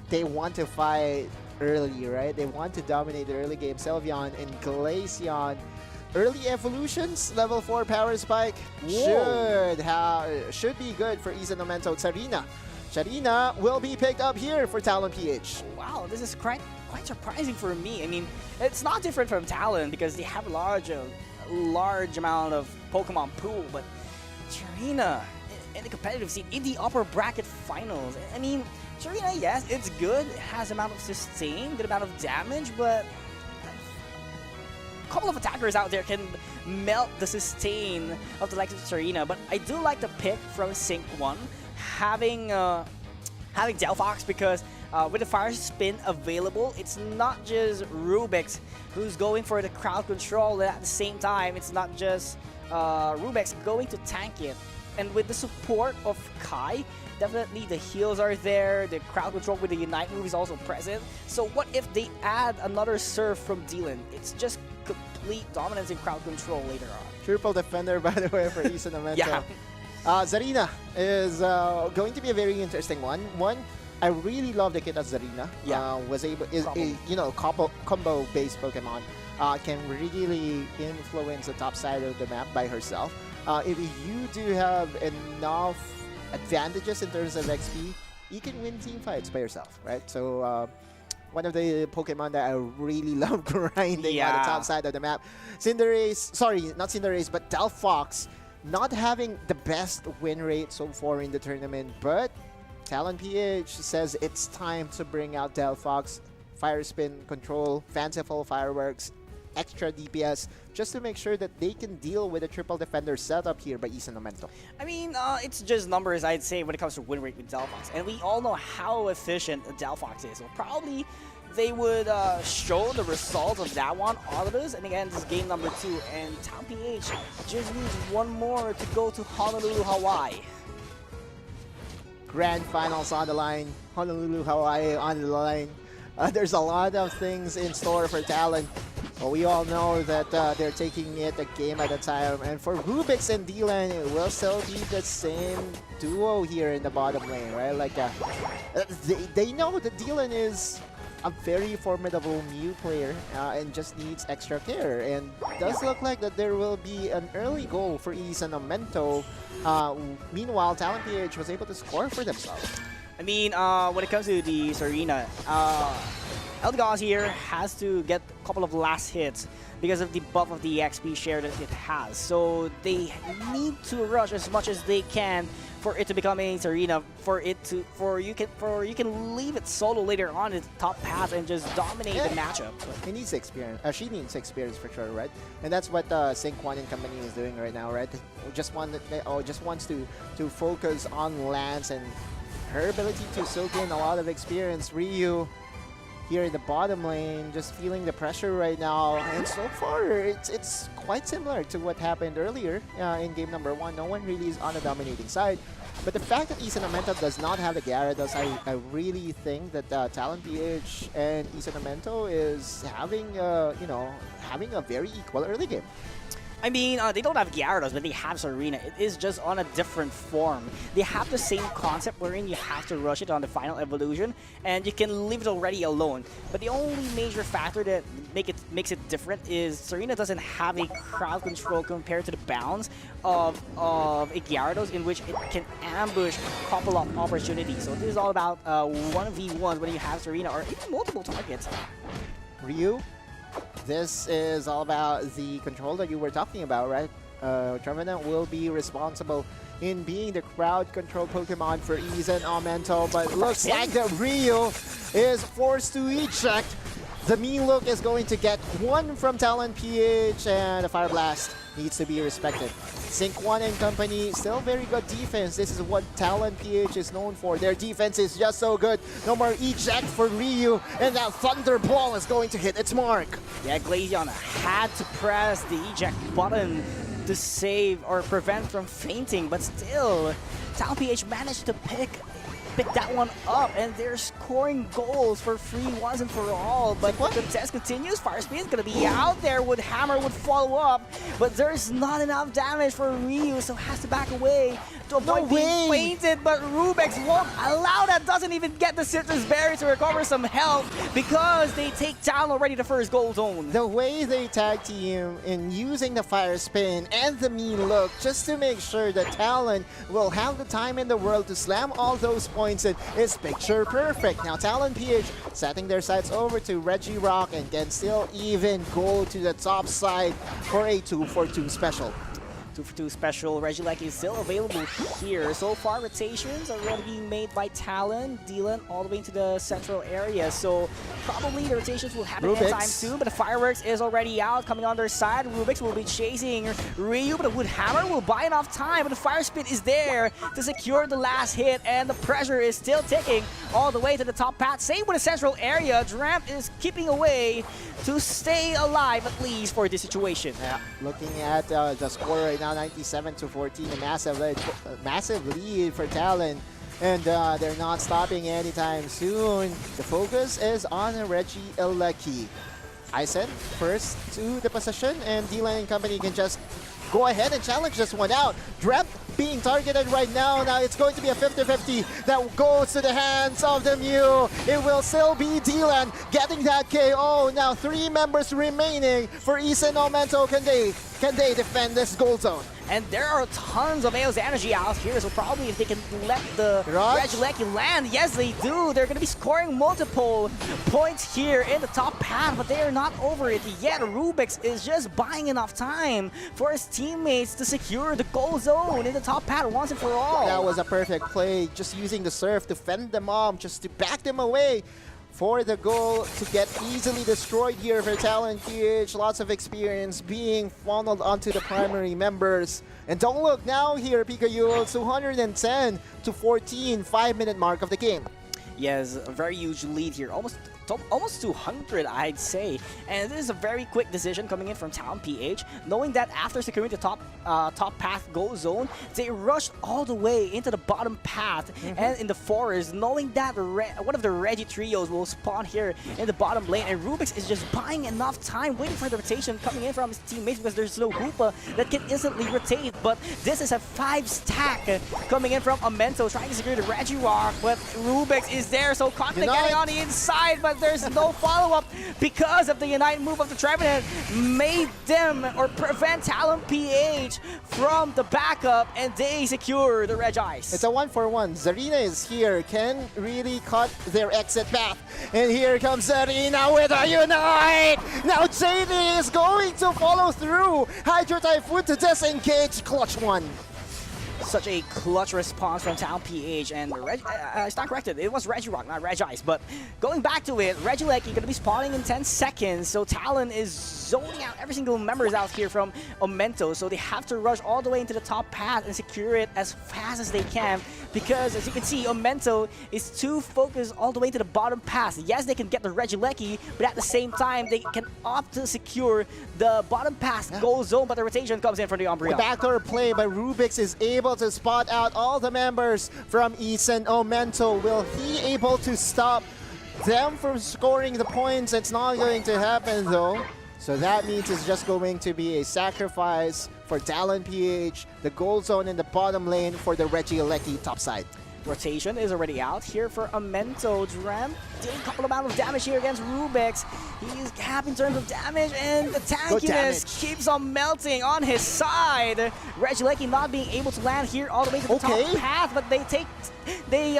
They want to fight early, right? They want to dominate the early game. Sylveon and Glaceon. Early evolutions, level 4 power spike should be good for Isanamento. Charina will be picked up here for Talon PH. Wow, this is quite surprising for me. I mean, it's not different from Talon because they have a large amount of Pokemon pool, but Charina in the competitive scene in the upper bracket finals. I mean, Charina, yes, it's good. It has amount of sustain, good amount of damage, but a couple of attackers out there can melt the sustain of the likes of Charina. But I do like the pick from Sync 1, having Delphox, because with the Fire Spin available, it's not just Rubix who's going for the crowd control, and at the same time, it's not just Rubix going to tank it. And with the support of Kai, definitely the heals are there, the crowd control with the Unite move is also present. So what if they add another Surf from Dylan? It's just complete dominance in crowd control later on. Triple defender, by the way, for Isanamento. Yeah. Zarina is going to be a very interesting one. I really love the kit of Zarina. Yeah. Is a combo-based Pokemon. Can really influence the top side of the map by herself. If you do have enough advantages in terms of XP, you can win team fights by yourself, right? So one of the Pokemon that I really love grinding on the top side of the map. Not Cinderace, but Delphox, not having the best win rate so far in the tournament, but Talon PH says it's time to bring out Delphox, Fire Spin control, fanciful fireworks, extra DPS, just to make sure that they can deal with a triple defender setup here by Isanamento. I mean, it's just numbers, I'd say, when it comes to win rate with Delphox. And we all know how efficient Delphox is. So probably they would show the result of that one, all of us. And again, this is game number 2. And Talon PH just needs one more to go to Honolulu, Hawaii. Grand finals on the line. Honolulu, Hawaii on the line. There's a lot of things in store for Talon. But we all know that they're taking it a game at a time. And for Rubix and Dylan, it will still be the same duo here in the bottom lane, right? Like, they know that Dylan is a very formidable Mew player and just needs extra care. And it does look like that there will be an early goal for Isanamento. Meanwhile, Talon PH was able to score for themselves. I mean, when it comes to the Serena, Eldegoss here has to get a couple of last hits because of the buff of the XP share that it has. So they need to rush as much as they can for it to become a Serena, for you can leave it solo later on in the top path and just dominate the matchup. He needs experience. She needs experience for sure, right? And that's what Sync 1 and company is doing right now, right? Just wants to focus on Lance and her ability to soak in a lot of experience. Ryu here in the bottom lane, just feeling the pressure right now. And so far, it's quite similar to what happened earlier in game number 1. No one really is on the dominating side. But the fact that Isanamento does not have the Gyarados, I really think that Talon PH and Isanamento is having, having a very equal early game. I mean, they don't have Gyarados, but they have Serena. It is just on a different form. They have the same concept wherein you have to rush it on the final evolution, and you can leave it already alone. But the only major factor that makes it different is Serena doesn't have a crowd control compared to the bounds of a Gyarados, in which it can ambush a couple of opportunities. So this is all about 1v1s when you have Serena, or even multiple targets. Ryu? This is all about the control that you were talking about, right? Trevenant will be responsible in being the crowd control Pokemon for Isanamento, but looks like that Ryu is forced to eject. The mean look is going to get one from Talon PH, and the Fire Blast needs to be respected. Sync 1 and company, still very good defense. This is what Talon PH is known for. Their defense is just so good. No more eject for Ryu, and that Thunder Ball is going to hit its mark. Yeah, Glaceon had to press the eject button to save or prevent from fainting, but still, Talon PH managed to pick that one up, and they're scoring goals for free once and for all. But the test continues. Fire Speed is going to be out there. Would Hammer would follow up, but there's not enough damage for Ryu, so has to back away to avoid being fainted. But Rubex won't allow that. Doesn't even get the Citrus Berry to recover some health because they take down already the first goal zone. The way they tag team in using the Fire Spin and the mean look just to make sure that Talon will have the time in the world to slam all those points in is picture perfect. Now Talon PH setting their sights over to Regirock and can still even go to the top side for a 2-for-2 special. 2-for-2 special. Regieleki is still available here. So far, rotations are already being made by Talon, Dylan, all the way into the central area. So probably the rotations will happen anytime soon, but the fireworks is already out, coming on their side. Rubix will be chasing Ryu, but the Wood Hammer will buy enough time, but the Fire Spin is there to secure the last hit, and the pressure is still ticking all the way to the top path. Same with the central area. Dramp is keeping away to stay alive, at least for this situation. Yeah, looking at the score right now, 97-14, a massive lead for Talon, and they're not stopping anytime soon. The focus is on Regieleki. Isen first to the position, and Dylan and company can just go ahead and challenge this one out. Drep being targeted right now. Now it's going to be a 50-50 that goes to the hands of the Mew. It will still be Dylan getting that KO. Now 3 members remaining for Isanamento. Can they defend this goal zone? And there are tons of Aeos energy out here, so probably if they can let the Regieleki land, yes they do. They're going to be scoring multiple points here in the top path, but they are not over it yet. Rubix is just buying enough time for his teammates to secure the goal zone in the top path once and for all. That was a perfect play, just using the surf to fend them off, just to back them away for the goal to get easily destroyed here for Talon PH. Lots of experience being funneled onto the primary members. And don't look now here, Pikachu, 210-14, 5-minute mark of the game. Yes, a very huge lead here, almost 200, I'd say. And this is a very quick decision coming in from Talon PH, knowing that after securing the top path goal zone, they rushed all the way into the bottom path and in the forest, knowing that one of the Regi trios will spawn here in the bottom lane, and Rubix is just buying enough time, waiting for the rotation coming in from his teammates because there's no Hoopa that can instantly rotate. But this is a 5-stack coming in from Amento, trying to secure the Regirock, but Rubix is there, so confident getting on the inside, but there's no follow-up because of the Unite move of the Trevenant made them or prevent Talon PH from the backup, and they secure the Regice. It's a 1-for-1. Zarina is here, can really cut their exit path. And here comes Zarina with a Unite! Now JD is going to follow through. Hydro Typhoon to disengage clutch one. such a clutch response from Talon PH, and it's not corrected. It was Regirock, not Regice. But going back to it, Regieleki going to be spawning in 10 seconds. So Talon is zoning out every single members out here from Omento. So they have to rush all the way into the top path and secure it as fast as they can. Because as you can see, Omento is too focused all the way to the bottom path. Yes, they can get the Regieleki, but at the same time, they can opt to secure the bottom path goal zone, but the rotation comes in from the Umbreon. The backdoor play by Rubix is able to spot out all the members from East and Omento. Will he able to stop them from scoring the points? It's not going to happen though. So that means it's just going to be a sacrifice for Talon PH, the goal zone in the bottom lane for the Regieleki top side. Rotation is already out here for Omento. Dram did a couple amount of damage here against Rubix. He's capped in terms of damage, and the tankiness keeps on melting on his side. Regieleki not being able to land here all the way to the top path, but they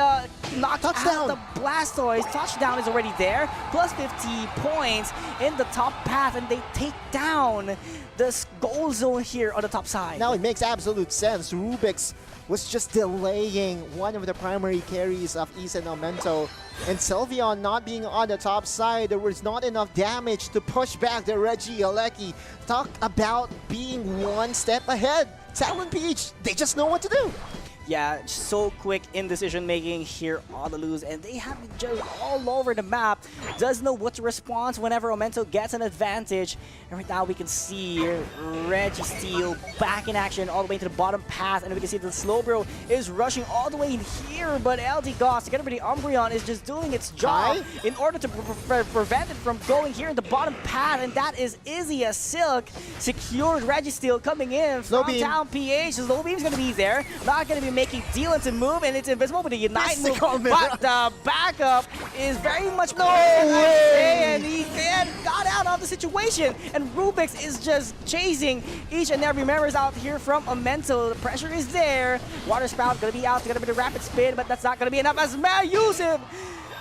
knocked out the Blastoise. Touchdown is already there, plus 50 points in the top path, and they take down this goal zone here on the top side. Now it makes absolute sense. Rubix was just delaying one of the primary carries of East and Omento, and Sylveon not being on the top side, there was not enough damage to push back the Regieleki. Talk about being one step ahead. Talon PH, they just know what to do. Yeah, so quick in decision making here on the loose, and they have been just all over the map. Doesn't know what to respond whenever Omento gets an advantage. And right now we can see Registeel back in action all the way to the bottom path, and we can see the Slowbro is rushing all the way in here, but LD Goss, together with the Umbreon, is just doing its job in order to prevent it from going here in the bottom path, and that is Izzy as Silk secured Registeel coming in from Talon PH. The Slow Beam is going to be there, not going to be making Dylan to move, and it's invisible with the Unite move, but the backup is very much more and he got out of the situation, and Rubix is just chasing each and every members out here from Omento. The pressure is there. Water Spout gonna be out, gonna be the Rapid Spin, but that's not gonna be enough as massive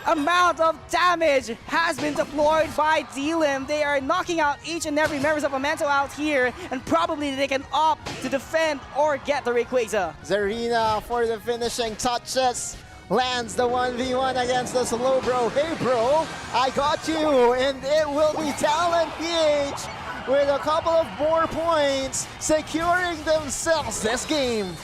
amount of damage has been deployed by Dylan. They are knocking out each and every members of Omento out here, and probably they can opt to defend or get the Rayquaza. Zarina for the finishing touches. Lands the 1v1 against the Slowbro. Hey bro, I got you, and it will be Talon PH with a couple of more points, securing themselves this game.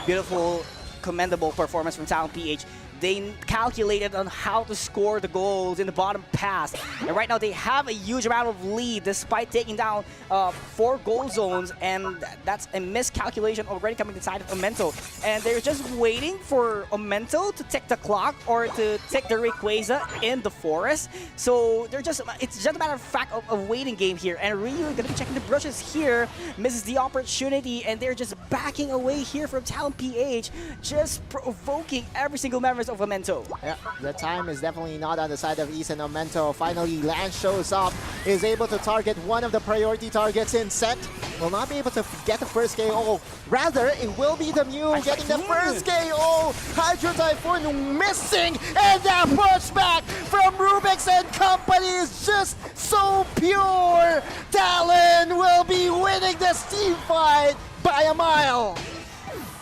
Beautiful, commendable performance from Talon PH. They calculated on how to score the goals in the bottom pass. And right now they have a huge amount of lead despite taking down 4 goal zones. And that's a miscalculation already coming inside of Omento. And they're just waiting for Omento to tick the clock or to tick the Rayquaza in the forest. So they're it's just a matter of fact of a waiting game here. And Ryu going to be checking the brushes here. Misses the opportunity, and they're just backing away here from Talon PH. Just provoking every single member of Omento. Yeah, the time is definitely not on the side of East and Omento. Finally, Lance shows up, is able to target one of the priority targets in set. Will not be able to get the first KO. Rather, it will be the Mew getting the first KO. Hydro Typhoon missing, and that pushback from Rubix and company is just so pure. Talon will be winning this team fight by a mile.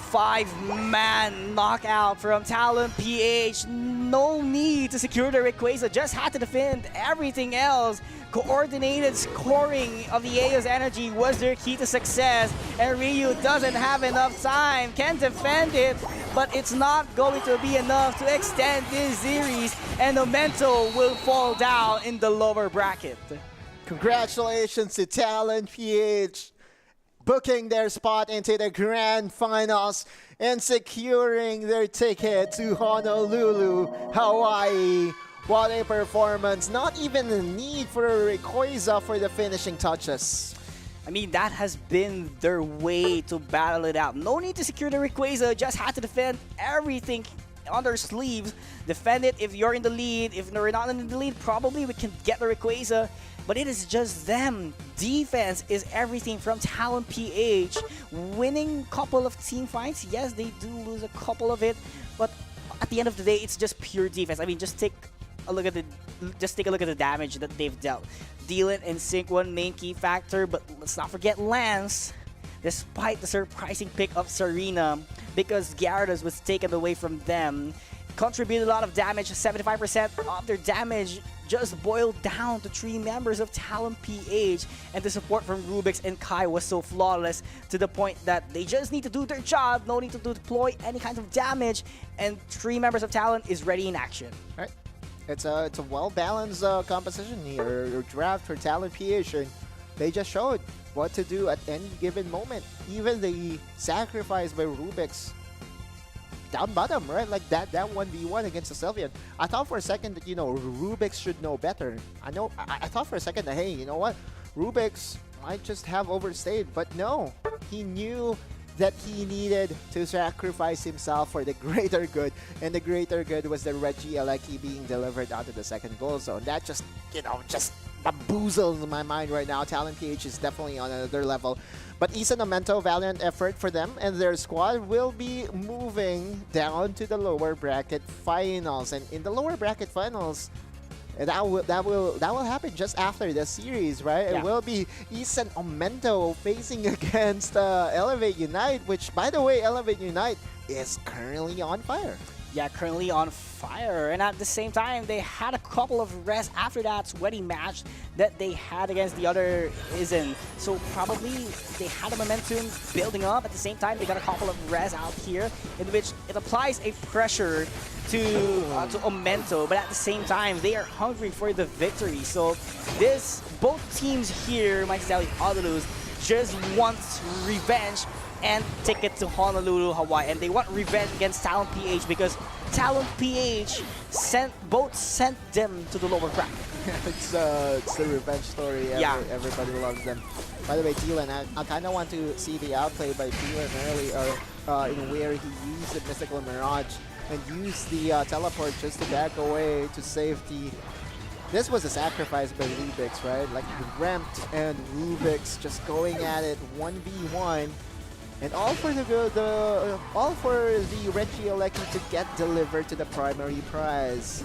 5-man knockout from Talon PH. No need to secure the Rayquaza, just had to defend everything else. Coordinated scoring of the Aeos energy was their key to success, and Ryu doesn't have enough time, can defend it, but it's not going to be enough to extend this series, and Omento will fall down in the lower bracket. Congratulations to Talon PH, booking their spot into the grand finals and securing their ticket to Honolulu, Hawaii. What a performance. Not even a need for a Rayquaza for the finishing touches. I mean, that has been their way to battle it out. No need to secure the Rayquaza, just had to defend everything on their sleeves. Defend it if you're in the lead. If you're not in the lead, probably we can get the Rayquaza. But it is just them. Defense is everything from Talon PH. Winning a couple of team fights, yes, they do lose a couple of it, but at the end of the day, it's just pure defense. I mean, just take a look at the damage that they've dealt. Dylan and Sync 1 main key factor, but let's not forget Lance. Despite the surprising pick of Serena, because Gyarados was taken away from them. Contributed a lot of damage, 75% of their damage just boiled down to 3 members of Talon PH, and the support from Rubix and Kai was so flawless to the point that they just need to do their job, no need to deploy any kind of damage, and 3 members of Talon is ready in action. Right. It's a well-balanced composition here, or draft for Talon PH, and they just showed what to do at any given moment. Even the sacrifice by Rubix down bottom, right? Like that 1v1 against the Sylveon. I thought for a second that, you know, Rubix should know better. I thought for a second that, hey, you know what? Rubix might just have overstayed, but no. He knew that he needed to sacrifice himself for the greater good, and the greater good was the Regieleki being delivered onto the second goal zone. That just, you know, just bamboozles my mind right now. Talon PH is definitely on another level. But Isa Nomento, valiant effort for them, and their squad will be moving down to the lower bracket finals. And in the lower bracket finals, that will happen just after the series, right? Yeah. It will be Isa Nomento facing against Elevate Unite, which, by the way, Elevate Unite is currently on fire. Yeah, currently on fire, and at the same time, they had a couple of rests after that sweaty match that they had against the other Izen. So probably they had a momentum building up. At the same time, they got a couple of rests out here, in which it applies a pressure to Omento, but at the same time, they are hungry for the victory. So both teams here, Mike Sally, Honolulu, just want revenge and ticket to Honolulu, Hawaii, and they want revenge against Talon PH because Talon PH sent them to the lower bracket. It's the revenge story. Everybody loves them. By the way, Talon, I kind of want to see the outplay by Talon early, in where he used the Mystical Mirage and used the teleport just to back away to safety. This was a sacrifice by Rubix, right? Like Ramped and Rubix just going at it 1v1. And all for the Regieleki to get delivered to the primary prize.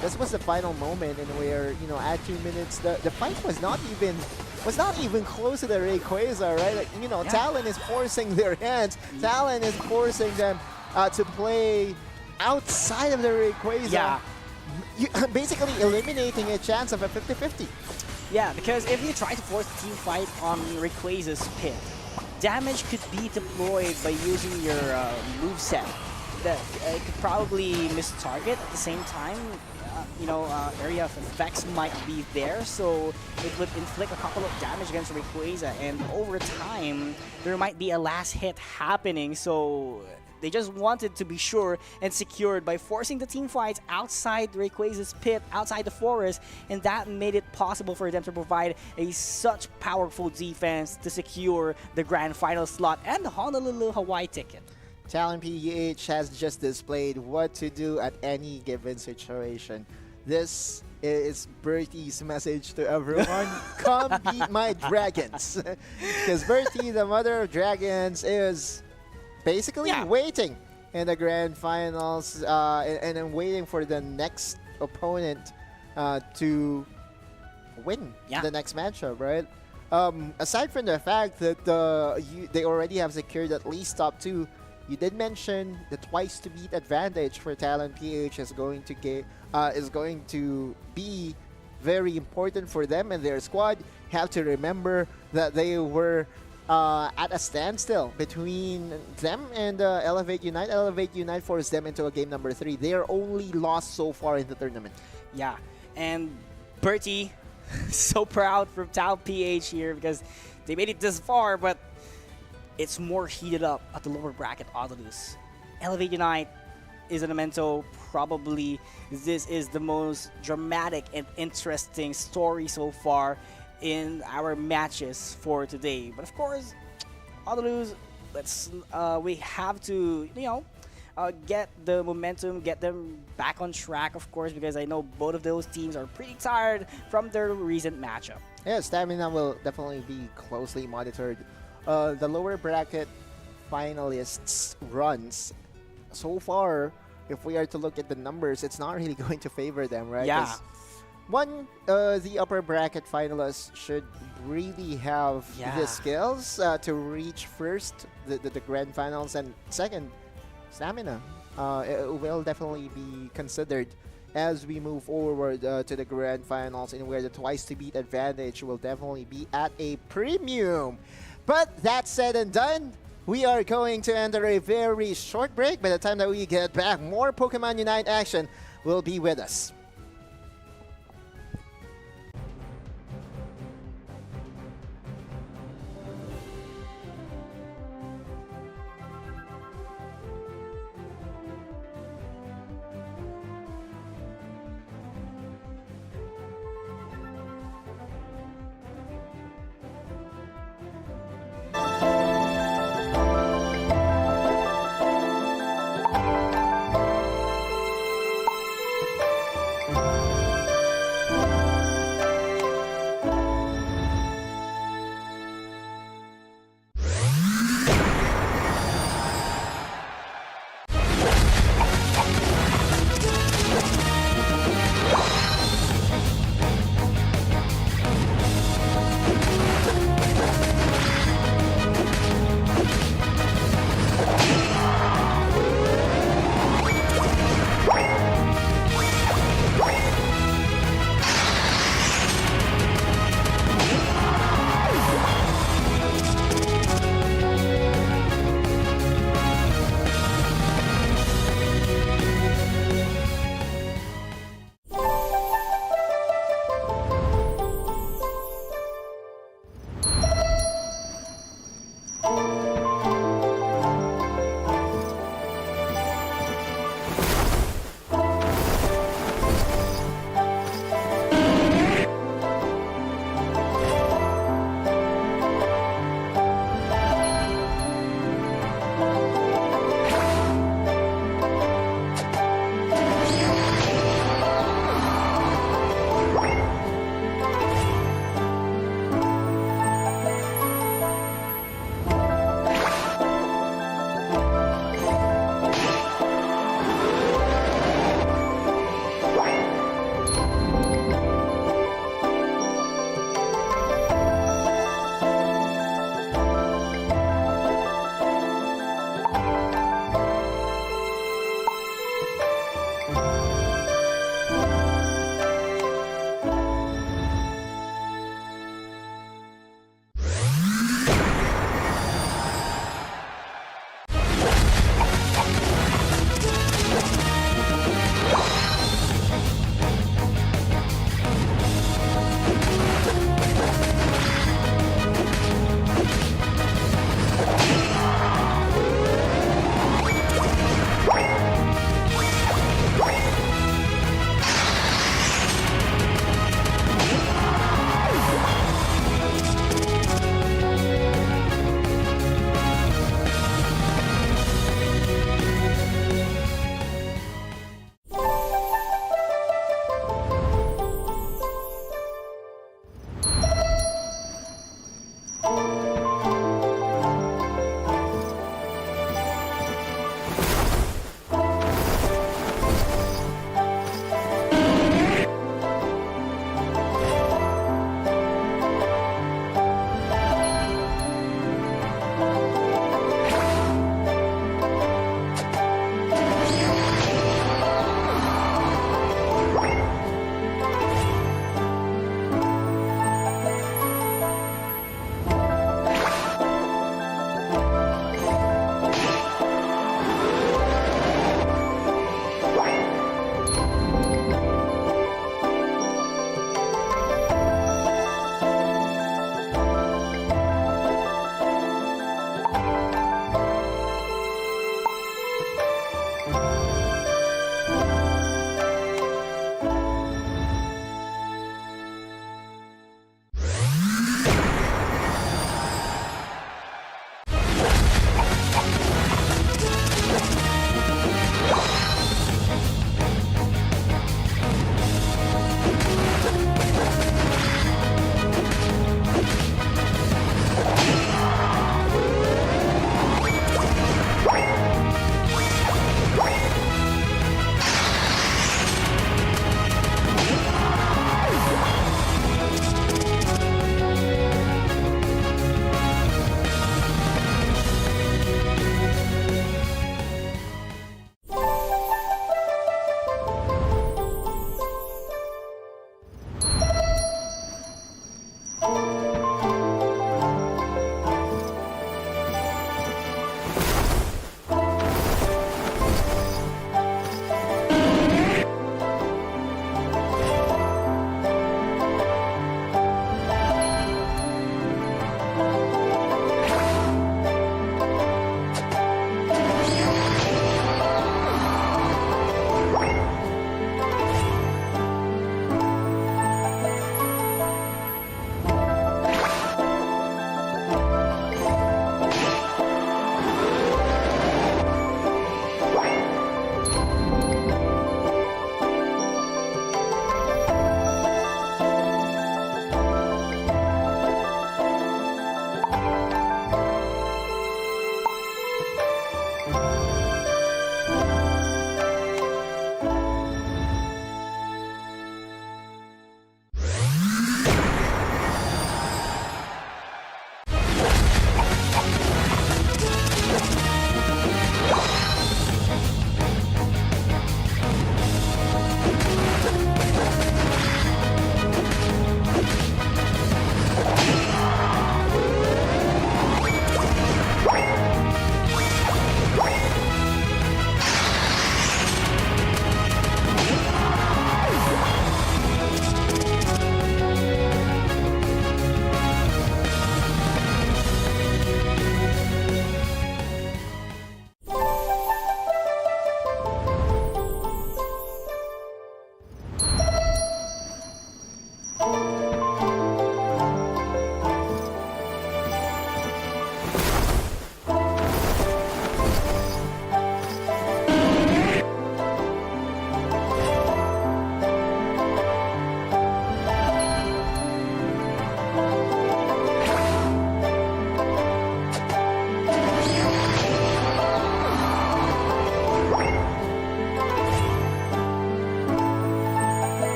This was the final moment in where, you know, at 2 minutes the fight was not even close to the Rayquaza, right? Like, you know, yeah. Talon is forcing their hands. Talon is forcing them to play outside of the Rayquaza. Yeah. Basically eliminating a chance of a 50-50. Yeah, because if you try to force a team fight on Rayquaza's pit, damage could be deployed by using your moveset. That it could probably miss target at the same time. Area of effects might be there, so it would inflict a couple of damage against Rayquaza, and over time there might be a last hit happening. So they just wanted to be sure and secured by forcing the team fights outside Rayquaza's pit, outside the forest, and that made it possible for them to provide such powerful defense to secure the grand final slot and the Honolulu, Hawaii ticket. Talon PH has just displayed what to do at any given situation. This is Bertie's message to everyone. Come beat my dragons. Because Bertie, the mother of dragons, is basically waiting in the grand finals and then waiting for the next opponent to win the next matchup, right? Aside from the fact that they already have secured at least top 2, you did mention the twice to beat advantage for Talon PH is going to be very important for them and their squad. Have to remember that they were at a standstill between them and Elevate Unite. Elevate Unite forced them into a game number 3. They are only lost so far in the tournament. Yeah, and Bertie, so proud from Talon PH here because they made it this far, but it's more heated up at the lower bracket Autolus. Elevate Unite is an Memento. Probably this is the most dramatic and interesting story so far in our matches for today. But of course, Autolus, we have to, get the momentum, get them back on track, of course, because I know both of those teams are pretty tired from their recent matchup. Yeah, stamina will definitely be closely monitored. The lower bracket finalists' runs, so far, if we are to look at the numbers, it's not really going to favor them, right? Yeah. One, the upper bracket finalists should really have the skills to reach first the grand finals, and second, stamina. It will definitely be considered as we move forward to the grand finals, in where the twice to beat advantage will definitely be at a premium. But that said and done, we are going to enter a very short break. By the time that we get back, more Pokemon Unite action will be with us.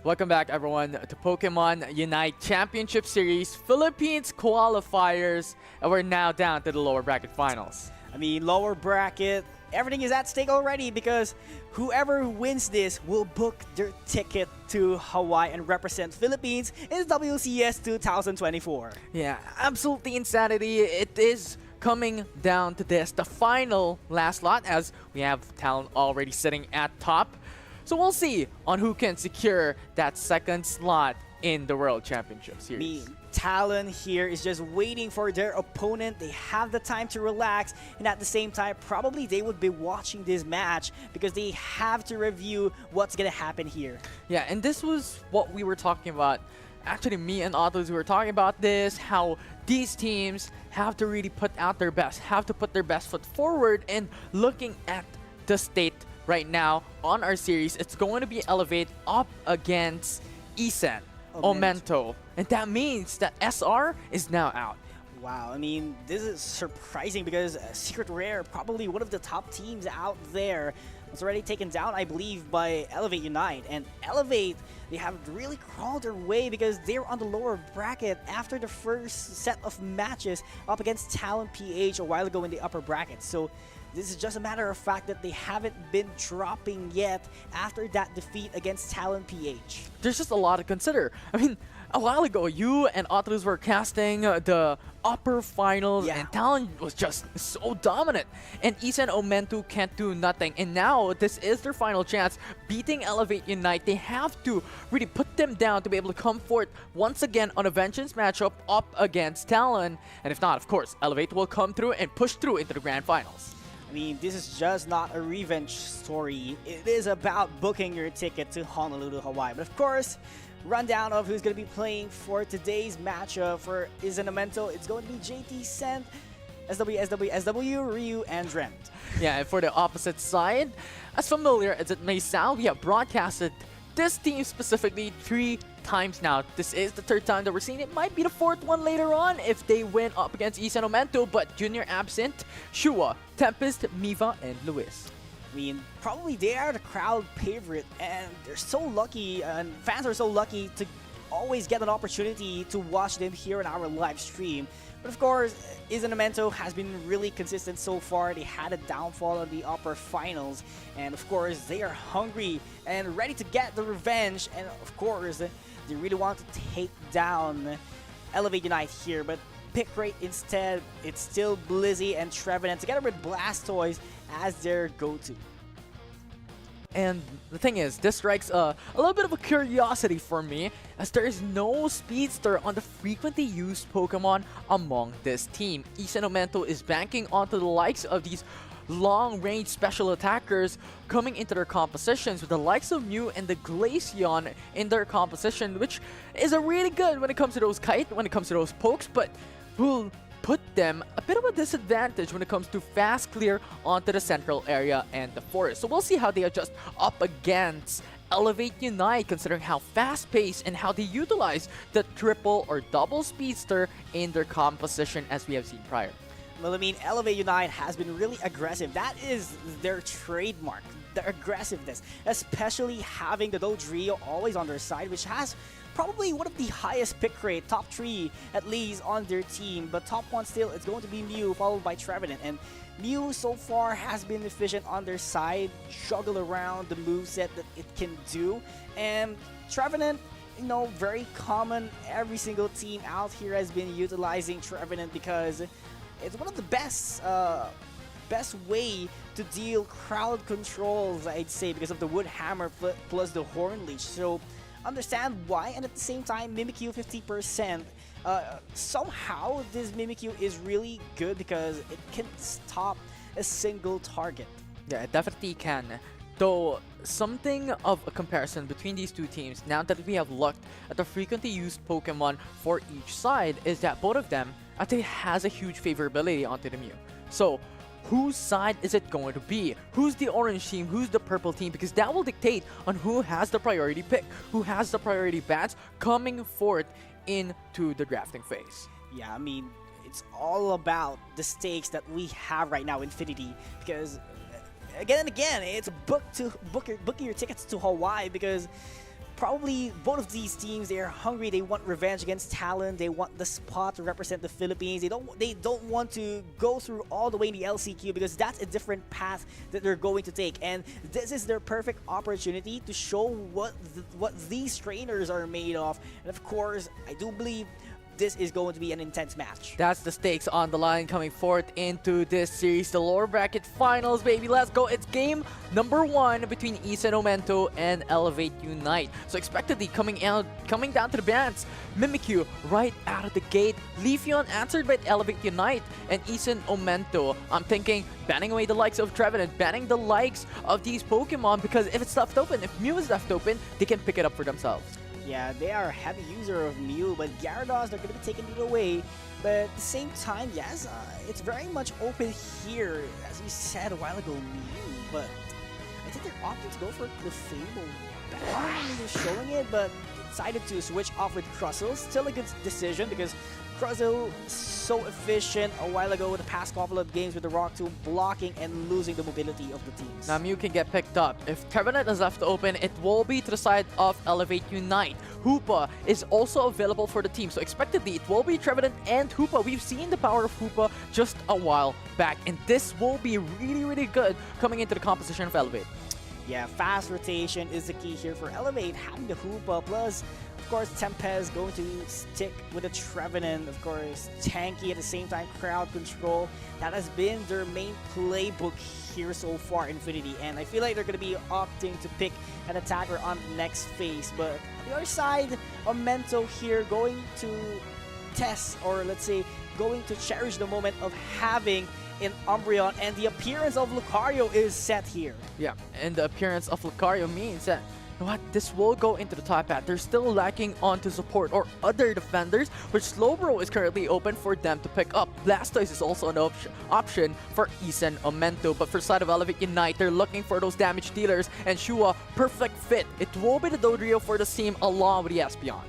Welcome back, everyone, to Pokemon Unite Championship Series Philippines Qualifiers, and we're now down to the lower bracket finals. I mean, lower bracket, everything is at stake already because whoever wins this will book their ticket to Hawaii and represent Philippines in the WCS 2024. Yeah, absolutely insanity. It is coming down to this, the final last lot, as we have Talon already sitting at top. So we'll see on who can secure that second slot in the World Championship Series. Talon here is just waiting for their opponent. They have the time to relax, and at the same time, probably they would be watching this match because they have to review what's gonna happen here. Yeah, and this was what we were talking about. Actually, me and others were talking about this, how these teams have to really put out their best, have to put their best foot forward, and looking at the state right now on our series, it's going to be Elevate up against Isen, Omento. And that means that SR is now out. Wow, I mean, this is surprising because Secret Rare, probably one of the top teams out there, was already taken down, I believe, by Elevate Unite. And Elevate, they have really crawled their way because they were on the lower bracket after the first set of matches up against Talon PH a while ago in the upper bracket. So this is just a matter of fact that they haven't been dropping yet after that defeat against Talon PH. There's just a lot to consider. I mean, a while ago, you and others were casting the upper finals, and Talon was just so dominant. And Isen Omento can't do nothing. And now, this is their final chance. Beating Elevate Unite, they have to really put them down to be able to come forth once again on a Vengeance matchup up against Talon. And if not, of course, Elevate will come through and push through into the Grand Finals. I mean, this is just not a revenge story. It is about booking your ticket to Honolulu, Hawaii. But of course, rundown of who's going to be playing for today's matchup for Isenamento. It's going to be JT Cent, SW, Ryu, and Dremt. Yeah, and for the opposite side, as familiar as it may sound, we have broadcasted this team specifically 3 times now. This is the 3rd time that we're seeing it. Might be the 4th one later on if they win up against Isen Omento, but Junior absent, Shua, Tempest, Miva, and Luis. I mean, probably they are the crowd favorite, and they're so lucky, and fans are so lucky to always get an opportunity to watch them here in our live stream. But of course, Isenamento has been really consistent so far. They had a downfall in the upper finals, and of course, they are hungry and ready to get the revenge. And of course, they really want to take down Elevate Unite here, but pick rate instead, it's still Blizzy and Trevenant together with Blastoise as their go-to. And the thing is, this strikes a little bit of a curiosity for me, as there is no speedster on the frequently used Pokemon among this team. Isen Omento is banking onto the likes of these long-range special attackers coming into their compositions, with the likes of Mew and the Glaceon in their composition, which is a really good when it comes to those kite, when it comes to those pokes, but will put them a bit of a disadvantage when it comes to fast clear onto the central area and the forest. So we'll see how they adjust up against Elevate Unite, considering how fast-paced and how they utilize the triple or double speedster in their composition as we have seen prior. Well, I mean, Elevate Unite has been really aggressive. That is their trademark, the aggressiveness, especially having the Dodrio always on their side, which has probably one of the highest pick rate, top 3 at least on their team. But top 1 still, it's going to be Mew, followed by Trevenant. And Mew so far has been efficient on their side, juggle around the moveset that it can do. And Trevenant, you know, very common. Every single team out here has been utilizing Trevenant because it's one of the best way to deal crowd controls, I'd say, because of the Wood Hammer plus the Horn Leech. So understand why, and at the same time, Mimikyu 50%. Somehow this Mimikyu is really good because it can stop a single target. Yeah, it definitely can. Though, something of a comparison between these two teams, now that we have looked at the frequently used Pokemon for each side, is that both of them actually has a huge favorability onto the Mew. So, whose side is it going to be? Who's the orange team? Who's the purple team? Because that will dictate on who has the priority pick, who has the priority bats coming forth into the drafting phase. Yeah, I mean, it's all about the stakes that we have right now in Infinity, because again and again, it's booking your tickets to Hawaii, because probably both of these teams, they're hungry. They want revenge against Talon. They want the spot to represent the Philippines. They don't want to go through all the way in the LCQ, because that's a different path that they're going to take. And this is their perfect opportunity to show what these trainers are made of. And of course, I do believe this is going to be an intense match. That's the stakes on the line coming forth into this series. The lower bracket finals, baby. Let's go. It's game number 1 between Isen Omento and Elevate Unite. So expectedly coming down to the bans, Mimikyu right out of the gate. Leafeon answered by Elevate Unite and Isen Omento. I'm thinking banning away the likes of Trevenant, banning the likes of these Pokemon, because if it's left open, if Mew is left open, they can pick it up for themselves. Yeah, they are a heavy user of Mew, but Gyarados, they're going to be taking it away. But at the same time, yes, it's very much open here, as you said a while ago, Mew. But I think they're opting to go for the Fable ban. They're showing it, but decided to switch off with Crustle. Still a good decision, because Crustle so efficient a while ago with the past couple of games with the Rock Tomb, blocking and losing the mobility of the teams. Now Mew can get picked up. If Trevenant is left open, it will be to the side of Elevate Unite. Hoopa is also available for the team, so expectedly it will be Trevenant and Hoopa. We've seen the power of Hoopa just a while back, and this will be really, really good coming into the composition of Elevate. Yeah, fast rotation is the key here for Elevate, having the Hoopa, plus of course, Tempest going to stick with the Trevenant. Of course, tanky at the same time, crowd control. That has been their main playbook here so far, Infinity. And I feel like they're going to be opting to pick an attacker on the next phase. But on the other side, Omento here going to test, or let's say, going to cherish the moment of having an Umbreon. And the appearance of Lucario is set here. Yeah, and the appearance of Lucario means that what, this will go into the top path. They're still lacking onto support or other defenders, which Slowbro is currently open for them to pick up. Blastoise is also an option for Isen Omento, but for side of Elevate Unite, they're looking for those damage dealers, and Shua, perfect fit. It will be the Dodrio for the team along with the Espeon.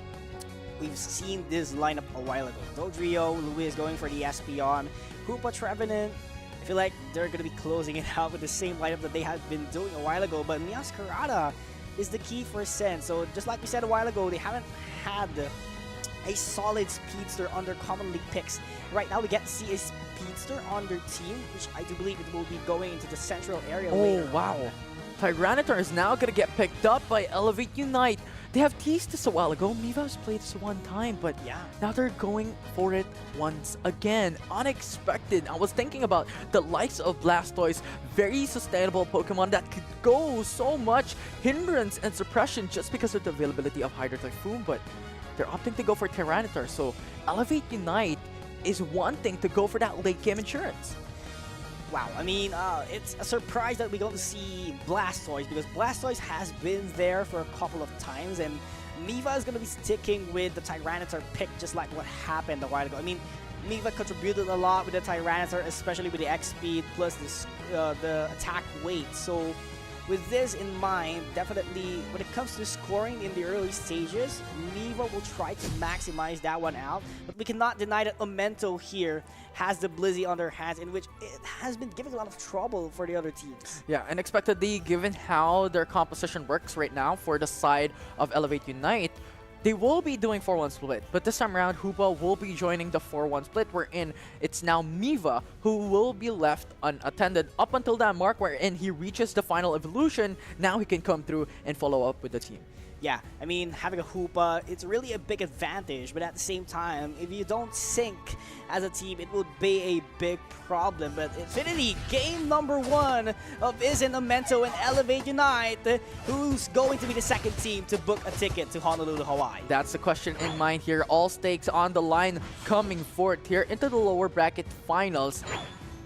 We've seen this lineup a while ago. Dodrio, Luis going for the Espeon, Hoopa, Trevenant. I feel like they're going to be closing it out with the same lineup that they had been doing a while ago, but Miascarada is the key for Sen. So just like we said a while ago, they haven't had a solid speedster on their common league picks. Right now we get to see a speedster on their team, which I do believe it will be going into the central area later. Oh, wow. Tyranitar is now going to get picked up by Elevate Unite. They have teased this a while ago. Miva's played this one time, but yeah, now they're going for it once again. Unexpected. I was thinking about the likes of Blastoise, very sustainable Pokemon that could go so much hindrance and suppression just because of the availability of Hydro Typhoon, but they're opting to go for Tyranitar. So Elevate Unite is wanting to go for that late game insurance. Wow, I mean, it's a surprise that we're going to see Blastoise, because Blastoise has been there for a couple of times, and Miva is going to be sticking with the Tyranitar pick just like what happened a while ago. I mean, Miva contributed a lot with the Tyranitar, especially with the X speed plus the attack weight. So with this in mind, definitely when it comes to scoring in the early stages, Miva will try to maximize that one out. But we cannot deny that Omento here has the Blizzy on their hands, in which it has been giving a lot of trouble for the other teams. Yeah, unexpectedly, given how their composition works right now for the side of Elevate Unite, they will be doing 4-1 split, but this time around, Hoopa will be joining the 4-1 split, wherein it's now Miva who will be left unattended up until that mark wherein he reaches the final evolution. Now he can come through and follow up with the team. Yeah, I mean, having a Hoopa, it's really a big advantage, but at the same time, if you don't sync as a team, it would be a big problem. But Infinity, game number 1 of Izen, Omento, and Elevate Unite, who's going to be the second team to book a ticket to Honolulu, Hawaii? That's the question in mind here. All stakes on the line coming forth here into the lower bracket finals.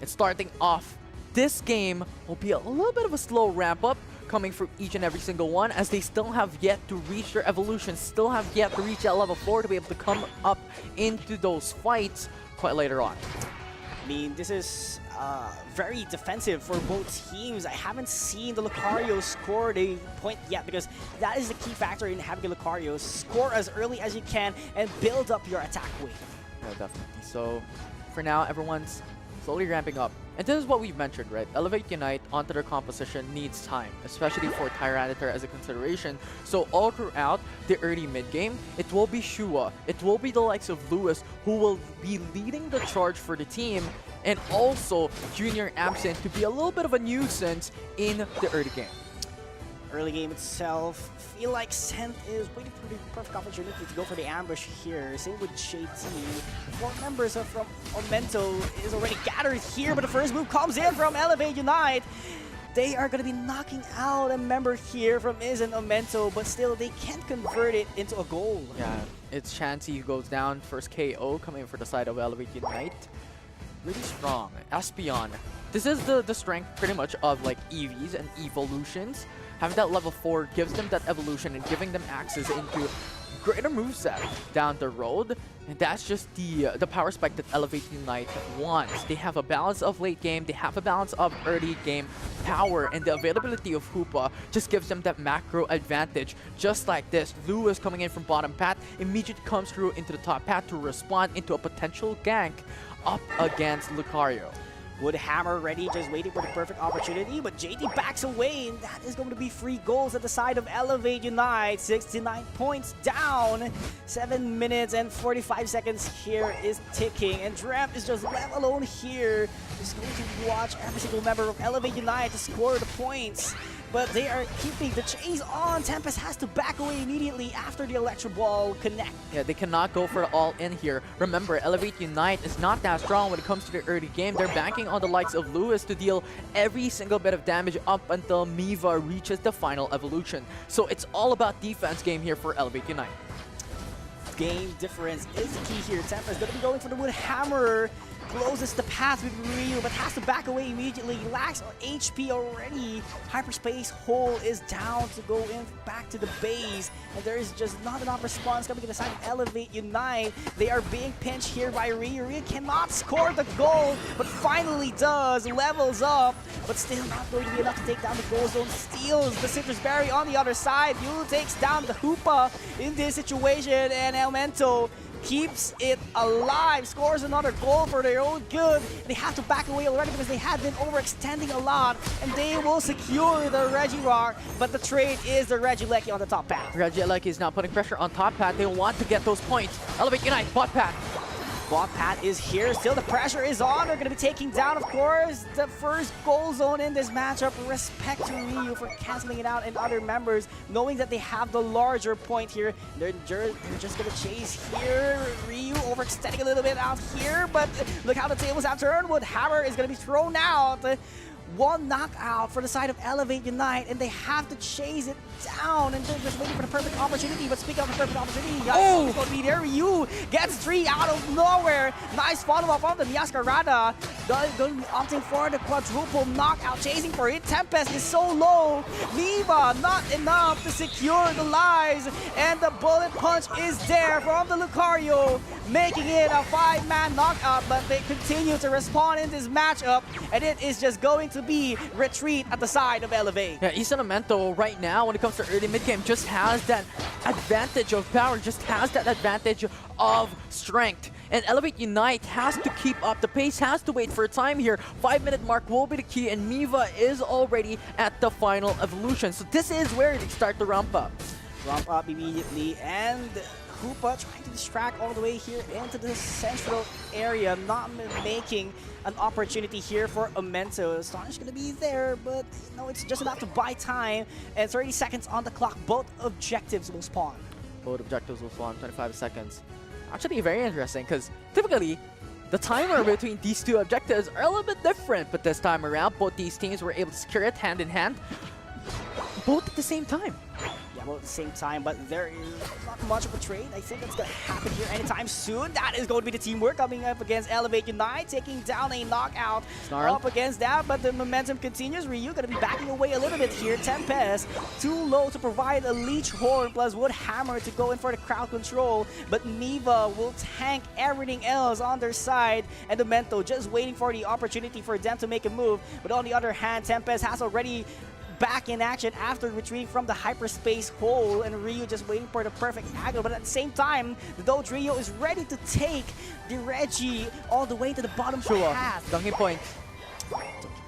And starting off, this game will be a little bit of a slow ramp up, coming from each and every single one, as they still have yet to reach their evolution, still have yet to reach that level 4 to be able to come up into those fights quite later on. I mean, this is very defensive for both teams. I haven't seen the Lucario score a point yet, because that is the key factor in having a Lucario. Score as early as you can and build up your attack weight. Yeah, definitely. So for now, everyone's slowly ramping up. And this is what we've mentioned, right? Elevate Unite onto their composition needs time, especially for Tyranitar as a consideration. So all throughout the early mid-game, it will be Shua, it will be the likes of Lewis who will be leading the charge for the team, and also Junior Absent to be a little bit of a nuisance in the early game. Early game itself, feel like Scent is waiting for the perfect opportunity to go for the ambush here. Same with JT. 4 members from Omento is already gathered here, but the first move comes in from Elevate Unite. They are going to be knocking out a member here from Izen Omento, but still they can't convert it into a goal. Yeah, it's Chansey who goes down. First KO coming for the side of Elevate Unite. Really strong. Espeon. This is the strength pretty much of like EVs and evolutions. Having that level 4 gives them that evolution and giving them access into greater moveset down the road. And that's just the power spike that Elevate Unite wants. They have a balance of late game, they have a balance of early game power, and the availability of Hoopa just gives them that macro advantage. Just like this, Lewis coming in from bottom path immediately comes through into the top path to respond into a potential gank up against Lucario. Woodhammer ready, just waiting for the perfect opportunity, but JT backs away, and that is going to be 3 goals at the side of Elevate Unite. 69 points down. 7 minutes and 45 seconds here is ticking, and Drem is just left alone here. Just going to watch every single member of Elevate Unite to score the points. But they are keeping the chase on. Tempest has to back away immediately after the Electro Ball connect. Yeah, they cannot go for it all in here. Remember, Elevate Unite is not that strong when it comes to the early game. They're banking on the likes of Lewis to deal every single bit of damage up until Miva reaches the final evolution. So it's all about defense game here for Elevate Unite. Game difference is the key here. Tempest going to be going for the Woodhammer. Closes the path with Ryu, but has to back away immediately. Lacks HP already. Hyperspace hole is down to go in back to the base, and there is just not enough response coming to the side of Elevate Unite. They are being pinched here by Ryu. Ryu cannot score the goal, but finally does. Levels up, but still not going to be enough to take down the goal zone. Steals the Citrus Berry on the other side. Yu takes down the Hoopa in this situation, and Elemento keeps it alive, scores another goal for their own good. They have to back away already because they have been overextending a lot, and they will secure the Regirock, but the trade is the Regieleki on the top path. Regieleki is now putting pressure on top path. They want to get those points. Elevate Unite, bot path. Bot path is here, still the pressure is on. They're going to be taking down, of course, the first goal zone in this matchup. Respect to Ryu for canceling it out and other members, knowing that they have the larger point here. They're just going to chase here. Ryu overextending a little bit out here, but look how the tables have turned. Woodhammer is going to be thrown out. One knockout for the side of Elevate Unite, and they have to chase it down, and they're just waiting for the perfect opportunity. But speaking of the perfect opportunity, it's going to be there. Ryu gets 3 out of nowhere. Nice follow-up from the Masquerada. Going to be opting for the quadruple knockout, chasing for it. Tempest is so low. Miva not enough to secure the lives, and the bullet punch is there from the Lucario, making it a 5-man knockout. But they continue to respond in this matchup, and it is just going to be retreat at the side of Elevate. Yeah, Isanamento right now, when it comes to early mid-game, just has that advantage of power, just has that advantage of strength. And Elevate Unite has to keep up the pace, has to wait for a time here. 5-minute mark will be the key, and Miva is already at the final evolution. So this is where they start to ramp up. Ramp up immediately, and Koopa trying to distract all the way here into the central area, not making an opportunity here for Amento. Astonish gonna be there, but no, it's just enough to buy time, and 30 seconds on the clock. Both objectives will spawn. Both objectives will spawn 25 seconds. Actually very interesting, because typically the timer between these two objectives are a little bit different, but this time around both these teams were able to secure it hand in hand, both at the same time. Yeah, both at the same time, but there is not much of a trade. I think that's going to happen here anytime soon. That is going to be the teamwork coming up against Elevate Unite, taking down a knockout up against that, but the momentum continues. Ryu going to be backing away a little bit here. Tempest too low to provide a Leech Horn plus Wood Hammer to go in for the crowd control, but Miva will tank everything else on their side, and the Mento just waiting for the opportunity for them to make a move. But on the other hand, Tempest has already back in action after retreating from the hyperspace hole, and Ryu just waiting for the perfect angle. But at the same time, the Dodrio is ready to take the Reggie all the way to the bottom path. Dunking point.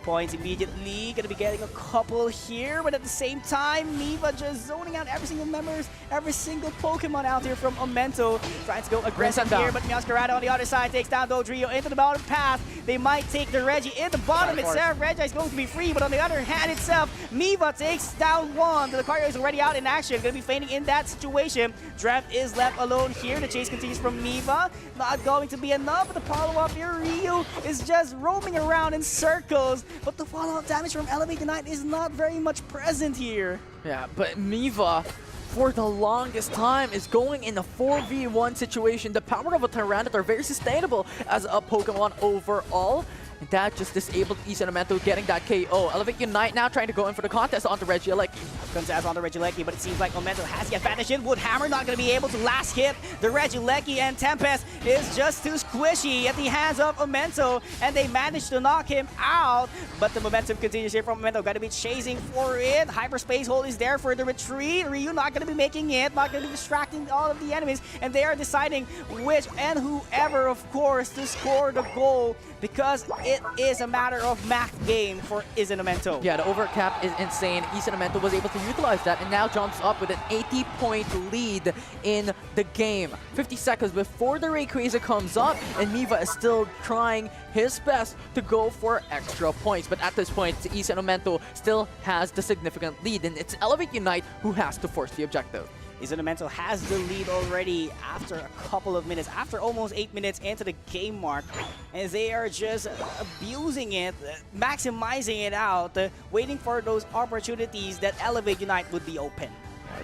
Points immediately, gonna be getting a couple here, but at the same time, Miva just zoning out every single members, every single Pokemon out here from Amento, trying to go aggressive here, but Masquerada on the other side takes down Dodrio into the bottom path. They might take the Reggie in the bottom itself. Reggie is going to be free, but on the other hand itself, Miva takes down one. The Lucario is already out in action, gonna be fainting in that situation. Drev is left alone here. The chase continues from Miva. Not going to be enough, but the follow-up here, Ryu is just roaming around in circles. But the follow-up damage from Elevate Unite is not very much present here. Yeah, but Miva, for the longest time, is going in a 4v1 situation. The power of a Tyranitar very sustainable as a Pokemon overall. And that just disabled Isanamento getting that KO. Elevate Unite now trying to go in for the contest onto Regieleki. Contest on the Regieleki, but it seems like Momento has the advantage in Wood Hammer, not going to be able to last hit the Regieleki, and Tempest is just too squishy at the hands of Momento, and they managed to knock him out. But the momentum continues here from Momento, got to be chasing for it. Hyperspace Hole is there for the retreat. Ryu not going to be making it, not going to be distracting all of the enemies, and they are deciding which and whoever, of course, to score the goal, because it is a matter of math game for Isanamento. Yeah, the overcap is insane. Isanamento was able to utilize that and now jumps up with an 80-point lead in the game. 50 seconds before the Rayquaza comes up, and Miva is still trying his best to go for extra points. But at this point, Isanamento still has the significant lead, and it's Elevate Unite who has to force the objective. Isanamento has the lead already after a couple of minutes, after almost 8 minutes into the game mark, and they are just abusing it, maximizing it out, waiting for those opportunities that Elevate Unite would be open.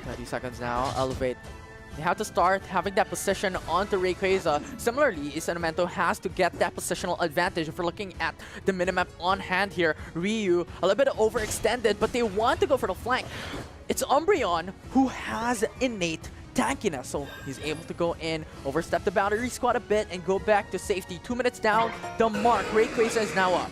30 seconds now, Elevate. They have to start having that position onto Rayquaza. Similarly, Isanamento has to get that positional advantage. If we're looking at the minimap on hand here, Ryu a little bit overextended, but they want to go for the flank. It's Umbreon who has innate tankiness, so he's able to go in, overstep the boundary squad a bit, and go back to safety. 2 minutes down the mark. Rayquaza is now up.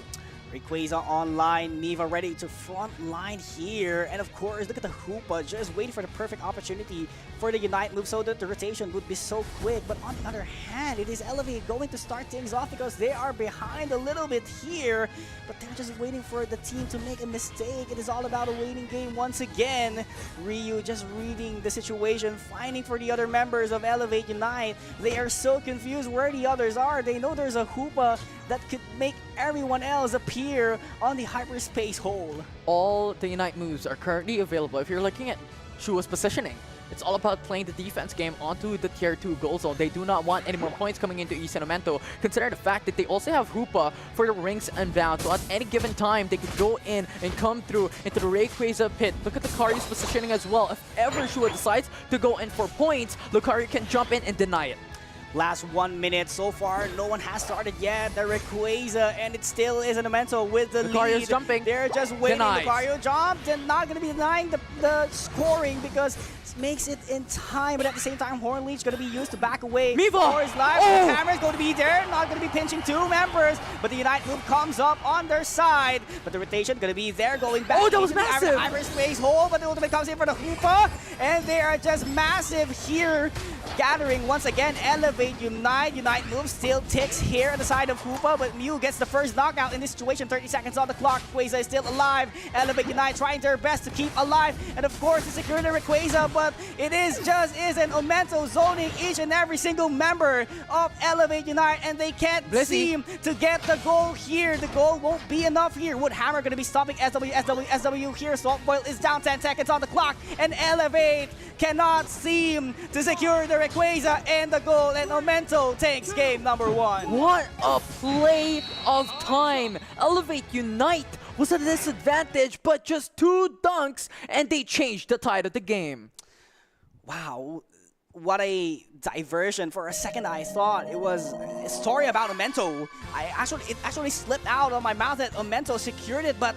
Rayquaza online, Miva ready to front line here, and of course, look at the Hoopa just waiting for the perfect opportunity for the Unite move so that the rotation would be so quick. But on the other hand, it is Elevate going to start things off because they are behind a little bit here, but they're just waiting for the team to make a mistake. It is all about a waiting game once again. Ryu just reading the situation, finding for the other members of Elevate Unite. They are so confused where the others are. They know there's a Hoopa that could make everyone else appear on the hyperspace hole. All the Unite moves are currently available. If you're looking at Shua's positioning, It's all about playing the defense game onto the Tier 2 goal zone. They do not want any more points coming into East Monumento, considering the fact that they also have Hoopa for the rings and bounds. So at any given time, they could go in and come through into the Rayquaza pit. Look at Lucario's positioning as well. If ever Shua decides to go in for points, Lucario can jump in and deny it. Last 1 minute so far, no one has started yet. The Rayquaza, and it still is an Mental with the Lucario's lead. jumping. They're just waiting. Denies. Lucario jumped and not going to be denying the scoring because it makes it in time. But at the same time, Horn Leech going to be used to back away Miva! for his life. Oh! The camera's going to be there, not going to be pinching two members. But the Unite move comes up on their side. But the rotation going to be there, going back. Oh, that was into the massive! Iris space hole, but the ultimate comes in for the Hoopa. And they are just massive here. Gathering once again, Elevate, Unite. Unite move still ticks here on the side of Hoopa, but Mew gets the first knockout in this situation. 30 seconds on the clock. Rayquaza is still alive. Elevate, Unite trying their best to keep alive. And of course, to secure the Rayquaza, but it is an Omento zoning each and every single member of Elevate, Unite, and they can't seem to get the goal here. The goal won't be enough here. Wood Hammer going to be stopping SW here. Saltboil is down 10 seconds on the clock, and Elevate cannot seem to secure the Rayquaza and the goal, and Omento takes game number 1. What a play of time! Elevate Unite was at a disadvantage, but just 2 dunks, and they changed the tide of the game. Wow, what a diversion. For a second, I thought it was a story about Omento. It actually slipped out of my mouth that Omento secured it, but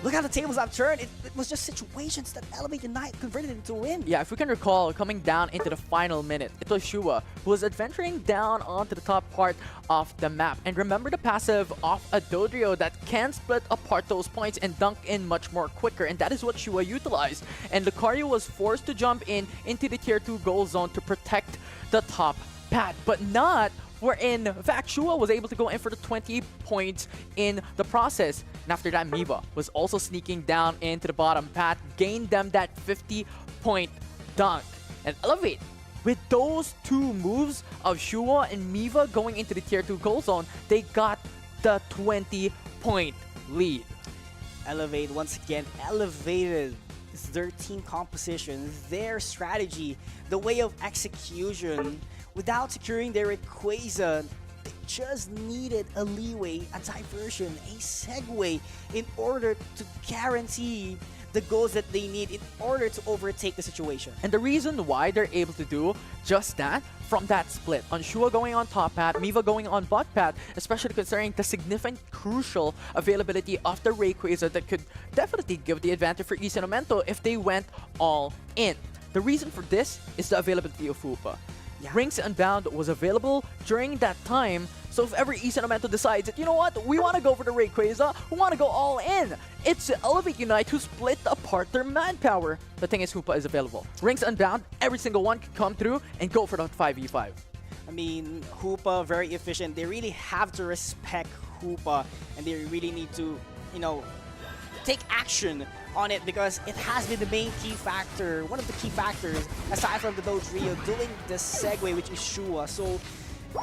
look how the tables have turned. It was just situations that Elevate Unite converted into win. Yeah, if we can recall, coming down into the final minute, it was Shua who was adventuring down onto the top part of the map. And remember the passive off a Dodrio that can split apart those points and dunk in much more quicker. And that is what Shua utilized. And Lucario was forced to jump into the Tier 2 goal zone to protect the top pad, but not wherein, in fact, Shua was able to go in for the 20 points in the process. And after that, Miva was also sneaking down into the bottom pad, gained them that 50-point dunk. And Elevate, with those 2 moves of Shua and Miva going into the Tier 2 goal zone, they got the 20-point lead. Elevate once again elevated their team composition, their strategy, the way of execution. Without securing their Rayquaza, they just needed a leeway, a diversion, a segue in order to guarantee the goals that they need in order to overtake the situation. And the reason why they're able to do just that, from that split, on Shua going on top pad, Miva going on bot pad, especially considering the significant crucial availability of the Rayquaza that could definitely give the advantage for East Monumento if they went all in. The reason for this is the availability of Hoopa. Yeah. Rings Unbound was available during that time, so if ever East Monumento decides that, you know what, we want to go for the Rayquaza, we want to go all in, it's Elevate Unite who split apart their manpower. The thing is, Hoopa is available. Rings Unbound, every single one can come through and go for the 5v5. I mean, Hoopa, very efficient. They really have to respect Hoopa, and they really need to, take action on it because it has been the main key factor, one of the key factors, aside from the Dodrio doing the segue, which is Shua. So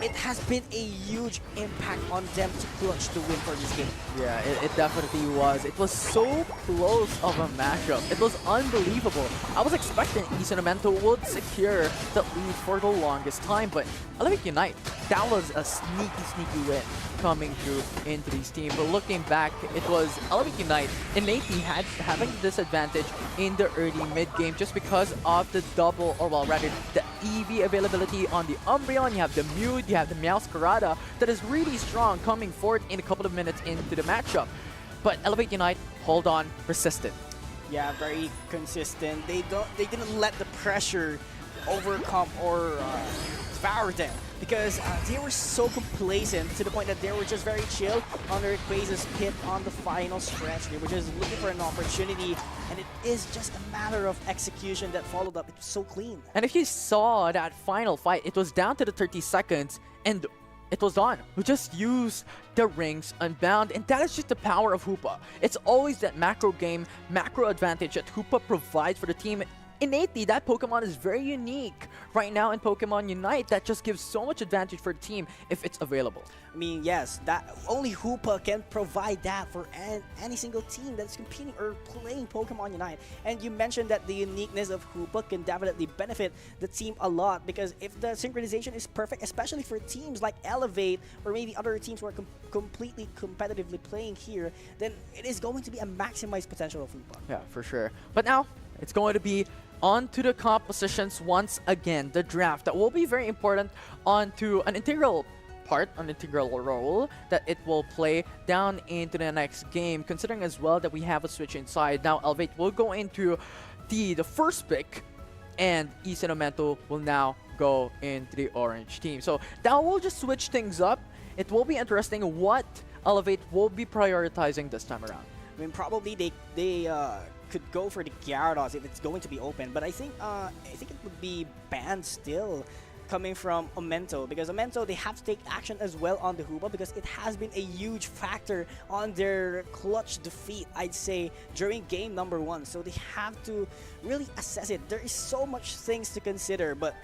it has been a huge impact on them to clutch the win for this game. Yeah, it definitely was. It was so close of a matchup. It was unbelievable. I was expecting East Monumento would secure the lead for the longest time, but Elevate Unite, that was a sneaky win coming through into this team. But looking back, it was Elevate Unite innately having the disadvantage in the early mid-game just because of the double, or well, rather, the EV availability on the Umbreon. You have the Mew, you have the Meowscarada that is really strong coming forward in a couple of minutes into the matchup. But Elevate Unite, hold on, persisted. Yeah, very consistent. They didn't let the pressure overcome or devour them because they were so complacent to the point that they were just very chill on their Rayquaza's pit on the final stretch. They were just looking for an opportunity, and it is just a matter of execution that followed up. It was so clean. And if you saw that final fight, it was down to the 30 seconds, and it was on. We just used the Rings Unbound, and that is just the power of Hoopa. It's always that macro game, macro advantage that Hoopa provides for the team innately, that Pokemon is very unique right now in Pokemon Unite. That just gives so much advantage for the team if it's available. I mean, yes, that only Hoopa can provide that for any single team that's competing or playing Pokemon Unite. And you mentioned that the uniqueness of Hoopa can definitely benefit the team a lot, because if the synchronization is perfect, especially for teams like Elevate or maybe other teams who are completely competitively playing here, then it is going to be a maximized potential of Hoopa. Yeah, for sure. But now, it's going to be on to the compositions once again. The draft that will be very important, onto an integral part, an integral role that it will play down into the next game, considering as well that we have a Switch inside. Now Elevate will go into the first pick, and Isen Omento will now go into the orange team. So that will just switch things up. It will be interesting what Elevate will be prioritizing this time around. I mean, probably they could go for the Gyarados if it's going to be open, but I think it would be banned still coming from Omento, because Omento, they have to take action as well on the Hoopa, because it has been a huge factor on their clutch defeat, I'd say, during game number 1. So they have to really assess it. There is so much things to consider, but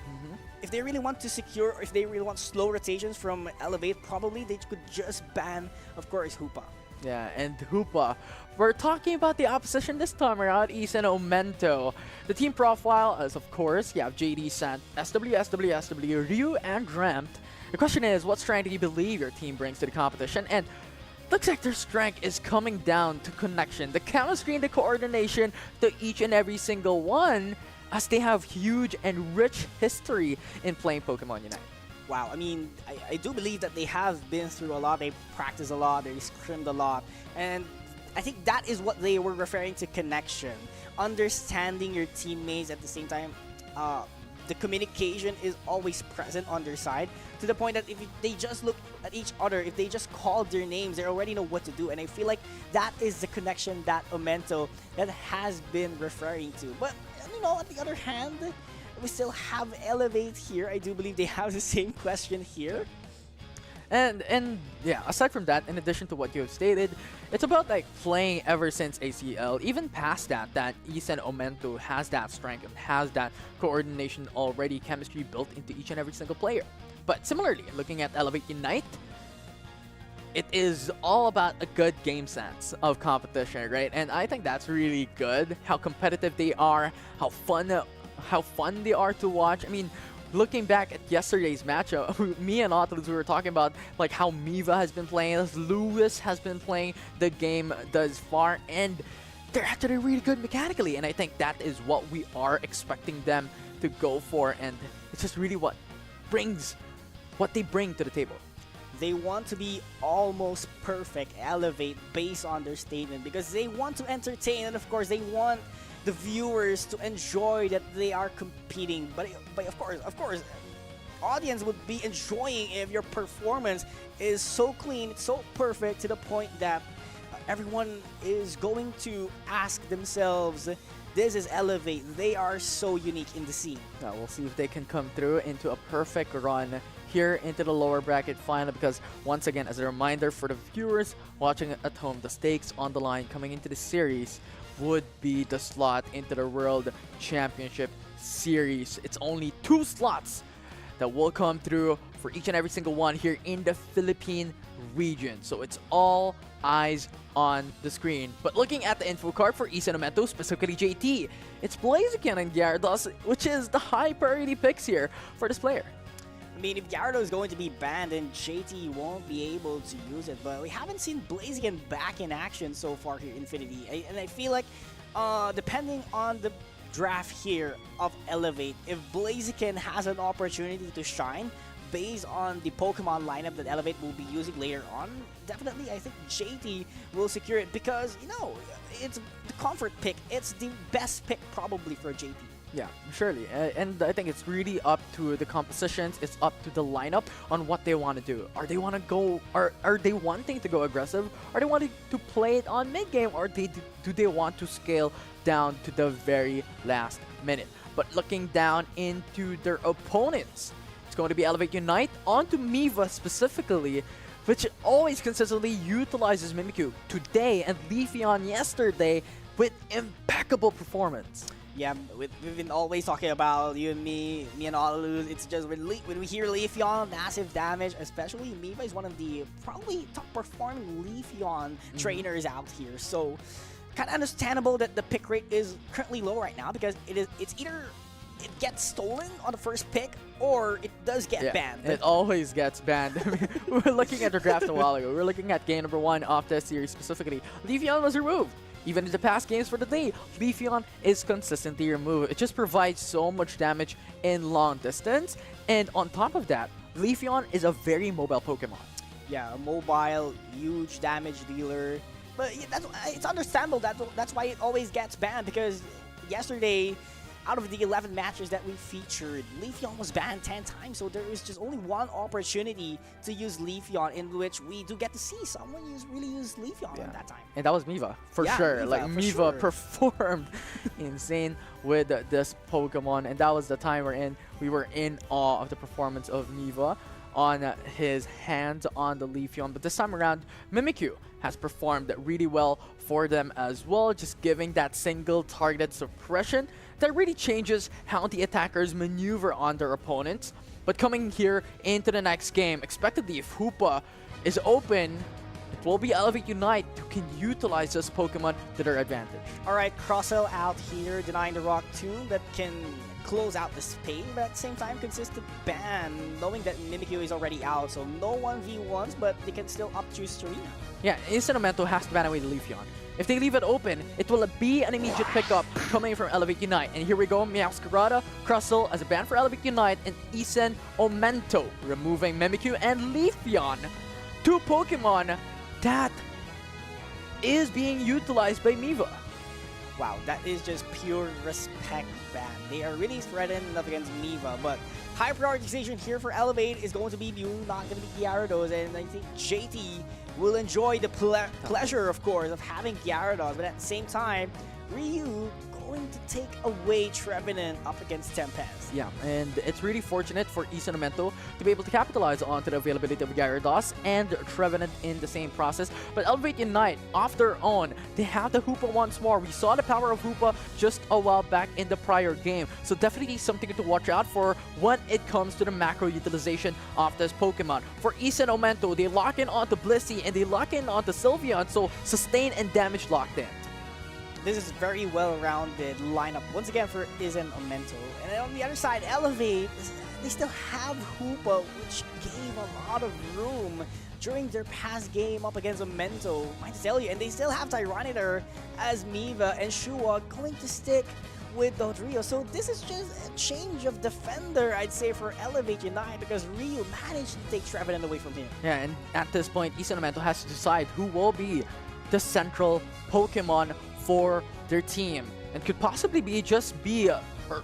if they really want to secure, or if they really want slow rotations from Elevate, probably they could just ban, of course, Hoopa. Yeah, and Hoopa. We're talking about the opposition this time around, Isen Omento. The team profile is, of course, you have JD, Sant, SW, Ryu, and Dremt. The question is, what strength do you believe your team brings to the competition? And looks like their strength is coming down to connection, the chemistry and the coordination to each and every single one, as they have huge and rich history in playing Pokemon Unite. Wow, I mean, I do believe that they have been through a lot, they practiced a lot, they scrimmed a lot, and I think that is what they were referring to connection. Understanding your teammates at the same time, the communication is always present on their side, to the point that if they just look at each other, if they just call their names, they already know what to do, and I feel like that is the connection that Omento that has been referring to. But, you know, on the other hand, we still have Elevate here. I do believe they have the same question here. And yeah, aside from that, in addition to what you have stated, it's about like playing ever since ACL, even past that Isen Omento has that strength and has that coordination already, chemistry built into each and every single player. But similarly, looking at Elevate Unite, it is all about a good game sense of competition, right? And I think that's really good, how competitive they are, how fun they are to watch. I mean, looking back at yesterday's matchup, me and Otilus, we were talking about like how Miva has been playing, as Lewis has been playing the game thus far, and they're actually really good mechanically, and I think that is what we are expecting them to go for, and it's just really what they bring to the table. They want to be almost perfect, Elevate, based on their statement, because they want to entertain, and of course they want the viewers to enjoy that they are competing. But of course, audience would be enjoying if your performance is so clean, so perfect, to the point that everyone is going to ask themselves, this is Elevate. They are so unique in the scene. Now we'll see if they can come through into a perfect run here into the lower bracket final, because once again, as a reminder for the viewers watching at home, the stakes on the line coming into the series would be the slot into the World Championship Series. It's only 2 slots that will come through for each and every single one here in the Philippine region. So it's all eyes on the screen. But looking at the info card for Isen Omento, specifically JT, it's Blaziken and Gyarados, which is the high priority picks here for this player. I mean, if Gyarados is going to be banned, then JT won't be able to use it. But we haven't seen Blaziken back in action so far here in Infinity. And I feel like, depending on the draft here of Elevate, if Blaziken has an opportunity to shine based on the Pokemon lineup that Elevate will be using later on, definitely I think JT will secure it, because, you know, it's the comfort pick. It's the best pick probably for JT. Yeah, surely. And I think it's really up to the compositions, it's up to the lineup on what they want to do. Are they wanting to go aggressive? Are they wanting to play it on mid-game? Or do they want to scale down to the very last minute? But looking down into their opponents, it's going to be Elevate Unite onto Miva specifically, which always consistently utilizes Mimikyu today and Leafeon yesterday with impeccable performance. Yeah, we've been always talking about you and me and Honolulu. It's just when we hear Leafeon, massive damage, especially Miva is one of the probably top performing Leafeon trainers out here. So kind of understandable that the pick rate is currently low right now because it's either it gets stolen on the first pick or it does get banned. It always gets banned. We were looking at the draft a while ago. We were looking at game number 1 of this series specifically. Leafeon was removed. Even in the past games for the day, Leafeon is consistently removed. It just provides so much damage in long distance. And on top of that, Leafeon is a very mobile Pokemon. Yeah, a mobile, huge damage dealer. But it's understandable. That's why it always gets banned because yesterday, out of the 11 matches that we featured, Leafeon was banned 10 times, so there is just only one opportunity to use Leafeon in which we do get to see someone really use Leafeon at that time. And that was Miva, for sure. Miva performed insane with this Pokemon, and that was the time we were in awe of the performance of Miva on his hands on the Leafeon. But this time around, Mimikyu has performed really well for them as well, just giving that single targeted suppression that really changes how the attackers maneuver on their opponents. But coming here into the next game, expectedly if Hoopa is open, it will be Elevate Unite who can utilize this Pokemon to their advantage. Alright, Crossell out here denying the Rock Tomb that can close out the space, but at the same time consistent ban, knowing that Mimikyu is already out, so no 1v1s, but they can still up choose Serena. Yeah, Instant has to ban away the Leafeon. If they leave it open, it will be an immediate pickup coming from Elevate Unite. And here we go, Meowscarada, Crustle as a ban for Elevate Unite, and Isen Omento removing Mimikyu and Leafeon. 2 Pokemon that is being utilized by Miva. Wow, that is just pure respect ban. They are really threatened up against Miva, but high prioritization here for Elevate is going to be Mew, not going to be Gyarados, and I think JT will enjoy the pleasure, of course, of having Gyarados, but at the same time, Ryu going to take away Trevenant up against Tempest. Yeah, and it's really fortunate for Isonomento to be able to capitalize onto the availability of Gyarados and Trevenant in the same process. But Elevate Unite, off their own, they have the Hoopa once more. We saw the power of Hoopa just a while back in the prior game. So definitely something to watch out for when it comes to the macro utilization of this Pokemon. For Isonomento, they lock in onto Blissey and they lock in onto Sylveon, so sustain and damage locked in. This is very well-rounded lineup once again for Isen Omento. And then on the other side, Elevate, they still have Hoopa, which gave a lot of room during their past game up against Omento. Might tell you, and they still have Tyranitar as Miva and Shua going to stick with Dodrio. So this is just a change of defender, I'd say, for Elevate Unite because Ryu managed to take Trevenant away from him. Yeah, and at this point, Isen Omento has to decide who will be the central Pokemon for their team, and could possibly be Glaceon or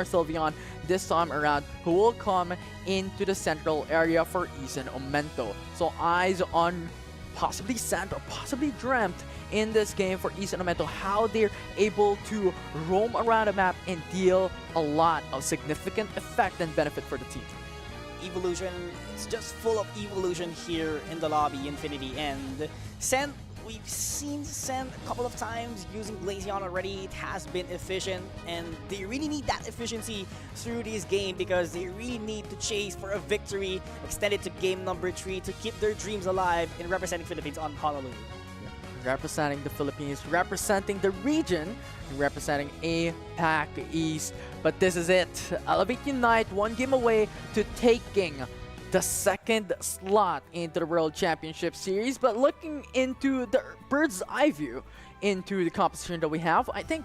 Sylveon this time around, who will come into the central area for Isen Omento. So eyes on possibly Sand or possibly Dreamt in this game for Isen Omento, how they're able to roam around the map and deal a lot of significant effect and benefit for the team. Evolution, it's just full of evolution here in the lobby, Infinity, and Sand. We've seen Sand a couple of times using Glaceon already. It has been efficient, and they really need that efficiency through this game because they really need to chase for a victory extended to game number 3 to keep their dreams alive in representing Philippines on Honolulu. Representing the Philippines, representing the region, representing APAC East. But this is it. Elevate Unite, 1 game away to taking the 2nd slot into the World Championship Series. But looking into the bird's eye view into the composition that we have, I think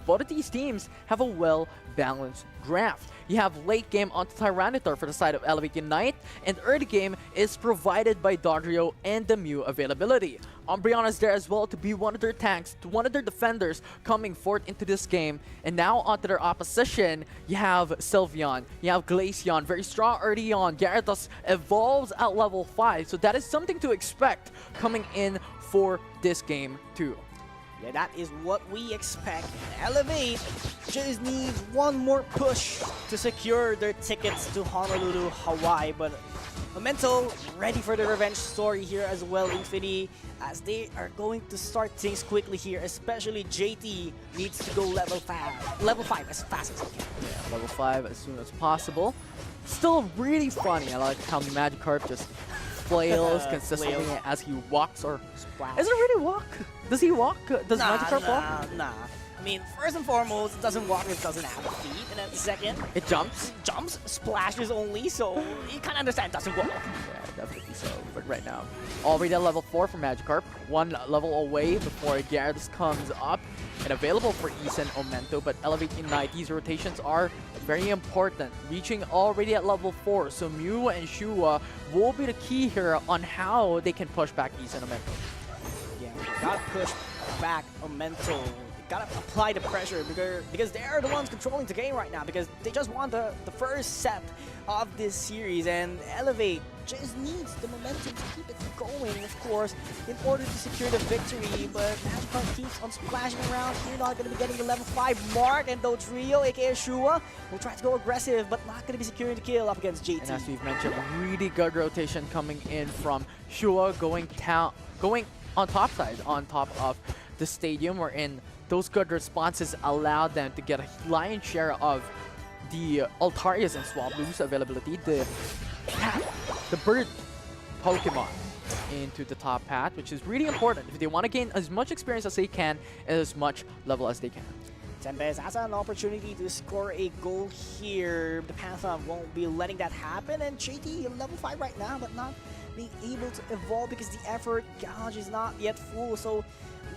both of these teams have a well-balanced draft. You have late game onto Tyranitar for the side of Elevate Unite, and early game is provided by Dodrio and the Mew availability. Umbreon is there as well to be one of their tanks, to one of their defenders coming forth into this game. And now onto their opposition, you have Sylveon, you have Glaceon, very strong early on. Gyarados evolves at level 5, so that is something to expect coming in for this game too. Yeah, that is what we expect. Elevate just needs one more push to secure their tickets to Honolulu, Hawaii. But Memento ready for the revenge story here as well, Infinity, as they are going to start things quickly here, especially JT needs to go level 5 as fast as he can. Yeah, level 5 as soon as possible. Still really funny. I like how Magikarp just flails consistently as he walks, or Splash. is it really walk? Does he walk? Does Magikarp walk? Nah. I mean, first and foremost, it doesn't walk, it doesn't have feet, and then second, It jumps? jumps, splashes only, so you kind of understand it doesn't walk. Yeah, definitely so. But right now, already at level 4 for Magikarp. One level away before Gyarados comes up. And available for Issa and Omento, but Elevate Unite, these rotations are very important. Reaching already at level 4, so Mew and Shua will be the key here on how they can push back Issa and Omento. Yeah, gotta push back Memento. Gotta apply the pressure because they're the ones controlling the game right now, because they just won the first set of this series, and Elevate just needs the momentum to keep it going, of course, in order to secure the victory. But Magikarp keeps on splashing around. You're not going to be getting the level 5 mark, and though Trio, aka Shua, will try to go aggressive, but not going to be securing the kill up against JT. And as we've mentioned, really good rotation coming in from Shua going on top side, on top of the stadium, wherein those good responses allowed them to get a lion's share of the Altarius and Swablu's availability, the bird Pokemon into the top path, which is really important if they want to gain as much experience as they can and as much level as they can. Tempest has an opportunity to score a goal here. The Pantheon won't be letting that happen, and JT level 5 right now, but not being able to evolve because the effort gauge is not yet full, so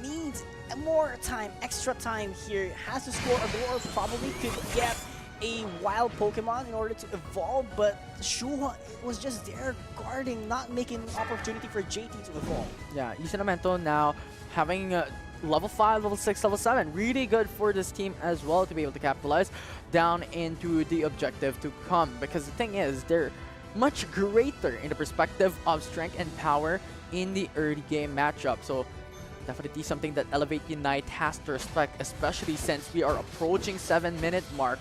needs more time, extra time here. Has to score a goal, or probably could get a wild Pokemon in order to evolve, but Shua was just there guarding, not making an opportunity for JT to evolve. Yeah, Issa and Omento now having level 5, level 6, level 7. Really good for this team as well to be able to capitalize down into the objective to come, because the thing is, they're much greater in the perspective of strength and power in the early game matchup. So definitely something that Elevate Unite has to respect, especially since we are approaching 7-minute mark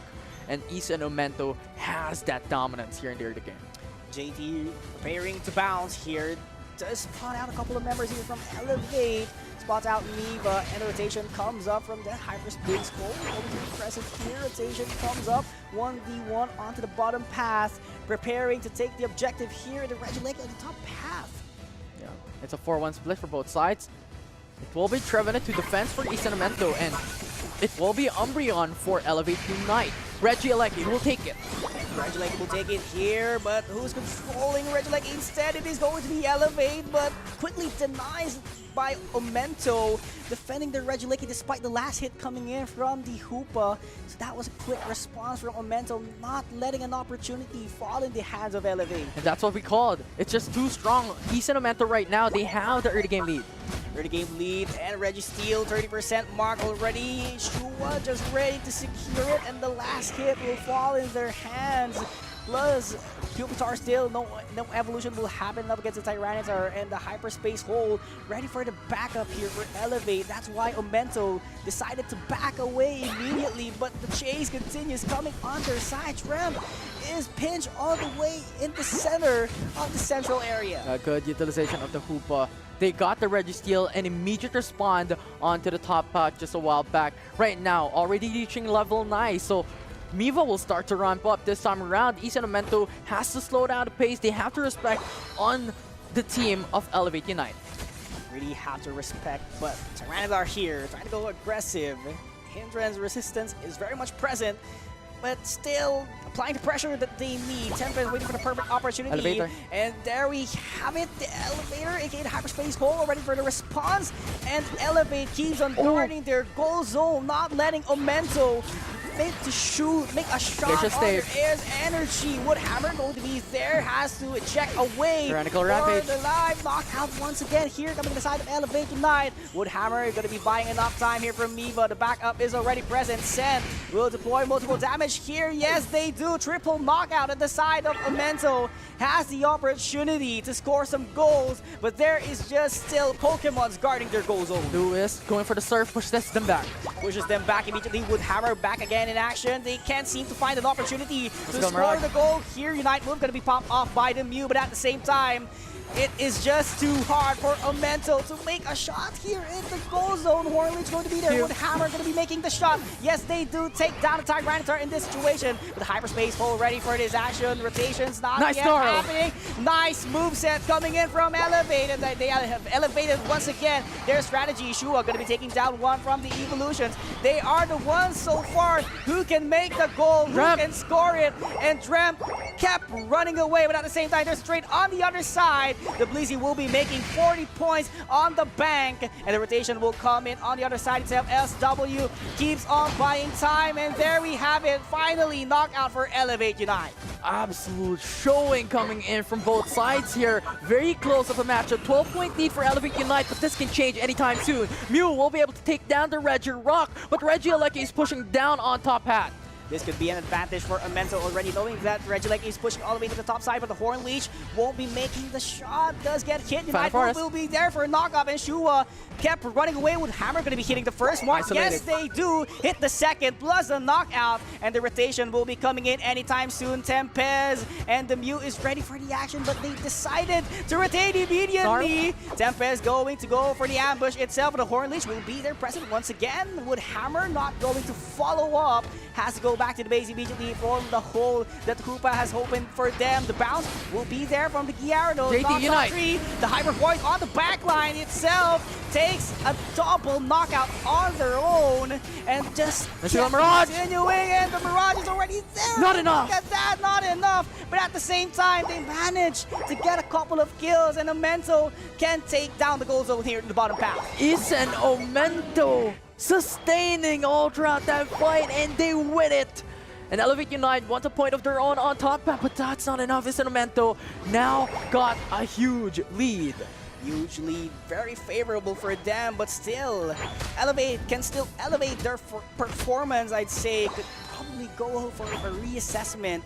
and Issa and Omento has that dominance here in the early game. JT preparing to bounce here. Does spot out a couple of members here from Elevate. Spots out Neva, and the rotation comes up from the hyperspace goal. Over to the present here, rotation comes up. 1v1 onto the bottom path. Preparing to take the objective here. The Regieleki on the top path. Yeah, it's a 4-1 split for both sides. It will be Trevenant to defense for Issa and Omento, and it will be Umbreon for Elevate Unite. Regieleki will take it. Regieleki will take it here, but who's controlling Regieleki? Instead, it is going to be Elevate, but quickly denies by Omento, defending the Regieleki despite the last hit coming in from the Hoopa. So that was a quick response from Omento, not letting an opportunity fall in the hands of Elevate. And that's what we called. It's just too strong. Issa and Omento right now, they have the early game lead. Early game lead, and Registeel 30% mark already. Shua just ready to secure it, and the last hit will fall in their hands. Plus, Pupitar still, no evolution will happen up against the Tyranitar, and the hyperspace hole ready for the backup here for Elevate. That's why Omento decided to back away immediately, but the chase continues coming on their side. Trem is pinched all the way in the center of the central area. A good utilization of the Hoopa. They got the Registeel and immediate respond onto the top pack just a while back. Right now, already reaching level 9, so Miva will start to ramp up this time around. Issa and Omento has to slow down the pace. They have to respect on the team of Elevate Unite. Really have to respect, but Tyranitar here, trying to go aggressive. Hindrance resistance is very much present, but still applying the pressure that they need. Tempest waiting for the perfect opportunity. Elevator. And there we have it, the Elevator, aka the hyperspace hole, ready for the response. And Elevate keeps on guarding their goal zone, not letting Omento make a shot on their air's energy. Woodhammer going to be there, has to eject away. Tyrannical for Rampage. the live knockout once again here, coming to the side of Elevate Unite. Woodhammer going to be buying enough time here from Miva. The backup is already present. Sen will deploy multiple damage here. Yes, they do. Triple knockout at the side of Omento. Has the opportunity to score some goals, but there is just still Pokemons guarding their goal zone. Lewis going for the surf, pushes them back. Pushes them back immediately. Woodhammer back again. again in action. They can't seem to find an opportunity to go, score Mirage. the goal here. Unite move gonna be popped off by the Mew, but at the same time, it is just too hard for Amento to make a shot here in the goal zone. Hornleech going to be there. Woodhammer going to be making the shot. Yes, they do take down the Tyranitar in this situation. With Hyperspace Hole ready for this action. Rotations not Nice yet happening. Nice moveset coming in from Elevate. And they have elevated once again their strategy. Shua going to be taking down one from the Evolutions. They are the ones so far who can make the goal, who can score it. And Drem kept running away, but at the same time, they're straight on the other side. The Blizzy will be making 40 points on the bank, and the rotation will come in on the other side itself. SW keeps on buying time, and there we have it. Finally, knockout for Elevate Unite. Absolute showing coming in from both sides here. Very close of a matchup. 12-point lead for Elevate Unite, but this can change anytime soon. Mew will be able to take down the Reggie Rock, but Regieleki is pushing down on top hat. This could be an advantage for Amento already, knowing that Regieleki is pushing all the way to the top side, but the Hornleech won't be making the shot. Does get hit. Unite will be there for a knockoff, and Shua kept running away with Hammer going to be hitting the first mark. Isolated. Yes, they do hit the second, plus the knockout, and the rotation will be coming in anytime soon. Tempest and the Mew is ready for the action, but they decided to rotate immediately. Tempest going to go for the ambush itself, but the Hornleech will be there present once again. Would Hammer not going to follow up, has to go back to the base immediately from the hole that Koopa has opened for them. The bounce will be there from the Gyarados. JT Unite. The Hyper Void on the backline itself takes a double knockout on their own and just continuing, and the Mirage is already there. Not enough. Look at that, not enough. But at the same time, they managed to get a couple of kills, and Amento can take down the goal zone here in the bottom path. Isen Omento sustaining all throughout that fight, and they win it. And Elevate Unite wants a point of their own on top, but that's not enough. Isen Omento now got a huge lead. Huge lead, very favorable for them, but still, Elevate can still elevate their performance, I'd say. Could probably go for a reassessment.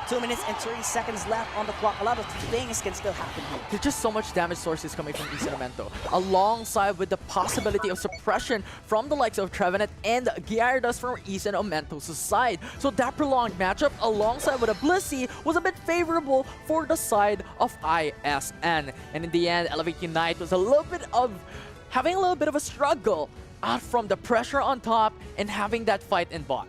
2 minutes and 30 seconds left on the clock. A lot of things can still happen here. There's just so much damage sources coming from Isen Omento, alongside with the possibility of suppression from the likes of Trevenant and Gyarados from Isen Omento's side. So that prolonged matchup, alongside with a Blissey, was a bit favorable for the side of ISN. And in the end, Elevate Unite was having a little bit of a struggle out from the pressure on top and having that fight in bot.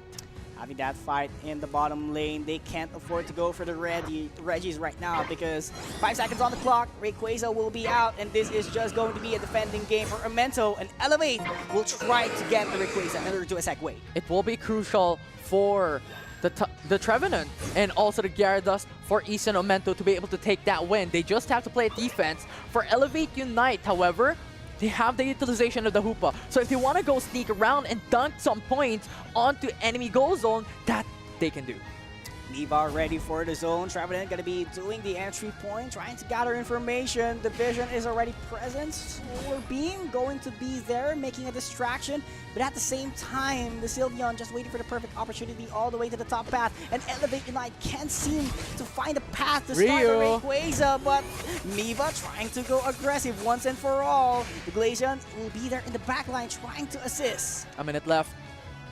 Having that fight in the bottom lane, they can't afford to go for the Reggies right now because 5 seconds on the clock, Rayquaza will be out, and this is just going to be a defending game for Amento, and Elevate will try to get the Rayquaza in order to a segue. It will be crucial for the Trevenant and also the Gyarados for Isen Omento to be able to take that win. They just have to play defense. For Elevate Unite, however, they have the utilization of the Hoopa. So if they want to go sneak around and dunk some points onto enemy goal zone, that they can do. Neva ready for the zone. Trevenant gonna be doing the entry point, trying to gather information. The vision is already present. Solar Beam going to be there, making a distraction. But at the same time, the Sylveon just waiting for the perfect opportunity all the way to the top path. And Elevate Unite can't seem to find a path to start the Rayquaza, but Neva trying to go aggressive once and for all. The Glaceon will be there in the back line trying to assist. A minute left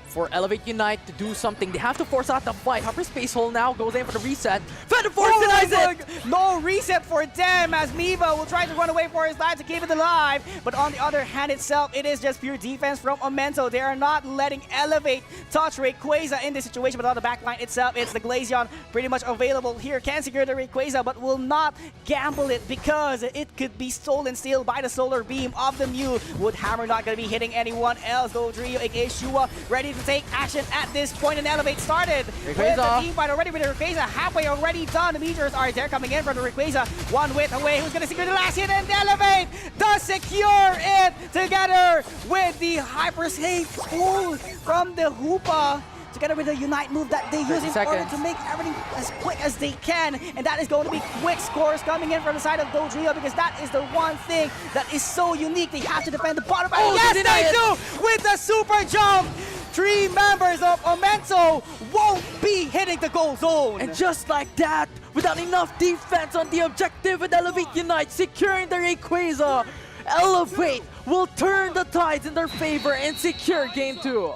for Elevate Unite to do something. They have to force out the fight. Hyperspace Hole now goes in for the reset. Phantom Force denies it! No reset for them as Miva will try to run away for his life to keep it alive. But on the other hand itself, it is just pure defense from Amento. They are not letting Elevate touch Rayquaza in this situation. But on the backline itself, it's the Glaceon pretty much available here. Can secure the Rayquaza, but will not gamble it because it could be stolen still by the Solar Beam of the Mew. Woodhammer not going to be hitting anyone else. Dodrio, aka Shua, ready to take action at this point, and Elevate started with the team fight already with the Rayquaza halfway already done. The Meteors are there coming in from the Rayquaza. One width away. Who's going to secure the last hit? And Elevate does secure it together with the Hyperspace Hole from the Hoopa. Together with the Unite move that they use in order to make everything as quick as they can. And that is going to be quick scores coming in from the side of Dodrio because that is the one thing that is so unique. They have to defend the bottom. Oh, yes, they do! With the super jump! 3 members of Amento won't be hitting the goal zone. And just like that, without enough defense on the objective with Elevate Unite securing the Rayquaza, Elevate will turn the tides in their favor and secure Game 2.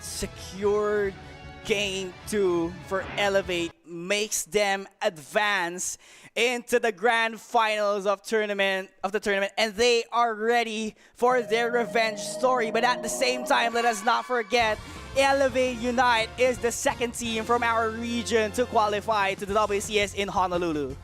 Secured Game 2 for Elevate makes them advance into the grand finals of the tournament, and they are ready for their revenge story. But at the same time, let us not forget, Elevate Unite is the second team from our region to qualify to the WCS in Honolulu.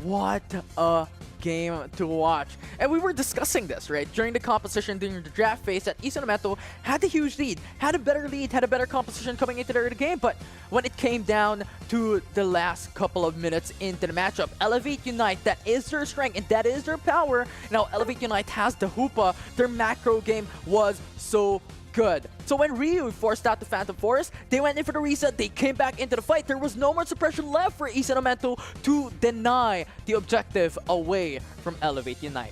What a game to watch. And we were discussing this, right? During the competition, during the draft phase, that Isonometo had a huge lead, had a better composition coming into the game. But when it came down to the last couple of minutes into the matchup, Elevate Unite, that is their strength and that is their power. Now, Elevate Unite has the Hoopa. Their macro game was so good. So when Ryu forced out the Phantom Force, they went in for the reset, they came back into the fight. There was no more suppression left for Isonometo to deny the objective away from Elevate Unite.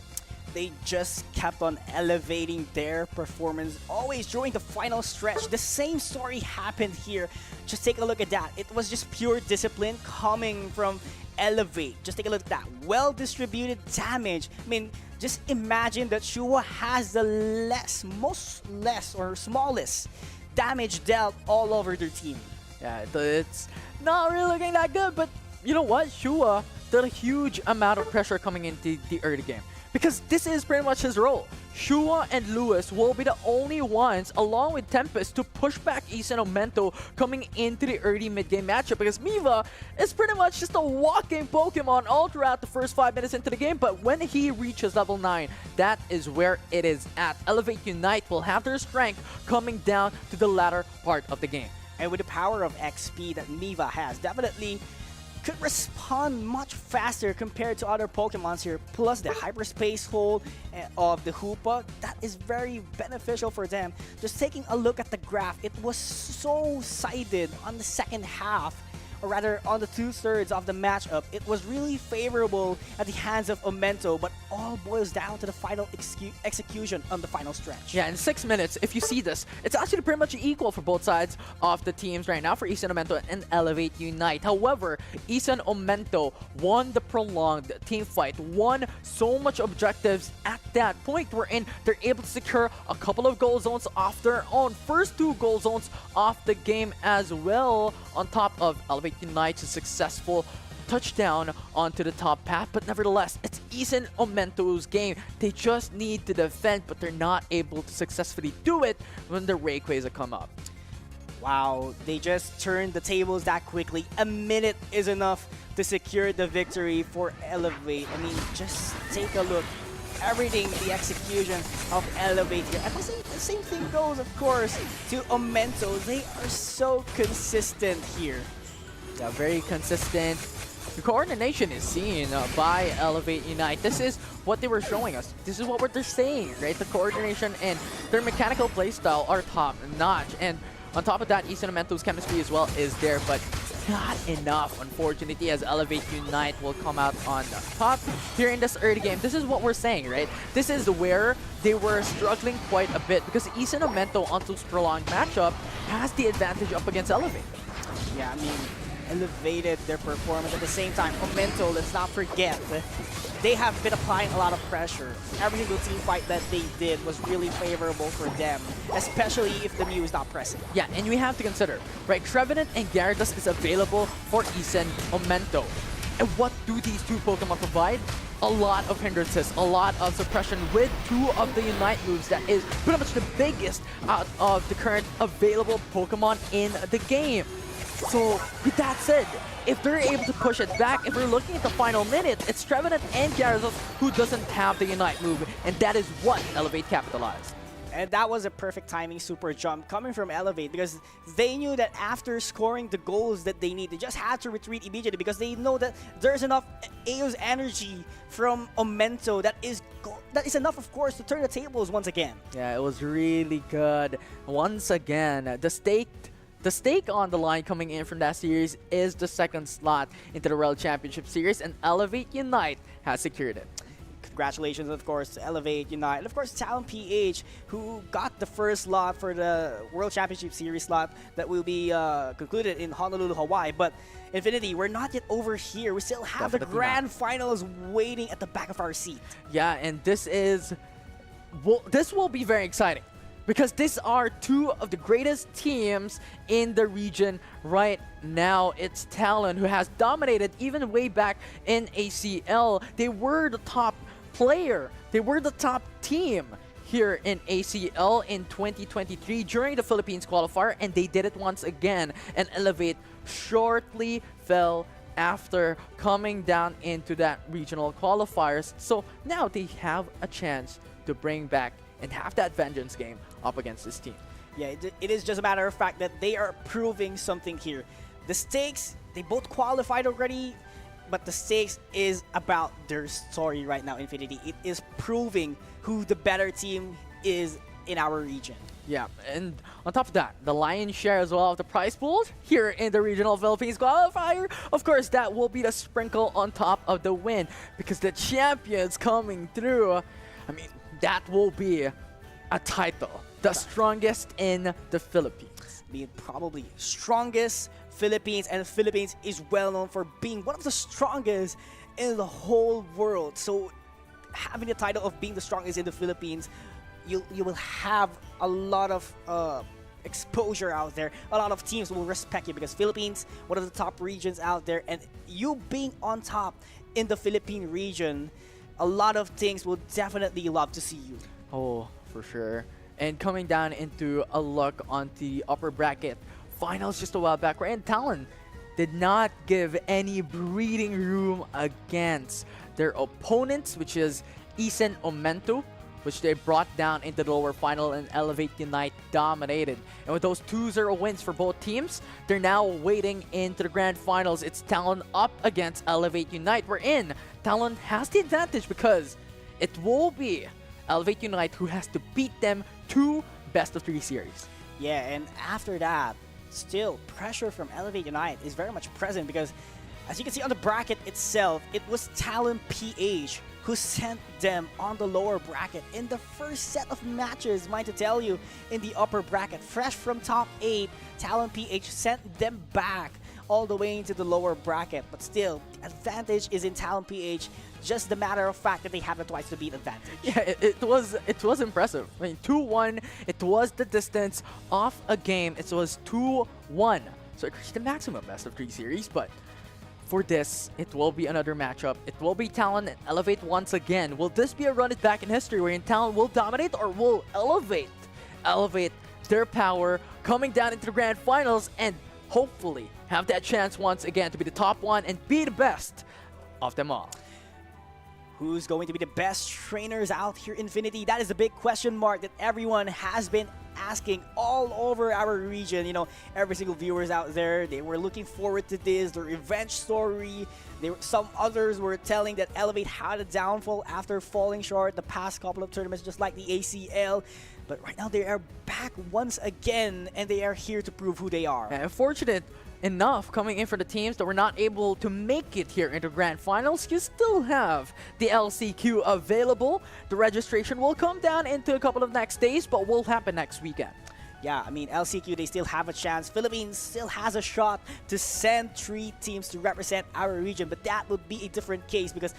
They just kept on elevating their performance always during the final stretch. The same story happened here. Just take a look at that. It was just pure discipline coming from Elevate. Just take a look at that. Well-distributed damage. I mean, just imagine that Shua has the smallest damage dealt all over their team. Yeah, it's not really looking that good, but you know what? Shua did a huge amount of pressure coming into the early game, because this is pretty much his role. Shua and Lewis will be the only ones, along with Tempest, to push back Isonomento coming into the early mid-game matchup, because Miva is pretty much just a walking Pokemon all throughout the first 5 minutes into the game, but when he reaches level 9, that is where it is at. Elevate Unite will have their strength coming down to the latter part of the game. And with the power of XP that Miva has, definitely could respond much faster compared to other Pokemons here. Plus the hyperspace hold of the Hoopa, that is very beneficial for them. Just taking a look at the graph, it was so sided on the second half, or rather on the 2/3 of the matchup. It was really favorable at the hands of Omento, but all boils down to the final execution on the final stretch. Yeah, in 6 minutes, if you see this, it's actually pretty much equal for both sides of the teams right now for Isan Omento and Elevate Unite. However, Isan Omento won the prolonged team fight, won so much objectives at that point wherein they're able to secure a couple of goal zones off their own. First 2 goal zones off the game as well, on top of Elevate Unite's successful touchdown onto the top path. But nevertheless, it's Isan Omento's game. They just need to defend, but they're not able to successfully do it when the Rayquaza come up. Wow, they just turned the tables that quickly. A minute is enough to secure the victory for Elevate. I mean, just take a look. Everything, the execution of Elevate here. And the same thing goes, of course, to Omento. They are so consistent here. Yeah, very consistent. The coordination is seen by Elevate Unite. This is what they were showing us. This is what they're saying, right? The coordination and their mechanical playstyle are top notch. And on top of that, Isan Omento's chemistry as well is there, but not enough, unfortunately, as Elevate Unite will come out on top here in this early game. This is what we're saying, right? This is where they were struggling quite a bit, because Isan Omento onto prolonged matchup has the advantage up against Elevate. Yeah, I mean, elevated their performance. At the same time, Omento, let's not forget, they have been applying a lot of pressure. Every single team fight that they did was really favorable for them, especially if the Mew is not present. Yeah, and we have to consider, right, Trevenant and Gyarados is available for Isan Omento. And what do these two Pokemon provide? A lot of hindrances, a lot of suppression with 2 of the Unite moves. That is pretty much the biggest out of the current available Pokemon in the game. So, with that said, if they're able to push it back, if we're looking at the final minute, it's Trevenant and Gyarados who doesn't have the Unite move, and that is what Elevate capitalized. And that was a perfect timing super jump coming from Elevate, because they knew that after scoring the goals that they need, they just had to retreat immediately, because they know that there's enough Aeos energy from Omento that is enough, of course, to turn the tables once again. Yeah, it was really good. Once again, the stake on the line coming in from that series is the second slot into the World Championship Series, and Elevate Unite has secured it. Congratulations, of course, to Elevate Unite, and of course, Talon PH, who got the first slot for the World Championship Series slot that will be concluded in Honolulu, Hawaii. But Infinity, we're not yet over here. We still have the grand finals waiting at the back of our seat. Yeah, and this will be very exciting. because these are two of the greatest teams in the region right now. It's Talon, who has dominated even way back in ACL. They were the top player. They were the top team here in ACL in 2023 during the Philippines Qualifier, and they did it once again. And Elevate shortly fell after coming down into that regional qualifiers. So now they have a chance to bring back and have that vengeance game up against this team. Yeah, it is just a matter of fact that they are proving something here. The stakes, they both qualified already, but the stakes is about their story right now, Infinity. It is proving who the better team is in our region. Yeah, and on top of that, the lion's share as well of the prize pools here in the regional Philippines Qualifier. Of course, that will be the sprinkle on top of the win, because the champions coming through, I mean, that will be a title, the strongest in the Philippines. Being probably strongest Philippines, and the Philippines is well known for being one of the strongest in the whole world. So having the title of being the strongest in the Philippines, you will have a lot of exposure out there. A lot of teams will respect you, because Philippines, one of the top regions out there, and you being on top in the Philippine region, a lot of things will definitely love to see you. Oh, for sure. And coming down into a look on the upper bracket finals just a while back, wherein Talon did not give any breathing room against their opponents, which is Isen Omento, which they brought down into the lower final, and Elevate Unite dominated. And with those 2-0 wins for both teams, they're now waiting into the grand finals. It's Talon up against Elevate Unite. Wherein Talon has the advantage, because it will be Elevate Unite who has to beat them to best of 3 series. Yeah, and after that, still pressure from Elevate Unite is very much present, because as you can see on the bracket itself, it was Talon PH who sent them on the lower bracket in the first set of matches. Mind to tell you, in the upper bracket, fresh from top 8, Talon PH sent them back all the way into the lower bracket. But still, the advantage is in Talon PH. Just the matter of fact that they have a twice to beat advantage. Yeah, it was impressive. I mean, 2-1, it was the distance off a game. It was 2-1. So it reached the maximum best of 3 series, but for this, it will be another matchup. It will be Talon and Elevate once again. Will this be a run it back in history, wherein Talon will dominate, or will Elevate their power coming down into the grand finals and hopefully have that chance once again to be the top one and be the best of them all? Who's going to be the best trainers out here, Infinity? That is a big question mark that everyone has been asking all over our region. You know, every single viewers out there, they were looking forward to this, the revenge story. Some others were telling that Elevate had a downfall after falling short the past couple of tournaments, just like the ACL. But right now they are back once again, and they are here to prove who they are. And fortunate enough, coming in for the teams that were not able to make it here into grand finals, you still have the LCQ available. The registration will come down into a couple of next days, but will happen next weekend. Yeah, I mean, LCQ, they still have a chance. Philippines still has a shot to send 3 teams to represent our region, but that would be a different case, because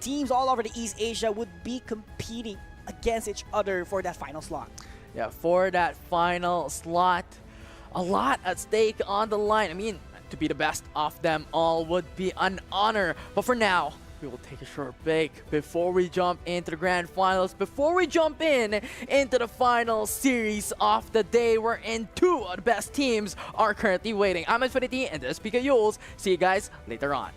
teams all over the East Asia would be competing against each other for that final slot. Yeah, for that final slot, a lot at stake on the line. I mean, to be the best of them all would be an honor. But for now, we will take a short break before we jump into the grand finals, before we jump into the final series of the day, wherein 2 of the best teams are currently waiting. I'm Infinity, and this is Pika Yules. See you guys later on.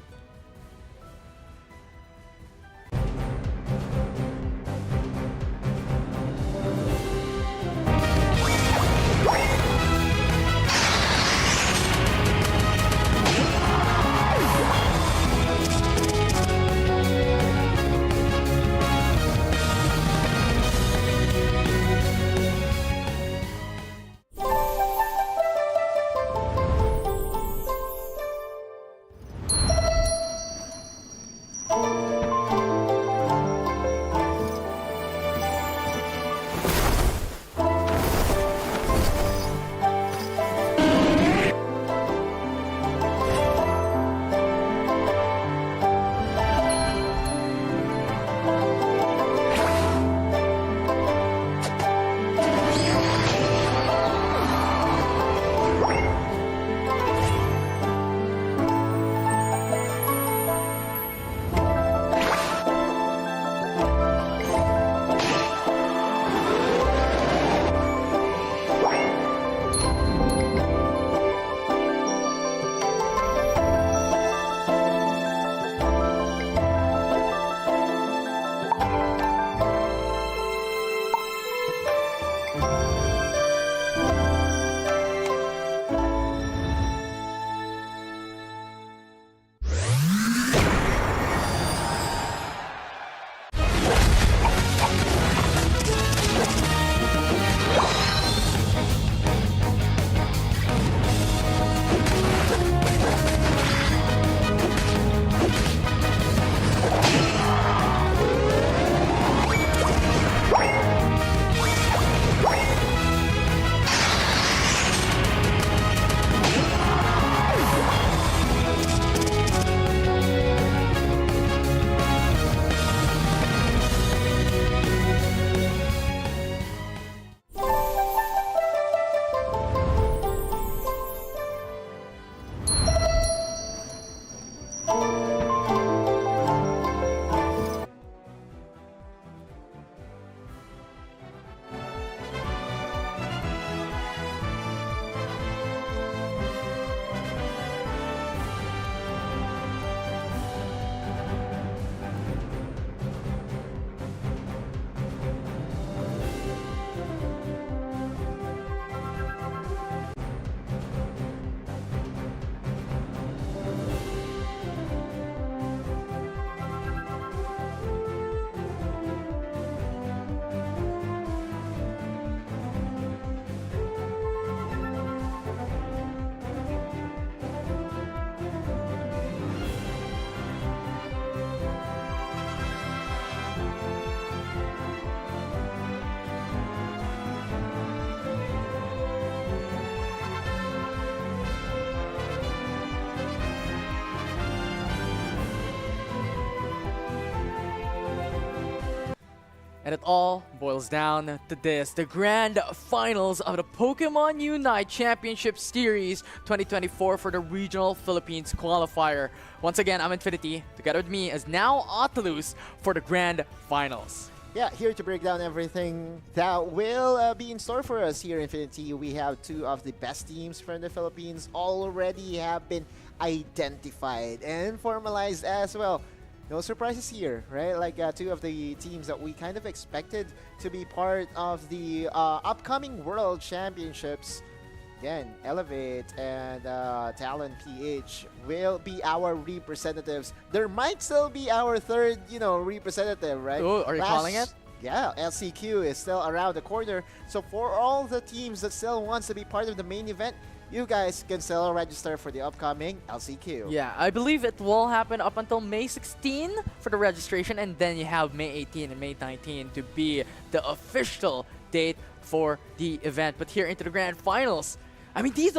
And it all boils down to this, the grand finals of the Pokemon UNITE Championship Series 2024 for the regional Philippines Qualifier. Once again, I'm Infinity. Together with me is now Oculus for the grand finals. Yeah, here to break down everything that will be in store for us here in Infinity. We have two of the best teams from the Philippines already have been identified and formalized as well. No surprises here, right? Like two of the teams that we kind of expected to be part of the upcoming World Championships. Again, Elevate and Talon PH will be our representatives. There might still be our third, representative, right? Oh, are you calling it? Yeah, LCQ is still around the corner. So for all the teams that still wants to be part of the main event, you guys can still register for the upcoming LCQ. Yeah, I believe it will happen up until May 16 for the registration, and then you have May 18 and May 19 to be the official date for the event. But here into the grand finals, I mean, these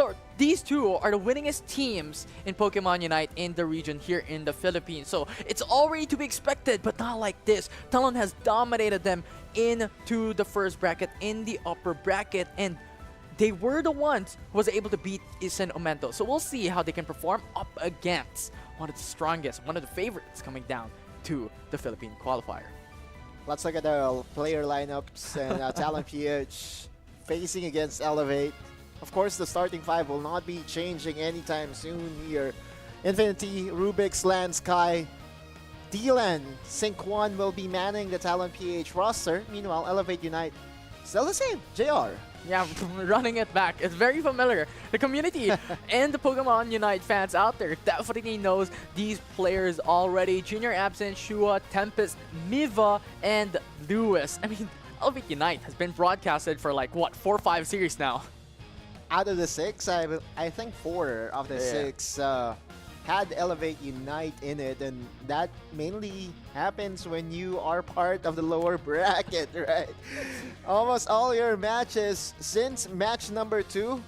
two are the winningest teams in Pokemon Unite in the region here in the Philippines. So it's already to be expected, but not like this. Talon has dominated them into the first bracket, in the upper bracket, and they were the ones who was able to beat Isen Omento. So we'll see how they can perform up against one of the strongest, one of the favorites coming down to the Philippine Qualifier. Let's look at the player lineups and Talon PH facing against Elevate. Of course, the starting five will not be changing anytime soon here. Infinity, Rubik's, Land, Sky, Dylan, Sync1 will be manning the Talon PH roster. Meanwhile, Elevate Unite, still the same, JR. Yeah, running it back. It's very familiar. The community and the Pokemon Unite fans out there definitely knows these players already. Junior Absent, Shua, Tempest, Miva, and Lewis. I mean, Elevate Unite has been broadcasted for like, what, 4 or 5 series now? Out of the 6, I think 4 of the 6 had Elevate Unite in it, and that mainly happens when you are part of the lower bracket, right? Almost all your matches since match number 2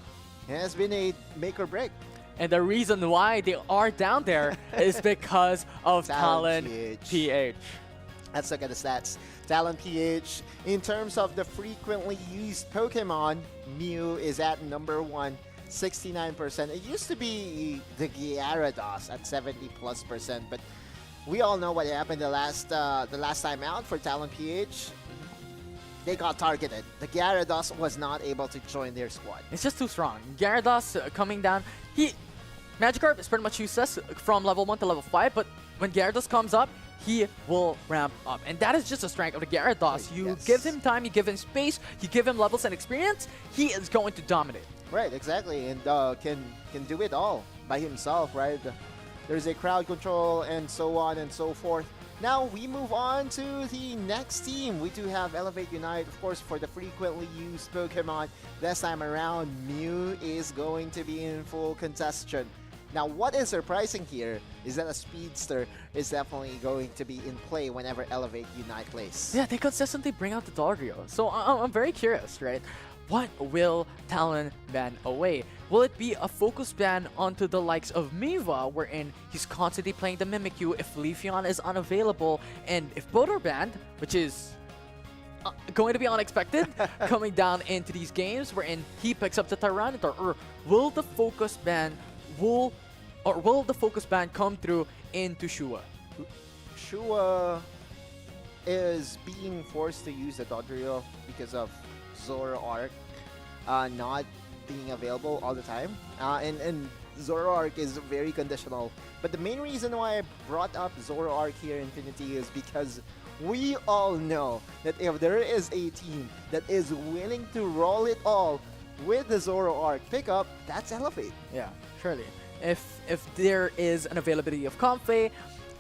has been a make or break. And the reason why they are down there is because of Talon PH. Let's look at the stats. Talon PH, in terms of the frequently used Pokemon, Mew is at number 1, 69%. It used to be the Gyarados at 70+%, but we all know what happened the last time out for Talon PH. They got targeted. The Gyarados was not able to join their squad. It's just too strong. Gyarados coming down. Magikarp is pretty much useless from level 1 to level 5, but when Gyarados comes up, he will ramp up. And that is just the strength of the Gyarados. You give him time, you give him space, you give him levels and experience, he is going to dominate. Right, exactly, and can do it all by himself, right? There's a crowd control and so on and so forth. Now we move on to the next team. We do have Elevate Unite, of course, for the frequently used Pokemon. This time around, Mew is going to be in full contestation. Now, what is surprising here is that a Speedster is definitely going to be in play whenever Elevate Unite plays. Yeah, they consistently bring out the Dodrio. So I'm very curious, right? What will Talon ban away? Will it be a focus ban onto the likes of Miva, wherein he's constantly playing the Mimikyu if Leafeon is unavailable, and if both are banned, which is going to be unexpected coming down into these games, wherein he picks up the Tyranitar, or will the focus ban come through into Shua? Shua is being forced to use the Dodrio because of Zoroark not being available all the time. And Zoroark is very conditional. But the main reason why I brought up Zoroark here in Infinity is because we all know that if there is a team that is willing to roll it all with the Zoroark pickup, that's Elevate. Yeah, surely. If there is an availability of Comfey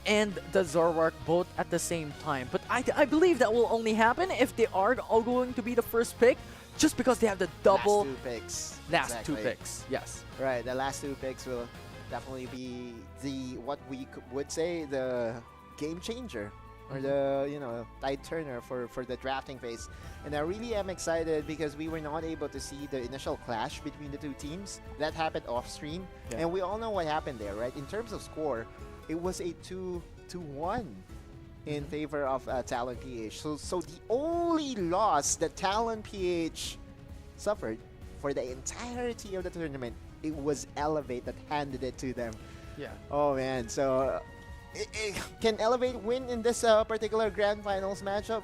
and the Zoroark both at the same time. But I believe that will only happen if they are all going to be the first pick, just because they have the double last two picks. Yes. Right, the last 2 picks will definitely be what we would say the game changer, or the tide turner for the drafting phase. And I really am excited because we were not able to see the initial clash between the two teams. That happened off stream, and we all know what happened there, right? In terms of score, it was a 2-1 in favor of Talon PH. So the only loss that Talon PH suffered for the entirety of the tournament, it was Elevate that handed it to them. Yeah. Oh man, so can Elevate win in this particular Grand Finals matchup?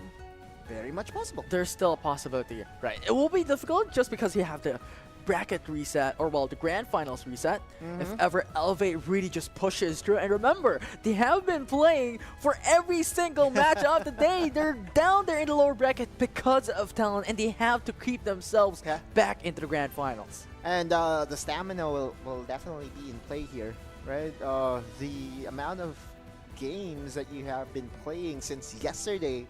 Very much possible. There's still a possibility, right? It will be difficult just because you have the bracket reset, or well, the Grand Finals reset. If ever Elevate really just pushes through, and remember, they have been playing for every single match of the day. They're down there in the lower bracket because of Talon, and they have to keep themselves back into the Grand Finals. And the stamina will definitely be in play here, right? The amount of games that you have been playing since yesterday,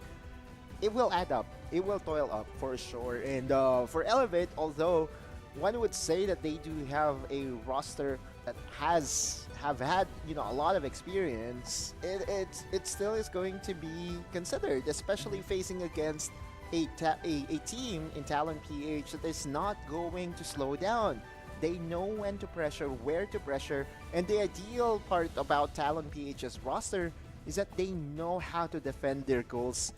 it will add up. It will toil up for sure. And for Elevate, although one would say that they do have a roster that have had a lot of experience, it still is going to be considered, especially facing against a team in Talon PH that is not going to slow down. They know when to pressure, where to pressure, and the ideal part about Talon PH's roster is that they know how to defend their goals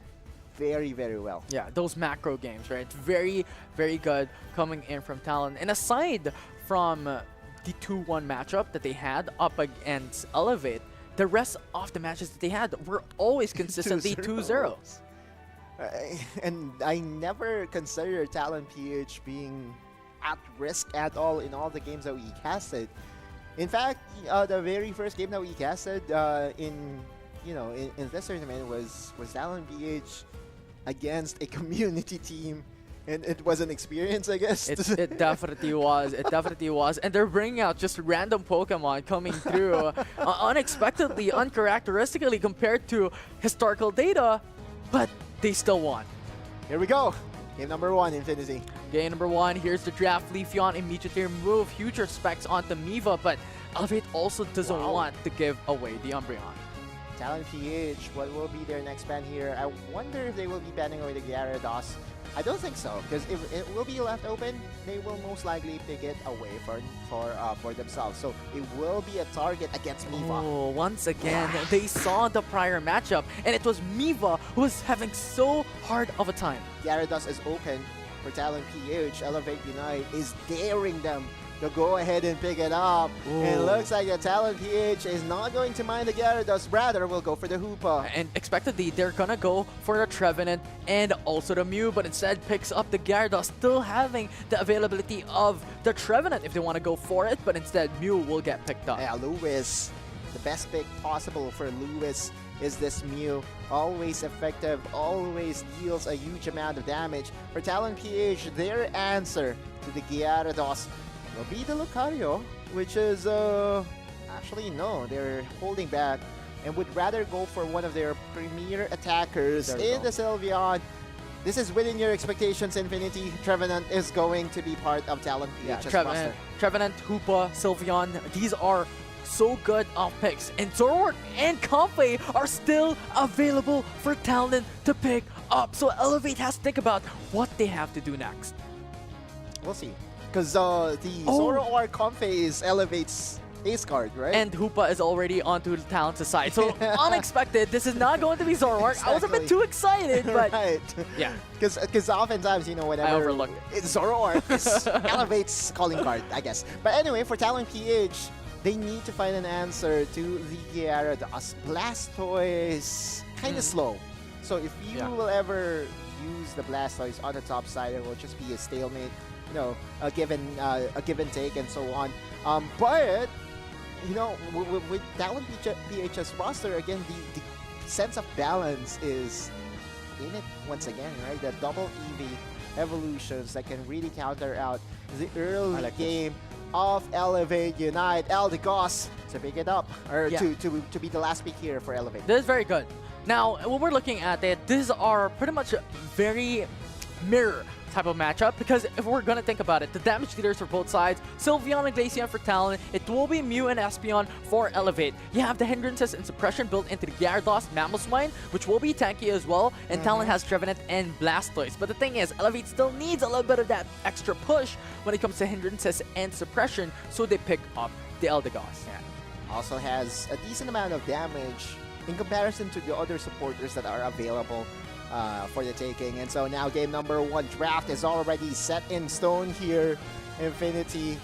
very, very well. Yeah, those macro games, right? Very, very good coming in from Talon. And aside from the 2-1 matchup that they had up against Elevate, the rest of the matches that they had were always consistently 2-0. And I never consider Talon PH being at risk at all in all the games that we casted. In fact, the very first game that we casted in this tournament was Talon PH against a community team, and it was an experience, I guess. It definitely was. It definitely was. And they're bringing out just random Pokemon coming through unexpectedly, uncharacteristically compared to historical data, but they still won. Here we go. Game number 1, Infinity. Game number 1, here's the draft. Leafeon immediately remove huge respects onto Miva, but Elevate also doesn't want to give away the Umbreon. Talon PH, what will be their next ban here? I wonder if they will be banning away the Gyarados. I don't think so, because if it will be left open, they will most likely pick it away for themselves. So it will be a target against Miva. Oh, once again, they saw the prior matchup, and it was Miva who was having so hard of a time. Gyarados is open for Talon PH. Elevate Unite is daring them to go ahead and pick it up. Ooh. It looks like the Talon PH is not going to mind the Gyarados, rather will go for the Hoopa. And expectedly, they're gonna go for the Trevenant and also the Mew, but instead picks up the Gyarados, still having the availability of the Trevenant if they want to go for it, but instead Mew will get picked up. Yeah, Lewis, the best pick possible for Lewis is this Mew. Always effective, always deals a huge amount of damage. For Talon PH, their answer to the Gyarados will be the Lucario, which is, actually no, they're holding back and would rather go for one of their premier attackers in the Sylveon. This is within your expectations, Infinity. Trevenant is going to be part of Talon PH's roster. Trevenant, Hoopa, Sylveon, these are so good off picks. And Zoroark and Comfey are still available for Talon to pick up. So Elevate has to think about what they have to do next. We'll see. Because the Zoroark Comfey is Elevate's ace card, right? And Hoopa is already onto Talon's side. So unexpected, this is not going to be Zoroark. Exactly. I was a bit too excited, but right. Yeah. Because oftentimes, whenever I overlook it. Zoroark is Elevate's calling card, I guess. But anyway, for Talon PH, they need to find an answer to the Gyarados. Blastoise, kind of slow. So if you will ever use the Blastoise on the top side, it will just be a stalemate. A give and take and so on. But with Talon PH's roster, again, the sense of balance is in it once again, right? The double EV evolutions that can really counter out the early game of Elevate Unite. Eldegoss to pick it up, or to be the last pick here for Elevate. This is very good. Now, when we're looking at it, these are pretty much very mirror type of matchup, because if we're gonna think about it, the damage leaders for both sides, Sylveon and Glaceon for Talon, it will be Mew and Espeon for Elevate. You have the hindrances and suppression built into the Gyarados, Mamoswine, which will be tanky as well, and Talon has Trevenant and Blastoise. But the thing is, Elevate still needs a little bit of that extra push when it comes to hindrances and suppression, so they pick up the Eldegoss. Also has a decent amount of damage in comparison to the other supporters that are available for the taking. And so now game number 1 draft is already set in stone here. Infinity.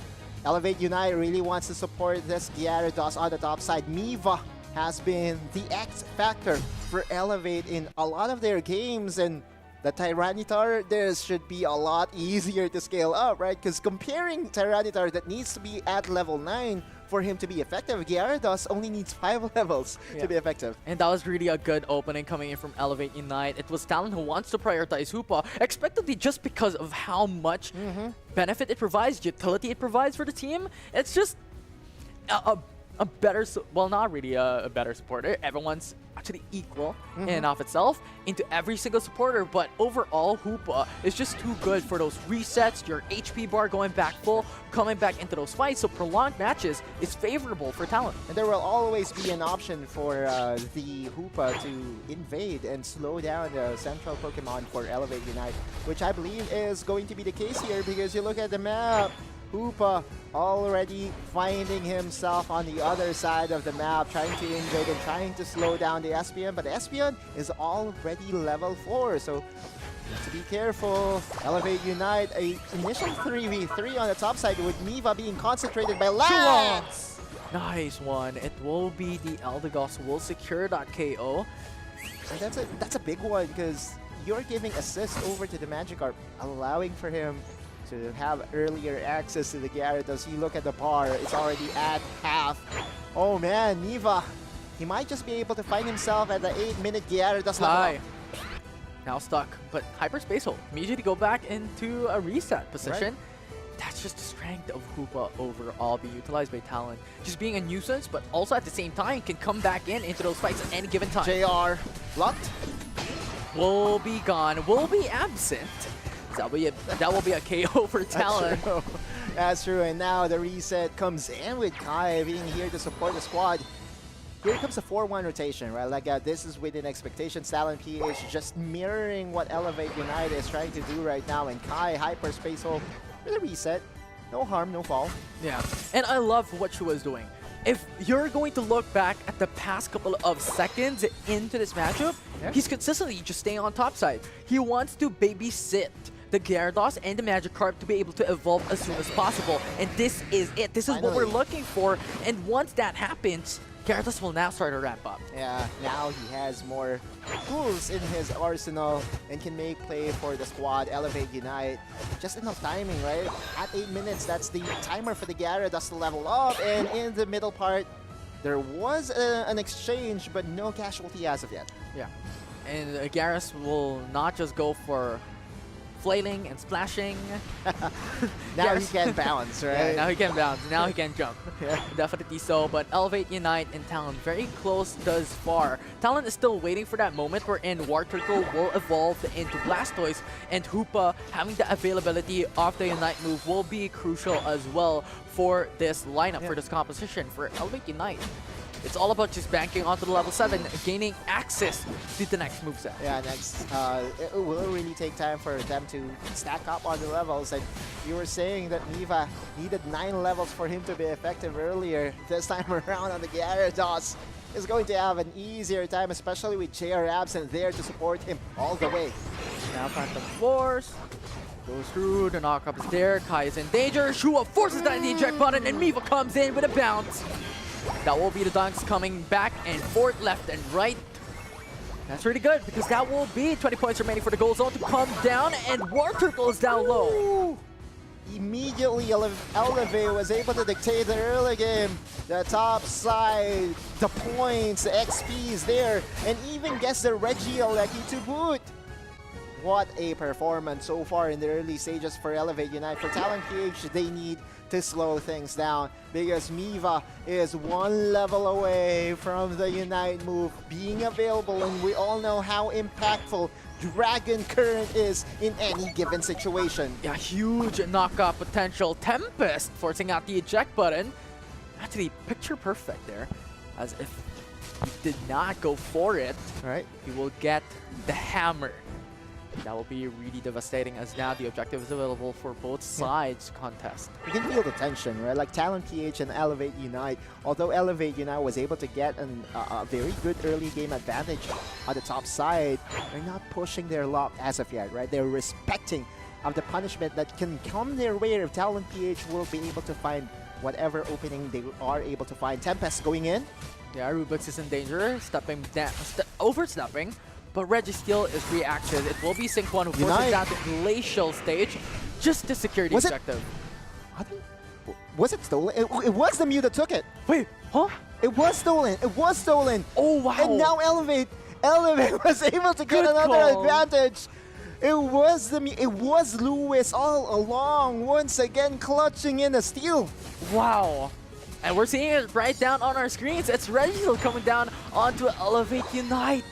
Elevate Unite really wants to support this Gyarados on the top side. Miva has been the X factor for Elevate in a lot of their games, and the Tyranitar, this should be a lot easier to scale up, right? Because comparing Tyranitar that needs to be at level 9 for him to be effective, Gyarados only needs 5 levels to be effective. And that was really a good opening coming in from Elevate Unite. It was Talon who wants to prioritize Hoopa, expectedly just because of how much benefit it provides, utility it provides for the team. It's just a better, well, not really a better supporter. Everyone's actually equal in and of itself into every single supporter, but overall, Hoopa is just too good for those resets, your HP bar going back full, coming back into those fights, so prolonged matches is favorable for Talon. And there will always be an option for the Hoopa to invade and slow down the central Pokemon for Elevate Unite, which I believe is going to be the case here because you look at the map, Hoopa already finding himself on the other side of the map, trying to invade and trying to slow down the Espeon, but the Espeon is already level 4, so to be careful. Elevate Unite, a initial 3v3 on the top side with Miva being concentrated by Lance. Nice one. It will be the Eldegoss who will secure that KO. And that's a big one because you're giving assist over to the Magikarp, allowing for him to have earlier access to the Gyarados. You look at the bar, it's already at half. Oh man, Niva, he might just be able to find himself at the 8-minute Gyarados level. Now stuck, but Hyperspace Ult. Immediately go back into a reset position. Right. That's just the strength of Hoopa overall being utilized by Talon. Just being a nuisance, but also at the same time can come back into those fights at any given time. JR, blocked. Will be gone, will be absent. That will be a KO for Talon. That's true. And now the reset comes in with Kai being here to support the squad. Here comes a 4-1 rotation, right? Like this is within expectations. Talon PH just mirroring what Elevate Unite is trying to do right now. And Kai, Hyperspace Hole with a reset. No harm, no fall. Yeah, and I love what she was doing. If you're going to look back at the past couple of seconds into this matchup, he's consistently just staying on top side. He wants to babysit the Gyarados and the Magikarp to be able to evolve as soon as possible. And this is it. This is what we're looking for. And once that happens, Gyarados will now start to ramp up. Yeah, now he has more tools in his arsenal and can make play for the squad. Elevate Unite. Just enough timing, right? At 8 minutes, that's the timer for the Gyarados to level up. And in the middle part, there was an exchange, but no casualty as of yet. Yeah. And Gyarados will not just go for flailing and splashing. Now he can bounce, right? Yeah, now he can bounce. Now he can jump. Definitely so. But Elevate Unite and Talon very close thus far. Talon is still waiting for that moment wherein Wartortle will evolve into Blastoise, and Hoopa having the availability of the Unite move will be crucial as well for this lineup, for this composition for Elevate Unite. It's all about just banking onto the level 7, gaining access to the next moveset. Yeah, next. It will really take time for them to stack up on the levels. And you were saying that Miva needed 9 levels for him to be effective earlier. This time around on the Gyarados is going to have an easier time, especially with JR absent there to support him all the way. Now Phantom Force goes through, the knockup is there, Kai is in danger, Shua forces that in the eject button, and Miva comes in with a bounce. That will be the dunks coming back and forth, left and right. That's really good because that will be 20 points remaining for the goal zone to come down, and Wartortle is down low. Ooh. Immediately, Elevate was able to dictate the early game. The top side, the points, the XP is there, and even gets the Regieleki to boot. What a performance so far in the early stages for Elevate Unite. For Talon PH, they need to slow things down because Miva is 1 level away from the Unite move being available, and we all know how impactful Dragon Current is in any given situation. Yeah, huge knockout potential. Tempest forcing out the eject button. Actually, picture perfect there. As if he did not go for it, right? He will get the hammer. That will be really devastating as now the objective is available for both sides contest. You can feel the tension, right? Like Talon PH and Elevate Unite. Although Elevate Unite was able to get a very good early game advantage on the top side, they're not pushing their luck as of yet, right? They're respecting of the punishment that can come their way if Talon PH will be able to find whatever opening they are able to find. Tempest going in. Yeah, Rubix is in danger, stepping down, overstepping. But Registeel is reactive. It will be Sync 1 who forces down the Glacial stage just to secure the objective. Was it stolen? It was the Mew that took it. Wait, huh? It was stolen. It was stolen. Oh, wow. And now Elevate was able to get another advantage. It was Lewis all along, once again clutching in a steal. Wow. And we're seeing it right down on our screens. It's Registeel coming down onto Elevate Unite.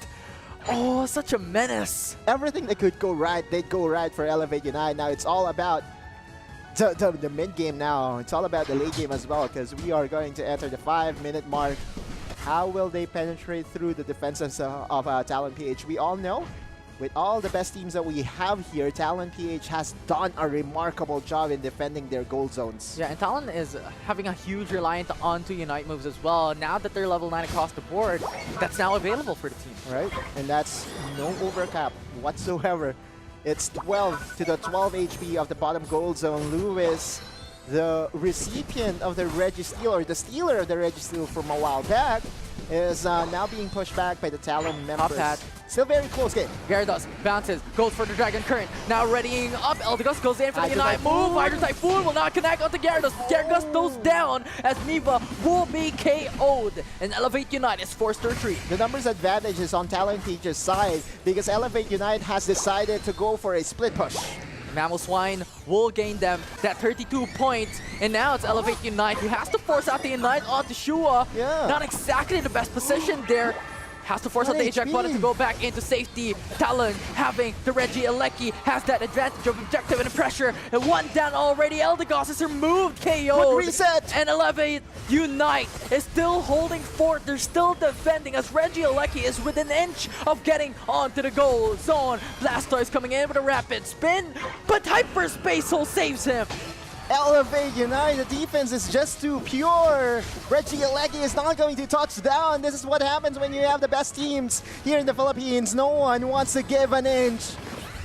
Oh, such a menace. Everything that could go right, they'd go right for Elevate Unite. Now it's all about the mid-game now. It's all about the late game as well, because we are going to enter the 5-minute mark. How will they penetrate through the defenses of Talon PH? We all know, with all the best teams that we have here, Talon PH has done a remarkable job in defending their gold zones. Yeah, and Talon is having a huge reliance onto Unite moves as well. Now that they're level 9 across the board, that's now available for the team. Right, and that's no overcap whatsoever. It's 12 to the 12 HP of the bottom gold zone. Lewis, the recipient of the Registeel, or the stealer of the Registeel from a while back, is now being pushed back by the Talon members. Still very close game. Gyarados bounces, goes for the Dragon Current. Now readying up, Eldegoss goes in for the Unite move. Hydro Typhoon will not connect onto Gyarados. Gyarados goes down as Miva will be KO'd. And Elevate Unite is forced to retreat. The numbers advantage is on Talon PH's side because Elevate Unite has decided to go for a split push. Mamoswine will gain them that 32 points, and now it's Elevate Unite who has to force out the Unite onto Shua. Yeah. Not exactly the best position there. Has to force out the eject button to go back into safety. Talon having the Regieleki has that advantage of objective and pressure. And one down already. Eldegoss is removed, KO'd. Reset. And Elevate Unite is still holding fort. They're still defending as Regieleki is within an inch of getting onto the goal zone. Blastoise coming in with a rapid spin, but Hyperspace Hole saves him. Elevate Unite, the defense is just too pure. Regieleki is not going to touch down. This is what happens when you have the best teams here in the Philippines. No one wants to give an inch.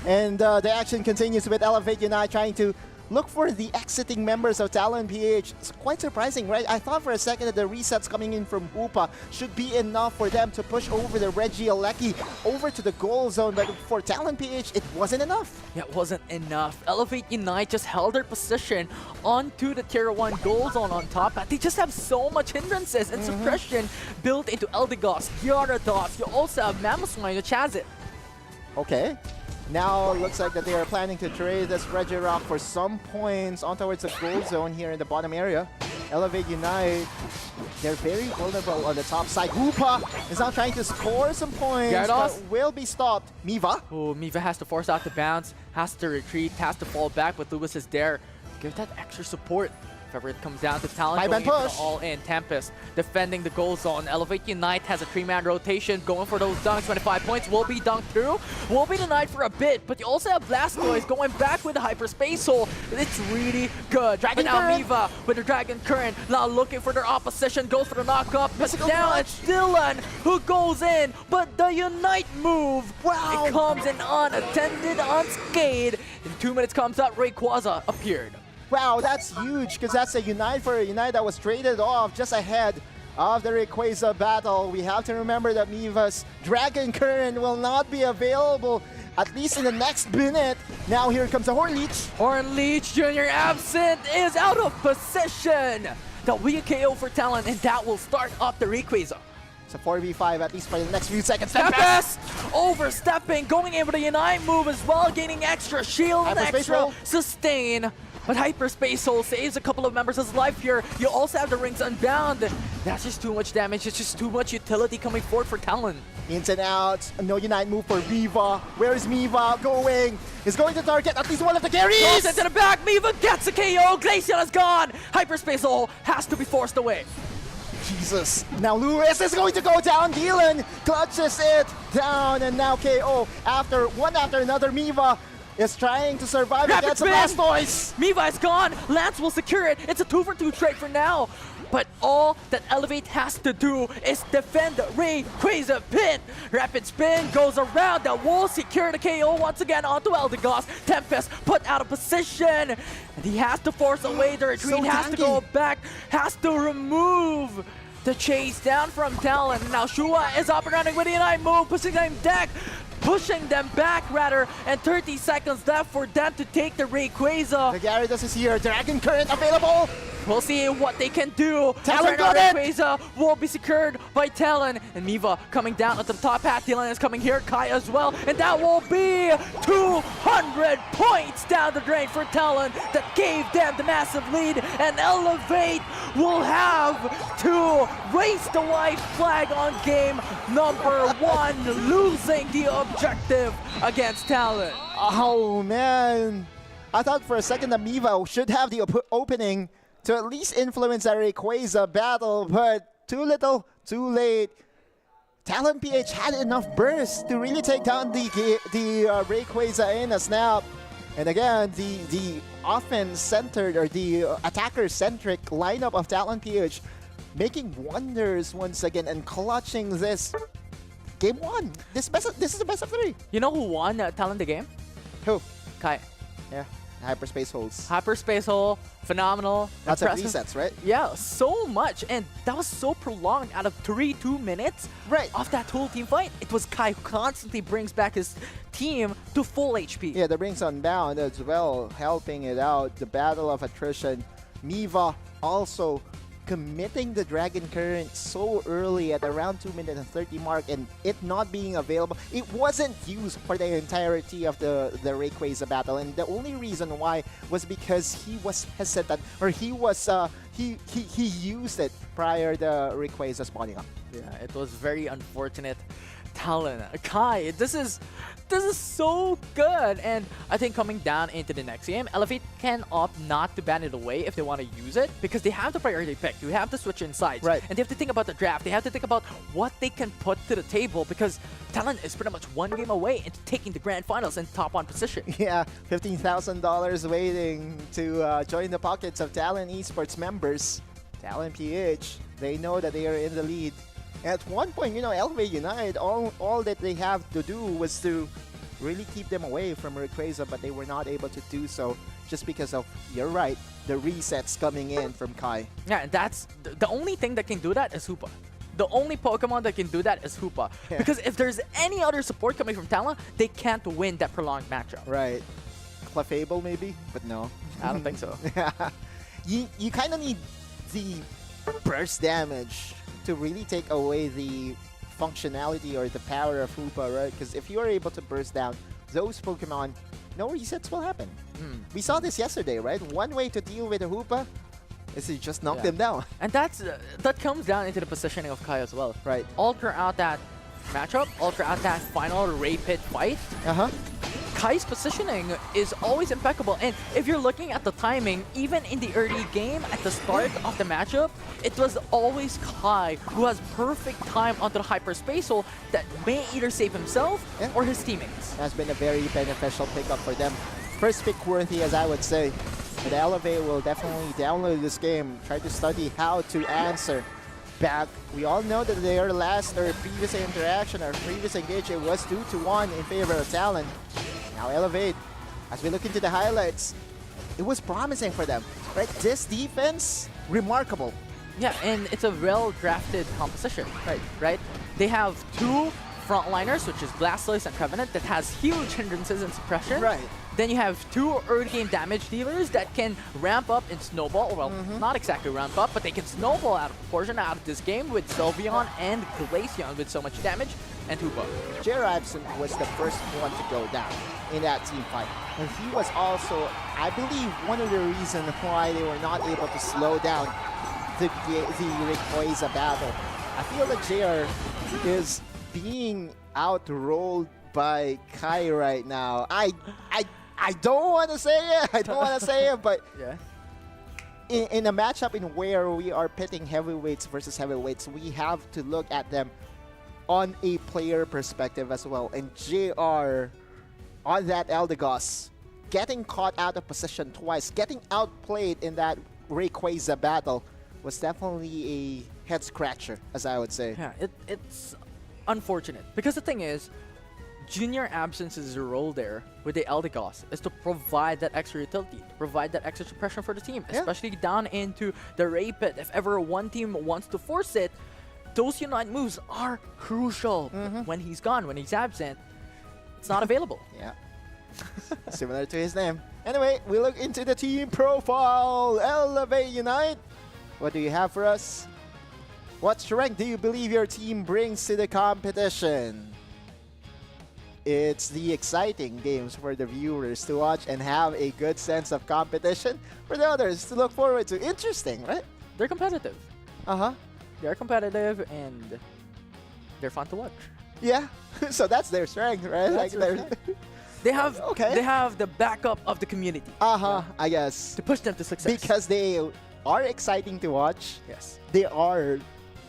And the action continues with Elevate Unite trying to look for the exiting members of Talon PH. It's quite surprising, right? I thought for a second that the resets coming in from Hoopa should be enough for them to push over the Regieleki over to the goal zone, but for Talon PH, it wasn't enough. Yeah, it wasn't enough. Elevate Unite just held their position onto the Tier 1 goal zone on top. They just have so much hindrances and suppression built into Eldegoss, Gyarados. You also have Mamoswine, which has it. Okay. Now it looks like that they are planning to trade this Regirock for some points on towards the goal zone here in the bottom area. Elevate Unite, they're very vulnerable on the top side. Hoopa is now trying to score some points, Gyarados but will be stopped. Miva. Oh, Miva has to force out the bounce, has to retreat, has to fall back, but Lewis is there. Give that extra support. If ever it comes down to Talon going into the all-in. Tempest defending the goal zone. Elevate Unite has a 3-man rotation going for those dunks. 25 points will be dunked through. Will be denied for a bit, but you also have Blastoise going back with the Hyperspace Hole. It's really good. Dragging out Miva with the Dragon Current. Now looking for their opposition. Goes for the knock-up. But now it's Dylan who goes in, but the Unite move. Wow. It comes in unattended, unscathed. In 2 minutes comes out, Rayquaza appeared. Wow, that's huge because that's a Unite for a Unite that was traded off just ahead of the Rayquaza battle. We have to remember that Miva's Dragon Current will not be available at least in the next minute. Now here comes the Hornleech. Hornleech Jr. absent is out of position. The weak KO for Talon, and that will start up the Rayquaza. It's a 4v5 at least for the next few seconds. Tempest overstepping, going in with a Unite move as well, gaining extra shield and extra sustain. But Hyperspace Hole saves a couple of members of his life here. You also have the Rings Unbound. That's just too much damage. It's just too much utility coming forward for Talon. Ins and outs. No Unite move for Miva. Where is Miva going? He's going to target at least one of the carries. Goes into the back. Miva gets a KO. Glacial is gone. Hyperspace Hole has to be forced away. Jesus. Now Lewis is going to go down. Dylan clutches it down, and now KO one after another. Miva is trying to survive against the Blastoise. Miva is gone. Lance will secure it. It's a 2-for-2 trade for now. But all that Elevate has to do is defend Rayquaza pit. Rapid spin goes around. That will secure the KO once again onto Eldegoss. Tempest put out of position. And he has to force away the retreat. So has to go back. Has to remove the chase down from Talon. And now Shua is up and running with the Unite move. Pushing them deck. Pushing them back rather. And 30 seconds left for them to take the Rayquaza. The Gyarados is here. Dragon Current available. We'll see what they can do. Talon got it! Rayquaza will be secured by Talon. And Miva coming down onto the top path. Dylan is coming here. Kai as well. And that will be 200 points down the drain for Talon. That gave them the massive lead. And Elevate will have to raise the white flag on game number 1. Losing the objective against Talon. Oh, man. I thought for a second that Miva should have the opening to at least influence that Rayquaza battle, but too little, too late. Talon PH had enough burst to really take down the Rayquaza in a snap. And again, the offense-centered or the attacker-centric lineup of Talon PH making wonders once again and clutching this game 1. This is the best of 3. You know who won Talon the game? Who? Kai. Yeah. Hyperspace holes. Hyperspace hole, phenomenal. Lots of impressive. resets, right? Yeah, so much. And that was so prolonged out of 2 minutes Right. of that whole team fight. It was Kai who constantly brings back his team to full HP. Yeah, the Rings Unbound as well, helping it out. The battle of attrition. Miva also committing the Dragon Current so early at around 2 minutes and 30 mark, and it not being available. It wasn't used for the entirety of the Rayquaza battle, and the only reason why was because he was hesitant, or he was he used it prior the Rayquaza spawning up. Yeah, it was very unfortunate. Talon, Kai, this is so good. And I think coming down into the next game, Elevate can opt not to ban it away if they want to use it, because they have the priority pick. You have to switch insides. Right. And they have to think about the draft. They have to think about what they can put to the table, because Talon is pretty much 1 game away into taking the grand finals in top 1 position. Yeah, $15,000 waiting to join the pockets of Talon Esports members. Talon PH, they know that they are in the lead. At one point, you know, Elevate United, all that they have to do was to really keep them away from Rayquaza, but they were not able to do so just because of, you're right, the resets coming in from Kai. Yeah, that's the only thing that can do that is Hoopa. The only Pokemon that can do that is Hoopa. Yeah. Because if there's any other support coming from Talon, they can't win that prolonged matchup. Right. Clefable maybe, but no. I don't think so. You kind of need the burst damage to really take away the functionality or the power of Hoopa, right? Because if you are able to burst down those Pokemon, no resets will happen. We saw this yesterday, right? One way to deal with a Hoopa is to just knock them down. And that comes down into the positioning of Kai as well. Right. Alter out that matchup, alter out that final Ray Pit fight. Kai's positioning is always impeccable, and if you're looking at the timing, even in the early game, at the start of the matchup, it was always Kai who has perfect time onto the hyperspace hole that may either save himself or his teammates. Has been a very beneficial pickup for them. First pick worthy, as I would say. But Elevate will definitely download this game, try to study how to answer back. We all know that their last or previous interaction or previous engagement was 2-1 in favor of Talon. Now Elevate, as we look into the highlights, it was promising for them, right? This defense, remarkable. Yeah, and it's a well-drafted composition, right? They have 2 frontliners, which is Blastoise and Trevenant, that has huge hindrances and suppression. Right. Then you have 2 early game damage dealers that can ramp up and snowball. Well, not exactly ramp up, but they can snowball out of proportion out of this game with Sylveon and Glaceon with so much damage, and Hoopa. J-Rabson was the first one to go down in that team fight. And he was also, I believe, one of the reasons why they were not able to slow down the Rayquaza battle. I feel that JR is being outrolled by Kai right now. I don't want to say it. I don't want to say it, but Yeah. in a matchup in where we are pitting heavyweights versus heavyweights, we have to look at them on a player perspective as well. And JR on that Eldegoss, getting caught out of position twice, getting outplayed in that Rayquaza battle was definitely a head scratcher, as I would say. Yeah, it's unfortunate because the thing is, Junior Absence's role there with the Eldegoss is to provide that extra utility, to provide that extra suppression for the team, especially down into the Ray Pit. If ever one team wants to force it, those Unite moves are crucial. When he's gone, when he's absent, it's not available. Yeah. Similar to his name. Anyway, we look into the team profile. Elevate Unite. What do you have for us? What strength do you believe your team brings to the competition? It's the exciting games for the viewers to watch and have a good sense of competition for the others to look forward to. Interesting, right? They're competitive. Uh-huh. They're competitive and they're fun to watch. Yeah. So that's their strength, right? That's like their they're They have Okay. They have the backup of the community I guess. to push them to success. Because they are exciting to watch. yes. They are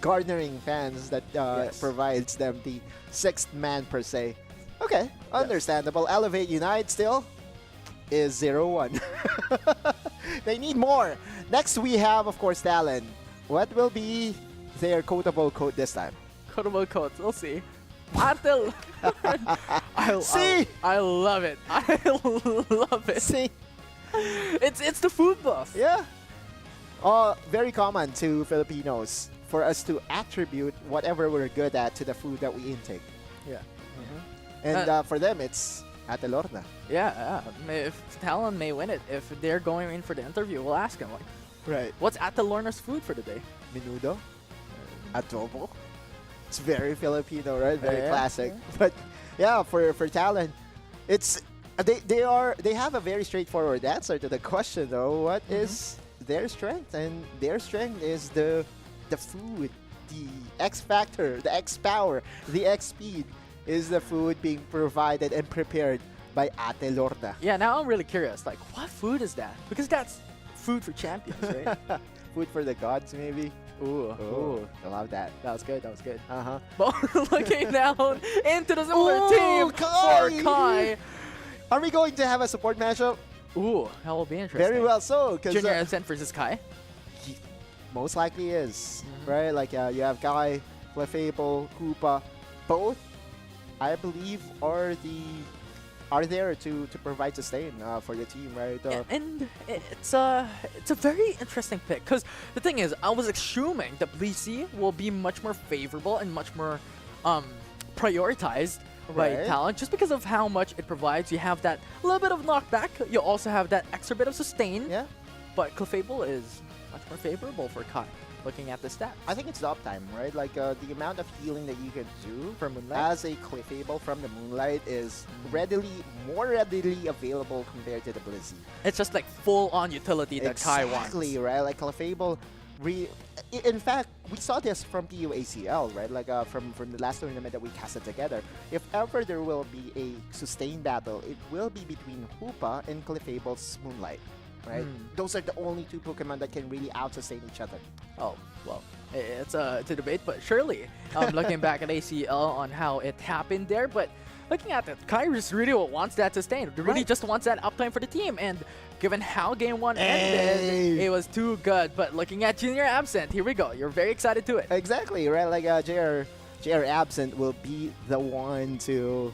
garnering fans that Yes. provides them the sixth man per se. Okay, understandable. Elevate Unite still is 0-1. They need more. Next we have, of course, Talon. What will be their quotable quote this time? Quotable quotes. We'll see. Until See? I love it. I love it. See? It's the food buff. Yeah. Very common to Filipinos for us to attribute whatever we're good at to the food that we intake. Yeah. And for them, it's Ate Lorna. Yeah. If Talon may win it, if they're going in for the interview, we'll ask him like, Right. what's Ate Lorna's food for the day? Menudo. Adobo. It's very Filipino, right? Very Yeah. classic. But yeah, for Talon, it's they have a very straightforward answer to the question though. What is their strength? And their strength is the food, the X factor, the X power, the X speed is the food being provided and prepared by Ate Lorna. Yeah, now I'm really curious. Like, what food is that? Because that's food for champions, right? Food for the gods, maybe. Ooh, Oh, I love that. that was good. That was good. Uh-huh. But looking down into the similar Ooh, team Kai! for Kai. Are we going to have a support matchup? Ooh, that will be interesting. Very well so, because Junior Absent versus Kai. most likely is, right? Like you have Kai, Clefable, Koopa, both, I believe, are there to provide sustain for the team, right? Yeah, and it's a very interesting pick because the thing is, I was assuming that Blissey will be much more favorable and much more prioritized by Right. Talon just because of how much it provides. You have that little bit of knockback. You also have that extra bit of sustain. Yeah, But Clefable is much more favorable for Kai, looking at the stats. I think it's the uptime, right? Like the amount of healing that you can do For Moonlight. as a Clefable from the Moonlight is more readily available compared to the Blissey. It's just like full-on utility that Kai wants. Exactly, right? Like Clefable, in fact, we saw this from PUACL, right? Like from the last tournament that we casted together. If ever there will be a sustained battle, it will be between Hoopa and Clefable's Moonlight, right? Those are the only two Pokemon that can really out-sustain each other. Oh, well, it's a debate, but surely looking back at ACL on how it happened there, but looking at it, Kai just really wants that sustain. Really Right. just wants that uptime for the team, and given how game one Hey. ended, it was too good. But looking at Junior Absent, here we go. You're very excited to it. Exactly, right? Like JR Absent will be the one to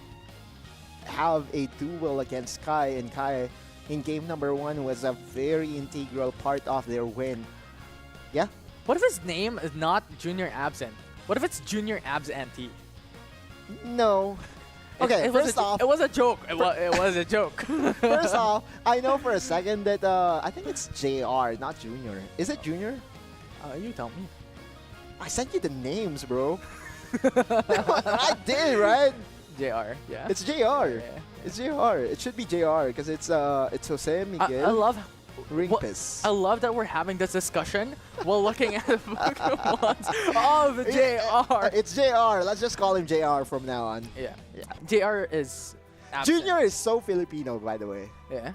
have a duel against Kai, and Kai in game number 1 was a very integral part of their win. Yeah? What if his name is not Junior Absent? What if it's Junior Absentee? No. Okay, first off, it was a joke. It was a joke. first off, I know for a second that I think it's JR, not Junior. Is it Junior? You tell me. I sent you the names, bro. I did, right? JR, yeah. It's JR. Yeah. It's JR. It should be JR because it's Jose I Miguel love Ringpis. I love that we're having this discussion while looking at the Pokemons of JR. It's JR. Let's just call him JR from now on. Yeah. JR is absent. Junior is so Filipino, by the way. Yeah.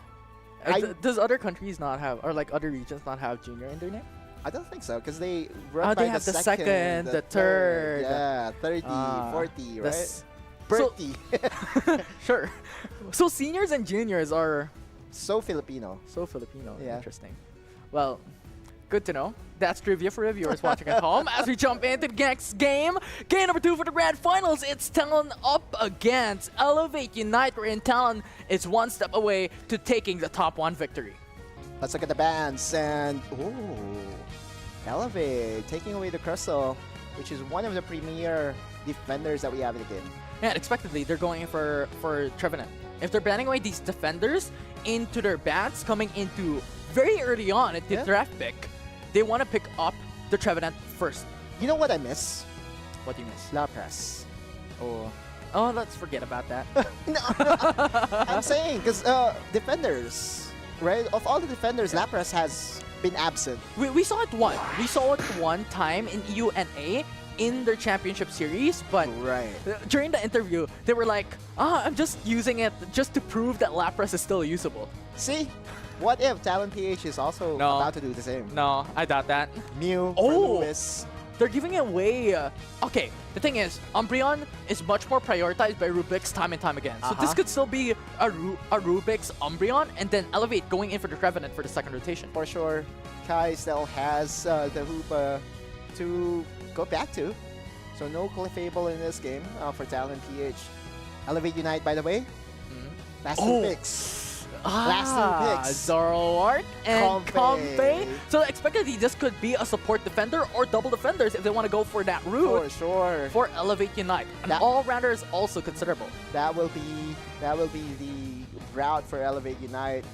Does other countries not have, or like other regions not have junior in their name? I don't think so, because they run by they have the second, the third. Yeah, 30, 40, right? So, 30. sure. So seniors and juniors are So Filipino. so Filipino. Yeah. Interesting. Well, good to know. That's trivia for the viewers watching at home. As we jump into the next game, game number 2 for the grand finals, it's Talon up against Elevate Unite, wherein Talon is one step away to taking the top 1 victory. Let's look at the bands, and Elevate taking away the Crystal, which is one of the premier defenders that we have in the game. And expectedly, they're going for Trevenant. If they're banning away these defenders into their bats coming into very early on at the draft pick, they want to pick up the Trevenant first. You know what I miss? What do you miss? Lapras. Oh, let's forget about that. No, I'm saying, because defenders, right? Of all the defenders, Lapras has been absent. We saw it one. We saw it one time in EUNA in their championship series, but Right. during the interview, they were like, I'm just using it just to prove that Lapras is still usable. See? What if Talon PH is also No. about to do the same? No, I doubt that. Mew Oh. for Lewis. They're giving away. Okay, the thing is, Umbreon is much more prioritized by Rubik's time and time again. So this could still be a Rubik's Umbreon, and then Elevate going in for the Trevenant for the second rotation. For sure, Kai still has the Hoopa to go back to. So no Clefable in this game for Talon PH. Elevate Unite, by the way. Last two picks. Last two picks. Zoroark and Comfey. Comfey. So expectedly, this could be a support defender or double defenders if they want to go for that route. For sure. For Elevate Unite. An That- all-rounder is also considerable. That will be the route for Elevate Unite.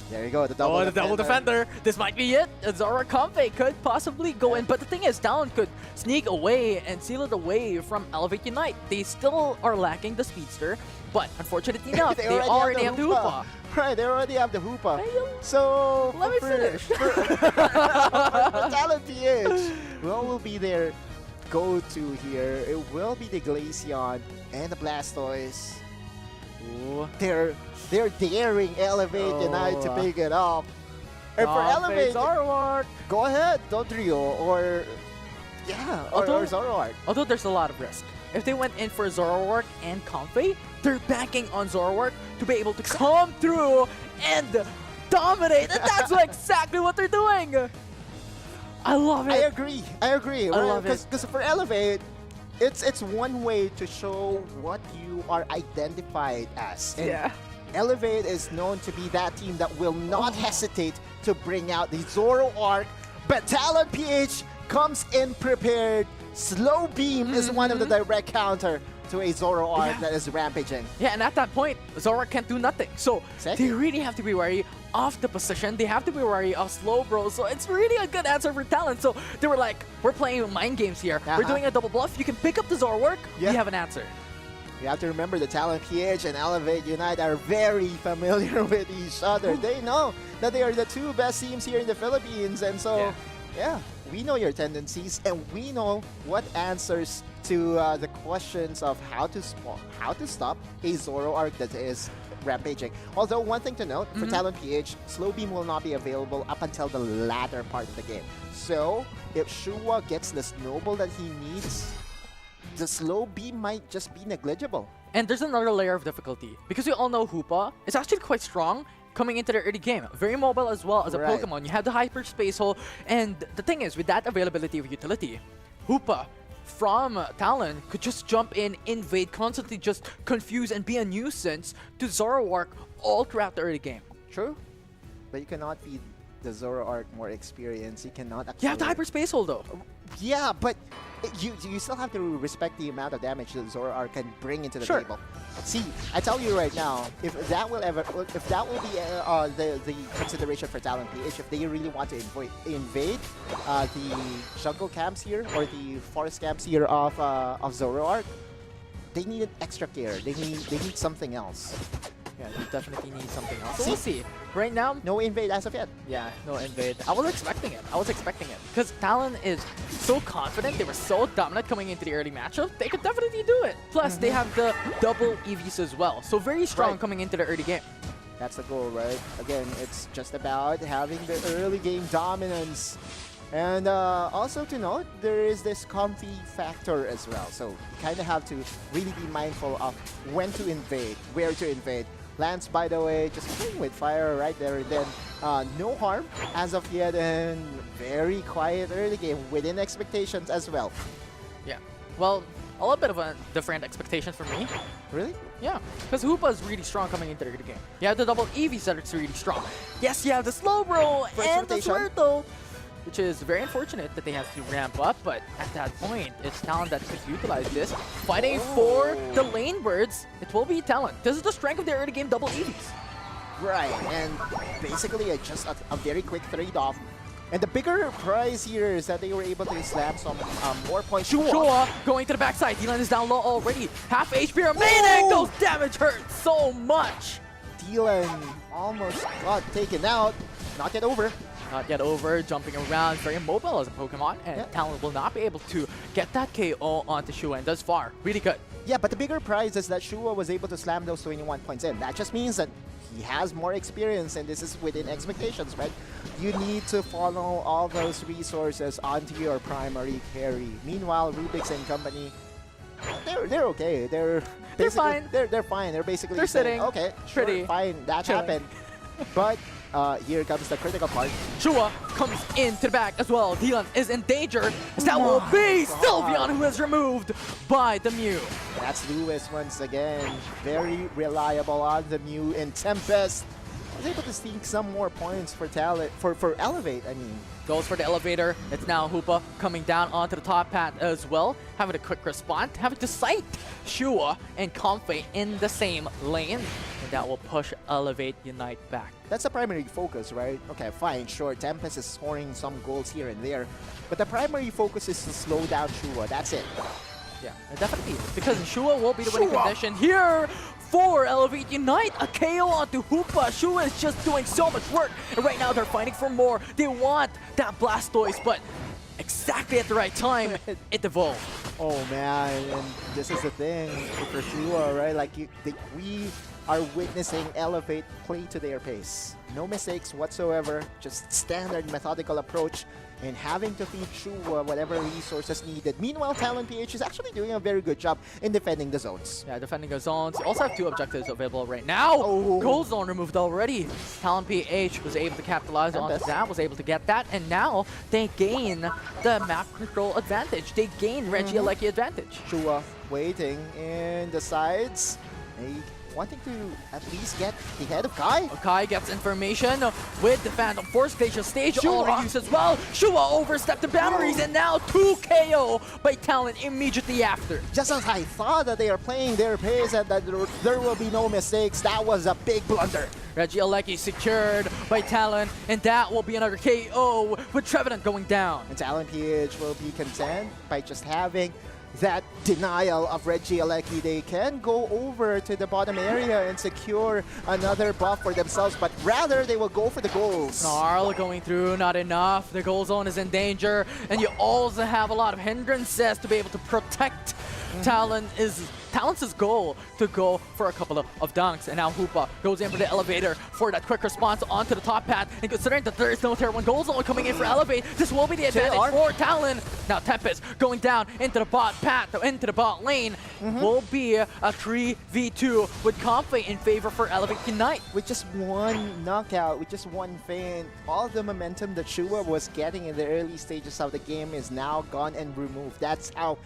There you go, the double the double defender. This might be it. Zoroark Comfey could possibly go in. But the thing is, Talon could sneak away and seal it away from Elevate Unite. They still are lacking the speedster, but unfortunately enough, they already have the Hoopa. Right, they already have the Hoopa. Hey, So let me finish. for Talon PH, what will be their go-to here? It will be the Glaceon and the Blastoise. Ooh. They're daring Elevate Unite to pick it up. And for Comfey, Elevate, Zoroark. go ahead, Dodrio or Although- Zoroark. Although there's a lot of risk. If they went in for Zoroark and Comfey, they're banking on Zoroark to be able to come through and dominate. And that's exactly what they're doing. I love it. I agree. I love it. Because for Elevate, it's one way to show what you are identified as. And Yeah. Elevate is known to be that team that will not hesitate to bring out the Zoroark, but Talon PH comes in prepared. Slow Beam is one of the direct counter to a Zoroark that is rampaging. Yeah, and at that point, Zoroark can't do nothing. So Exactly. they really have to be wary of the position. They have to be wary of slow bro. So it's really a good answer for Talon. So they were like, we're playing mind games here. We're doing a double bluff. You can pick up the Zoroark. Yeah. We have an answer. You have to remember the Talon PH and Elevate Unite are very familiar with each other. They know that they are the two best teams here in the Philippines. And so, yeah, we know your tendencies and we know what answers to the questions of how to stop a Zoroark that is rampaging. Although one thing to note, for Talon PH, Slow Beam will not be available up until the latter part of the game. So, if Shua gets the snowball that he needs, the Slow Beam might just be negligible. And there's another layer of difficulty. Because we all know Hoopa is actually quite strong coming into the early game. Very mobile as well as a Right. Pokemon. You have the Hyperspace Hole. And the thing is, with that availability of utility, Hoopa from Talon could just jump in, invade, constantly just confuse and be a nuisance to Zoroark all throughout the early game. True. But you cannot feed the Zoroark more experience. You cannot You have the accelerate. Hyperspace Hole though. Yeah, but you still have to respect the amount of damage that Zoroark can bring into the Sure. table. See, I tell you right now, if that will be the consideration for Talon PH, if they really want to invade the jungle camps here or the forest camps here of Zoroark, they need extra care. They need something else. Yeah, you definitely need something else. So we'll see. Right now, No invade as of yet. yeah, no invade. I was expecting it. Because Talon is so confident. They were so dominant coming into the early matchup. They could definitely do it. Plus, they have the double EVs as well. So very strong Right. coming into the early game. That's the goal, right? Again, it's just about having the early game dominance. And also to note, there is this comfy factor as well. So you kind of have to really be mindful of when to invade, where to invade. Lance, by the way, just playing with fire right there and then. No harm as of yet, and very quiet early game within expectations as well. Yeah. Well, a little bit of a different expectation for me. Really? Yeah, because Hoopa is really strong coming into the game. You have the double Eevees that it's really strong. Yes, you have the slow roll and the Swirtle, which is very unfortunate that they have to ramp up, but at that point, it's Talon that could utilize this. Fighting for the lane birds, it will be Talon. This is the strength of their early game double Eevees. Right, and basically just a very quick trade-off. And the bigger prize here is that they were able to slam some more points. Shua going to the backside. Dylan is down low already. Half HP remaining. Those damage hurt so much. Dylan almost got taken out. Not yet over. Not yet over. Jumping around. Very mobile as a Pokemon. And Talon will not be able to get that KO onto Shua. And thus far, really good. Yeah, but the bigger prize is that Shua was able to slam those 21 points in. That just means that he has more experience, and this is within expectations, right? You need to follow all those resources onto your primary carry. Meanwhile, Rubik's and company, they're okay. They're fine. They're fine. They're basically they're saying, sitting. okay, sure, Pretty. fine, that Chilling. happened. But here comes the critical part. Shua comes into the back as well. Dylan is in danger. That will be Sylveon, who is removed by the Mew. That's Lewis once again. Very reliable on the Mew, and Tempest was able to sneak some more points for for Elevate, I mean. Goes for the elevator. It's now Hoopa coming down onto the top path as well. Having a quick response. Having to sight Shua and Comfey in the same lane. And that will push Elevate Unite back. That's the primary focus, right? Okay, fine, sure. Tempest is scoring some goals here and there. But the primary focus is to slow down Shua. That's it. Yeah, definitely. Because Shua will be the winning condition here for Elevate Unite. A KO onto Hoopa. Shua is just doing so much work. And right now they're fighting for more. They want that Blastoise, but exactly at the right time, it evolved. Oh man, and this is the thing for Shua, right? Like we are witnessing Elevate play to their pace. No mistakes whatsoever, just standard methodical approach, and having to feed Shua whatever resources needed. Meanwhile, Talon PH is actually doing a very good job in defending the zones. Yeah, defending the zones. You also have 2 objectives available right now. Gold zone removed already. Talon PH was able to capitalize on that, was able to get that, and now they gain the map control advantage. They gain Regieleki advantage. Shua waiting in the sides. Wanting to at least get the head of Kai. Kai gets information with the Phantom Force stage already used as well. Shua overstepped the boundaries and now 2 KO by Talon immediately after. Just as I thought that they are playing their pace and that there will be no mistakes, that was a big blunder. Regieleki secured by Talon, and that will be another KO with Trevenant going down. And Talon PH will be content by just having that denial of Regieleki. They can go over to the bottom area and secure another buff for themselves, but rather they will go for the goals. Snarl going through, not enough. The goal zone is in danger, and you also have a lot of hindrances to be able to protect Talon's goal to go for a couple of dunks. And now Hoopa goes in for the elevator for that quick response onto the top path. And considering that there is no tier 1 goal zone coming in for Elevate, this will be the advantage for Talon. Now Tempest going down into the bot path, into the bot lane, will be a 3v2 with Comfey in favor for Elevate Unite. With just one knockout, with just one feint, all the momentum that Shua was getting in the early stages of the game is now gone and removed. That's how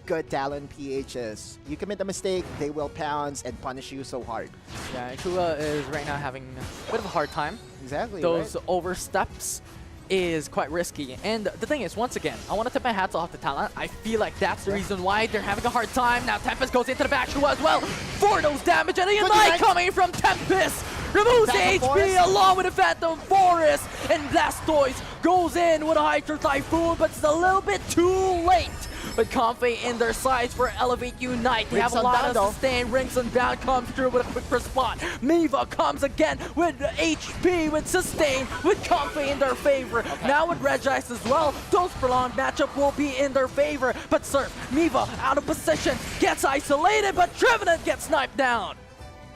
good Talon PH is. You commit a mistake, they will pounce and punish you so hard. Yeah, Shua is right now having a bit of a hard time. Exactly. Those oversteps is quite risky. And the thing is, once again, I want to tip my hats off to Talon. I feel like that's the reason why they're having a hard time. Now Tempest goes into the back Shua as well for those damage, and a Unite coming from Tempest removes HP along with the Phantom Forest, and Blastoise goes in with a Hydro Typhoon, but it's a little bit too late. But Comfey in their sides for Elevate Unite. They have a lot of sustain. Rings Unbound comes through with a quick response. Miva comes again with HP, with sustain, with Comfey in their favor. Now with Regice as well, those prolonged matchup will be in their favor. But Surf, Miva out of position, gets isolated, but Trevenant gets sniped down.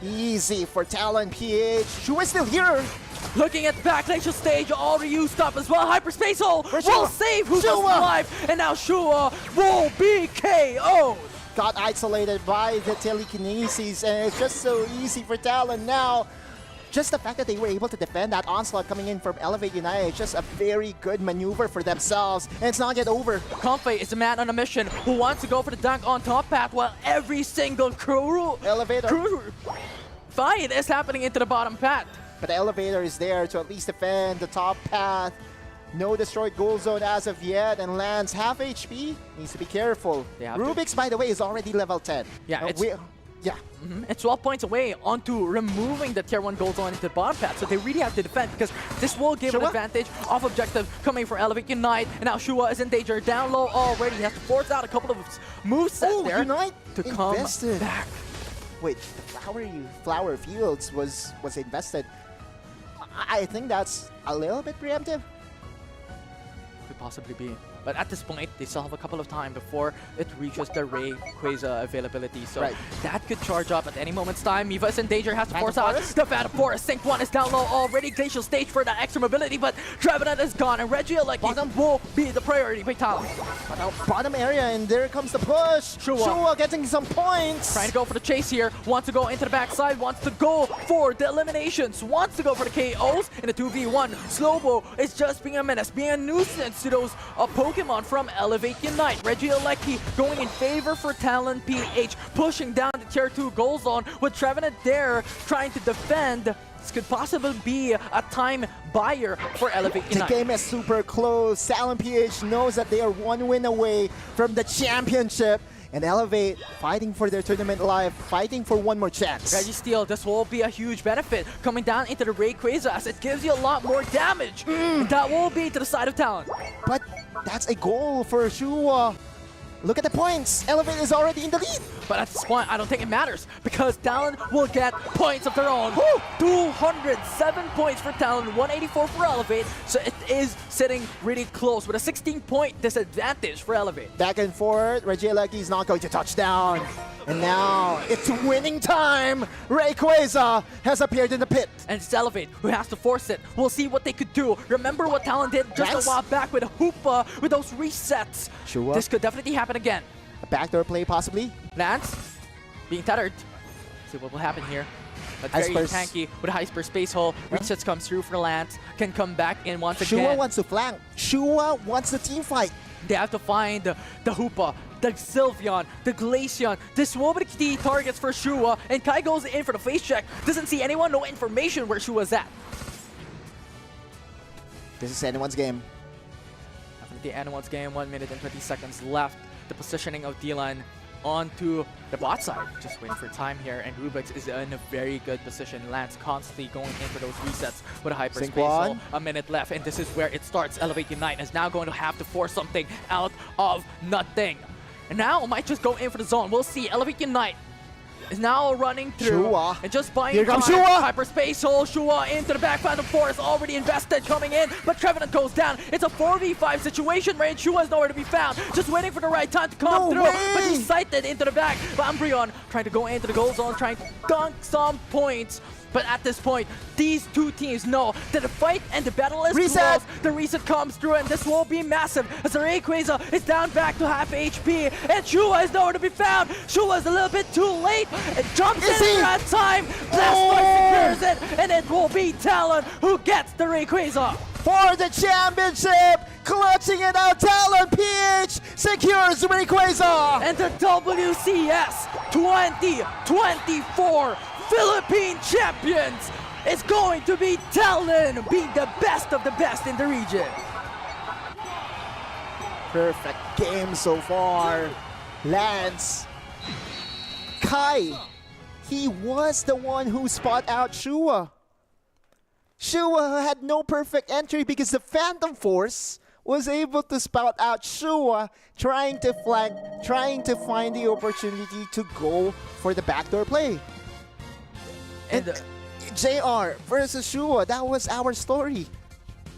Easy for Talon PH. Shua is still here. Looking at the back glacial stage, already used up as well. Hyperspace Hole will Shua? save who's Shua? alive, and now Shua will be KO'd. Got isolated by the telekinesis, and it's just so easy for Talon now. Just the fact that they were able to defend that onslaught coming in from Elevate United is just a very good maneuver for themselves, and it's not yet over. Comfey is a man on a mission who wants to go for the dunk on top path while every single crew fight is happening into the bottom path. But the Elevator is there to at least defend the top path. No destroyed goal zone as of yet, and lands half HP. Needs to be careful. Rubik's, by the way, is already level 10. Yeah, yeah. It's 12 points away onto removing the tier 1 goal zone into the bottom path, so they really have to defend because this will give an advantage off objective coming for Elevate Unite, and now Shua is in danger. Down low already, he has to force out a couple of movesets there Unite to come back. Wait, the Flower Fields was invested. I think that's a little bit preemptive. Could possibly be. But at this point, they still have a couple of time before it reaches the Rayquaza availability. So that could charge up at any moment's time. Miva is in danger, has to force out the Phantom Forest. Sync 1 is down low already. Glacial Stage for that extra mobility, but Trevenant is gone. And Regieleki will be the priority by Talon. Bottom area, and there comes the push. Shua getting some points. Trying to go for the chase here. Wants to go into the backside. Wants to go for the eliminations. Wants to go for the KOs in the 2v1. Slowbo is just being a menace, being a nuisance to those Pokemon from Elevate Unite. Regieleki going in favor for Talon PH, pushing down the tier 2 goal zone with Trevenant there trying to defend. This could possibly be a time buyer for Elevate Unite. The game is super close. Talon PH knows that they are one win away from the championship. And Elevate fighting for their tournament life, fighting for one more chance. Registeel, this will be a huge benefit coming down into the Rayquaza as it gives you a lot more damage. And that will be to the side of Talon. But that's a goal for Shua. Look at the points. Elevate is already in the lead. But at this point, I don't think it matters because Talon will get points of their own. 207 points for Talon, 184 for Elevate. So it is sitting really close with a 16-point disadvantage for Elevate. Back and forth. Regieleki is not going to touch down. And now it's winning time. Rayquaza has appeared in the pit. And it's Elevate who has to force it. We'll see what they could do. Remember what Talon did just a while back with Hoopa, with those resets. Shua. This could definitely happen again. A backdoor play possibly. Lance being tethered. See what will happen here. But very tanky with a Hyperspace Hole. Resets comes through for Lance. Can come back in once again. Shua wants to flank. Shua wants the team fight. They have to find the Hoopa, the Sylveon, the Glaceon. This will be the key targets for Shua. And Kai goes in for the face check. Doesn't see anyone, no information where Shua's at. This is anyone's game. Definitely anyone's game. 1 minute and 20 seconds left. The positioning of Dylan onto the bot side. Just waiting for time here, and Rubik's is in a very good position. Lance constantly going in for those resets with a Hyperspace Hole. A minute left, and this is where it starts. Elevate Unite is now going to have to force something out of nothing. And now might just go in for the zone. We'll see. Elevate Unite is now running through. Shua. And just buying Here time. comes Shua. Hyperspace Hole. Shua into the back. Phantom Forest already invested coming in. But Trevenant goes down. It's a 4v5 situation where Shua is nowhere to be found. Just waiting for the right time to come through. But he's sighted into the back. Umbreon trying to go into the goal zone, trying to dunk some points. But at this point, these two teams know that the fight and the battle is close. The reset comes through, and this will be massive as the Rayquaza is down back to half HP, and Shua is nowhere to be found. Shua is a little bit too late. It jumps in at time. Blastoise secures it, and it will be Talon who gets the Rayquaza. For the championship, clutching it out, Talon PH secures Rayquaza. And the WCS 2024 Philippine champions is going to be Talon, being the best of the best in the region. Perfect game so far. Lance. Kai. He was the one who spot out Shua. Shua had no perfect entry because the Phantom Force was able to spot out Shua, trying to flank, trying to find the opportunity to go for the backdoor play. And JR versus Shua, that was our story.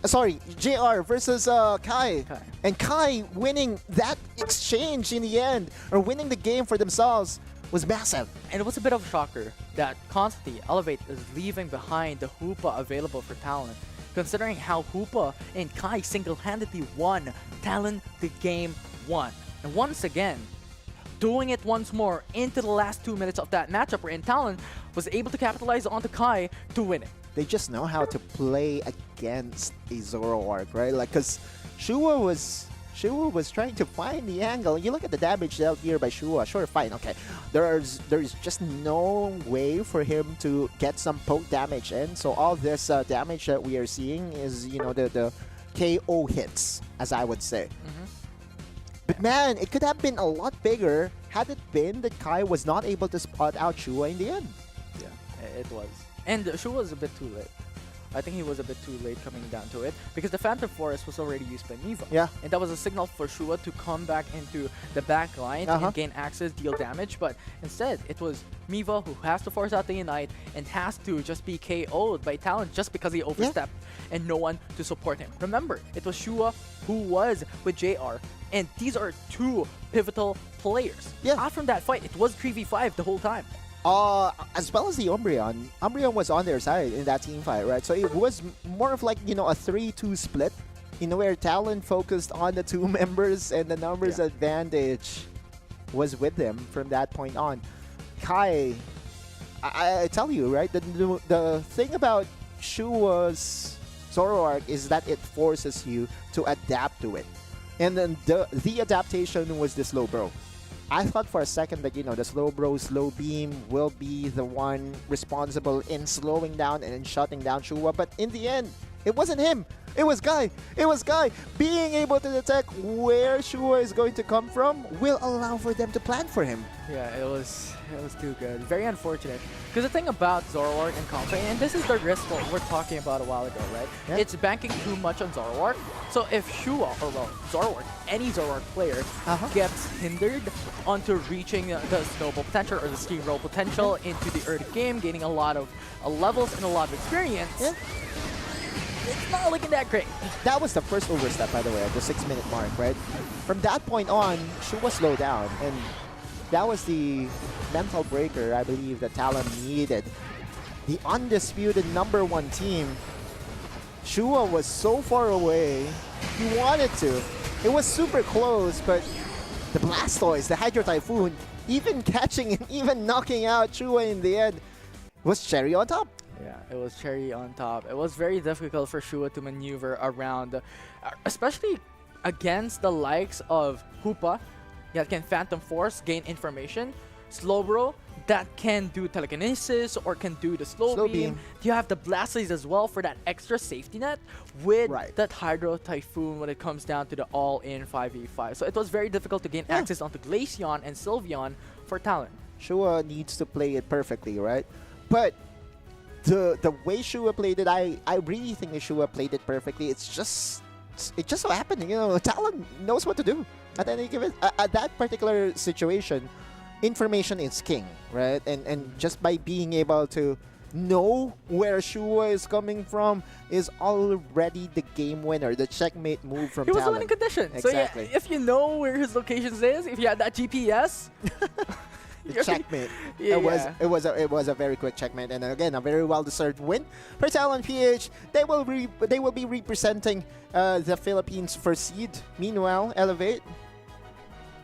Sorry, JR versus Kai. And Kai winning that exchange in the end, or winning the game for themselves, was massive. And it was a bit of a shocker that constantly Elevate is leaving behind the Hoopa available for Talon, considering how Hoopa and Kai single-handedly won Talon the game 1. And once again, doing it once more into the last 2 minutes of that matchup wherein Talon was able to capitalize onto Kai to win it. They just know how to play against a Zoroark, right? Like, because Shua was trying to find the angle. You look at the damage dealt here by Shua. Sure, fine, okay. There's just no way for him to get some poke damage in. So all this damage that we are seeing is, you know, the KO hits, as I would say. But man, it could have been a lot bigger had it been that Kai was not able to spot out Shua in the end. Yeah, it was. And Shua was a bit too late. I think he was a bit too late coming down to it because the Phantom Forest was already used by Miva. Yeah. And that was a signal for Shua to come back into the back line and gain access, deal damage. But instead, it was Miva who has to force out the Unite and has to just be KO'd by Talon just because he overstepped and no one to support him. Remember, it was Shua who was with JR. And these are two pivotal players. Yeah. Out from that fight, it was 3v5 the whole time. As well as the Umbreon. Umbreon was on their side in that team fight, right? So it was more of like, you know, a 3-2 split, you know, where Talon focused on the two members and the numbers advantage was with them from that point on. Kai, I tell you, right, the thing about Shua's Zoroark is that it forces you to adapt to it. And then the adaptation was the slow bro. I thought for a second that, you know, the slow bro, slow beam will be the one responsible in slowing down and in shutting down Shua. But in the end, it wasn't him. It was Guy. It was Guy. Being able to detect where Shua is going to come from will allow for them to plan for him. Yeah, it was too good. Very unfortunate. Because the thing about Zoroark and Comfey, and this is the risk that we're talking about a while ago, right? Yeah. It's banking too much on Zoroark. So if Shua, or well, Zoroark, any Zoroark player, gets hindered onto reaching the snowball potential or the steamroll potential into the early game, gaining a lot of levels and a lot of experience, it's not looking that great. That was the first overstep, by the way, at the 6-minute mark, right? From that point on, Shua slowed down, and that was the mental breaker, I believe, that Talon needed. The undisputed #1 team. Shua was so far away, he wanted to. It was super close, but the Blastoise, the Hydro Typhoon, even catching and even knocking out Shua in the end, was cherry on top. Yeah, it was cherry on top. It was very difficult for Shua to maneuver around, especially against the likes of Hoopa, that can Phantom Force, gain information. Slowbro, that can do telekinesis or can do the slow beam. You have the Blastoise as well for that extra safety net with that Hydro Typhoon when it comes down to the all-in 5v5. So it was very difficult to gain access onto Glaceon and Sylveon for Talon. Shua needs to play it perfectly, right? But the way Shua played it, I really think that Shua played it perfectly. It just so happened, you know, Talon knows what to do at any given at that particular situation. Information is king, right? And just by being able to know where Shua is coming from is already the game winner, the checkmate move from Talon. He was the winning condition. Exactly. So yeah, if you know where his location is, if you had that GPS, checkmate. It was a very quick checkmate, and again a very well-deserved win for Talon PH. They will be representing the Philippines for seed. Meanwhile, Elevate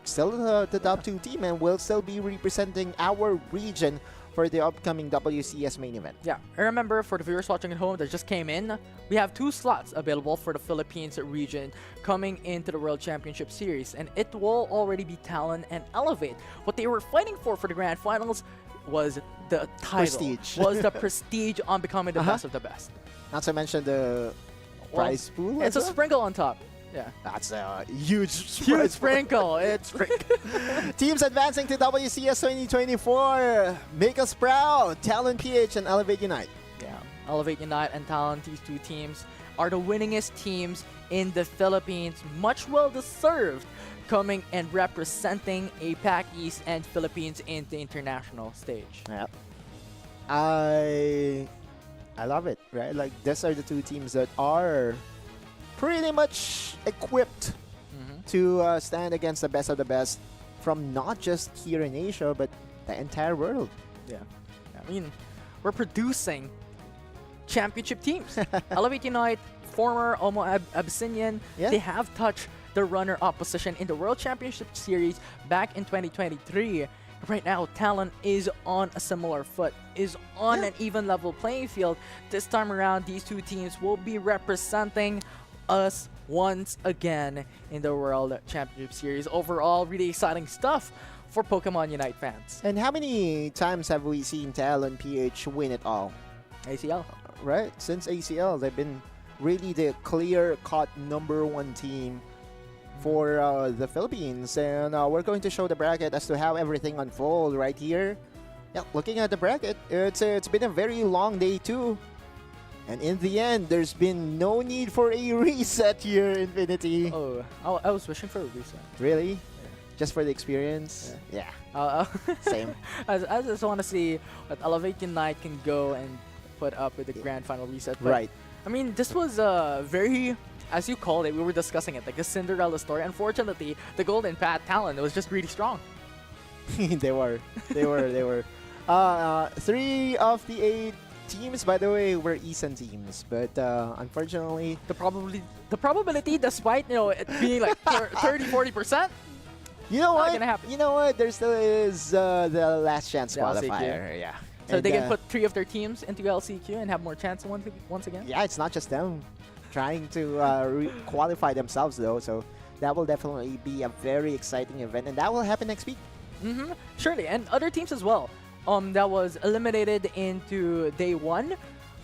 still the top 2 team and will still be representing our region for the upcoming WCS main event. Yeah, and remember, for the viewers watching at home that just came in, we have 2 slots available for the Philippines region coming into the World Championship Series, and it will already be Talon and Elevate. What they were fighting for the Grand Finals was the title, was the prestige on becoming the best of the best. Not to mention the prize pool. It's a sprinkle on top. Yeah, that's a huge sprinkle. It's teams advancing to WCS 2024. Make us proud. Talon PH and Elevate Unite. Yeah, Elevate Unite and Talon, these 2 teams are the winningest teams in the Philippines. Much well deserved, coming and representing APAC East and Philippines in the international stage. Yep. I love it. Right, like these are the 2 teams that are pretty much equipped to stand against the best of the best from not just here in Asia, but the entire world. Yeah. I mean, we're producing championship teams. Elevate Unite, former Omo Abyssinian, Yeah. they have touched the runner-up position in the World Championship Series back in 2023. Right now, Talon is on a similar foot, is on Yeah. an even level playing field. This time around, these two teams will be representing us once again in the World Championship Series. Overall, really exciting stuff for Pokemon Unite fans. And how many times have we seen Talon PH win it all? ACL. Right? Since ACL, they've been really the clear-cut #1 team for the Philippines. And we're going to show the bracket as to how everything unfolds right here. Yeah, looking at the bracket, it's been a very long day too. And in the end, there's been no need for a reset here, Infinity. Oh, I was wishing for a reset. Really? Just for the experience? Yeah. Same. I just want to see what Elevate Unite can go and put up with the grand final reset. But, Right. I mean, this was a very, as you called it, we were discussing it, like a Cinderella story. Unfortunately, the Golden Path Talon was just really strong. They were. 3 of the 8 teams, by the way, were Eastern teams, but unfortunately, The probability, despite it being like 30-40%. you know Not what? gonna happen. You know what? There still is the last chance The LCQ. qualifier. Yeah. So And, they can put 3 of their teams into LCQ and have more chance once again. Yeah, it's not just them trying to qualify themselves though. So that will definitely be a very exciting event, and that will happen next week. Surely, and other teams as well. That was eliminated into day 1.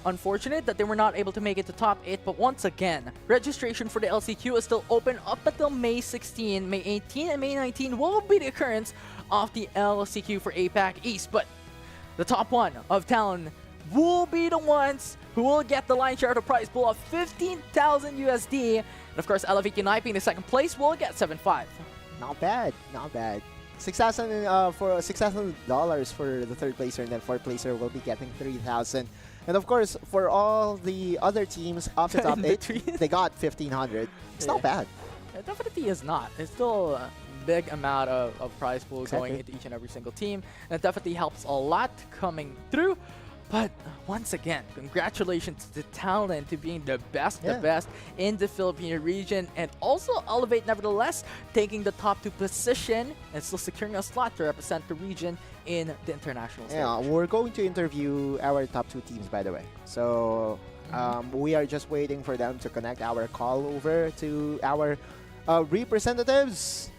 Unfortunate that they were not able to make it to top 8, but once again, registration for the LCQ is still open up until May 16. May 18 and May 19 will be the occurrence of the LCQ for APAC East, but the top 1 of Talon will be the ones who will get the lion's share of the prize pool of 15,000 USD. And of course, Elevate Unite being the second place will get 7.5. Not bad. Not bad. $6,000 for $6,000 for the third placer, and then fourth placer will be getting 3,000. And of course, for all the other teams up to top In 8, between. they got 1,500. It's not bad. It definitely is not. It's still a big amount of prize pool going Exactly. into each and every single team. And it definitely helps a lot coming through. But once again, congratulations to Talon to being the best in the Philippine region, and also Elevate nevertheless taking the top 2 position and still securing a slot to represent the region in the international stage. Yeah, we're going to interview our top 2 teams, by the way. So we are just waiting for them to connect our call over to our representatives.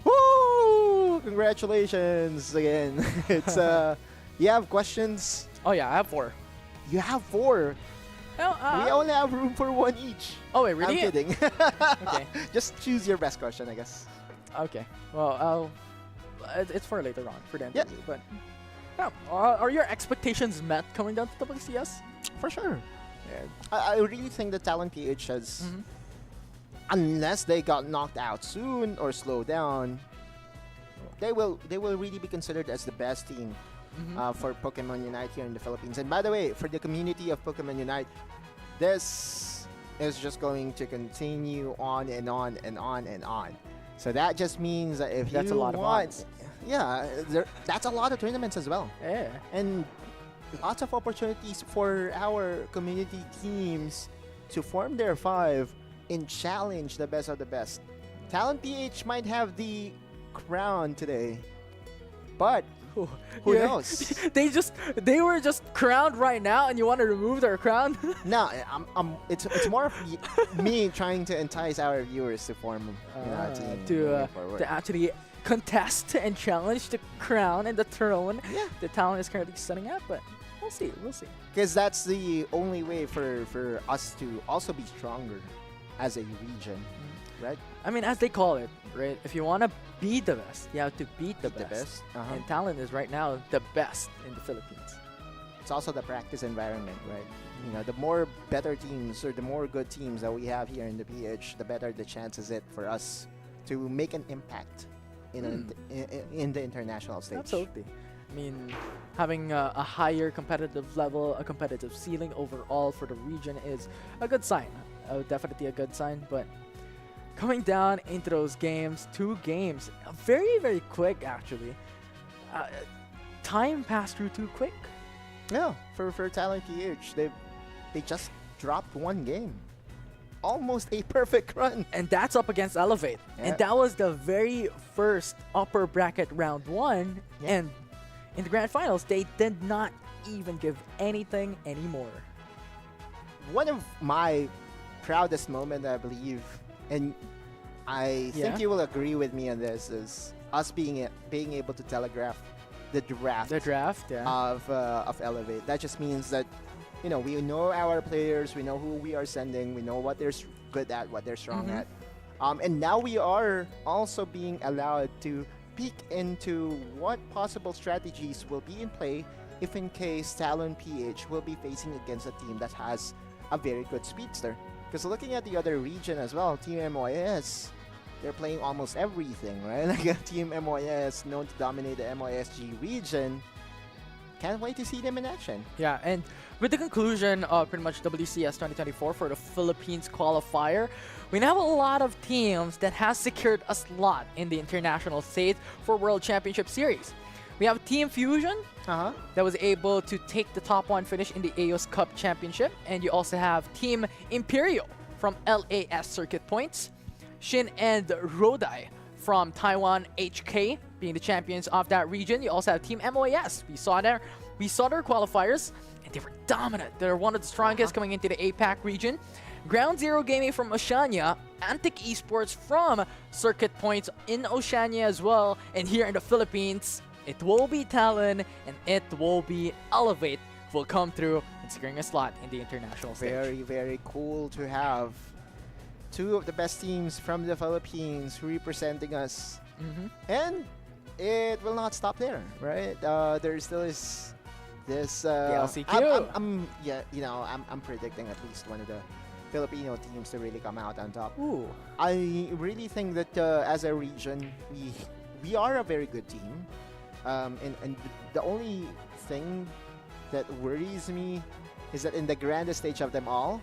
Woo! Congratulations again. It's you have questions? Oh yeah, I have 4. You have 4. Oh, We only have room for 1 each. oh wait, really? I'm kidding. Okay. Just choose your best question, I guess. Okay. Well, it's for later on for the Yeah. interview. But are your expectations met coming down to WCS? For sure. I really think that Talon PH has, unless they got knocked out soon or slowed down, they will really be considered as the best team for Pokemon Unite here in the Philippines. And by the way, for the community of Pokemon Unite, this is just going to continue on and on and on and on. So that just means that if That's you a lot of want, that's a lot of tournaments as well. Yeah. And lots of opportunities for our community teams to form their 5 and challenge the best of the best. Talon PH might have the crown today, but who knows? They were just crowned right now, and you want to remove their crown? No, it's more of me trying to entice our viewers to form a team moving forward. to actually contest and challenge the crown and the throne. Yeah. The Talon is currently setting up, but we'll see. Because that's the only way for us to also be stronger as a region, right? I mean, as they call it, right? If you want to be the best, you have to beat the best. Uh-huh. And Talon is right now the best in the Philippines. It's also the practice environment, right? You know, the more better teams or the more good teams that we have here in the PH, the better the chance is it for us to make an impact in the international stage. Absolutely. I mean, having a higher competitive level, a competitive ceiling overall for the region is a good sign. Definitely a good sign, but coming down into those games, 2 games, very, very quick actually. Time passed through too quick. Yeah, for Talon PH, they just dropped 1 game. Almost a perfect run. And that's up against Elevate. Yeah. And that was the very first upper bracket round 1. Yeah. And in the grand finals, they did not even give anything anymore. One of my proudest moments, I believe, and I think you will agree with me on this, is us being able to telegraph the draft. The draft, yeah. Of Elevate. That just means that, you know, we know our players, we know who we are sending, we know what they're good at, what they're strong at. And now we are also being allowed to peek into what possible strategies will be in play if in case Talon PH will be facing against a team that has a very good speedster. Because looking at the other region as well, Team MYS, they're playing almost everything, right? Like Team MYS, known to dominate the MYSG region. Can't wait to see them in action. Yeah, and with the conclusion of pretty much WCS 2024 for the Philippines Qualifier, we now have a lot of teams that has secured a slot in the international stage for World Championship Series. We have Team Fusion that was able to take the top 1 finish in the AOS Cup Championship, and you also have Team Imperial from LAS Circuit Points, Shin and Rodai from Taiwan HK being the champions of that region. You also have Team MOS. We saw their qualifiers, and they were dominant. They're one of the strongest coming into the APAC region. Ground Zero Gaming from Oceania, Antic Esports from Circuit Points in Oceania as well, and here in the Philippines, it will be Talon and it will be Elevate who will come through and securing a slot in the international stage. Very, very cool to have 2 of the best teams from the Philippines representing us. And it will not stop there, right? There still is this. LCQ. I'm predicting at least one of the Filipino teams to really come out on top. Ooh. I really think that as a region, we are a very good team. And the only thing that worries me is that in the grandest stage of them all,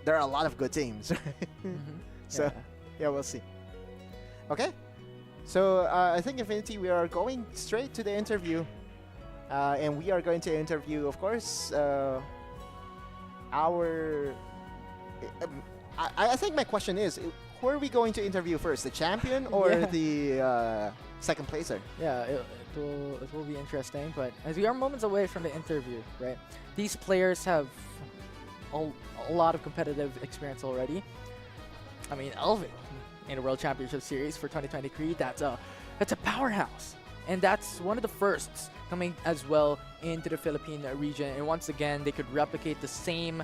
there are a lot of good teams. So, yeah, we'll see. Okay. So, I think Infinity, we are going straight to the interview. And we are going to interview, of course, our... I think my question is, who are we going to interview first? The champion or the second placer? Yeah, it will be interesting. But as we are moments away from the interview, right? These players have a lot of competitive experience already. I mean, Elvin in the World Championship Series for 2023, that's a powerhouse. And that's one of the firsts coming as well into the Philippine region. And once again, they could replicate the same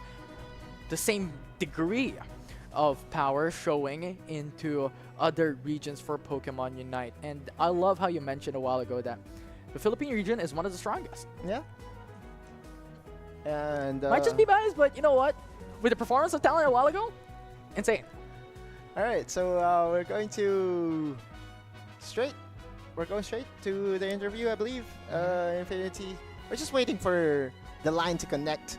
degree of power showing into other regions for Pokemon Unite. And I love how you mentioned a while ago that the Philippine region is one of the strongest. Yeah. And might just be biased, but you know what? With the performance of Talon a while ago, insane. All right, so we're going straight to the interview, I believe. Infinity. We're just waiting for the line to connect.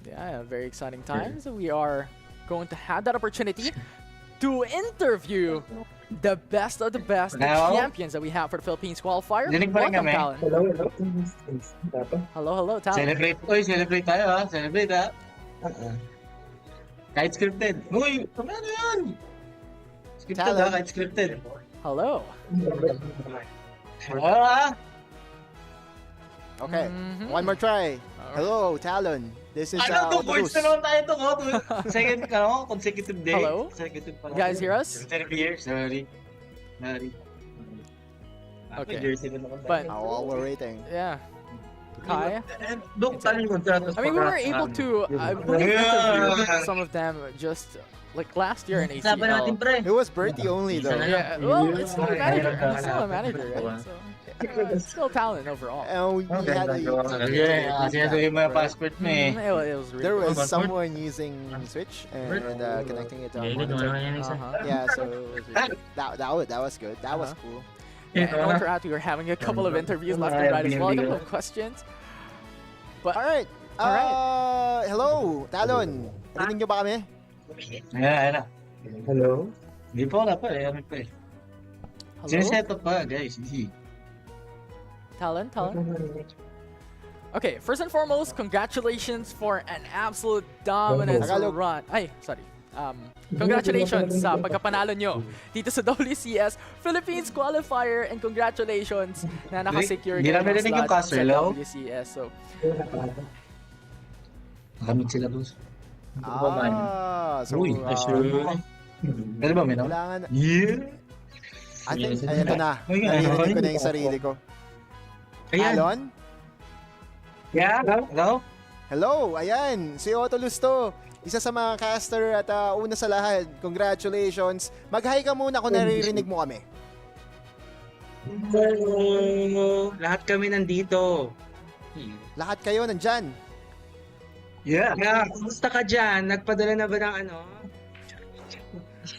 Yeah, very exciting times. We are going to have that opportunity to interview the best of the best, the champions that we have for the Philippines Qualifier. Welcome, Talon. Hello, Talon. Celebrate tayo ha. Celebrate ha. Kahit scripted. Uy, paano yan? Scripted ha, kahit scripted. Hello. Hello ha. Okay, one more try. Hello, Talon. This is Ano, 2 points na naman tayo ito ko. Second, consecutive day. Hello? You guys hear us? Sorry. Okay. But, But, while we're waiting. yeah. Kai? I mean, we were able to, I believe, interview some of them just like last year in ACL. It was Bertie only, though. Yeah, well, it's still a manager. He's still a manager, right? So, it's still Talon overall. And we had passport mo eh. It was really there was Passport? someone using Switch and connecting it to our monitor. Yeah, so it was that was good. That was cool. Yeah, and while we're out, we were having a couple of interviews left and right as well, a couple of questions. But All right. All right. Hello, Talon. Narinig niyo ba kami? Ayan na. Hello? Hindi pa wala pa eh. Ano pa eh. Hello? Sineset up pa guys. Easy. Talon? Okay, first and foremost, congratulations for an absolute dominant Tagalog. run. Ay, sorry. Congratulations sa pagkapanalo nyo dito sa WCS Philippines Qualifier, and congratulations na nakasecure Hindi kayo namin ng narinig yung slot caster, sa hello? WCS. So, Makamit sila boss. So, Uy, sure. Ano ba, Mino? kailangan, Yeah! I think, ayan na. Ay, Naririnig ko na yung sarili ko. Ayan. Talon? Yeah, hello? Hello, ayan, si Otto Lusto. Isa sa mga caster at una sa lahat, congratulations. Mag-hi ka muna kung naririnig mo kami. Lahat kami nandito. Lahat kayo nandyan. Yeah. Kumusta ka dyan? Nagpadala na ba ng ano?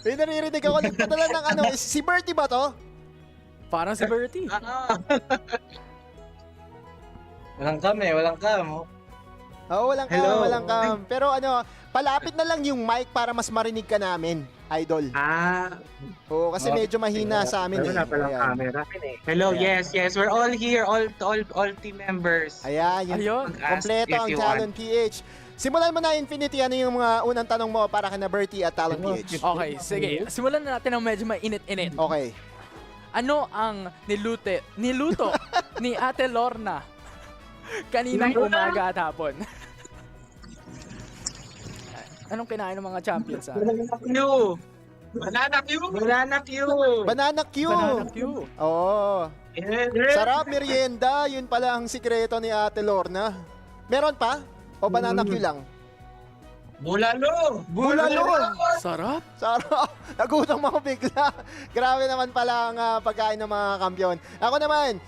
May naririnig ako, nagpadala ng ano, si Bertie ba to? parang si Bertie. Walang kam. Oo, walang Hello. kam, walang kam. Pero ano, palapit na lang yung mic para mas marinig ka namin, idol. Oo, kasi medyo mahina sa amin eh. Wala palang Ayan. camera. Hello, Ayan. yes. We're all here. All team members. Ayan, yung Ayun. kompleto ang Talon PH. Simulan mo na, Infinity. Ano yung mga unang tanong mo para kina Bertie at Talon PH? Okay, sige. Simulan na natin ang medyo mainit-init. Okay. Ano ang niluto ni Ate Lorna kaninang umaga at hapon? Anong kinain ng mga champions? Banana Q! Banana Q. Banana Q. Oo. Sarap merienda. Yun pala ang sikreto ni Ate Lorna. Meron pa? O banana Q lang? Bulalo! Sarap. Sarap. Nagutom ako bigla. Grabe naman pala ang pagkain ng mga kampiyon. Ako naman,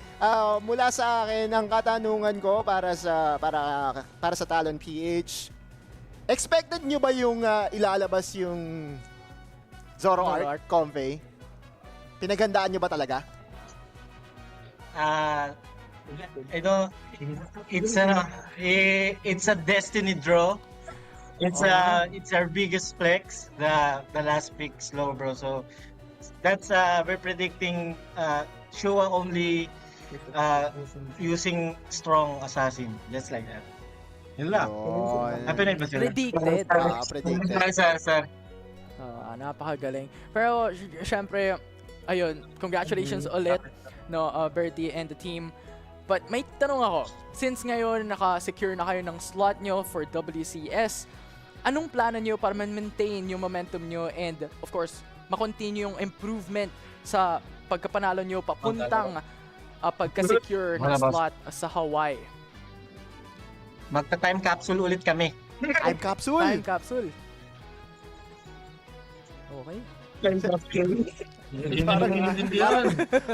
mula sa akin, ang katanungan ko para sa Talon PH, expected nyo ba yung ilalabas yung Zoroark Convey? Pinaghandaan nyo ba talaga? It's a destiny draw. It's our biggest flex, the last pick slow bro. So that's we're predicting Shua only using strong assassin, just like that. Yun lang. Happy ba sila? Predicted. Predicted. Sir. Napakagaling. Pero syempre, ayun, congratulations ulit, no, Bertie and the team. But may tanong ako, since ngayon naka-secure na kayo ng slot nyo for WCS, anong plano nyo para ma-maintain yung momentum nyo and of course, ma-continue yung improvement sa pagkapanalo nyo papuntang pagka-secure ng slot sa Hawaii? Magta-time capsule ulit kami. Time capsule. Time capsule. Okay.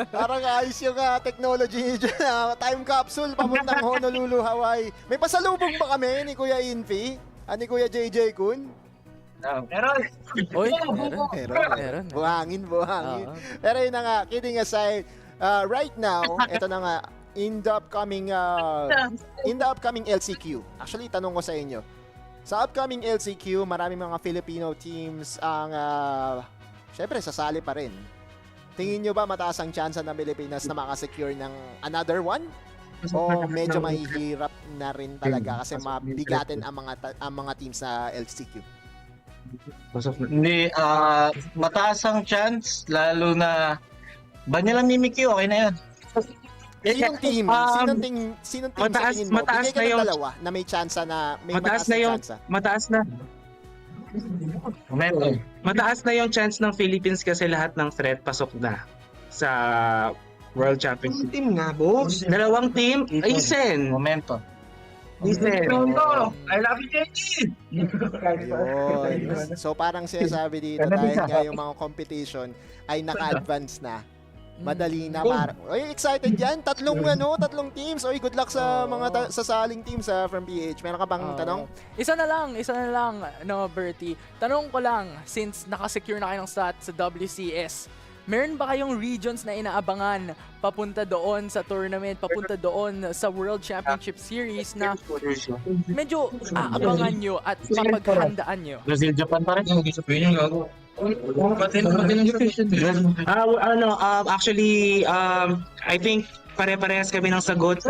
Parang ayos yung technology niyo dyan. Time capsule papuntang Honolulu, Hawaii. May pasalubong ba kami ni Kuya Infi? Ni Kuya JJ Kun? Meron. Oy, Meron. meron. Buhangin. Pero yun na nga, kidding aside, right now, ito na nga, in the upcoming LCQ. Actually, tanong ko sa inyo. Sa upcoming LCQ, maraming mga Filipino teams ang syempre sasali pa rin. Tingin nyo ba mataas ang chance ng Pilipinas na makasecure ng another one? O medyo mahihirap na rin talaga kasi mabigatin ang mga teams sa LCQ? Hindi, mataas ang chance, lalo na Vanilla Mimikyu, okay na yun. Sinong team? Sinong team sa tingin mo? mataas Bigay ka na ng yung- dalawa na may chance na may Mataas na yung chance. Meron. mataas na yung chance ng Philippines kasi lahat ng threat pasok na sa World Championships. Team nga, boss. Dalawang team, Isen. Momentum. Isen. I love you, JJ! Ayun. So parang sinasabi dito dahil nga yung mga competition ay naka-advance na. Madali na Oy, excited yan. Tatlong teams. Oy, good luck sa mga sasaling teams from PH. Meron ka bang tanong? Isa na lang, no, Bertie. Tanong ko lang, since nakasecure na kayo ng slot sa WCS, meron ba kayong regions na inaabangan papunta doon sa tournament, papunta doon sa World Championship Series na medyo aabangan nyo at mapaghandaan nyo? Brazil, Japan pa rin. Actually, I think pare-parehas kami ng sagot.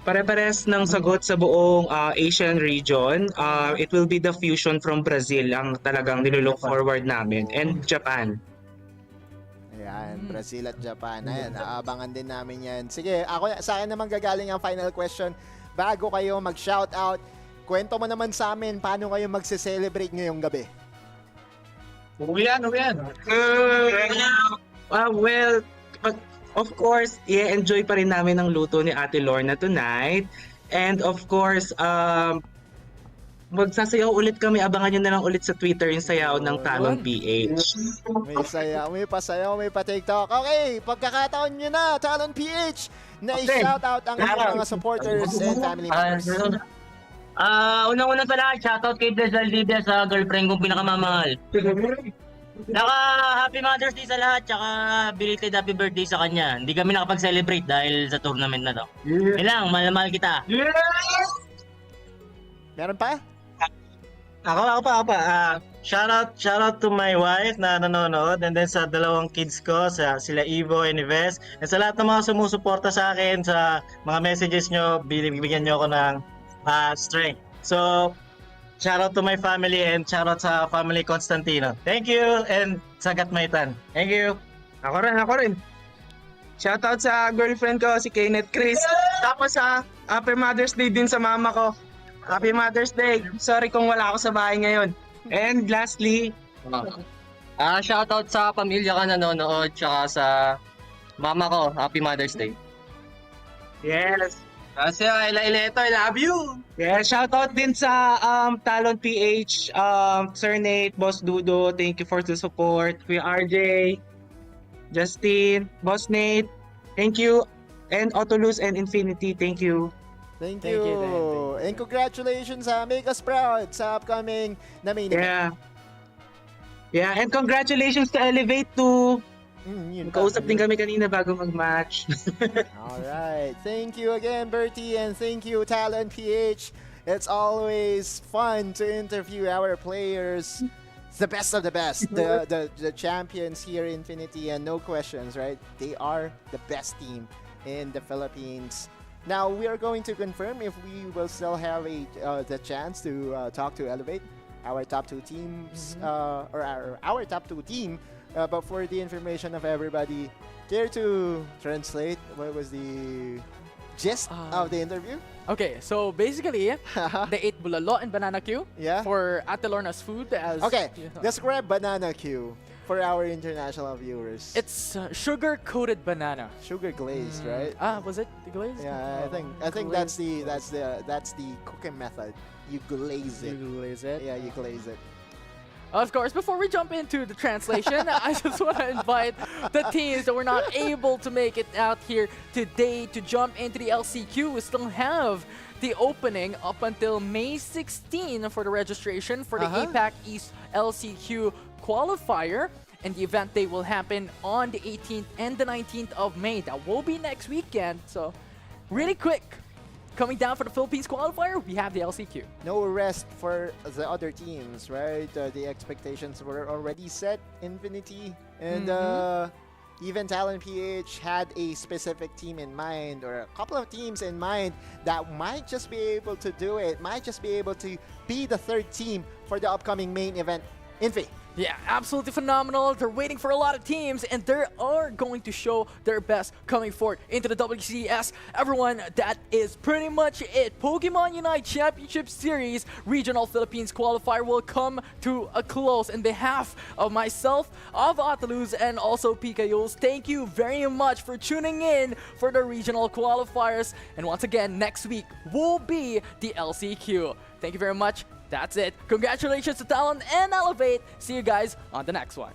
Pare-parehas ng sagot sa buong Asian region. It will be the fusion from Brazil ang talagang nilook forward namin, and Japan. Ayan, Brazil at Japan. Ayan, naabangan din namin yan. Sige, sa akin naman gagaling ang final question. Bago kayo mag-shoutout, kwento mo naman sa amin paano kayo magse-celebrate ngayong gabi. Uwian. Well, of course, i-enjoy pa rin namin ang luto ni Ate Lorna tonight. And of course, magsasayaw ulit kami. Abangan nyo na lang ulit sa Twitter yung sayaw ng Talon PH. May sayaw, may pasayaw, may pa-TikTok. Okay, pagkakataon nyo na, Talon PH, na i-shoutout ang inyong mga supporters and family members. Unang-una sa lahat, shoutout kay Bless Valdivia sa girlfriend kong pinakamamahal. Happy Mother's Day sa lahat, tsaka belated happy birthday sa kanya. Hindi kami nakapag-celebrate dahil sa tournament na to. Ilang, mahal kita. Meron pa? Ako pa. Shoutout to my wife na nanonood, and then sa dalawang kids ko, sila Ivo and Ives, and sa lahat ng mga sumusuporta sa akin sa mga messages nyo, bibigyan nyo ako ng strength. So, shoutout to my family and shoutout sa family Constantino. Thank you, and sagat maitan. Thank you. Ako rin. Shoutout sa girlfriend ko, si Kenneth Chris. Tapos Happy Mother's Day din sa mama ko. Happy Mother's Day. Sorry kung wala ako sa bahay ngayon. And lastly, Shoutout sa pamilya ka nanonood, tsaka sa mama ko. Happy Mother's Day. yes. Kasi Ileto, I love you! Yeah, shoutout din sa Talon PH, Sir Nate, Boss Dudo, thank you for the support. Kuya RJ, Justin, Boss Nate, thank you. And Autolus and Infinity, thank you. Thank you. And congratulations make us proud sa upcoming na main event. Yeah, and congratulations to Elevate to Yun kausap din kami kanina bago mag-match. Alright. Thank you again, Bertie, and thank you, Talon PH. It's always fun to interview our players. The best of the best. The champions here in Infinity, and no questions, right? They are the best team in the Philippines. Now, we are going to confirm if we will still have the chance to talk to Elevate, our top two teams, or our top two team. But for the information of everybody, care to translate what was the gist of the interview? Okay, so basically, they ate bulalo and banana Q for Ate Lorna's food. Okay, describe banana Q for our international viewers. It's sugar-coated banana. Sugar glazed, right? Was it the glaze? Yeah, I think that's the cooking method. You glaze it. You glaze it? Yeah, you glaze it. Of course, before we jump into the translation, I just want to invite the teams that were not able to make it out here today to jump into the LCQ. We still have the opening up until May 16 for the registration for the APAC East LCQ qualifier. And the event day will happen on the 18th and the 19th of May. That will be next weekend. So, really quick. Coming down for the Philippines Qualifier, we have the LCQ. No rest for the other teams, right? The expectations were already set, Infinity. And even Talon PH had a specific team in mind, or a couple of teams in mind, that might just be able to do it, might just be able to be the third team for the upcoming main event. Infi. Yeah, absolutely phenomenal. They're waiting for a lot of teams, and they are going to show their best coming forward into the WCS. Everyone, that is pretty much it. Pokemon Unite Championship Series Regional Philippines Qualifier will come to a close. In behalf of myself, of Ataluz, and also Pikayos, thank you very much for tuning in for the regional qualifiers. And once again, next week will be the LCQ. Thank you very much. That's it. Congratulations to Talon and Elevate. See you guys on the next one.